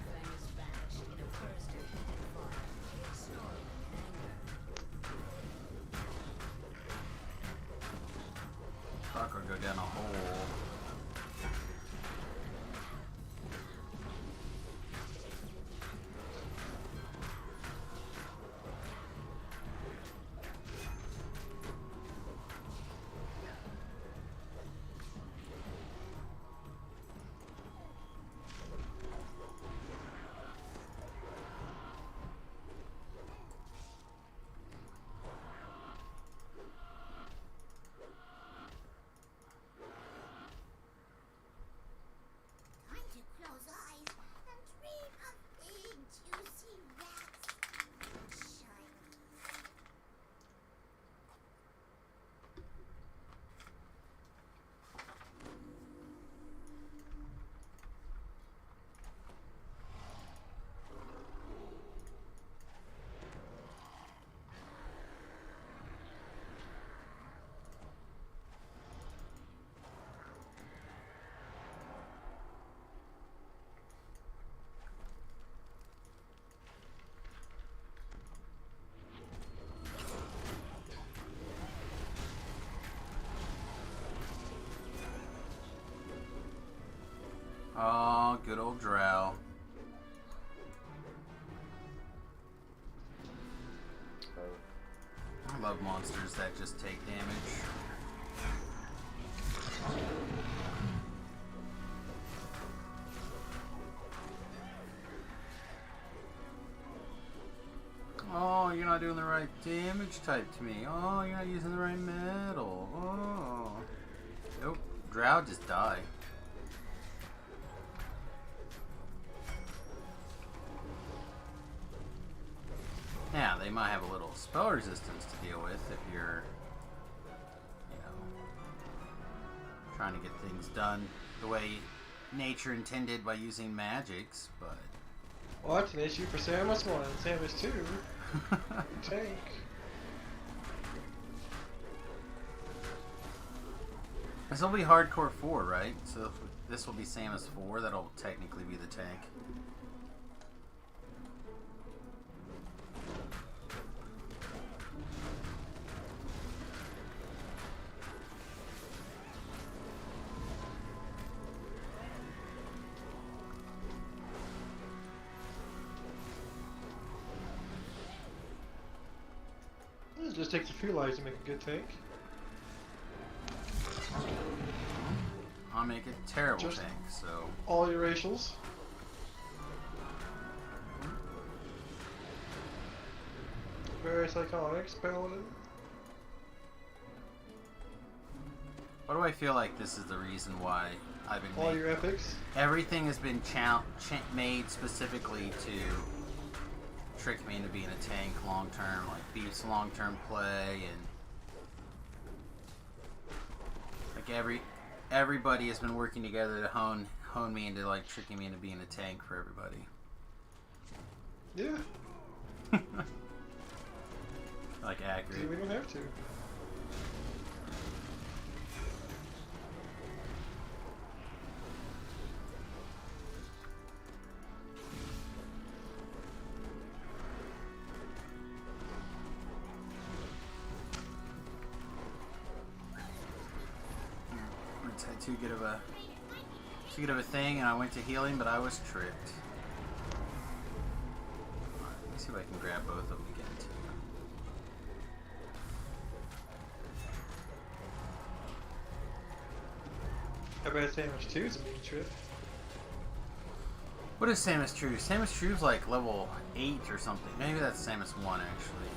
Flame is vanished in a burst of heated fire, snarling in anger. Fuck, or go down a hole. good old drow. I love monsters that just take damage. Oh, you're not doing the right damage type to me. Oh, you're not using the right metal. Oh. Nope. Drow just die. Yeah, they might have a little spell resistance to deal with if you're, you know, trying to get things done the way nature intended by using magics, but... Well, that's an issue for Samus 1 and Samus 2. Tank. This will be Hardcore 4, right? So this will be Samus 4, that'll technically be the tank. It just takes a few lives to make a good tank. I'll make a terrible Just tank, so... all your racials. Very psychotic, paladin. Why do I feel like this is the reason why I've been All made- your epics. Everything has been made specifically to trick me into being a tank long term, like Beef's long term play, and like everybody has been working together to hone me into like tricking me into being a tank for everybody. Yeah. Like accurate. We don't have to. Had too good of a thing, and I went to healing, but I was tricked. Alright, let me see if I can grab both of them again too. I bet Samus 2 is a mean trip. What is Samus True? Samus True's like level 8 or something. Maybe that's Samus 1 actually.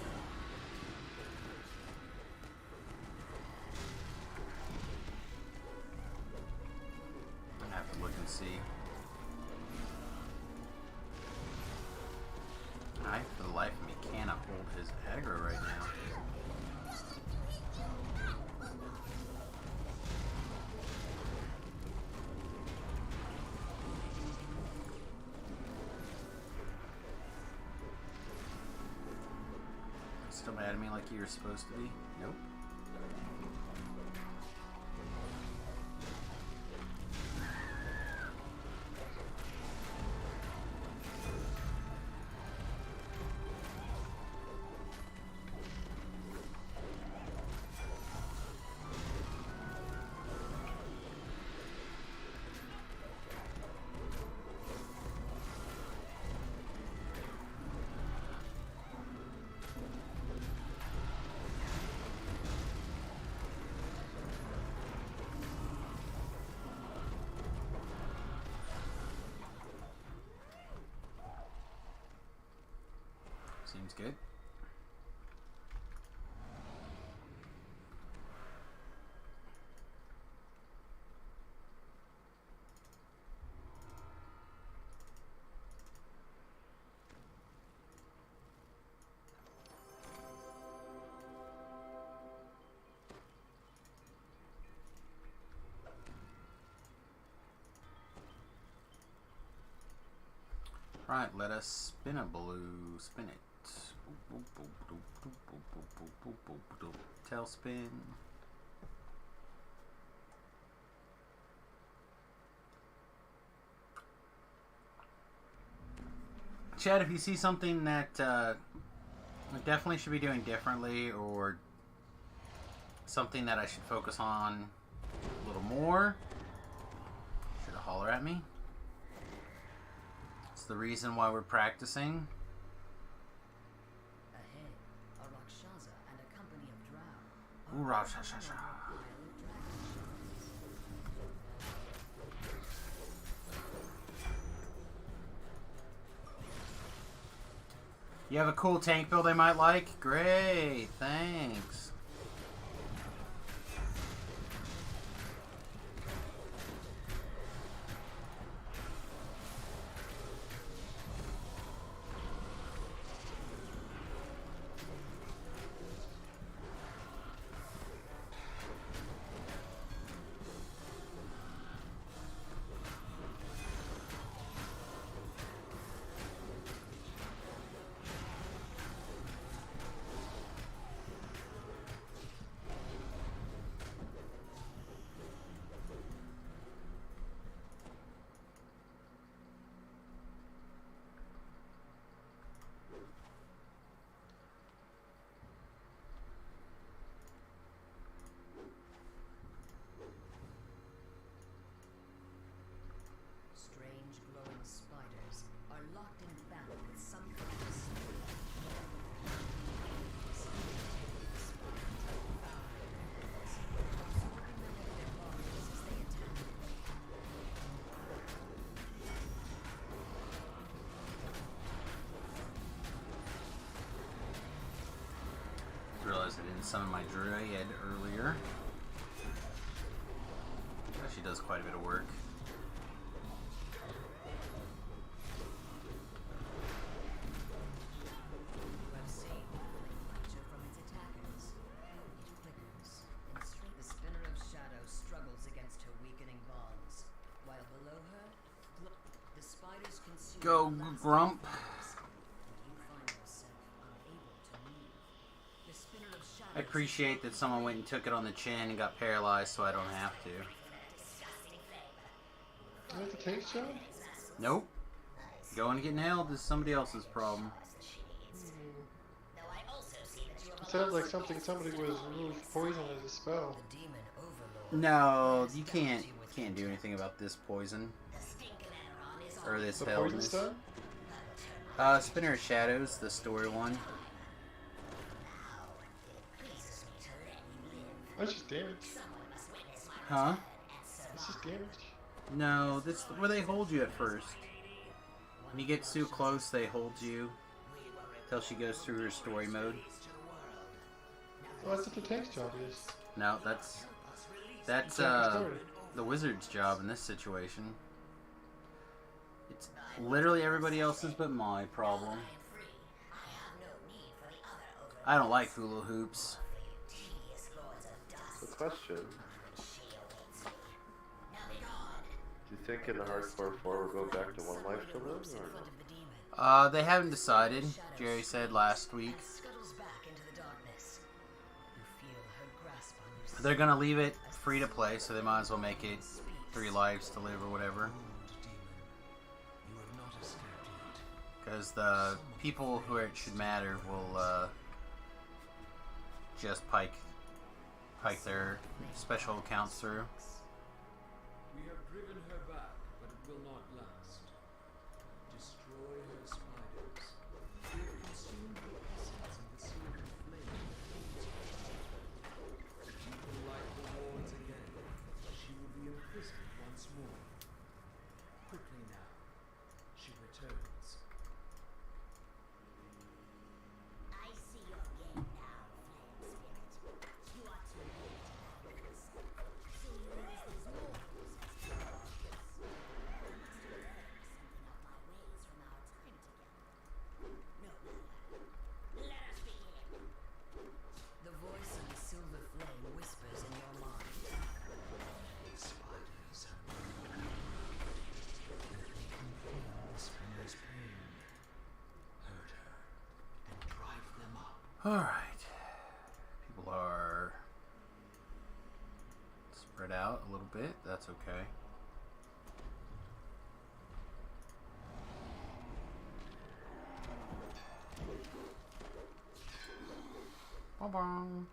I have to look and see. I, for the life of me, cannot hold his aggro right now. Still mad at me like you were supposed to be? Nope. Seems good. Right, let us spin a blue. Spin it. Tailspin. Chad, if you see something that I definitely should be doing differently, or something that I should focus on a little more, should holler at me. the reason why we're practicing. Ahead, a Rakshasa and a company of drow. Ooh, Rakshasa. You have a cool tank build I might like? Great, thanks. Strange glowing spiders are locked in battle with some kind of snake. Realized I didn't summon my Druid earlier. She does quite a bit of work. Go, Grump. I appreciate that someone went and took it on the chin and got paralyzed so I don't have to. You have the tank job? Nope. Going to get nailed is somebody else's problem. It sounds like somebody was removed poison as a spell. No, you can't do anything about this poison. Or this The poison hellness. stone? Spinner of Shadows, the story one. That's just damage. Huh? It's just damage. No, this is where they hold you at first. When you get too close, they hold you till she goes through her story mode. Well, that's what the tank's job is. No, that's the wizard's job in this situation. It's literally everybody else's but my problem. I don't like hula hoops. So question. Do you think in the hardcore 4 we'll go back to one life to live or no? They haven't decided. Jerry said last week. They're gonna leave it free to play, so they might as well make it 3 lives to live or whatever. Because the people who it should matter will just pike their special accounts through. We have driven her back, but it will not last. Destroy her spiders. We have consumed her essence in the silver flame that holds her. She will light the wards again. She will be imprisoned once more. Quickly now. She returns. I see your game now, Flame Spirit. You are too late. So you use these mortals as targets. You must have learned something of my ways from our time together. No matter. Let us begin. The voice of the silver flame whispers in your mind. Spiders have burned. They can feel the spinner's pain. Hurt her and drive them up. Alright. People are spread out a little bit. That's okay. Ba-bum.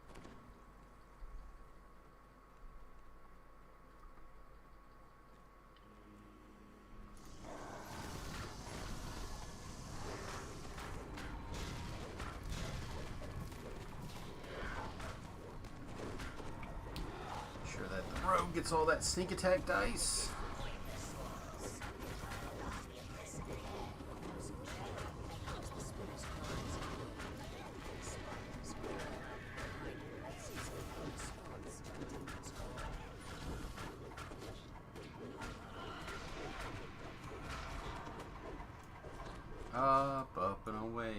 gets all that sneak attack dice. Up and away.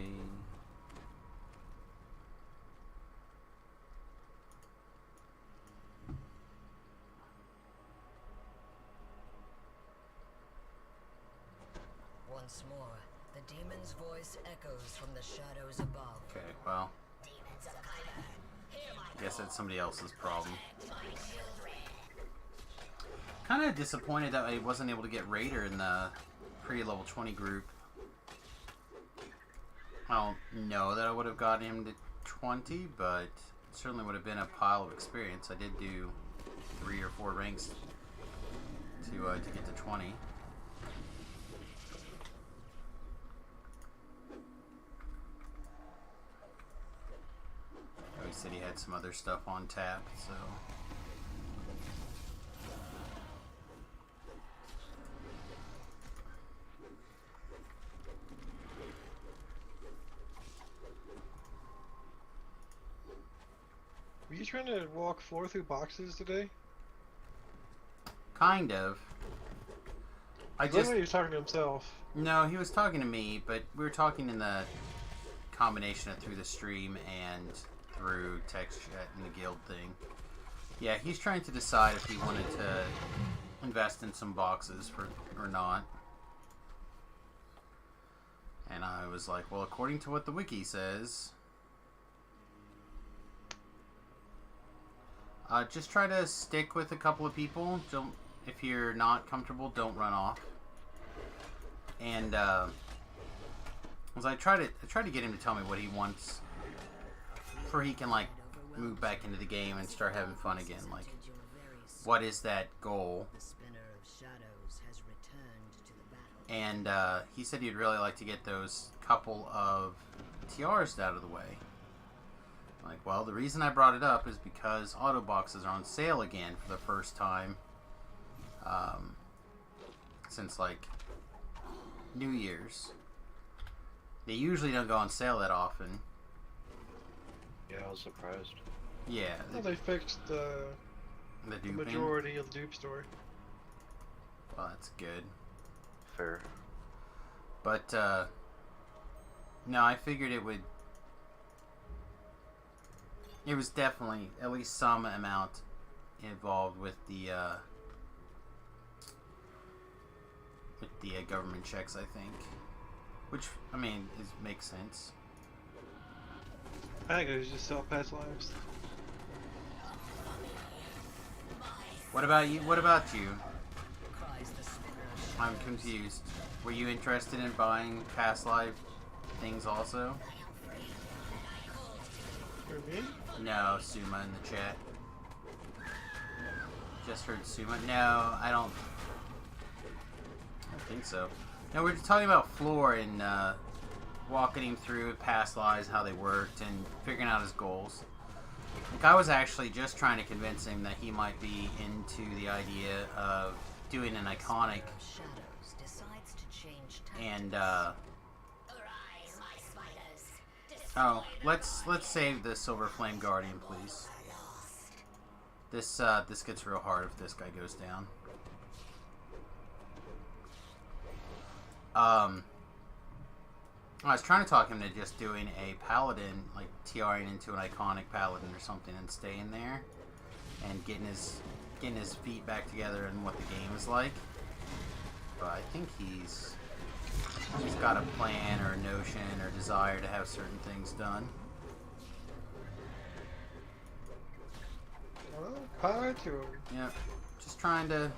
Once more, the demon's voice echoes from the shadows above. Okay, well, I guess that's somebody else's problem. Kind of disappointed that I wasn't able to get Raider in the pre-level 20 group. I don't know that I would have gotten him to 20, but it certainly would have been a pile of experience. I did do 3 or 4 ranks to get to 20. Oh, he said he had some other stuff on tap, so... Were you trying to walk floor through boxes today? Kind of. I He just... was talking to himself. No, he was talking to me, but we were talking in the combination of through the stream and through text chat and the guild thing. Yeah, he's trying to decide if he wanted to invest in some boxes or not. And I was like, well, according to what the wiki says, just try to stick with a couple of people. Don't, if you're not comfortable, don't run off. And as I tried to get him to tell me what he wants, before he can like move back into the game and start having fun again. Like, what is that goal? And he said he'd really like to get those couple of TRs out of the way. Like, well, the reason I brought it up is because auto boxes are on sale again for the first time since like New Year's. They usually don't go on sale that often. Yeah, I was surprised. Yeah. Well, they fixed the duping? majority of the dupe story. Well, that's good. Fair. But, no, I figured it would... It was definitely at least some amount involved with the government checks, I think. Which, I mean, makes sense. I think it was just sell past lives. What about you? What about you? I'm confused. Were you interested in buying past life things also? For me? No, Suma in the chat. Just heard Suma. No, I don't think so. No, we're just talking about Floor and walking him through past lives, how they worked, and figuring out his goals. Like, I was actually just trying to convince him that he might be into the idea of doing an iconic and oh, let's save the Silver Flame Guardian, please. This gets real hard if this guy goes down. I was trying to talk him to just doing a paladin, like TRing into an iconic paladin or something, and staying there and getting his feet back together and what the game is like. But I think he's got a plan or a notion or desire to have certain things done. Well, power to him. Yeah, just trying to,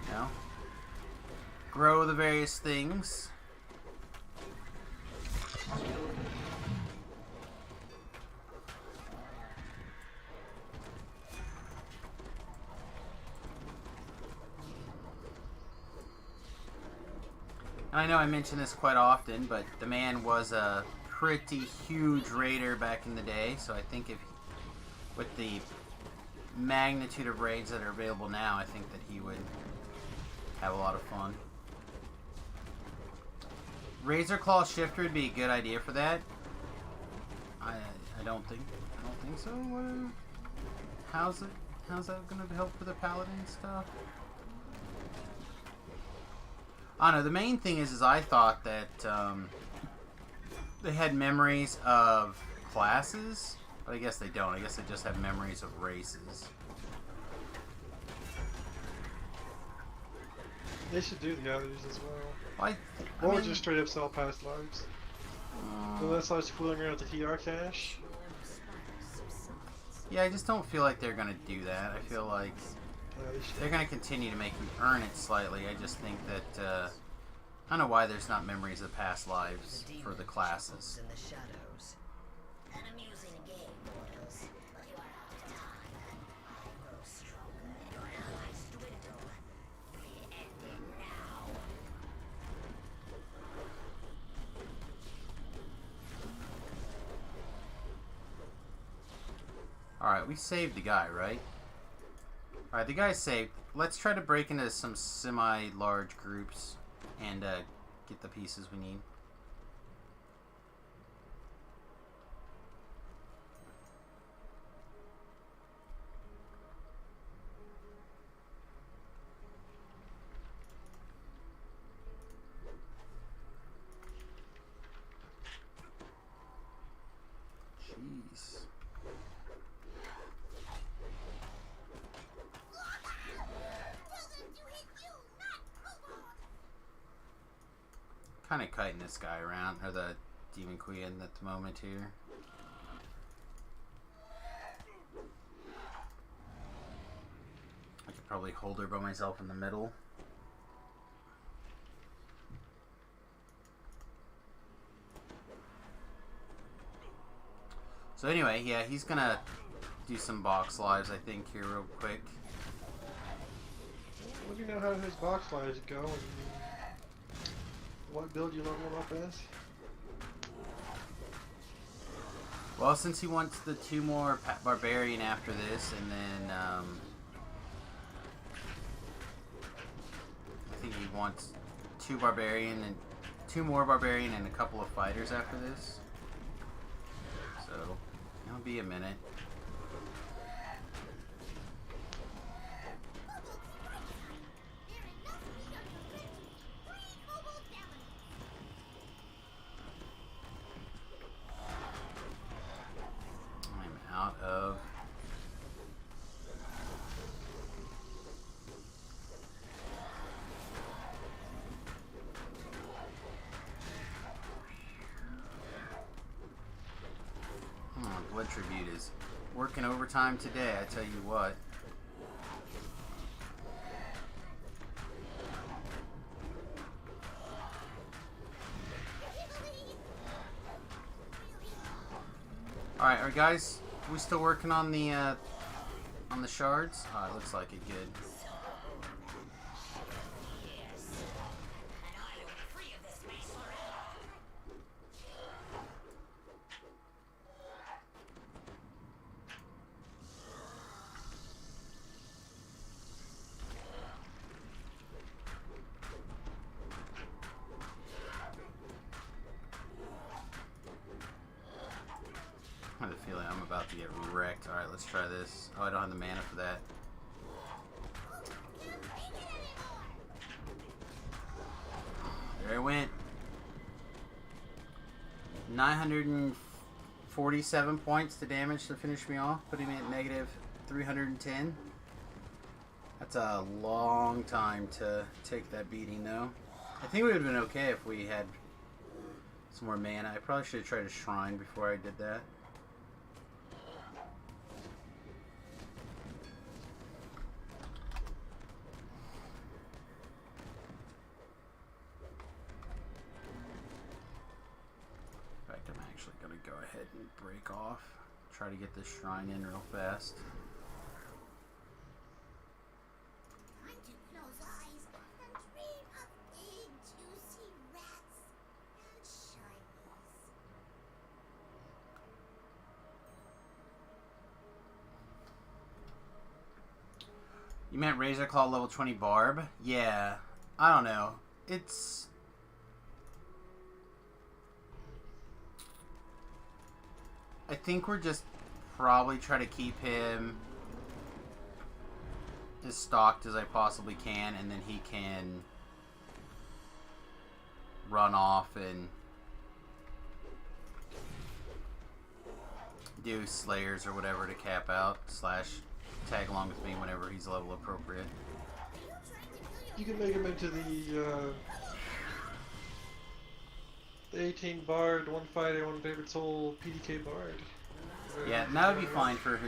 you know, grow the various things. And I know I mention this quite often, but the man was a pretty huge raider back in the day, so I think if with the magnitude of raids that are available now, I think that he would have a lot of fun. Razor Claw Shifter would be a good idea for that. I don't think so. How's that gonna help for the paladin stuff? I don't know. The main thing is I thought that they had memories of classes, but I guess they don't. I guess they just have memories of races. They should do the others as well. I Or mean, just straight up sell past lives. Unless I was fooling around with the TR cache. yeah, I just don't feel like they're gonna do that. I feel like they're gonna continue to make you earn it slightly. I just think that I don't know why there's not memories of past lives for the classes. In the shadows. An amusing game, mortals. But you are out of time. I grow stronger. Your allies dwindle. The ending now. Alright, we saved the guy, right? Alright, the guy's saved. Let's try to break into some semi-large groups and get the pieces we need. Jeez. Kind of kiting this guy around, or the Demon Queen at the moment here. I could probably hold her by myself in the middle. So anyway, yeah, he's gonna do some box lives, I think, here real quick. Let me know how his box lives go and what build you level him up as. Well, since he wants the 2 more Barbarian after this, and then I think he wants 2 Barbarian and 2 more Barbarian and a couple of fighters after this. So it'll be a minute. Out of Blood Tribute is working overtime today, I tell you what. Alright, guys, we still working on the shards? Oh, it looks like it good. I have a feeling I'm about to get wrecked. Alright, let's try this. Oh, I don't have the mana for that. There I went. 947 points to damage to finish me off, putting me at negative 310. That's a long time to take that beating, though. I think we would have been okay if we had some more mana. I probably should have tried a shrine before I did that. Break off. Try to get this shrine in real fast. Time to close eyes and dream of big, juicy rats and shinies. You meant Razor Claw level 20 Barb? Yeah. I don't know. It's... I think we're just probably try to keep him as stocked as I possibly can, and then he can run off and do Slayers or whatever to cap out, slash tag along with me whenever he's level appropriate. You can make him into the 18 Bard, 1 fighter, 1 favorite soul, PDK Bard. Yeah, that would be fine for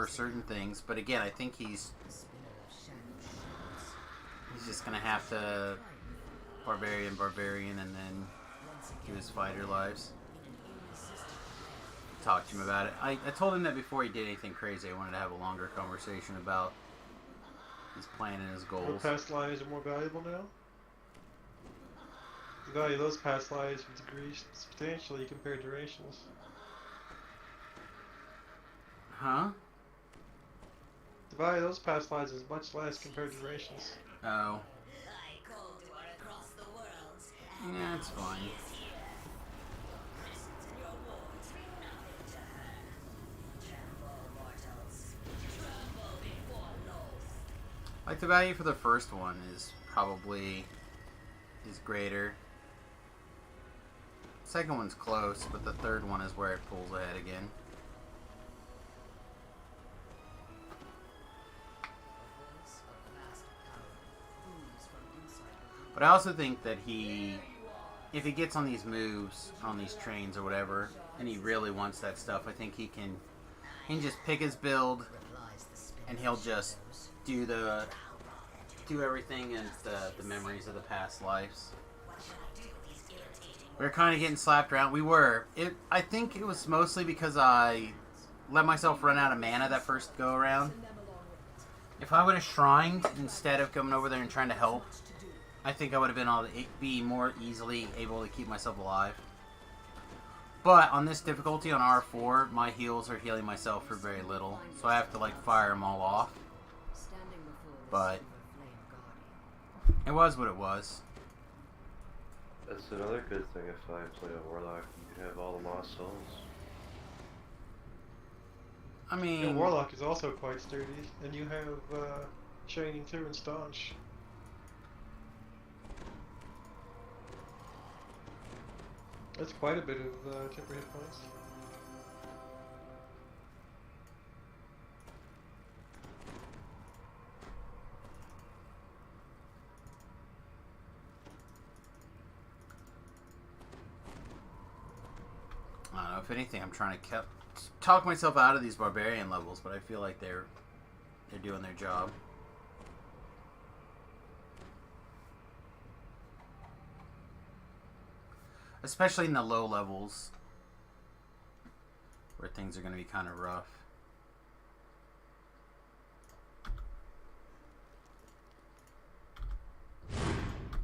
certain things, but again, I think he's just gonna have to barbarian, and then do his fighter lives. Talk to him about it. I told him that before he did anything crazy, I wanted to have a longer conversation about his plan and his goals. Your past lives are more valuable now? The value of those past lives would decrease substantially compared to racials. Huh? The value of those past lives is much less compared to racials. Oh. Yeah, it's fine. Like, the value for the first one is probably greater. Second one's close, but the third one is where it pulls ahead again. But I also think that if he gets on these moves, on these trains or whatever, and he really wants that stuff, I think he can just pick his build, and he'll just do everything and the memories of the past lives. We were kind of getting slapped around. We were. I think it was mostly because I let myself run out of mana that first go around. If I would have shrined instead of coming over there and trying to help, I think I would have been able to be more easily able to keep myself alive. But on this difficulty, on R4, my heals are healing myself for very little, so I have to like fire them all off. But it was what it was. That's another good thing if I play a Warlock. You can have all the Lost Souls. I mean... Yeah, Warlock is also quite sturdy, and you have Shining too and Staunch. That's quite a bit of temporary hit points. I don't know, if anything, I'm trying to talk myself out of these barbarian levels, but I feel like they're doing their job. Especially in the low levels, where things are going to be kind of rough.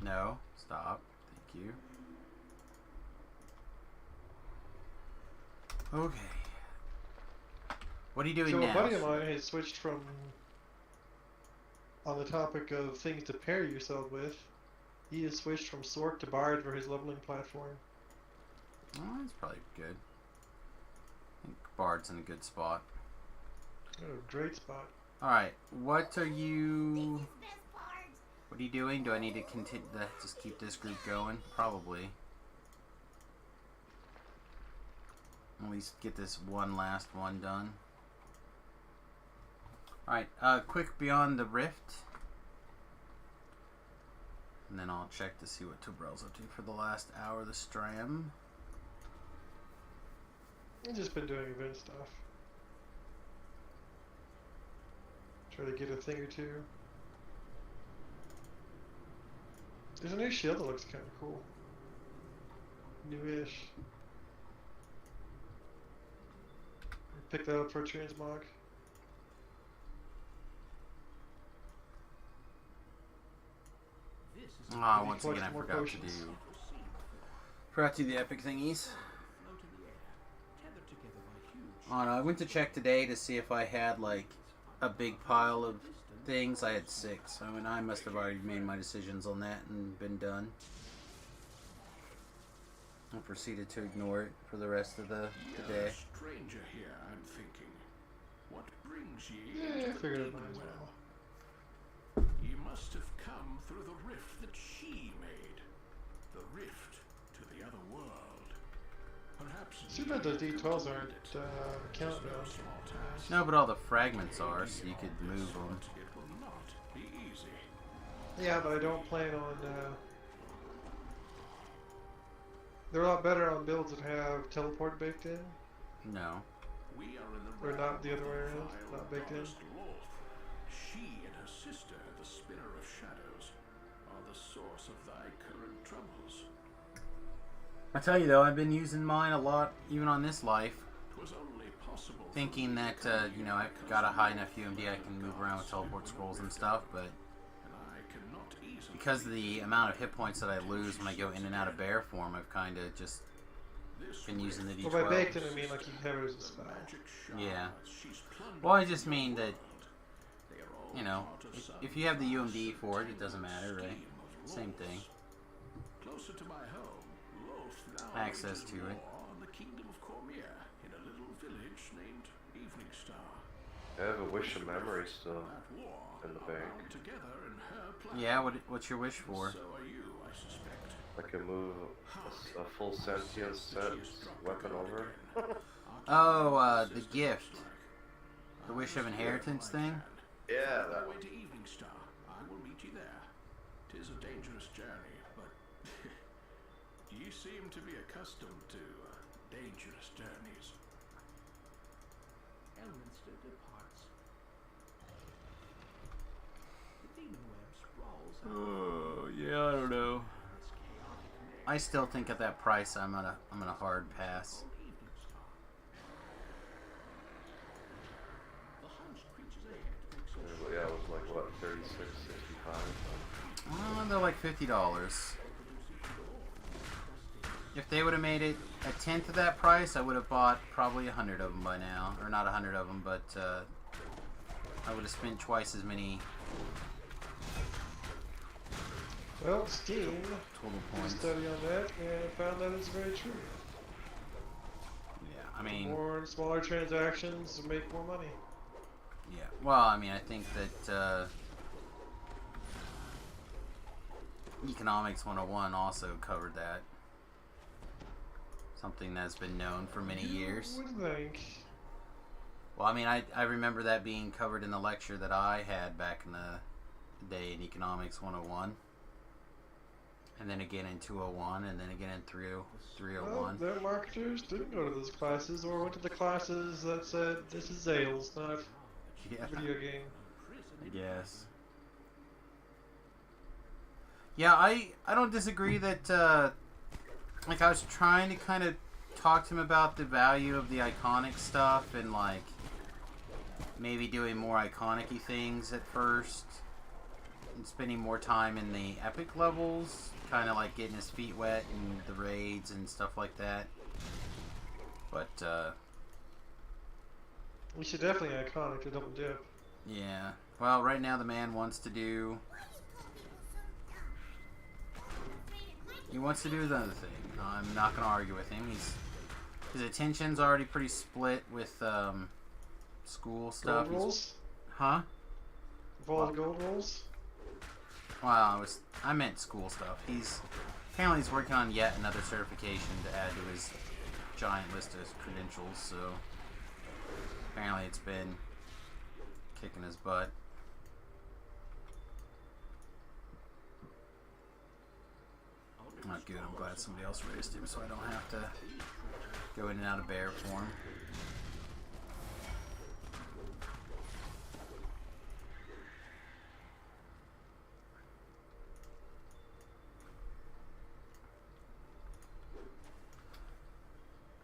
No, stop. Thank you. Okay. What are you doing now? So a buddy of mine has switched from, on the topic of things to pair yourself with, he has switched from Sork to Bard for his leveling platform. Oh, that's probably good. I think Bard's in a good spot. Oh, great spot. Alright, what are you doing? Do I need to continue to just keep this group going? Probably. At least get this one last one done. Alright, quick Beyond the Rift. And then I'll check to see what Tubrel's up to for the last hour of the stream. I've just been doing event stuff. Try to get a thing or two. There's a new shield that looks kind of cool. Newish. Pick that up for a transmog. Once again, I forgot to do the epic thingies. I went to check today to see if I had like a big pile of things, I had 6. I mean, I must have already made my decisions on that and been done. I proceeded to ignore it for the rest of the day. A stranger here, I'm thinking. What brings ye Yeah, I into the figured it demon might as well? well. Ye must have come through the rift that she made. The rift to the other world. Perhaps Too bad the D12s aren't counting no though. small task. No, but all the fragments are, so you could move them. It will not be easy. Yeah, but I don't plan on. They're a lot better on builds that have teleport baked in. No. We are in the Or realm not the of other way around, vile not baked in. goddess Lolth. She and her sister, the Spinner of Shadows, are the source of thy current troubles. I tell you though, I've been using mine a lot, even on this life. 'Twas only possible for Thinking me that, to you know, I've got a high enough UMD I can move around with teleport scrolls and stuff, but and I cannot easily because of the amount of hit points that I lose when I go in and out of bear form, I've kind of just been using the Well, by baked in, D12. I mean like you have it as a spell. Yeah. Well, I just mean that, you know, if you have the UMD for it, it doesn't matter, right? Same thing. Closer to my home, Lolth now Access wages to it. war on the kingdom of Cormier in a little village named Evening Star. I have a wish of memory still That war in the are bank. bound together in her plan. Yeah, what's your wish for? So are you, I suspect. I can move a full sentient set weapon over. Oh, the gift. The wish of inheritance thing? Yeah, Find that thy way one. to Evening Star. I will meet you there. 'Tis a dangerous journey, but ye seem to be accustomed to dangerous journeys. Elminster departs. The demon web sprawls out. Oh, yeah, I don't know. Its chaotic mix I still think at that price I'm gonna hard pass. on Evening Star. The hunched creatures ahead make so Yeah, it was like what, 36.65. They're like $50. If they would have made it a tenth of that price, I would have bought probably 100 of them by now, or not 100 of them, but I would have spent twice as many Well, Steam total did a points. study on that and found that it's very true. Yeah, I mean, More and smaller transactions make more money. yeah. Well, I mean, I think that Economics 101 also covered that. Something that's been known for many years. You would think. Well, I mean, I remember that being covered in the lecture that I had back in the day in Economics 101. And then again in 201, and then again in 301. Well, their marketers didn't go to those classes, or went to the classes that said this is sales, not Yeah, video game. I guess. Yeah, I don't disagree that, like, I was trying to kind of talk to him about the value of the iconic stuff, and, like, maybe doing more iconic-y things at first, and spending more time in the epic levels, kind of like getting his feet wet and the raids and stuff like that. But, We should definitely iconic to double dip. yeah. Well, right now the man wants to do... He wants to do his other thing. I'm not going to argue with him. His attention's already pretty split with school stuff. Gold rolls? Huh? Vault gold rolls? Well, I meant school stuff. Apparently he's working on yet another certification to add to his giant list of credentials, so apparently it's been kicking his butt. Not good. I'm glad somebody else raised him so I don't have to go in and out of bear form.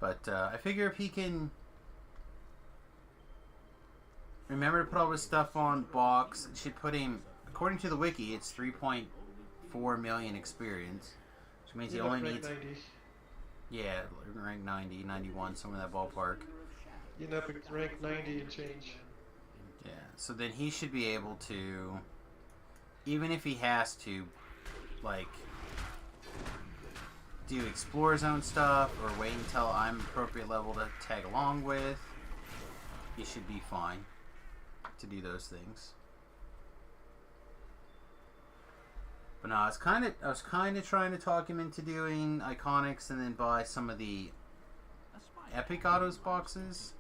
But I figure if he can remember to put all his stuff on box, it should put him, according to the wiki, it's 3.4 million experience. Which means he only needs... 90. Yeah, rank 90, 91, somewhere in that ballpark. You end up at rank 90 and change. Yeah, so then he should be able to, even if he has to, like, do explore zone stuff or wait until I'm appropriate level to tag along with, he should be fine to do those things. But no, I was kind of trying to talk him into doing Iconics and then buy some of the Epic Autos boxes.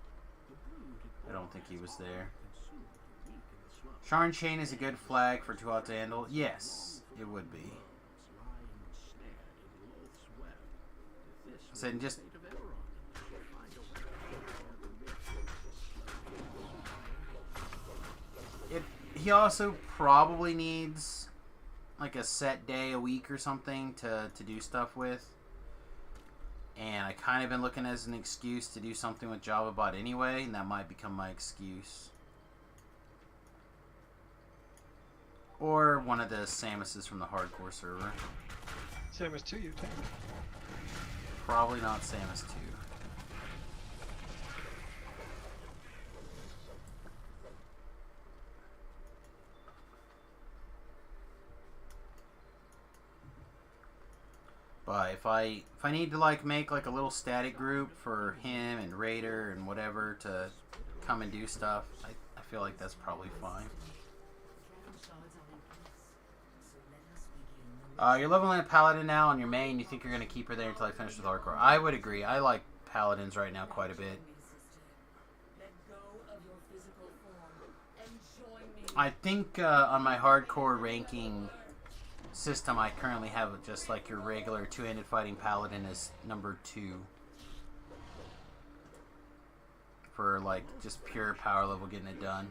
I don't think he was there. Sharn Chain is a good flag for 2 out to handle. Yes, it would be. So just he also probably needs like a set day a week or something to do stuff with. And I kind of been looking as an excuse to do something with JavaBot anyway, and that might become my excuse. Or one of the Samuses from the hardcore server. Samus 2, you think? Probably not Samus 2. But if I need to like make like a little static group for him and Raider and whatever to come and do stuff, I feel like that's probably fine. You're leveling a Paladin now on your main. You think you're going to keep her there until I finish with Hardcore. I would agree. I like Paladins right now quite a bit. I think on my Hardcore ranking system, I currently have just like your regular two-handed fighting Paladin as number 2. For like just pure power level getting it done.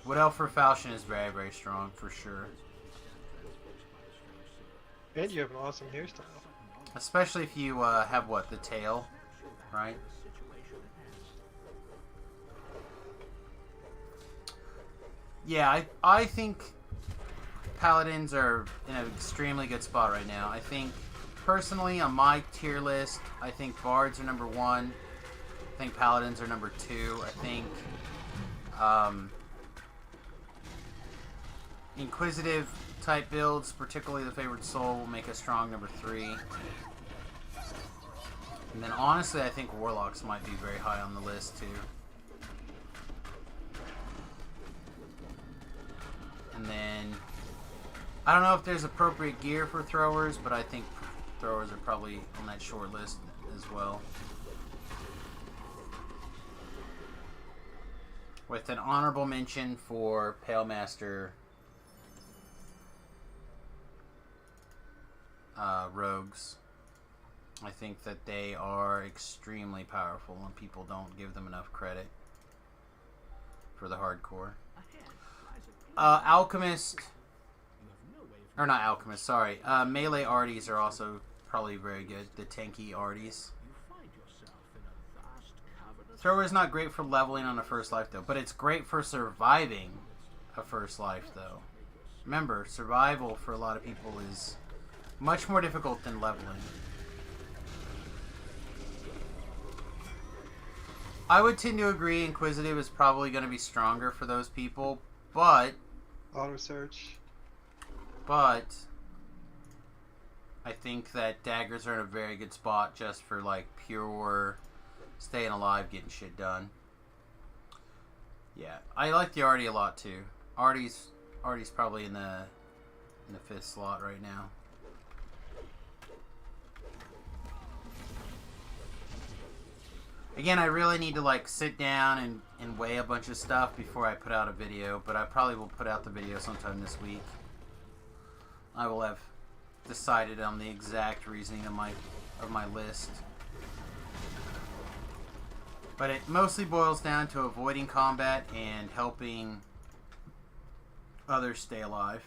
Wood Elf for Falchion is very, very strong for sure. And you have an awesome hairstyle. Especially if you have, what, the tail, right? Yeah, I think Paladins are in an extremely good spot right now. I think, personally, on my tier list, I think Bards are number 1. I think Paladins are number 2. I think Inquisitive type builds, particularly the Favored Soul, will make a strong number 3. And then honestly, I think Warlocks might be very high on the list too. And then I don't know if there's appropriate gear for throwers, but I think throwers are probably on that short list as well. With an honorable mention for Palemaster rogues. I think that they are extremely powerful and people don't give them enough credit for the hardcore. Alchemist, or not Alchemist, sorry. Melee Arties are also probably very good. The tanky Arties. Thrower is not great for leveling on a first life though, but it's great for surviving a first life though. Remember, survival for a lot of people is much more difficult than leveling. I would tend to agree Inquisitive is probably going to be stronger for those people, but auto search. But I think that daggers are in a very good spot just for like pure staying alive, getting shit done. Yeah, I like the Artie a lot too. Artie's probably in the 5th slot right now. Again, I really need to like sit down and weigh a bunch of stuff before I put out a video, but I probably will put out the video sometime this week. I will have decided on the exact reasoning of my list. But it mostly boils down to avoiding combat and helping others stay alive.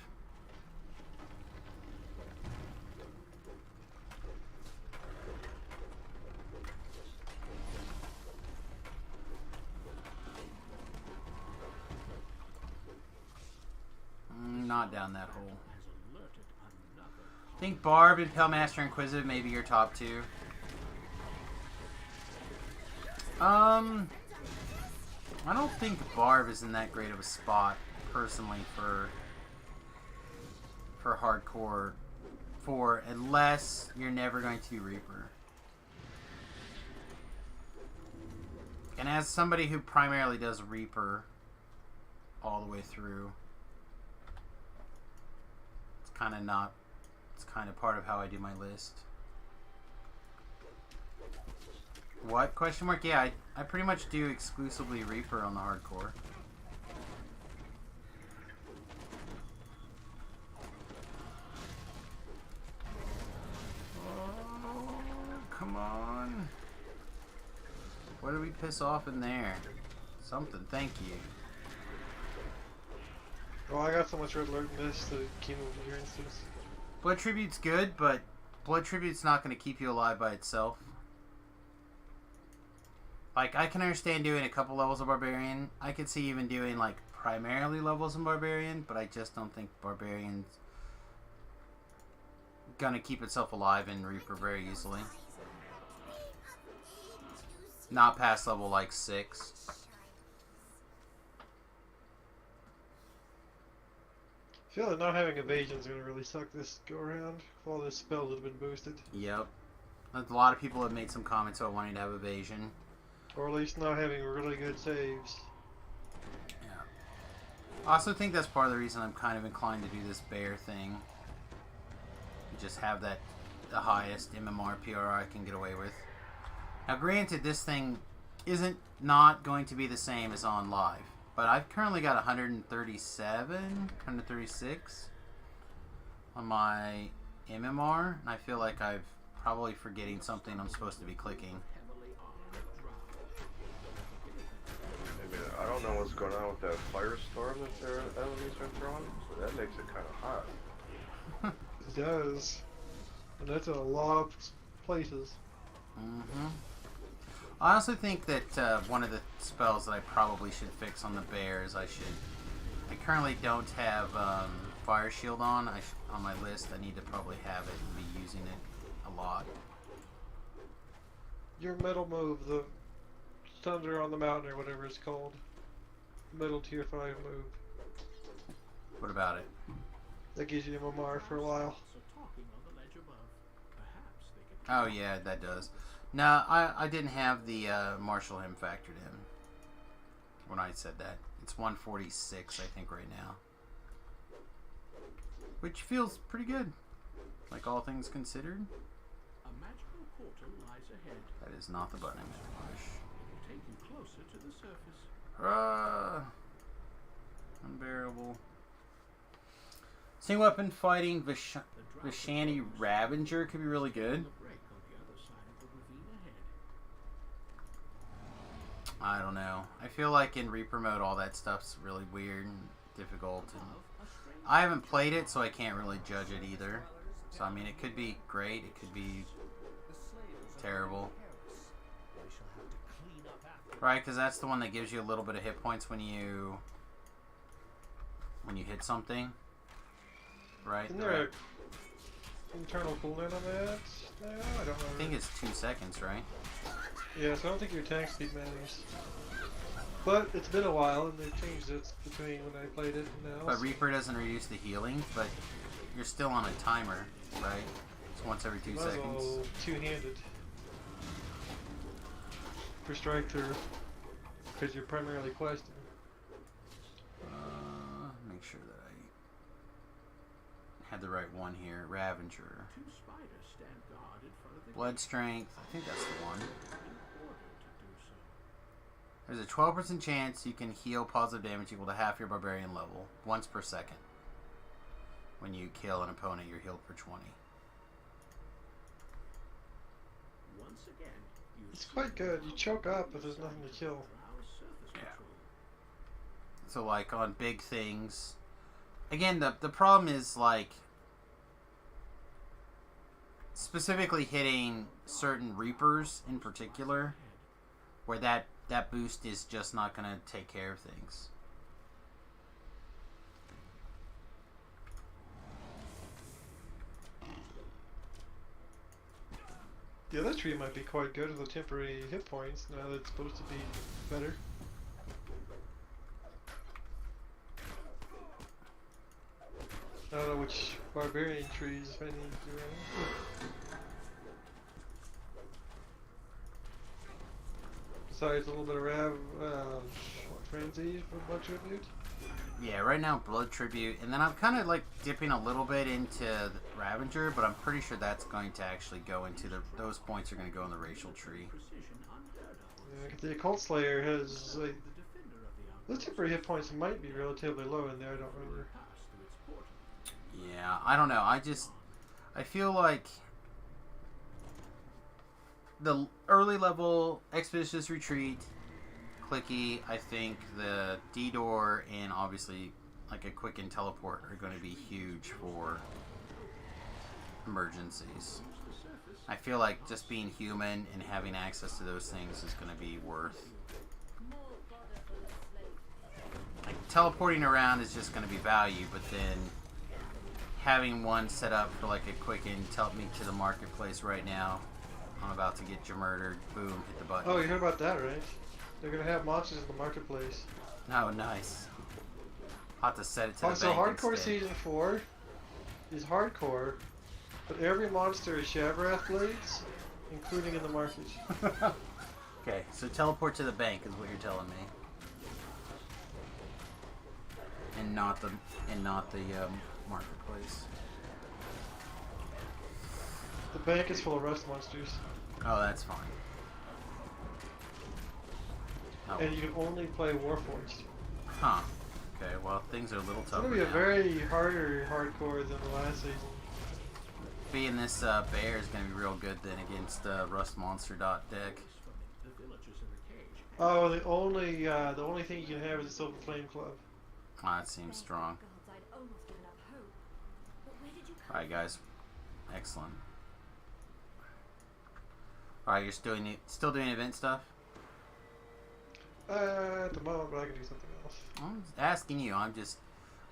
Not down that hole. I think Barb and Palemaster Inquisitive may be your top 2. I I don't think Barb is in that great of a spot, personally, for hardcore, unless you're never going to do Reaper. And as somebody who primarily does Reaper all the way through, it's kind of part of how I do my list. What? Question mark? Yeah, I pretty much do exclusively Reaper on the hardcore. Oh, come on. What did we piss off in there? Something, thank you. Oh, I got so much red alert in this that it came over your instance. Blood Tribute's good, but Blood Tribute's not going to keep you alive by itself. Like, I can understand doing a couple levels of Barbarian. I could see even doing, like, primarily levels of Barbarian, but I just don't think Barbarian's gonna keep itself alive in Reaper very easily. Not past level, like, 6. I feel like not having evasion's gonna really suck this go around. If all the spells have been boosted. Yep. A lot of people have made some comments about wanting to have evasion. Or at least not having really good saves. Yeah. I also think that's part of the reason I'm kind of inclined to do this bear thing. Just have that the highest MMR PRR I can get away with. Now granted, this thing isn't not going to be the same as on live. But I've currently got 137, 136 on my MMR. And I feel like I'm probably forgetting something I'm supposed to be clicking. I don't know what's going on with that firestorm that their enemies are throwing, but that makes it kind of hot. It does. And that's in a lot of places. Mm-hmm. I also think that one of the spells that I probably should fix on the bear is I currently don't have Fire Shield on my list. I need to probably have it and be using it a lot. Your metal move, the Thunder on the Mountain or whatever it's called. Metal tier 5 move. What about it? That gives you MMR for a while. Oh yeah, that does. No, I didn't have the Marshall Hymn factored in when I said that. It's 146, I think, right now. Which feels pretty good, like all things considered. A magical portal lies ahead. That is not the button I'm going to push. Take you closer to the surface. Unbearable. Single weapon fighting Vishani Ravager could be really good. I don't know. I feel like in Reaper mode all that stuff's really weird and difficult. And I haven't played it, so I can't really judge it either. So I mean, it could be great, it could be terrible. Right, because that's the one that gives you a little bit of hit points when you hit something. Right? Isn't there an internal cooldown on that? No, I don't know. I think it's 2 seconds, right? Yeah, so I don't think your tank speed matters. But it's been a while and they've changed it between when I played it and now. But Reaper doesn't reduce the healing, but you're still on a timer, right? It's once every 2 seconds. Well, two-handed. For strike through. Because you're primarily questing. Make sure that I had the right one here. Ravager. Blood Strength. I think that's the one. There's a 12% chance you can heal positive damage equal to half your barbarian level once per second. When you kill an opponent, you're healed for 20. It's quite good. You choke up if there's nothing to kill. Yeah. So like on big things, again the problem is like specifically hitting certain Reapers in particular, where that boost is just not going to take care of things. The other tree might be quite good with the temporary hit points now that it's supposed to be better. I don't know which barbarian trees, if any, you're running. Besides a little bit of frenzy for blood tribute. Yeah, right now Blood Tribute, and then I'm kind of like dipping a little bit into the Ravager, but I'm pretty sure that's going to actually go into those points are going to go in the racial tree. Yeah, 'cause the Occult Slayer has like those temporary hit points might be relatively low in there. I don't remember. Yeah, I don't know. I feel like the early level Expeditious Retreat, Clicky, I think the D-Door, and obviously like a Quicken Teleport are going to be huge for emergencies. I feel like just being human and having access to those things is going to be worth. Like, teleporting around is just going to be value, but then having one set up for like a Quicken, tell me to the marketplace right now. I'm about to get you murdered. Boom, hit the button. Oh, you heard about that, right? They're gonna have monsters in the marketplace. Oh, nice. I'll have to set it to the So bank hardcore instead. season 4 is hardcore, but every monster is Shavrath blades, including in the market. Okay, so teleport to the bank is what you're telling me, and not the marketplace. The bank is full of rust monsters. Oh, that's fine. Oh. And you can only play Warforged. Huh. Okay, well, things are a little It's tougher gonna be a now. very harder hardcore than the last season. Being this bear is gonna be real good then against Rust Monster dot deck. Oh, the only thing you can have is a Silver Flame Club. Oh, that seems strong. Alright, guys. Excellent. Alright, you're still doing event stuff? At the moment, but I can do something else. I'm just asking you.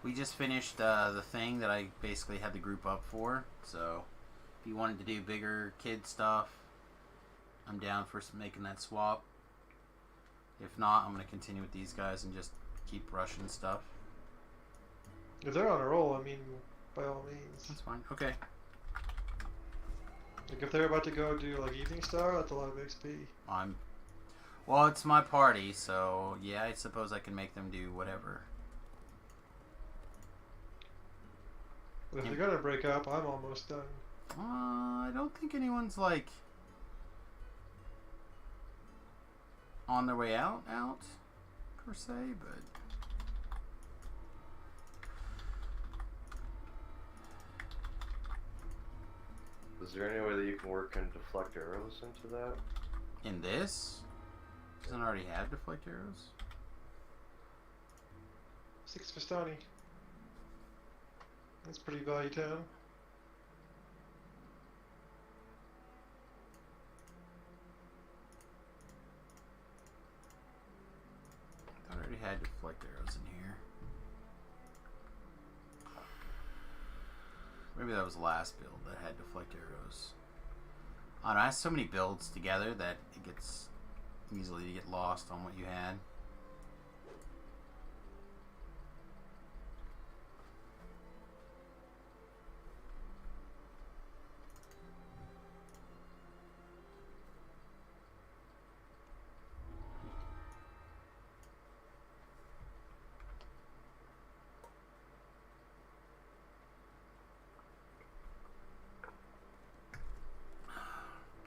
We just finished the thing that I basically had the group up for. So, if you wanted to do bigger kid stuff, I'm down for making that swap. If not, I'm going to continue with these guys and just keep rushing stuff. If they're on a roll, I mean, by all means. That's fine. Okay. Like if they're about to go do like Evening Star, that's a lot of XP. Well, it's my party, so yeah, I suppose I can make them do whatever. But if they're gonna break up, I'm almost done. I don't think anyone's like on their way out per se, but Is there any way that you can work and deflect arrows into that? in this, doesn't it already have deflect arrows? 6 for Stony. That's pretty value town. I already had deflect arrows in here. Maybe that was the last build that had deflect arrows. I don't know, I have so many builds together that it gets easily to get lost on what you had.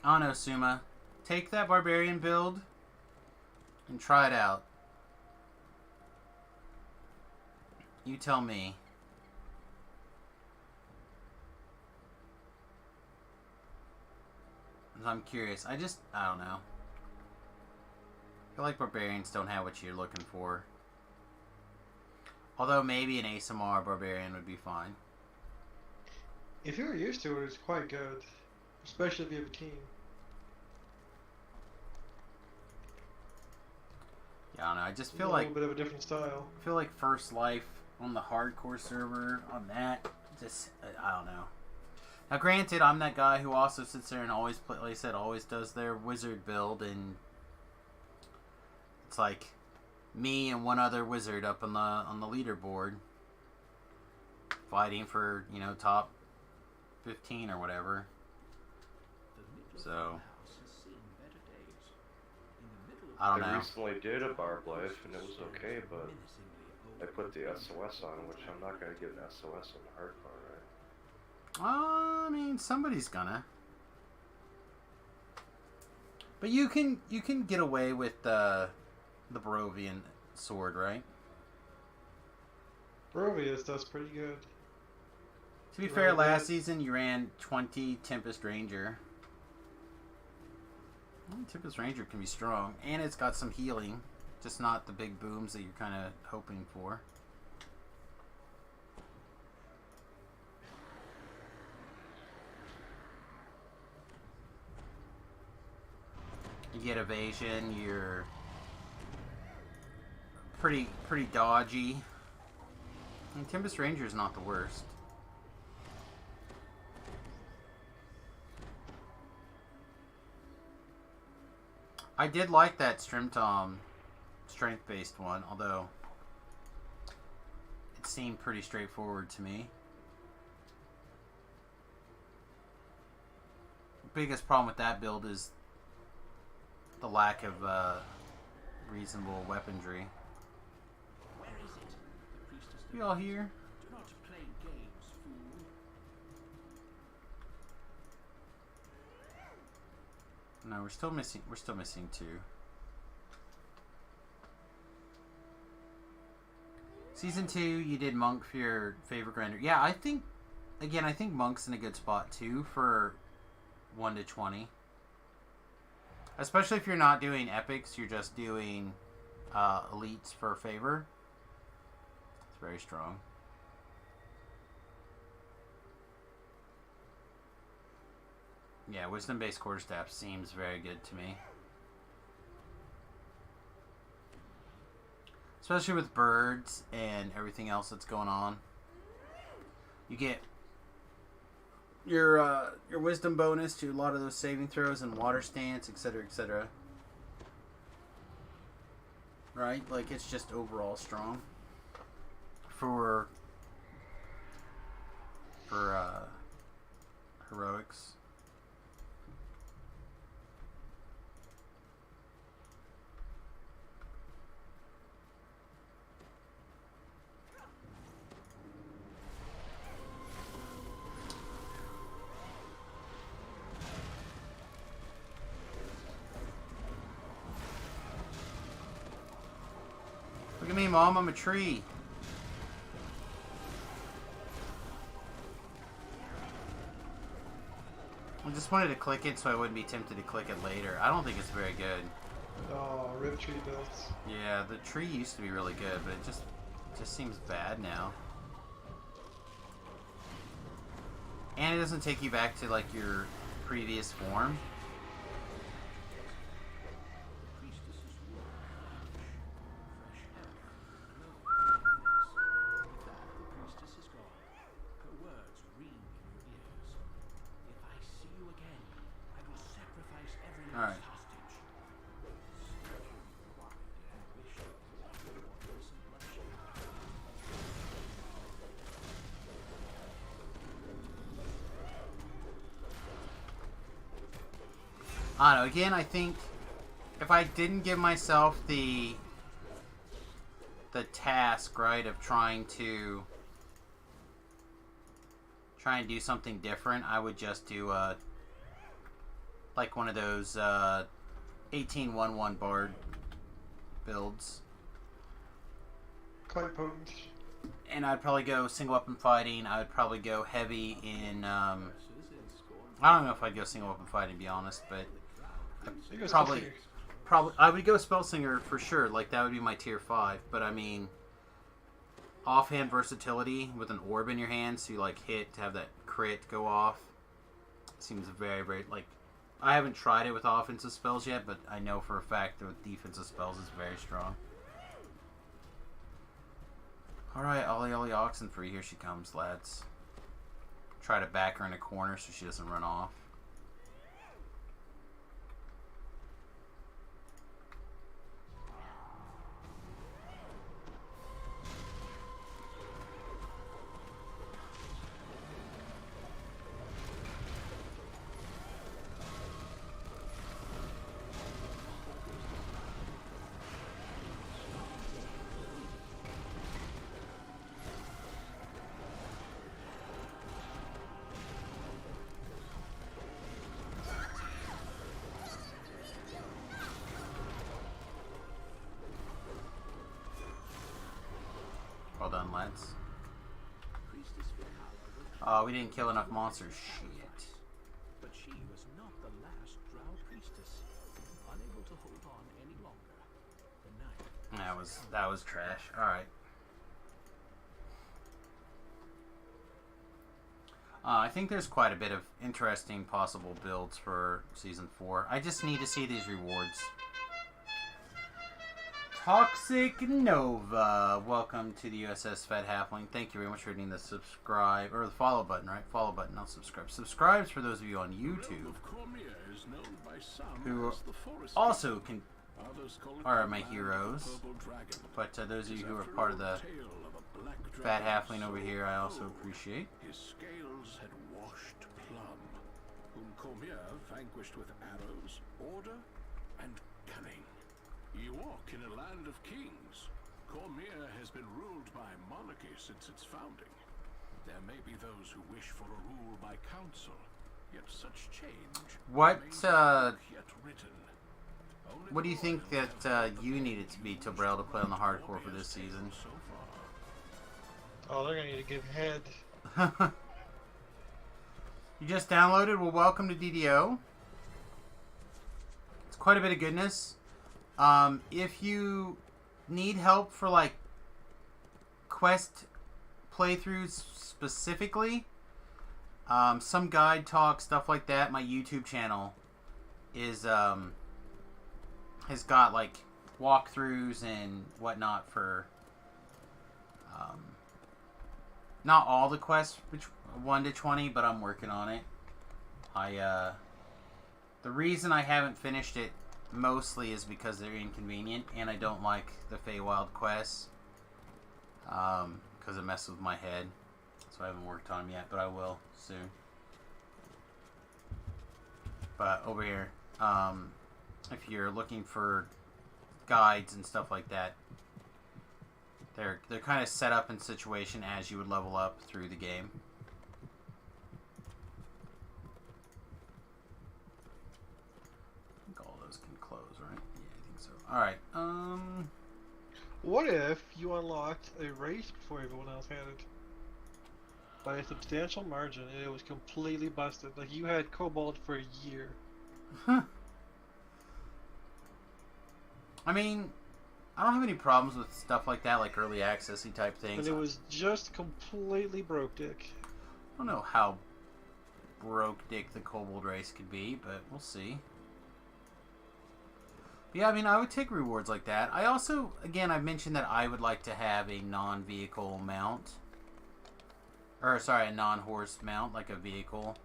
I don't know, Suma. Take that barbarian build and try it out. You tell me. I'm curious. I don't know. I feel like barbarians don't have what you're looking for. Although maybe an ASMR barbarian would be fine. If you're used to it, it's quite good. Especially if you have a team. Yeah, I don't know. I just It's feel a like little bit of a different style. I feel like First Life on the hardcore server on that just I don't know. Now, granted, I'm that guy who also sits there and always like I said, always does their wizard build, and it's like me and one other wizard up on the leaderboard. fighting for, you know, top 15 or whatever. So, I don't I know. recently did a barb life and it was okay, but I put the SOS on, which I'm not gonna get an SOS on the hardcore, right? I mean, somebody's gonna. But you can get away with the Barovian sword, right? Barovius does pretty good. To be fair, last season you ran 20 Tempest Ranger. Well, Tempest Ranger can be strong, and it's got some healing, just not the big booms that you're kind of hoping for. You get evasion, you're pretty dodgy. And Tempest Ranger is not the worst. I did like that Strimtom strength-based one, although it seemed pretty straightforward to me. The biggest problem with that build is the lack of reasonable weaponry. Where is it? The priestess. You all here? Do not play games, fool. No, we're still missing. We're still missing 2. Season 2, you did Monk for your favorite grinder. Yeah, I think. Again, I think Monk's in a good spot too for 1 to 20. Especially if you're not doing epics, you're just doing elites for favor. It's very strong. Yeah, wisdom-based quarterstaff seems very good to me. Especially with birds and everything else that's going on. You get your wisdom bonus to a lot of those saving throws and water stance, etc., etc. Right? Like, it's just overall strong. For heroics. Look at me, Mom. I'm a tree. I just wanted to click it so I wouldn't be tempted to click it later. I don't think it's very good. Oh, rip tree builds. Yeah, the tree used to be really good, but it just seems bad now. And it doesn't take you back to like your previous form. Alright. I don't know, again, I think if I didn't give myself the task, right, of trying to do something different, I would just do like one of those 18-1-1 bard builds. Quite potent. And I'd probably go single weapon fighting. I would probably go heavy in I don't know if I'd go single weapon fighting, to be honest, but probably I would go Spellslinger for sure. Like, that would be my tier 5. But I mean, offhand versatility with an orb in your hand, so you like hit to have that crit go off, seems very, very, like, I haven't tried it with offensive spells yet, but I know for a fact that with defensive spells it's very strong. Alright, Ollie Oxenfree, here she comes, lads. Try to back her in a corner so she doesn't run off. Well done, lads. Oh, we didn't kill enough monsters. Shit. But she was not the last drow priestess. Unable to hold on any longer, the night. That was trash. All right. I think there's quite a bit of interesting possible builds for Season 4. I just need to see these rewards. Toxic Nova. Welcome to the USS Fed Halfling. Thank you very much for hitting the subscribe, or the follow button, right? Follow button, not subscribe. Subscribes for those of you on YouTube who also are my heroes. But those of you who are part of the Fat Halfling over here, I also appreciate. His scales had washed plum, whom Cormier vanquished with arrows, order, and cunning. Ye walk in a land of kings. Cormier has been ruled by monarchy since its founding. There may be those who wish for a rule by council, yet such change What yet written. what do you think that you need it to be to be able to play on the hardcore for this season? Oh, they're gonna need to give head. You just downloaded? Well, welcome to DDO. It's quite a bit of goodness. If you need help for like quest playthroughs specifically, some guide talk, stuff like that, my YouTube channel is has got like walkthroughs and whatnot for not all the quests, which 1 to 20, but I'm working on it. The reason I haven't finished it mostly is because they're inconvenient, and I don't like the Feywild quests because it messes with my head. So I haven't worked on them yet, but I will soon. But over here, if you're looking for guides and stuff like that, they're kind of set up in situation as you would level up through the game. I think all those can close, right? Yeah, I think so. All right. What if you unlocked a race before everyone else had it? By a substantial margin, and it was completely busted. Like, you had Kobold for a year. Huh. I mean, I don't have any problems with stuff like that, like early accessy type things. And it was just completely broke dick. I don't know how broke dick the Kobold race could be, but we'll see. But yeah, I mean, I would take rewards like that. I also, again, I've mentioned that I would like to have a non-vehicle mount. Or, sorry, a non-horse mount, like a vehicle.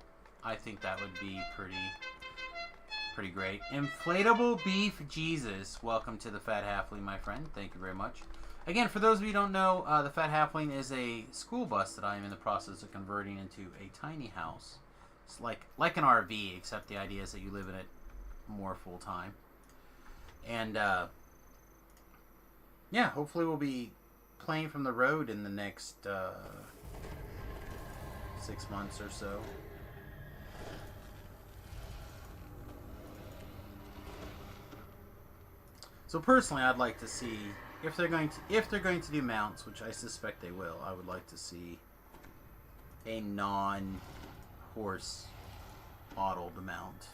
I think that would be pretty great. Inflatable Beef Jesus. Welcome to the Fat Halfling, my friend. Thank you very much. Again, for those of you who don't know, the Fat Halfling is a school bus that I am in the process of converting into a tiny house. It's like an RV, except the idea is that you live in it more full-time. And, yeah, hopefully we'll be playing from the road in the next 6 months or so. So personally, I'd like to see if they're going to do mounts, which I suspect they will. I would like to see a non-horse modeled mount.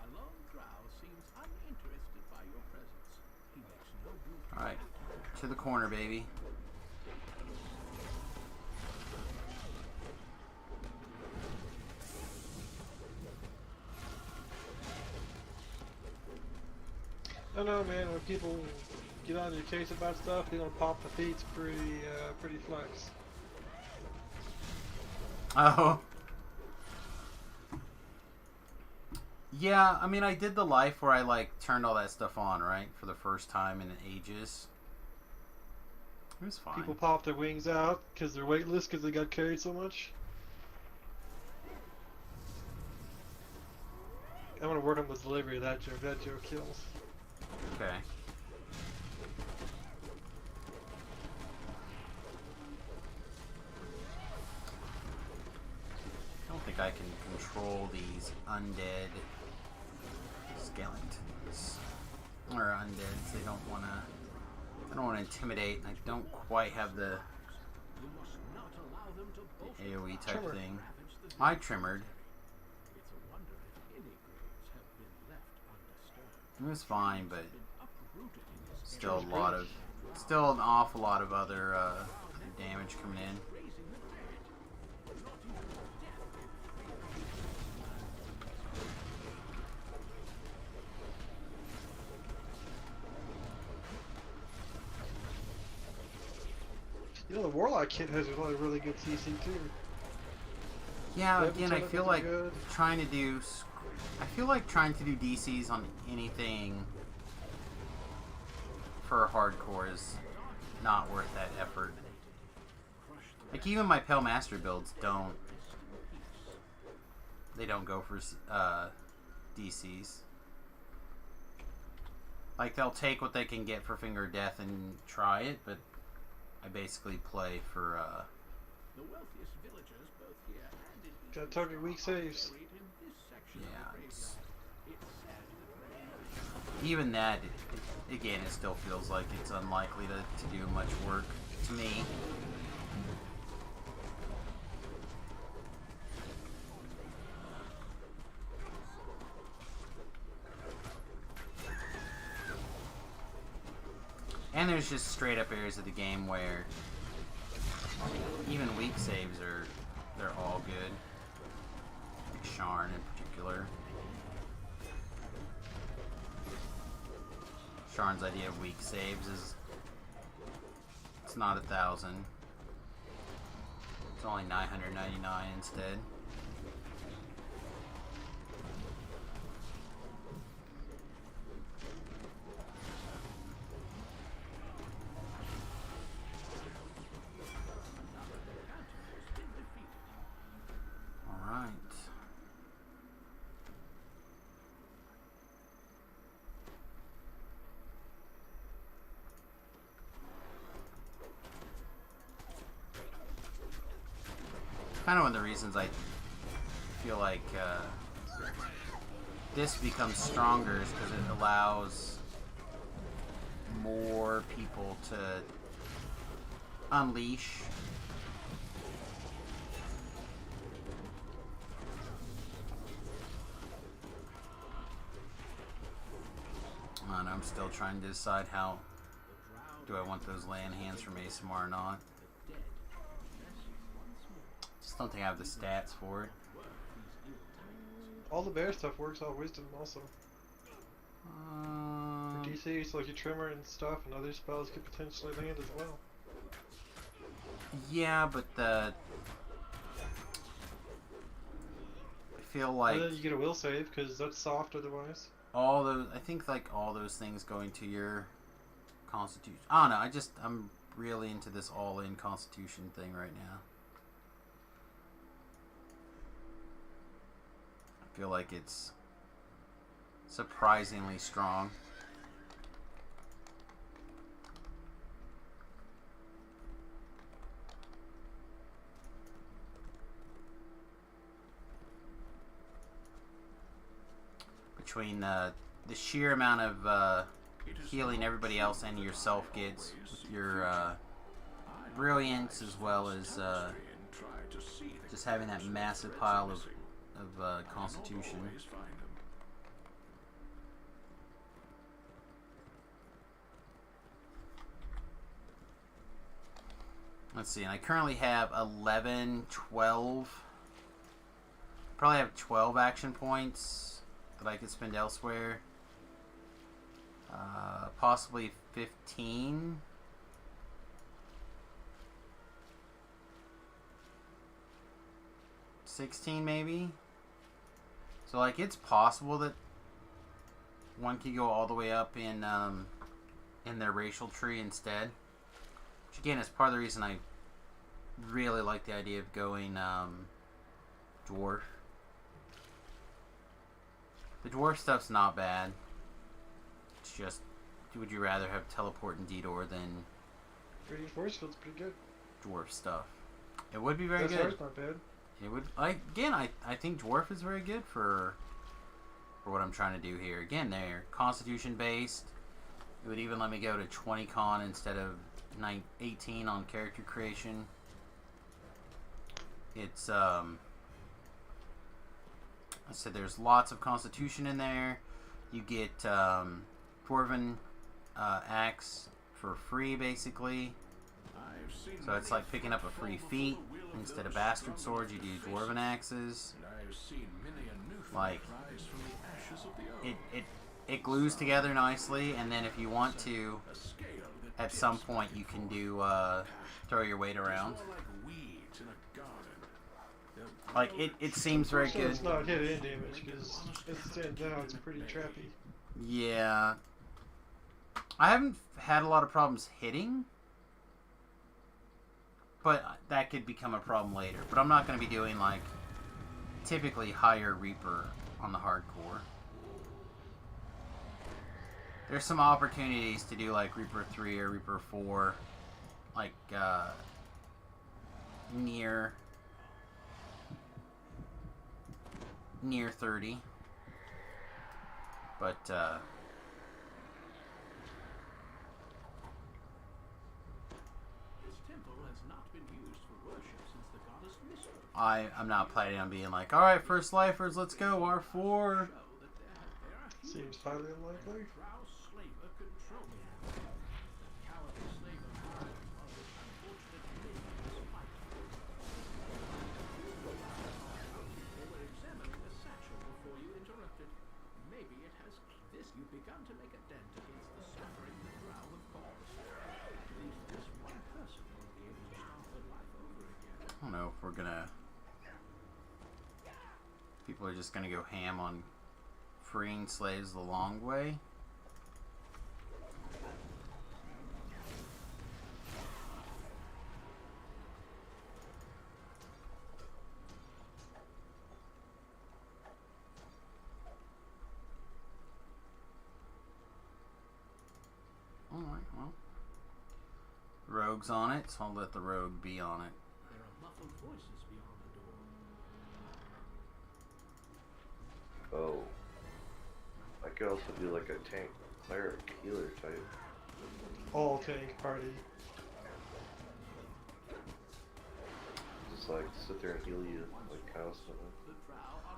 A lone drow seems uninterested by your presence. He makes no move. All right, to the corner, baby. I don't know, man. When people get on your case about stuff, they don't pop the feet pretty flex. Oh. Yeah, I mean, I did the life where I, like, turned all that stuff on, right? For the first time in ages. It was fine. People pop their wings out because they're weightless because they got carried so much. I'm gonna work on the delivery of that joke. That joke kills. Okay. I don't think I can control these undead skeletons or undeads. They don't want to. I don't want to intimidate, and I don't quite have the AOE type Trimmer. thing. I trimmered. It was fine, but still a lot of, still an awful lot of other damage coming in. You know, the Warlock kit has a lot of really good CC too. Yeah, Weapons again, are I feel looking like good. trying to do DCs on anything for hardcore is not worth that effort. Like even my Pale Master builds don't go for DCs. Like they'll take what they can get for Finger of Death and try it, but I basically play for The wealthiest villagers both here and in Gotta target weak saves. even that, again, it still feels like it's unlikely to do much work to me. And there's just straight up areas of the game where even weak saves they're all good. Like Sharn in particular. Sharn's idea of weak saves is it's not 1,000. It's only 999 instead. Alright. Kind of one of the reasons I feel like this becomes stronger is because it allows more people to unleash. And I'm still trying to decide how do I want those land hands from ASMR or not. Just don't think I have the stats for it. All the bear stuff works on wisdom also. For DC, so like your trimmer and stuff and other spells could potentially land as well. Yeah, but I feel like And then you get a will save because that's soft otherwise. all those, I think like all those things go into your constitution. I don't know, I'm really into this all-in constitution thing right now. I feel like it's surprisingly strong. Between the sheer amount of healing everybody else and yourself gets with your brilliance, as well as just having that massive pile of constitution. Let's see, and I currently have 11, 12. Probably have 12 action points that I could spend elsewhere. Possibly 15. $16 maybe. So like it's possible that one could go all the way up in their racial tree instead. Which again is part of the reason I really like the idea of going dwarf. The dwarf stuff's not bad. It's just, would you rather have teleport and Dedor than Radiant Force Field's pretty good. dwarf stuff? It would be very That's good. not bad. It would. I think dwarf is very good for for what I'm trying to do here. Again, they're Constitution based. It would even let me go to 20 con instead of 18 on character creation. It's I said there's lots of Constitution in there. You get Dwarven axe for free, basically. So it's like picking up a free feat. Instead of bastard swords, you do Dwarven axes. Like, it glues together nicely, and then if you want to, at some point you can do throw your weight around. Like, it seems very good. It's not hit-in damage, because as it stands now, it's pretty trappy. Yeah. I haven't had a lot of problems hitting, but that could become a problem later. But I'm not going to be doing, like, typically higher Reaper on the hardcore. There's some opportunities to do, like, Reaper 3 or Reaper 4, like, near 30. But, I'm not planning on being like, alright, first lifers, let's go, R4. Seems highly unlikely. I don't know if we're gonna... People are just gonna go ham on freeing slaves the long way. Alright, well. Rogue's on it, so I'll let the rogue be on it. There are muffled voices beyond the door. Oh. I could also do like a tank cleric healer type. All tank party. Just like sit there and heal you like constantly.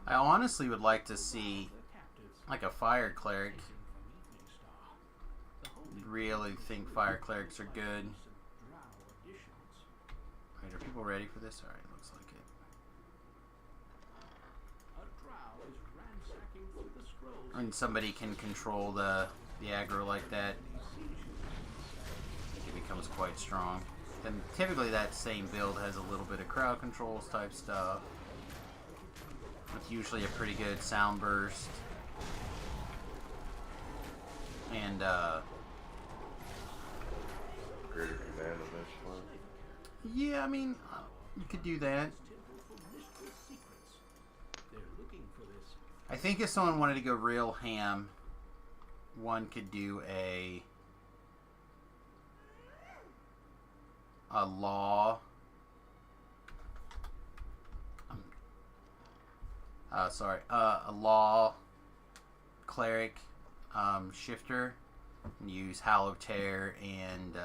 I honestly would like to see like a fire cleric. Really think fire clerics are good. Wait, are people ready for this? Alright, looks like it. And somebody can control the aggro like that. I think it becomes quite strong. And typically that same build has a little bit of crowd controls type stuff. With usually a pretty good sound burst. And Greater command eventually. yeah, I mean, you could do that. I think if someone wanted to go real ham, one could do a law. A law cleric shifter, and use Howl of Terror and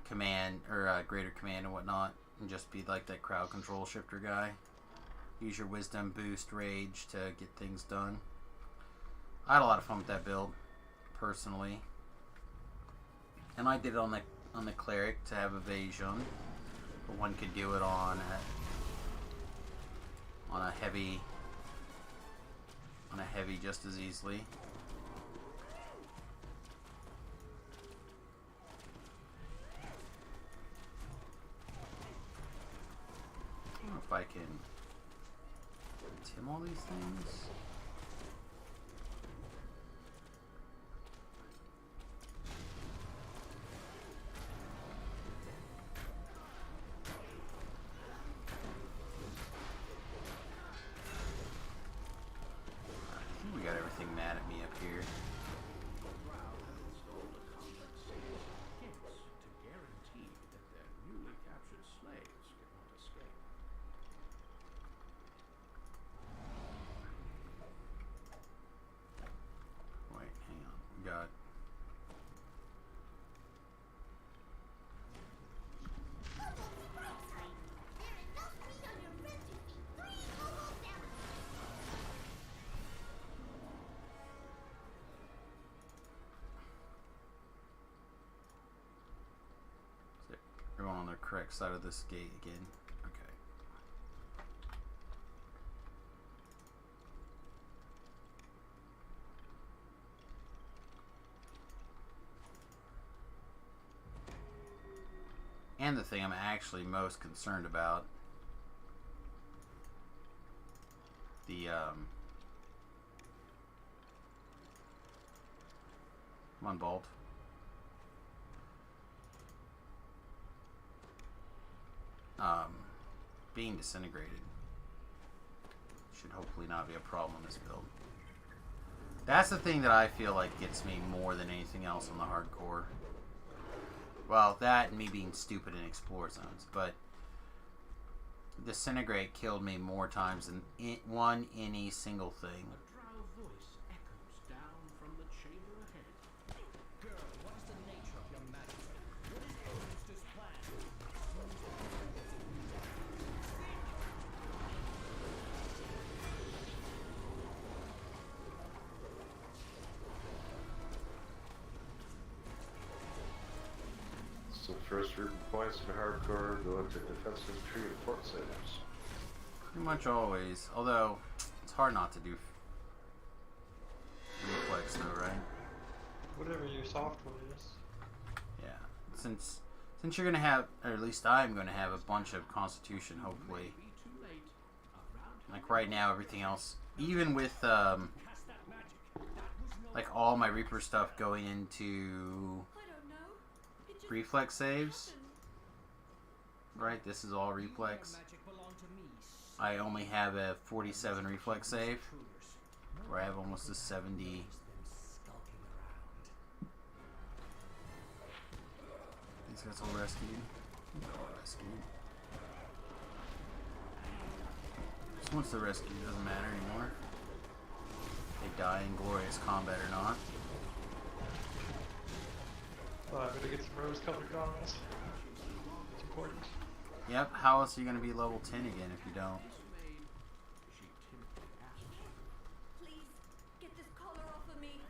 command or greater command and whatnot, and just be like that crowd control shifter guy. Use your wisdom, boost, rage to get things done. I had a lot of fun with that build, personally, and I did it on the cleric to have evasion, but one could do it on a heavy just as easily. I don't know if I can tim all these things. I think we got everything mad at me up here. correct side of this gate again. Okay. And the thing I'm actually most concerned about, the come on, Bolt. Being disintegrated should hopefully not be a problem in this build. That's the thing that I feel like gets me more than anything else on the hardcore. Well, that and me being stupid in explore zones, but disintegrate killed me more times than any single thing. A drow voice echoes down from the chamber ahead. Girl, what is the nature of your magic? What is Elminster's plan? So first root points in hardcore go into defensive tree and fort saves. Pretty much always. Although, it's hard not to do reflex though, right? Whatever your soft one is. Yeah. Since you're gonna have, or at least I'm gonna have a bunch of constitution, hopefully. Like right now, everything else, even with like all my Reaper stuff going into reflex saves. Right, this is all reflex. I only have a 47 reflex save, where I have almost a 70. These guys all rescued. All rescued. So once they're rescued, it doesn't matter anymore. They die in glorious combat or not. Oh, I better get some rose-colored goggles. It's important. Yep, how else are you going to be level 10 again if you don't? Please, get this collar off of me.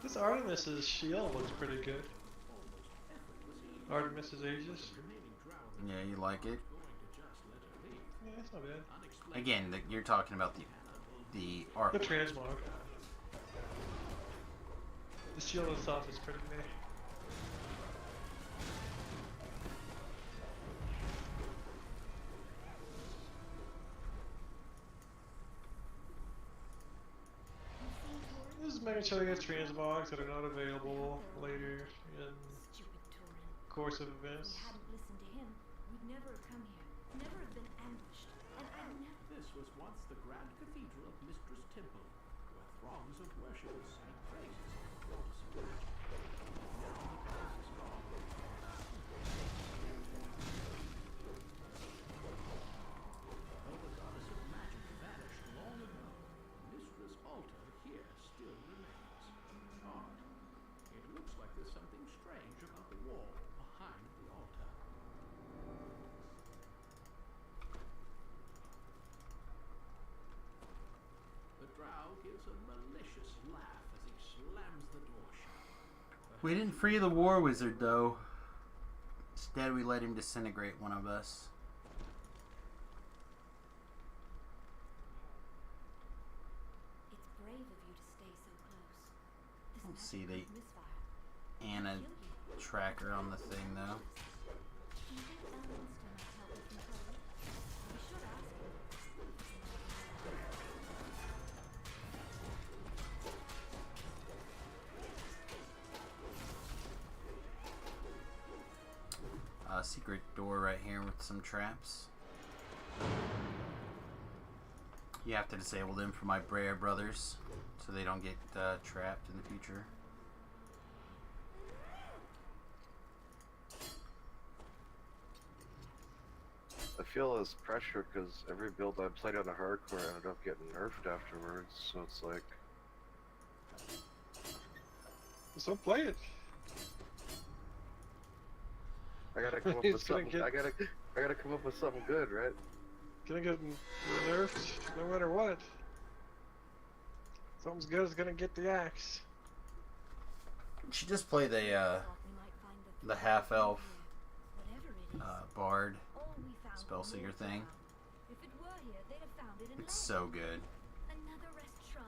This Artemis's shield looks pretty good. Artemis's Aegis. Yeah, you like it? Yeah, that's not bad. Again, you're talking about the art. The transmog. The shield itself is pretty meh. Just making sure I get transmogs that are not available later in course of events. If we hadn't listened to him, we'd never have come here. Never have been ambushed. And I'd never... This was once the Grand Cathedral of Mistress Temple, where throngs of worshippers sang praises of the goddess of magic. Now the palace is gone. Though the goddess of magic vanished long ago, Mistress' altar here still remains. Odd. It looks like there's something strange about the wall behind the altar. The drow gives a malicious laugh as he slams the door shut. We didn't free the War Wizard, though. Instead, we let him disintegrate one of us. It's brave of you to stay so close. This Let's magic see the could misfire. Anna tracker on the thing, though. Do you think Elminster might help us control it? We should ask him. Secret door right here with some traps. You have to disable them for my Brea brothers, so they don't get trapped in the future. I feel less pressure because every build I played on the hardcore ended up getting nerfed afterwards, so it's like So play it. I gotta come up It's with gonna something. get- I gotta come up with something good, right? Gonna get nerfed no matter what. Something's good is gonna get the axe. You should just play the Thought we might find the half elf whatever it is. bard All we found spell was seeker more thing. drow. If it were here, they'd have found it in It's London. so good. Another rest shrine.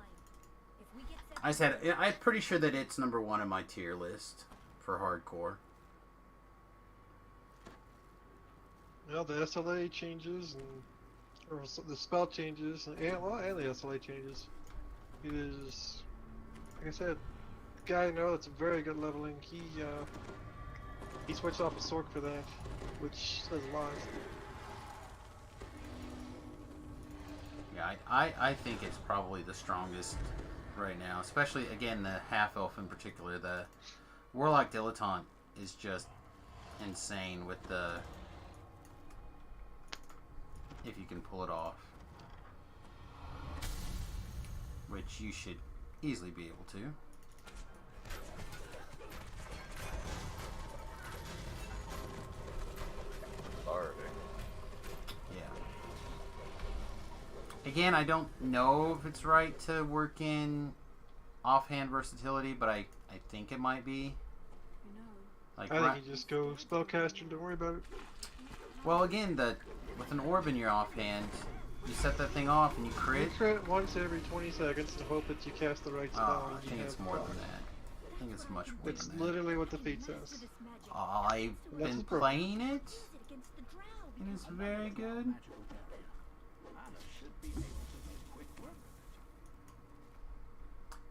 If we get I said I'm pretty sure that it's number 1 on my tier list for hardcore. Well, the SLA changes or the spell changes, and the SLA changes. It is, like I said, the guy I know that's very good leveling. He switched off a sword for that, which says a lot. Yeah, I think it's probably the strongest right now, especially again the half elf in particular. The warlock dilettante is just insane with the if you can pull it off, which you should easily be able to. Alright. Yeah. Again, I don't know if it's right to work in offhand versatility, but I think it might be. Like, I think you just go spellcaster and don't worry about it. well, again, with an orb in your offhand, you set that thing off and you crit. You crit once every 20 seconds and hope that you cast the right spell. Oh, I and think you it's have more fun. than that. I think it's much more It's than that. literally what the feat says. I've That's been the problem. playing it, and it's very good.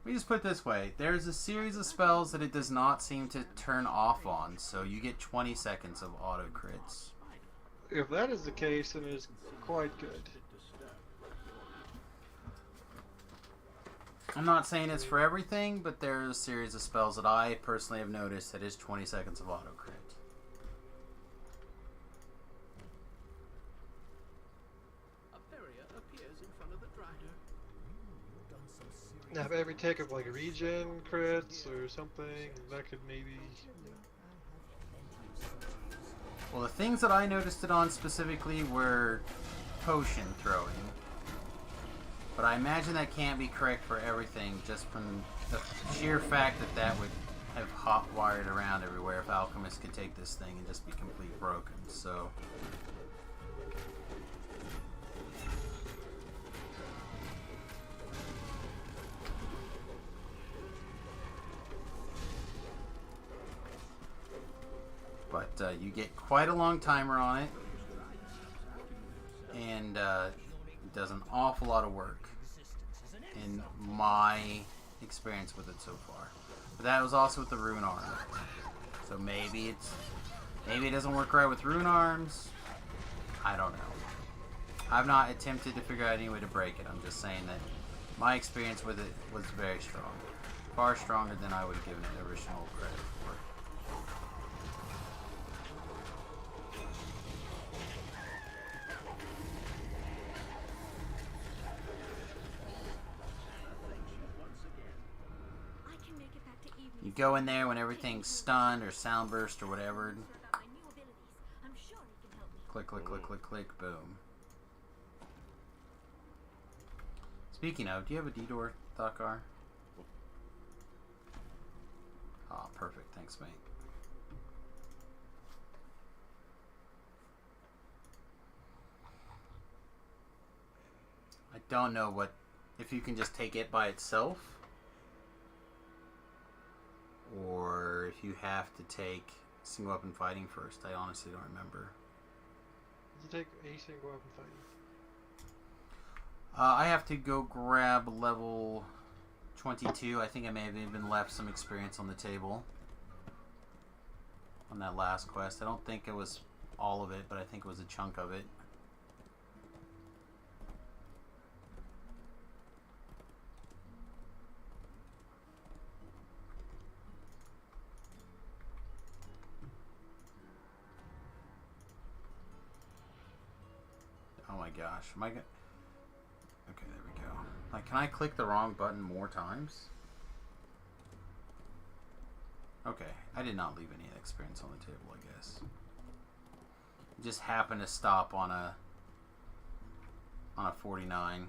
Let me just put it this way. There's a series of spells that it does not seem to turn off on, so you get 20 seconds of auto crits. If that is the case, then it's quite good. I'm not saying it's for everything, but there's a series of spells that I personally have noticed that is 20 seconds of auto crit. A barrier appears in front of the Drider. Now, if every take of like regen crits or something, that could maybe. Well, the things that I noticed it on specifically were potion throwing. But I imagine that can't be correct for everything, just from the sheer fact that that would have hot-wired around everywhere if alchemists could take this thing and just be completely broken. So, but you get quite a long timer on it, and it does an awful lot of work in my experience with it so far. But that was also with the rune arm. So maybe it doesn't work right with rune arms. I don't know. I've not attempted to figure out any way to break it. I'm just saying that my experience with it was very strong. Far stronger than I would have given it original credit for. You go in there when everything's stunned or sound burst or whatever. Click, click, click, click, click, boom. Speaking of, do you have a D-door, Thakar? Oh, perfect. Thanks, mate. I don't know if you can just take it by itself, or if you have to take single weapon fighting first. I honestly don't remember. You take a single weapon fighting. I have to go grab level 22. I think I may have even left some experience on the table on that last quest. I don't think it was all of it, but I think it was a chunk of it. Oh my gosh. Am I gonna... Okay, there we go. Like, can I click the wrong button more times? Okay, I did not leave any experience on the table, I guess. Just happened to stop on a 49.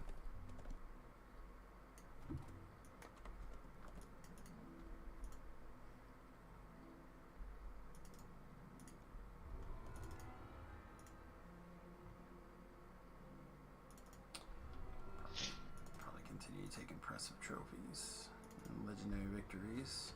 Probably continue to take impressive trophies and legendary victories.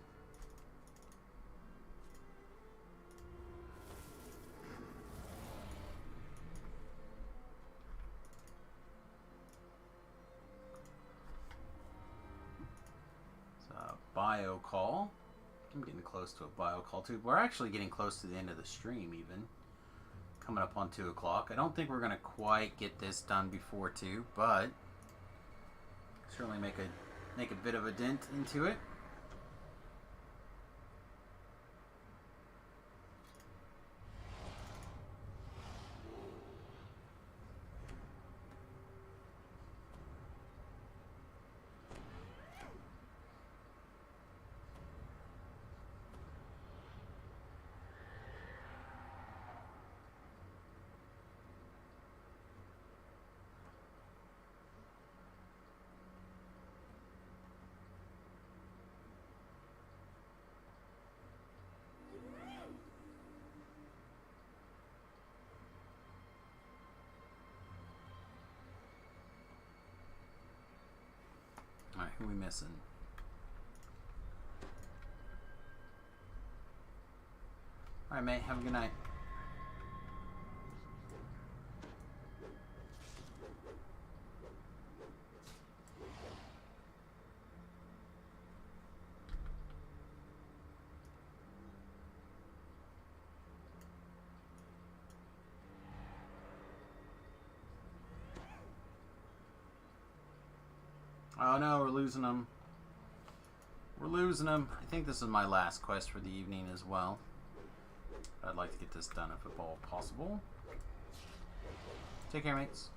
Bio call. I'm getting close to a bio call too. We're actually getting close to the end of the stream even. Coming up on 2 o'clock. I don't think we're going to quite get this done before 2, but certainly make a bit of a dent into it. Alright, who are we missing? Alright, mate, have a good night. Oh no, we're losing them. We're losing them. I think this is my last quest for the evening as well. I'd like to get this done if at all possible. Take care, mates.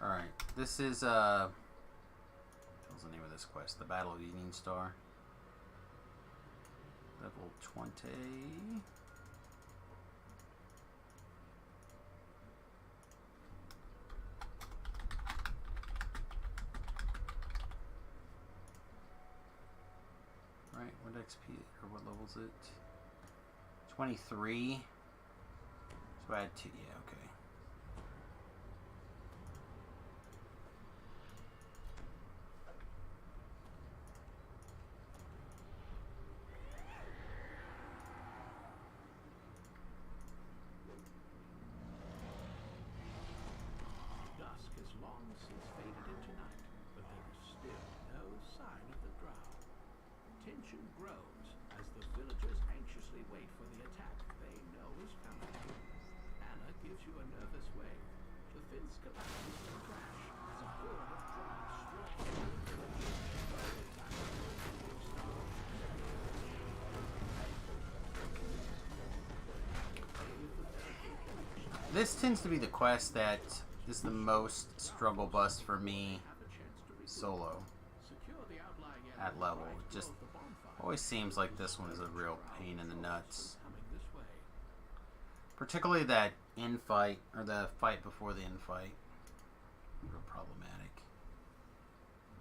Alright, this is, what's the name of this quest? The Battle of Evening Star. Level 20. Right, what XP, or what level is it? 23. So I had 2, yeah, okay. This tends to be the quest that is the most struggle bust for me solo at level. It just always seems like this one is a real pain in the nuts. Particularly that infight, or the fight before the infight. Real problematic.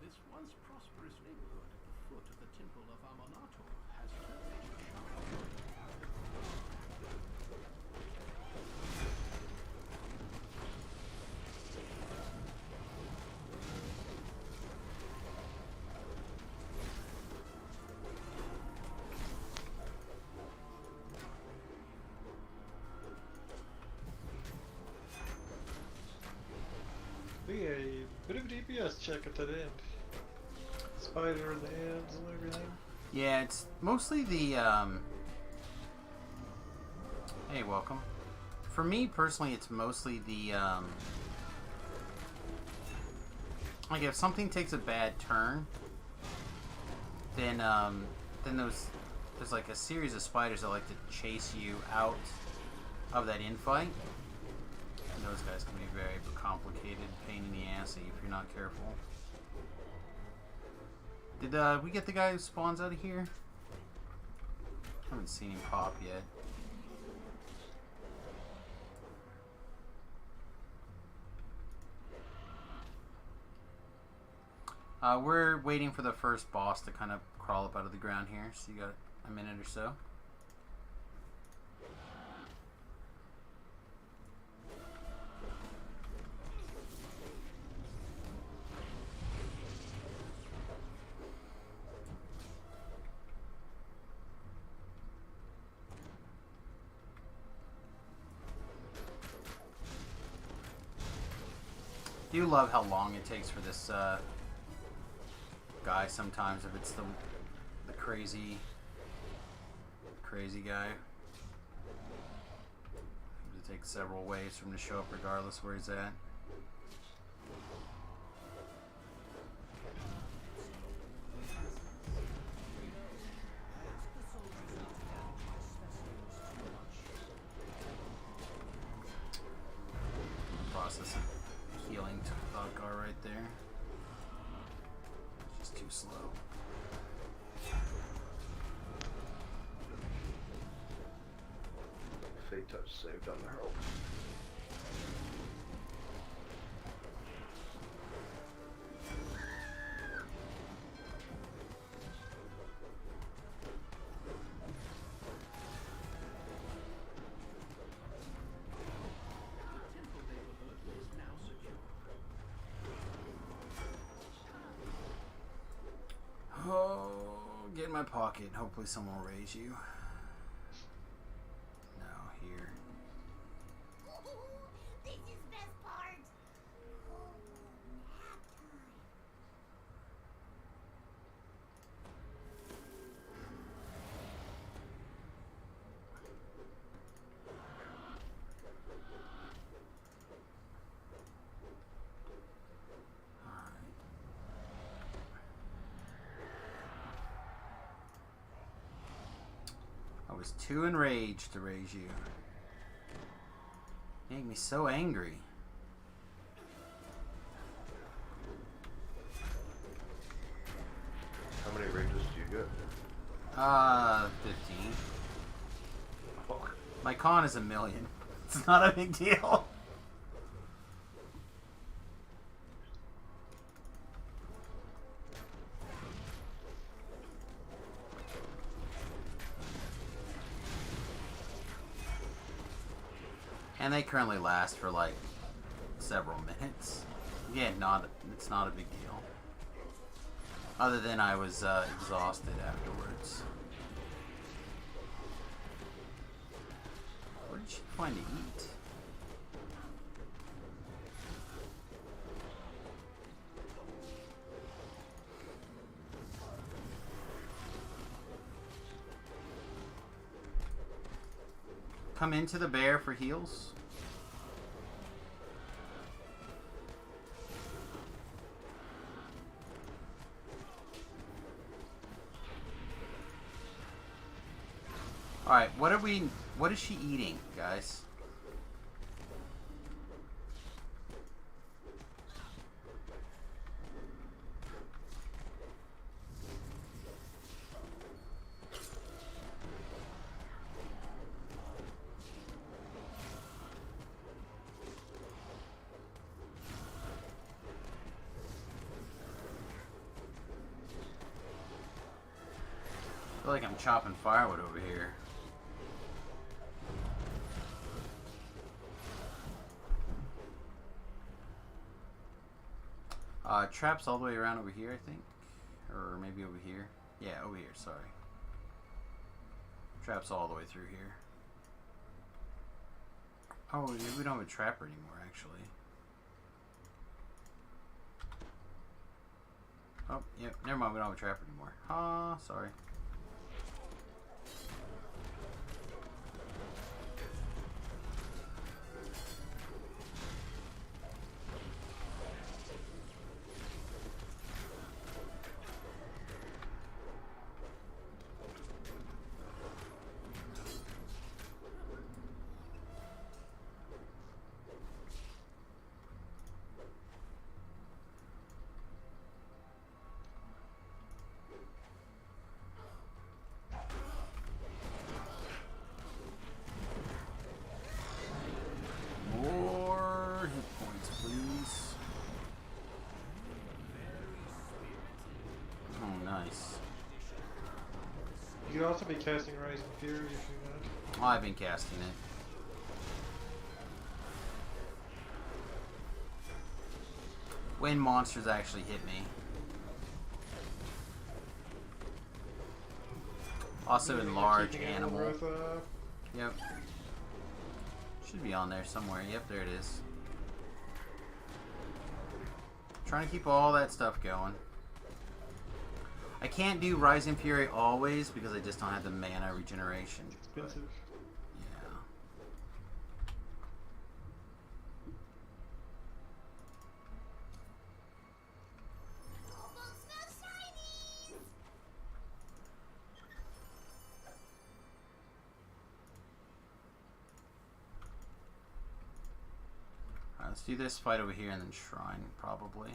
This once prosperous neighborhood at the foot of the temple of Amonator has turned into a shop. Be a bit of a DPS check at that end. Spider in the ends and everything. Yeah, it's mostly the, hey, welcome. For me, personally, it's mostly the, like, if something takes a bad turn, then there's like a series of spiders that like to chase you out of that infight. And those guys can be very complicated, pain in the ass if you're not careful. Did we get the guy who spawns out of here? Haven't seen him pop yet. We're waiting for the first boss to kind of crawl up out of the ground here, so you got a minute or so. I do love how long it takes for this guy sometimes, if it's the crazy guy. It takes several waves for him to show up regardless where he's at. Process of healing to Valgar right there. Just too slow. Fate touch saved on the herald. Oh, get in my pocket. Hopefully someone will raise you. No, here. This is best part. Oh, nap time. I was too enraged to raise you. You make me so angry. How many rages do you get? 15. My con is 1 million. It's not a big deal. And they currently last for like several minutes. Yeah, it's not a big deal. Other than I was exhausted afterwards. What did she find to eat? Come into the bear for heals. Alright, what is she eating, guys? I feel like I'm chopping firewood over here. Traps all the way around over here, I think. Or maybe over here. Yeah, over here, sorry. Traps all the way through here. Oh, we don't have a trapper anymore, actually. Oh, yeah, never mind, we don't have a trapper anymore. Ah, sorry. also be casting Rise and Fury if you're not. Oh, I've been casting it. When monsters actually hit me. Also in large animal. Yep. Should be on there somewhere. Yep, there it is. Trying to keep all that stuff going. I can't do Rise and Fury always because I just don't have the mana regeneration. Expensive. Yeah. Almost no shinies! Alright, let's do this fight over here and then Shrine, probably.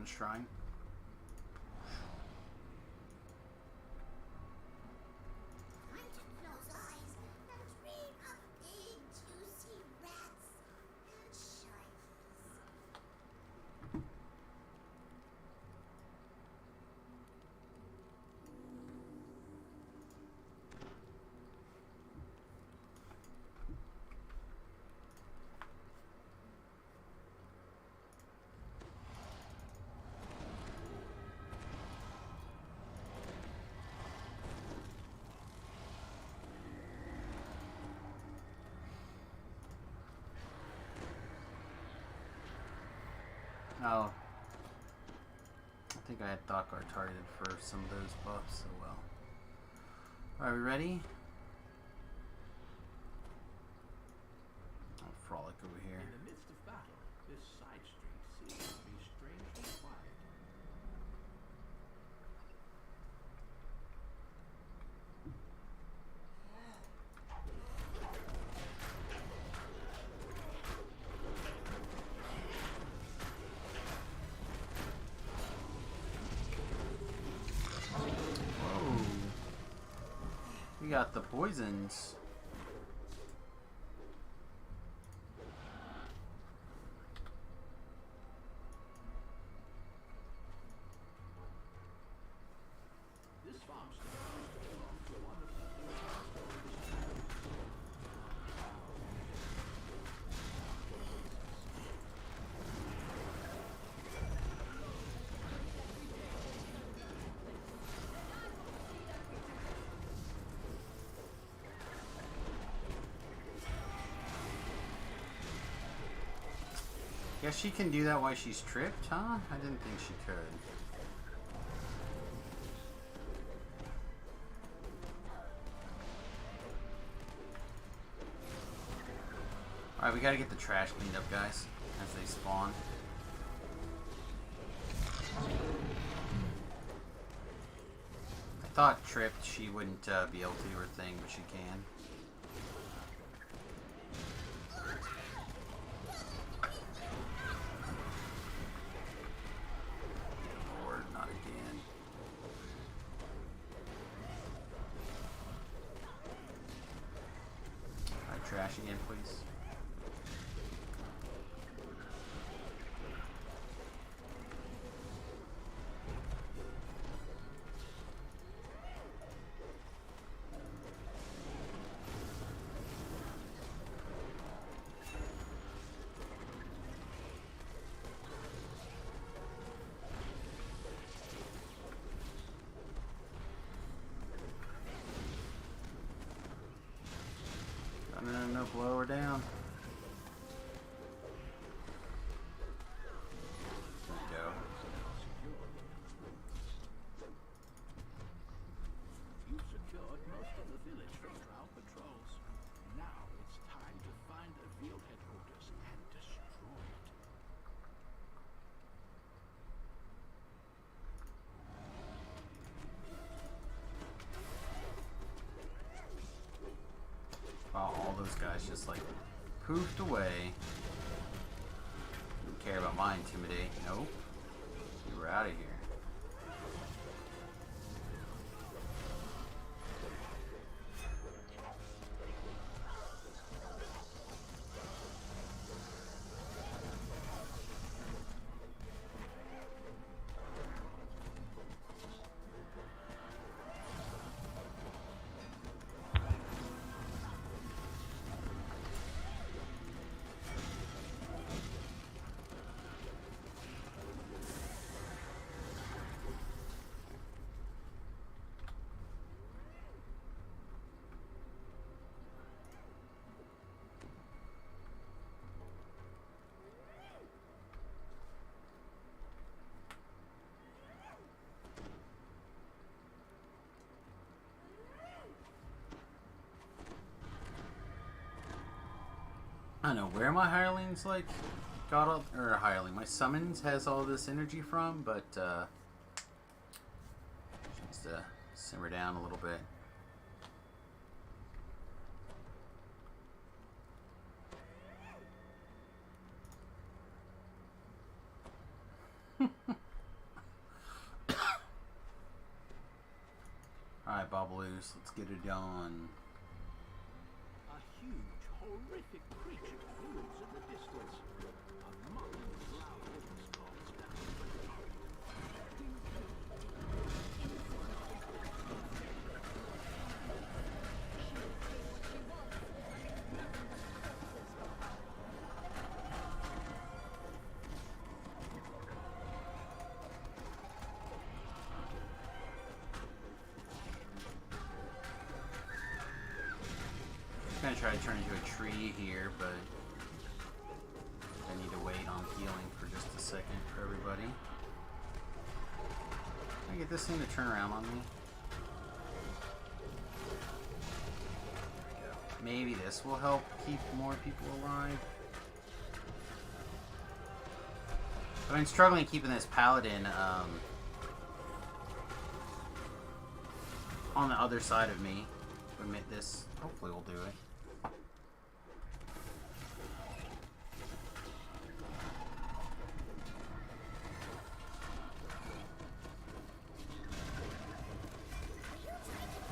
Shrine. Time to close eyes and dream of big, juicy rats and shinies. Oh. I think I had Thought-Guard targeted for some of those buffs, so well. Are we ready? I'll frolic over here. In the midst of battle, this side street seems to be strangely quiet. We got the poisons. This farm still belongs to one of the Guess she can do that while she's tripped, huh? I didn't think she could. Alright, we gotta get the trash cleaned up, guys, as they spawn. I thought tripped she wouldn't be able to do her thing, but she can. Lord, not again. Alright, trash again, please. No, blow her down. There we go. You've secured most of the village from Drow patrols. Now it's time to find the field headquarters and destroy it. While all those guys just like poofed away. Didn't care about my intimidate. Nope. You were out of here. I don't know where my hirelings like got all, or hireling, my summons has all this energy from, but needs to simmer down a little bit. Alright, Bobaloos, let's get it done. A huge, horrific creature looms in the distance. A muttering loud voice calls down from the I'm gonna try to turn into a tree here, but I need to wait on healing for just a second for everybody. Can I get this thing to turn around on me? There we go. Maybe this will help keep more people alive. I've been struggling keeping this paladin on the other side of me. Admit this, hopefully we'll do it.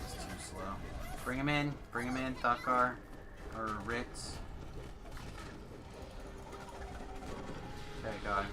It's too slow. Bring him in, Thakar, or Ritz. Okay, got him.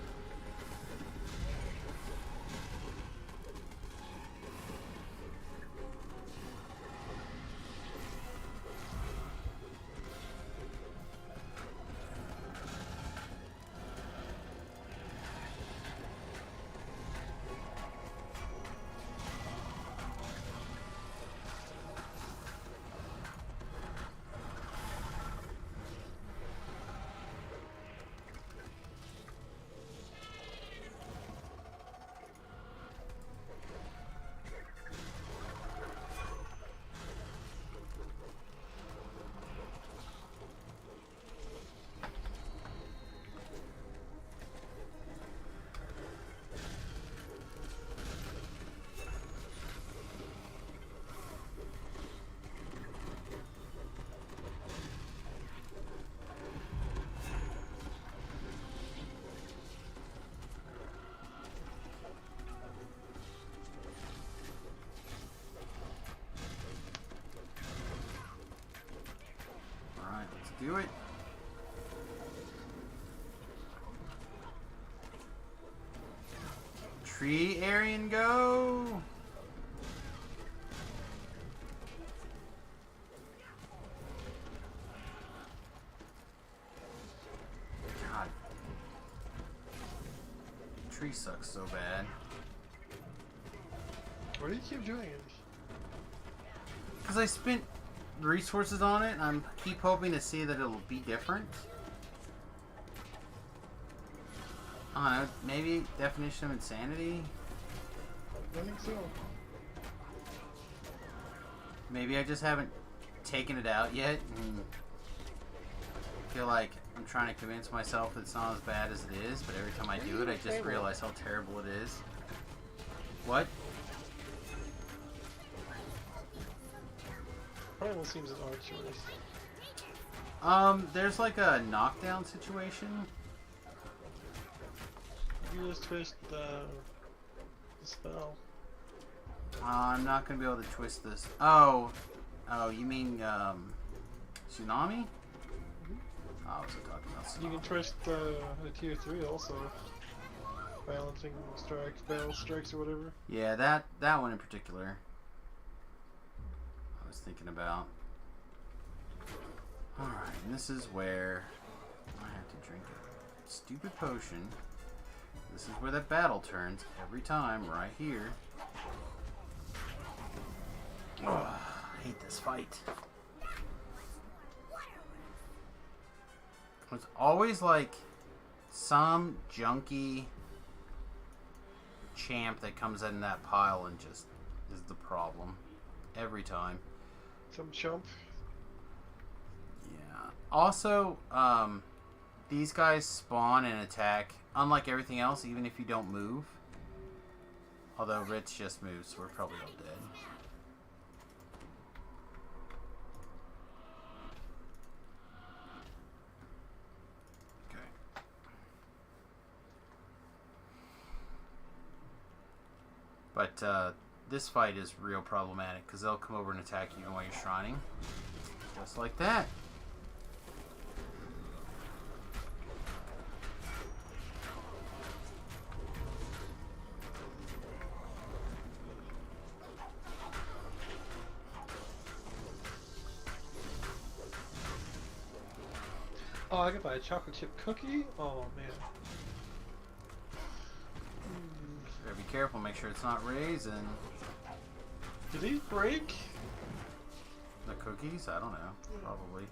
Do it. Tree Aryan go. God. Tree sucks so bad. Why do you keep doing it? Because I spent resources on it, and I keep hoping to see that it'll be different. I don't know, maybe definition of insanity? I think so. Maybe I just haven't taken it out yet, and feel like I'm trying to convince myself it's not as bad as it is, but every time I do it, I just realize how terrible it is. What? Primal seems an odd choice. There's like a knockdown situation. You just twist the spell. I'm not gonna be able to twist this. Oh, you mean tsunami? Oh, I was talking about tsunami. You can twist the tier 3 also. Balancing strikes, balance strikes or whatever. Yeah, that one in particular. I was thinking about. Alright, and this is where I have to drink a stupid potion. This is where the battle turns every time, right here. Oh, I hate this fight. It's always like some junky champ that comes in that pile and just is the problem. Every time. Some chump. Yeah. Also, these guys spawn and attack, unlike everything else, even if you don't move. Although Ritz just moves, so we're probably all dead. Okay. But, this fight is real problematic, because they'll come over and attack you even while you're shrining. Just like that. Oh, I could buy a chocolate chip cookie? Oh, man. Better be careful, make sure it's not raisin. Did he break? The cookies? I don't know. Probably.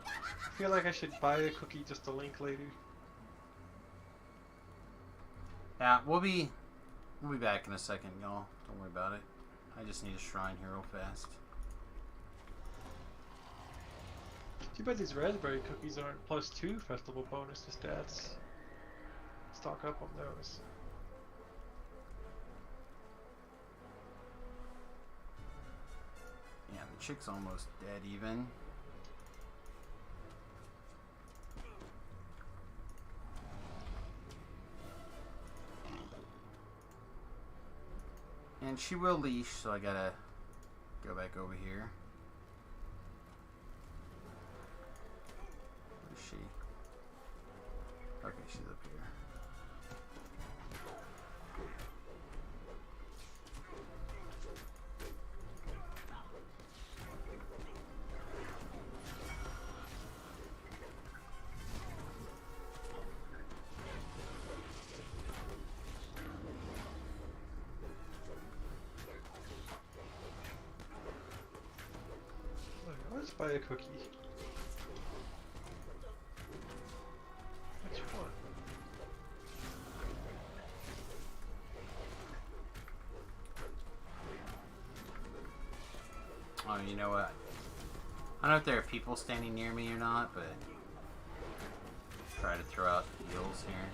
I feel like I should buy a cookie just to link later. Yeah, we'll be back in a second, y'all. Don't worry about it. I just need a shrine here real fast. Too bad these raspberry cookies aren't +2 festival bonus to stats. Stock up on those. Yeah, the chick's almost dead even. And she will leash, so I gotta go back over here. Where is she? Okay, she's up here. Let's buy a cookie. Which one? Oh, you know what? I don't know if there are people standing near me or not, but try to throw out heals here.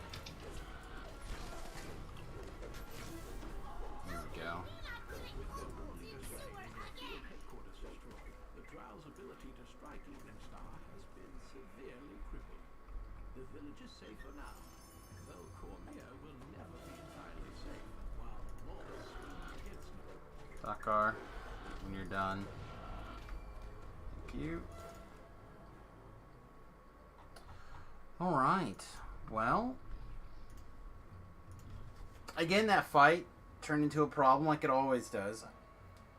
Here we go. The Drow's ability to strike Evening Star has been severely crippled. The village is safer now, though Cormier will never be entirely safe while Morse is against him. Dakar, when you're done. Thank you. Alright. Well, again, that fight turned into a problem like it always does.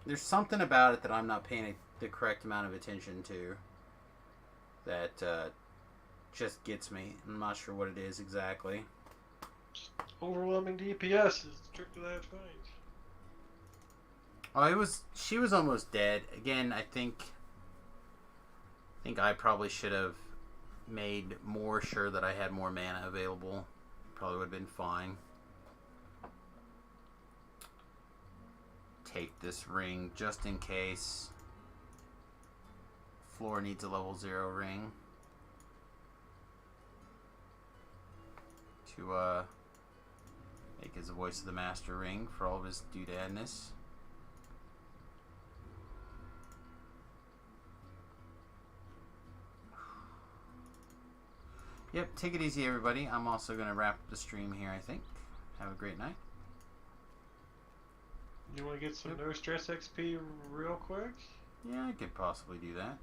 There's something about it that I'm not paying the correct amount of attention to that just gets me. I'm not sure what it is exactly. Overwhelming DPS is the trick to that fight. Oh, she was almost dead. Again, I think I probably should have made more sure that I had more mana available. Probably would have been fine. Take this ring just in case Floor needs a level 0 ring to make his Voice of the Master ring for all of his doodadness. Yep, take it easy, everybody. I'm also going to wrap the stream here, I think. Have a great night. You want to get some no stress XP real quick? Yeah, I could possibly do that.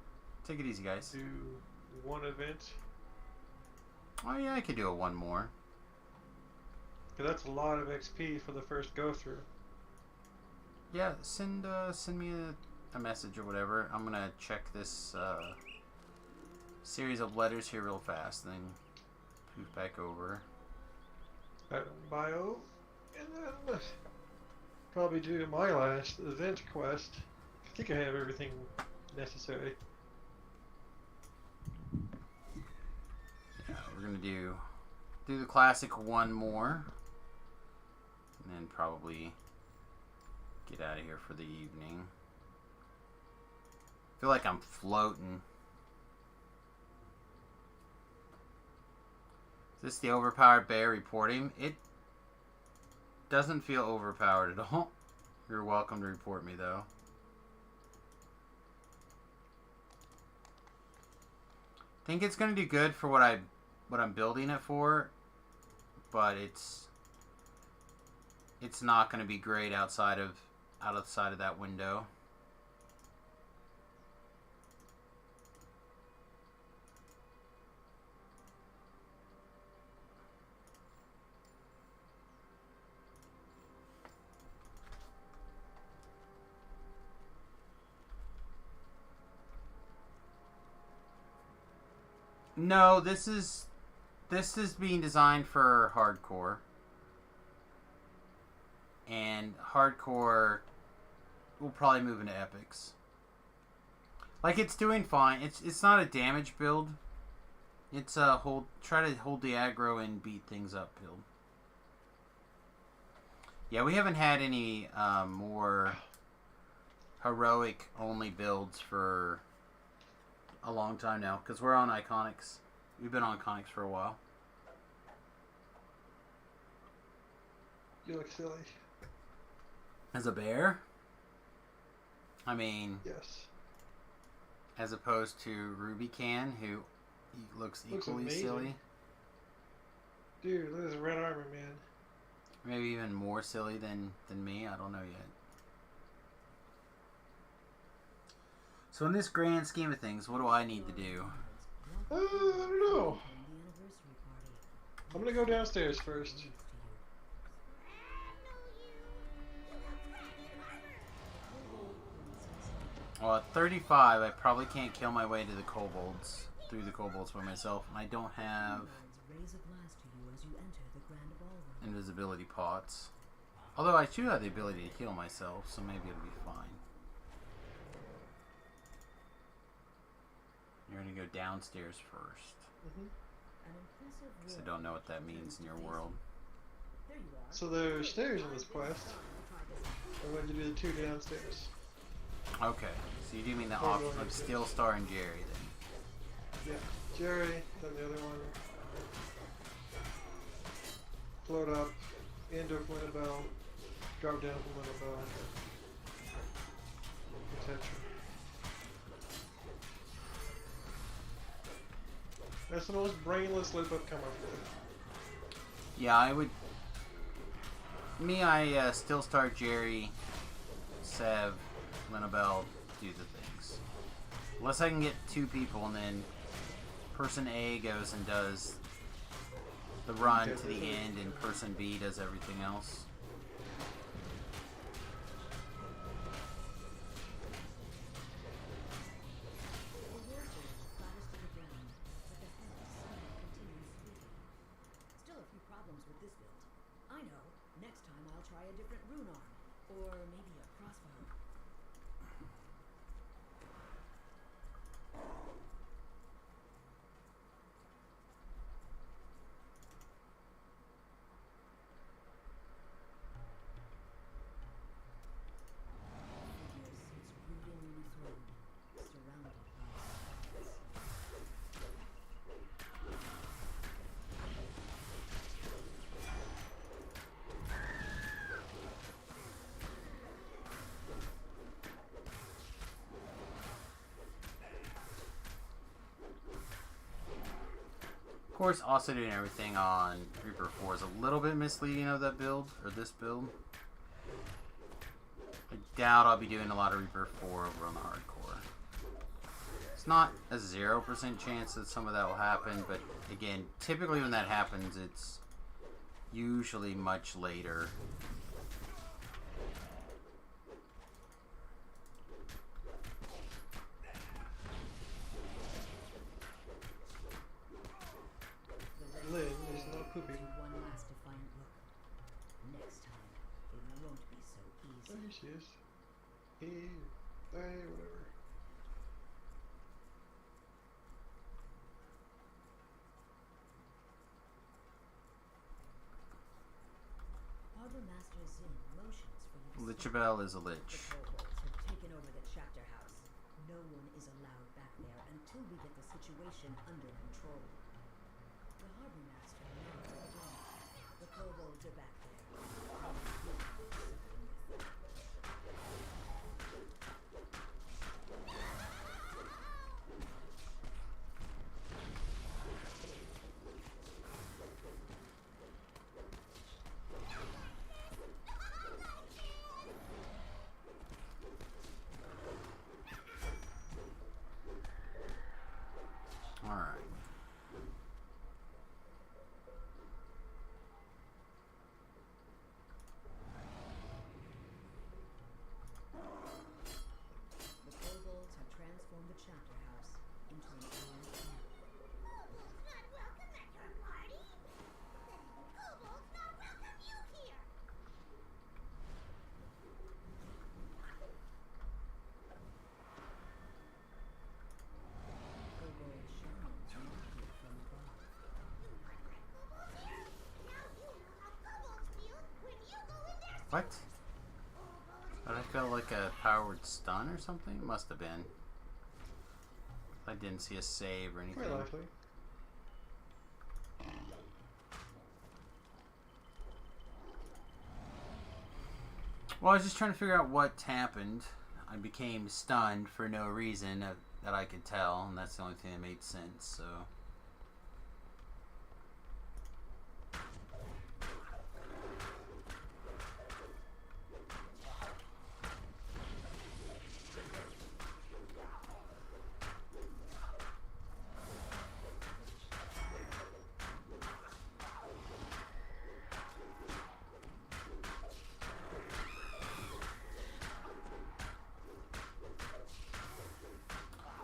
Take it easy, guys. Do one event. Oh, yeah, I could do a one more. Because that's a lot of XP for the first go through. Yeah, send me a message or whatever. I'm going to check this series of letters here real fast, then poof back over. Bio, and then probably do my last event quest. I think I have everything necessary. Yeah, we're gonna do the classic one more, and then probably get out of here for the evening. I feel like I'm floating. Is this the overpowered bear reporting? It doesn't feel overpowered at all. You're welcome to report me, though. I think it's going to do good for what I'm building it for, but it's not going to be great outside of that window. No, this is being designed for hardcore. And hardcore will probably move into epics. Like, it's doing fine. It's not a damage build. It's a try to hold the aggro and beat things up build. Yeah, we haven't had any more heroic only builds for a long time now, because we're on Iconics. We've been on Iconics for a while. You look silly. As a bear? I mean... Yes. As opposed to Ruby Can, who looks equally amazing. silly. Dude, look at his red armor, man. Maybe even more silly than me. I don't know yet. So in this grand scheme of things, what do I need to do? I don't know. I'm gonna go downstairs first. Well, at 35, I probably can't kill my way to the kobolds, through the kobolds by myself, and I don't have invisibility pots. Although I do have the ability to heal myself, so maybe it'll be fine. You're gonna go downstairs first. Because I don't know what that means in your world. So there's stairs in this quest. I'm going to do the two downstairs. Okay, so you do mean the option of Steel Star and Jerry then? Yeah, Jerry, then the other one. Float up, end of Winnabelle, drop down from Winnabelle, etc. That's the most brainless loop I've come up with. Yeah, I would... I Steel Star, Jerry, Sev, Winnabelle do the things. Unless I can get two people and then person A goes and does the run to the end and person B does everything else. Still a few problems with this build. I know. Next time I'll try a different rune arm. Or maybe a crossbow. Of course, also doing everything on Reaper 4 is a little bit misleading of that build, or this build. I doubt I'll be doing a lot of Reaper 4 over on the hardcore. It's not a 0% chance that some of that will happen, but again, typically when that happens, it's usually much later. Lynn is not pooping. One last defiant look. Next time, it won't be so easy. Oh, here she is. Hey, whatever. Harbor Master Zin motions for you to Lichabelle is a The lich. kobolds have taken over the chapter house. No one is allowed back there until we get the situation under control. The harbor master nods again. The kobolds are back there. Alright. The kobolds have transformed the chapter house into an armed camp. Kobolds not welcome at your party? Then kobolds not welcome you here. Kobold shamans mock you from above. You want my kobolds here? Now you know how kobolds feel when you go in their What? sewers. Kobolds But I felt like a powered stun or something? Must have been. I didn't see a save or anything. Quite likely. Well, I was just trying to figure out what happened. I became stunned for no reason that I could tell, and that's the only thing that made sense, so...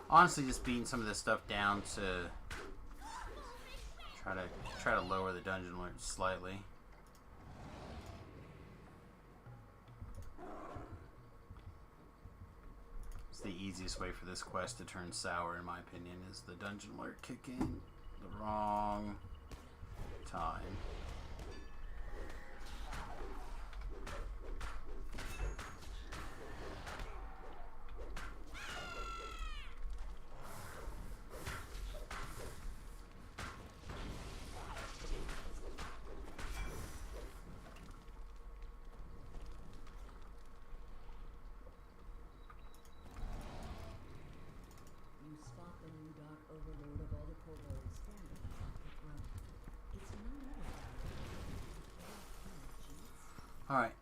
Honestly, just beating some of this stuff down to try to lower the dungeon alert slightly. It's the easiest way for this quest to turn sour, in my opinion, is the dungeon alert kicking the wrong time. You spot the new dark overlord of all the kobolds standing atop the throne. It's none other than Jeets. Alright.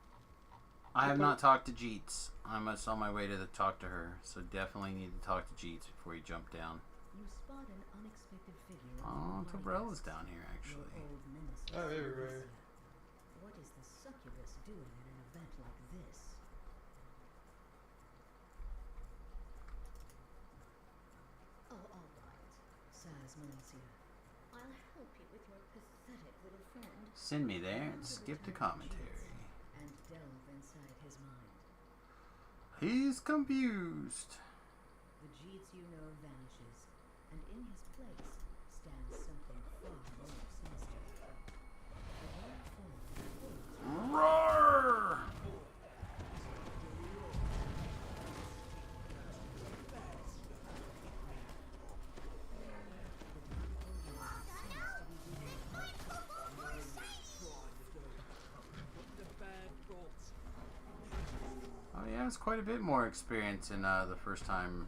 I have not talked to Jeets. I'm on my way to talk to her, so definitely need to talk to Jeets before you jump down. You spot an unexpected figure. Oh, among the Torella's guests. down here, Your actually. old nemesis, Oh, everywhere. Alicia. What is the succubus doing at an event like this? Oh, all right, sighs Melissia. I'll help you with your pathetic little friend. Send me there and skip the commentary. And delve inside his mind. He's confused. The Jeets you know vanishes, and in his place stands something far more sinister. A dark form holds Roar! Oh yeah, it's quite a bit more experience in the first time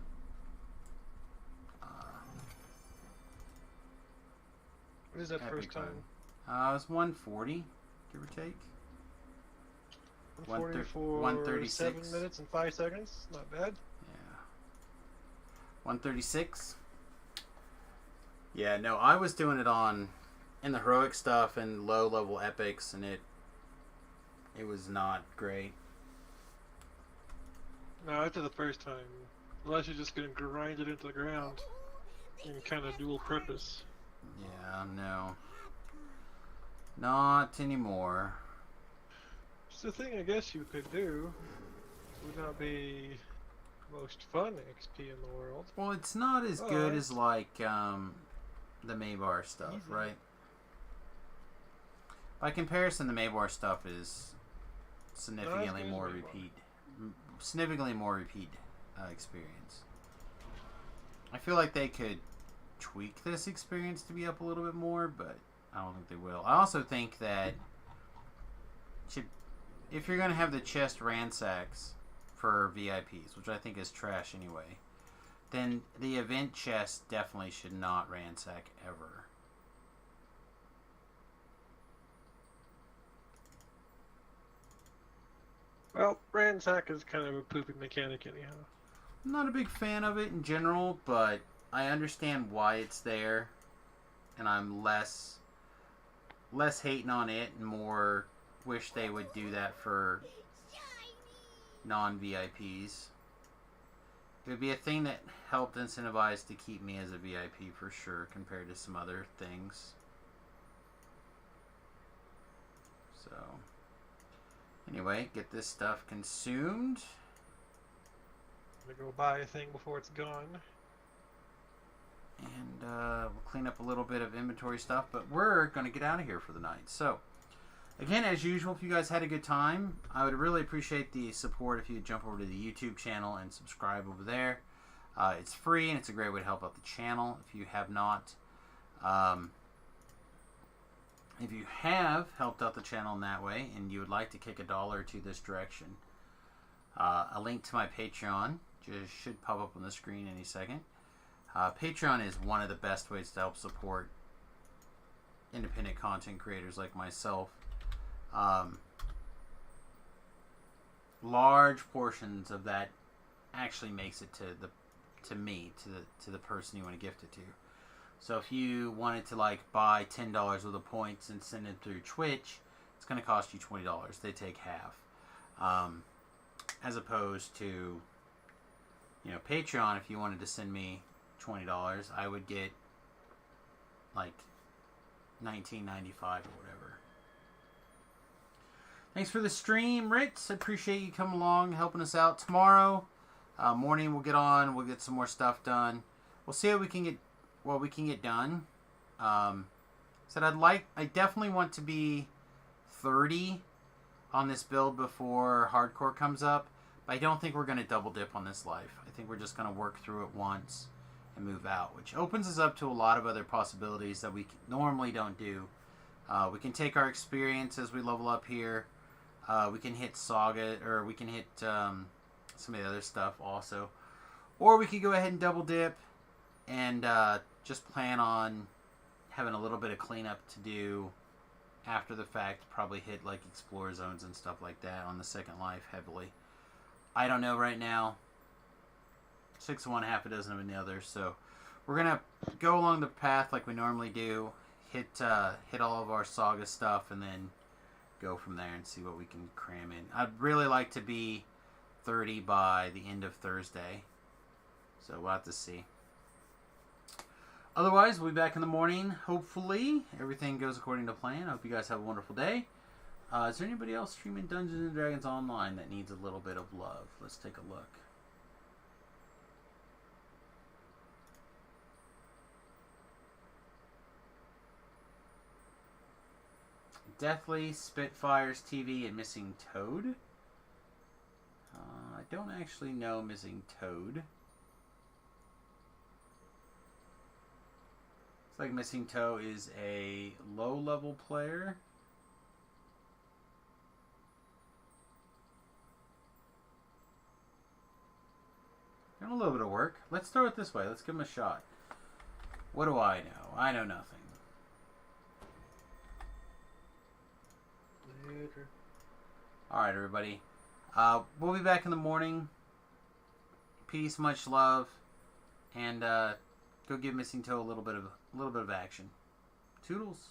What is that Epic first time? It was 140, give or take. 140 for 136. 7 minutes and 5 seconds. Not bad. Yeah. 136. Yeah, no, I was doing it in the heroic stuff and low level epics, and it was not great. No, after the first time, unless you're just gonna grind it into the ground and kind of dual purpose. Yeah, no. Not anymore. It's the thing I guess you could do. Would not be most fun XP in the world. Well, it's not as good as like the Maybar stuff, Easy. right? By comparison, the Maybar stuff is significantly more repeat experience. I feel like they could tweak this experience to be up a little bit more, but I don't think they will. I also think that if you're going to have the chest ransacks for VIPs, which I think is trash anyway, then the event chest definitely should not ransack ever. Well, ransack is kind of a poopy mechanic anyhow. I'm not a big fan of it in general, but I understand why it's there, and I'm less hating on it and more wish they would do that for non-VIPs. It would be a thing that helped incentivize to keep me as a VIP for sure compared to some other things. So, anyway, get this stuff consumed. I'm gonna go buy a thing before it's gone. And we'll clean up a little bit of inventory stuff, but we're going to get out of here for the night. So, again, as usual, if you guys had a good time, I would really appreciate the support if you would jump over to the YouTube channel and subscribe over there. It's free, and it's a great way to help out the channel if you have not. If you have helped out the channel in that way, and you would like to kick $1 or $2 this direction, a link to my Patreon just should pop up on the screen any second. Patreon is one of the best ways to help support independent content creators like myself. Large portions of that actually makes it to the person you want to gift it to. So if you wanted to like buy $10 worth of points and send it through Twitch, it's going to cost you $20. They take half, as opposed to Patreon. If you wanted to send me $20, I would get like $19.95 or whatever. Thanks for the stream, Ritz. I appreciate you coming along, helping us out. Tomorrow morning we'll get on. We'll get some more stuff done. We'll see what we can get done. Said I definitely want to be 30 on this build before hardcore comes up. But I don't think we're going to double dip on this life. I think we're just going to work through it once and move out, which opens us up to a lot of other possibilities that we normally don't do. We can take our experience as we level up here. We can hit Saga, or we can hit some of the other stuff also. Or we could go ahead and double dip and just plan on having a little bit of cleanup to do after the fact. Probably hit like explore zones and stuff like that on the second life heavily. I don't know right now. 6 of one, half a dozen of the other. So we're gonna go along the path like we normally do. Hit all of our Saga stuff and then go from there and see what we can cram in. I'd really like to be 30 by the end of Thursday. So we'll have to see. Otherwise, we'll be back in the morning. Hopefully, everything goes according to plan. I hope you guys have a wonderful day. Is there anybody else streaming Dungeons & Dragons Online that needs a little bit of love? Let's take a look. Deathly, Spitfires TV, and Missing Toad. I don't actually know Missing Toad. Looks like Missing Toad is a low-level player. Doing a little bit of work. Let's throw it this way. Let's give him a shot. What do I know? I know nothing. All right, everybody. We'll be back in the morning. Peace, much love, and go give Missing Toe a little bit of action. Toodles.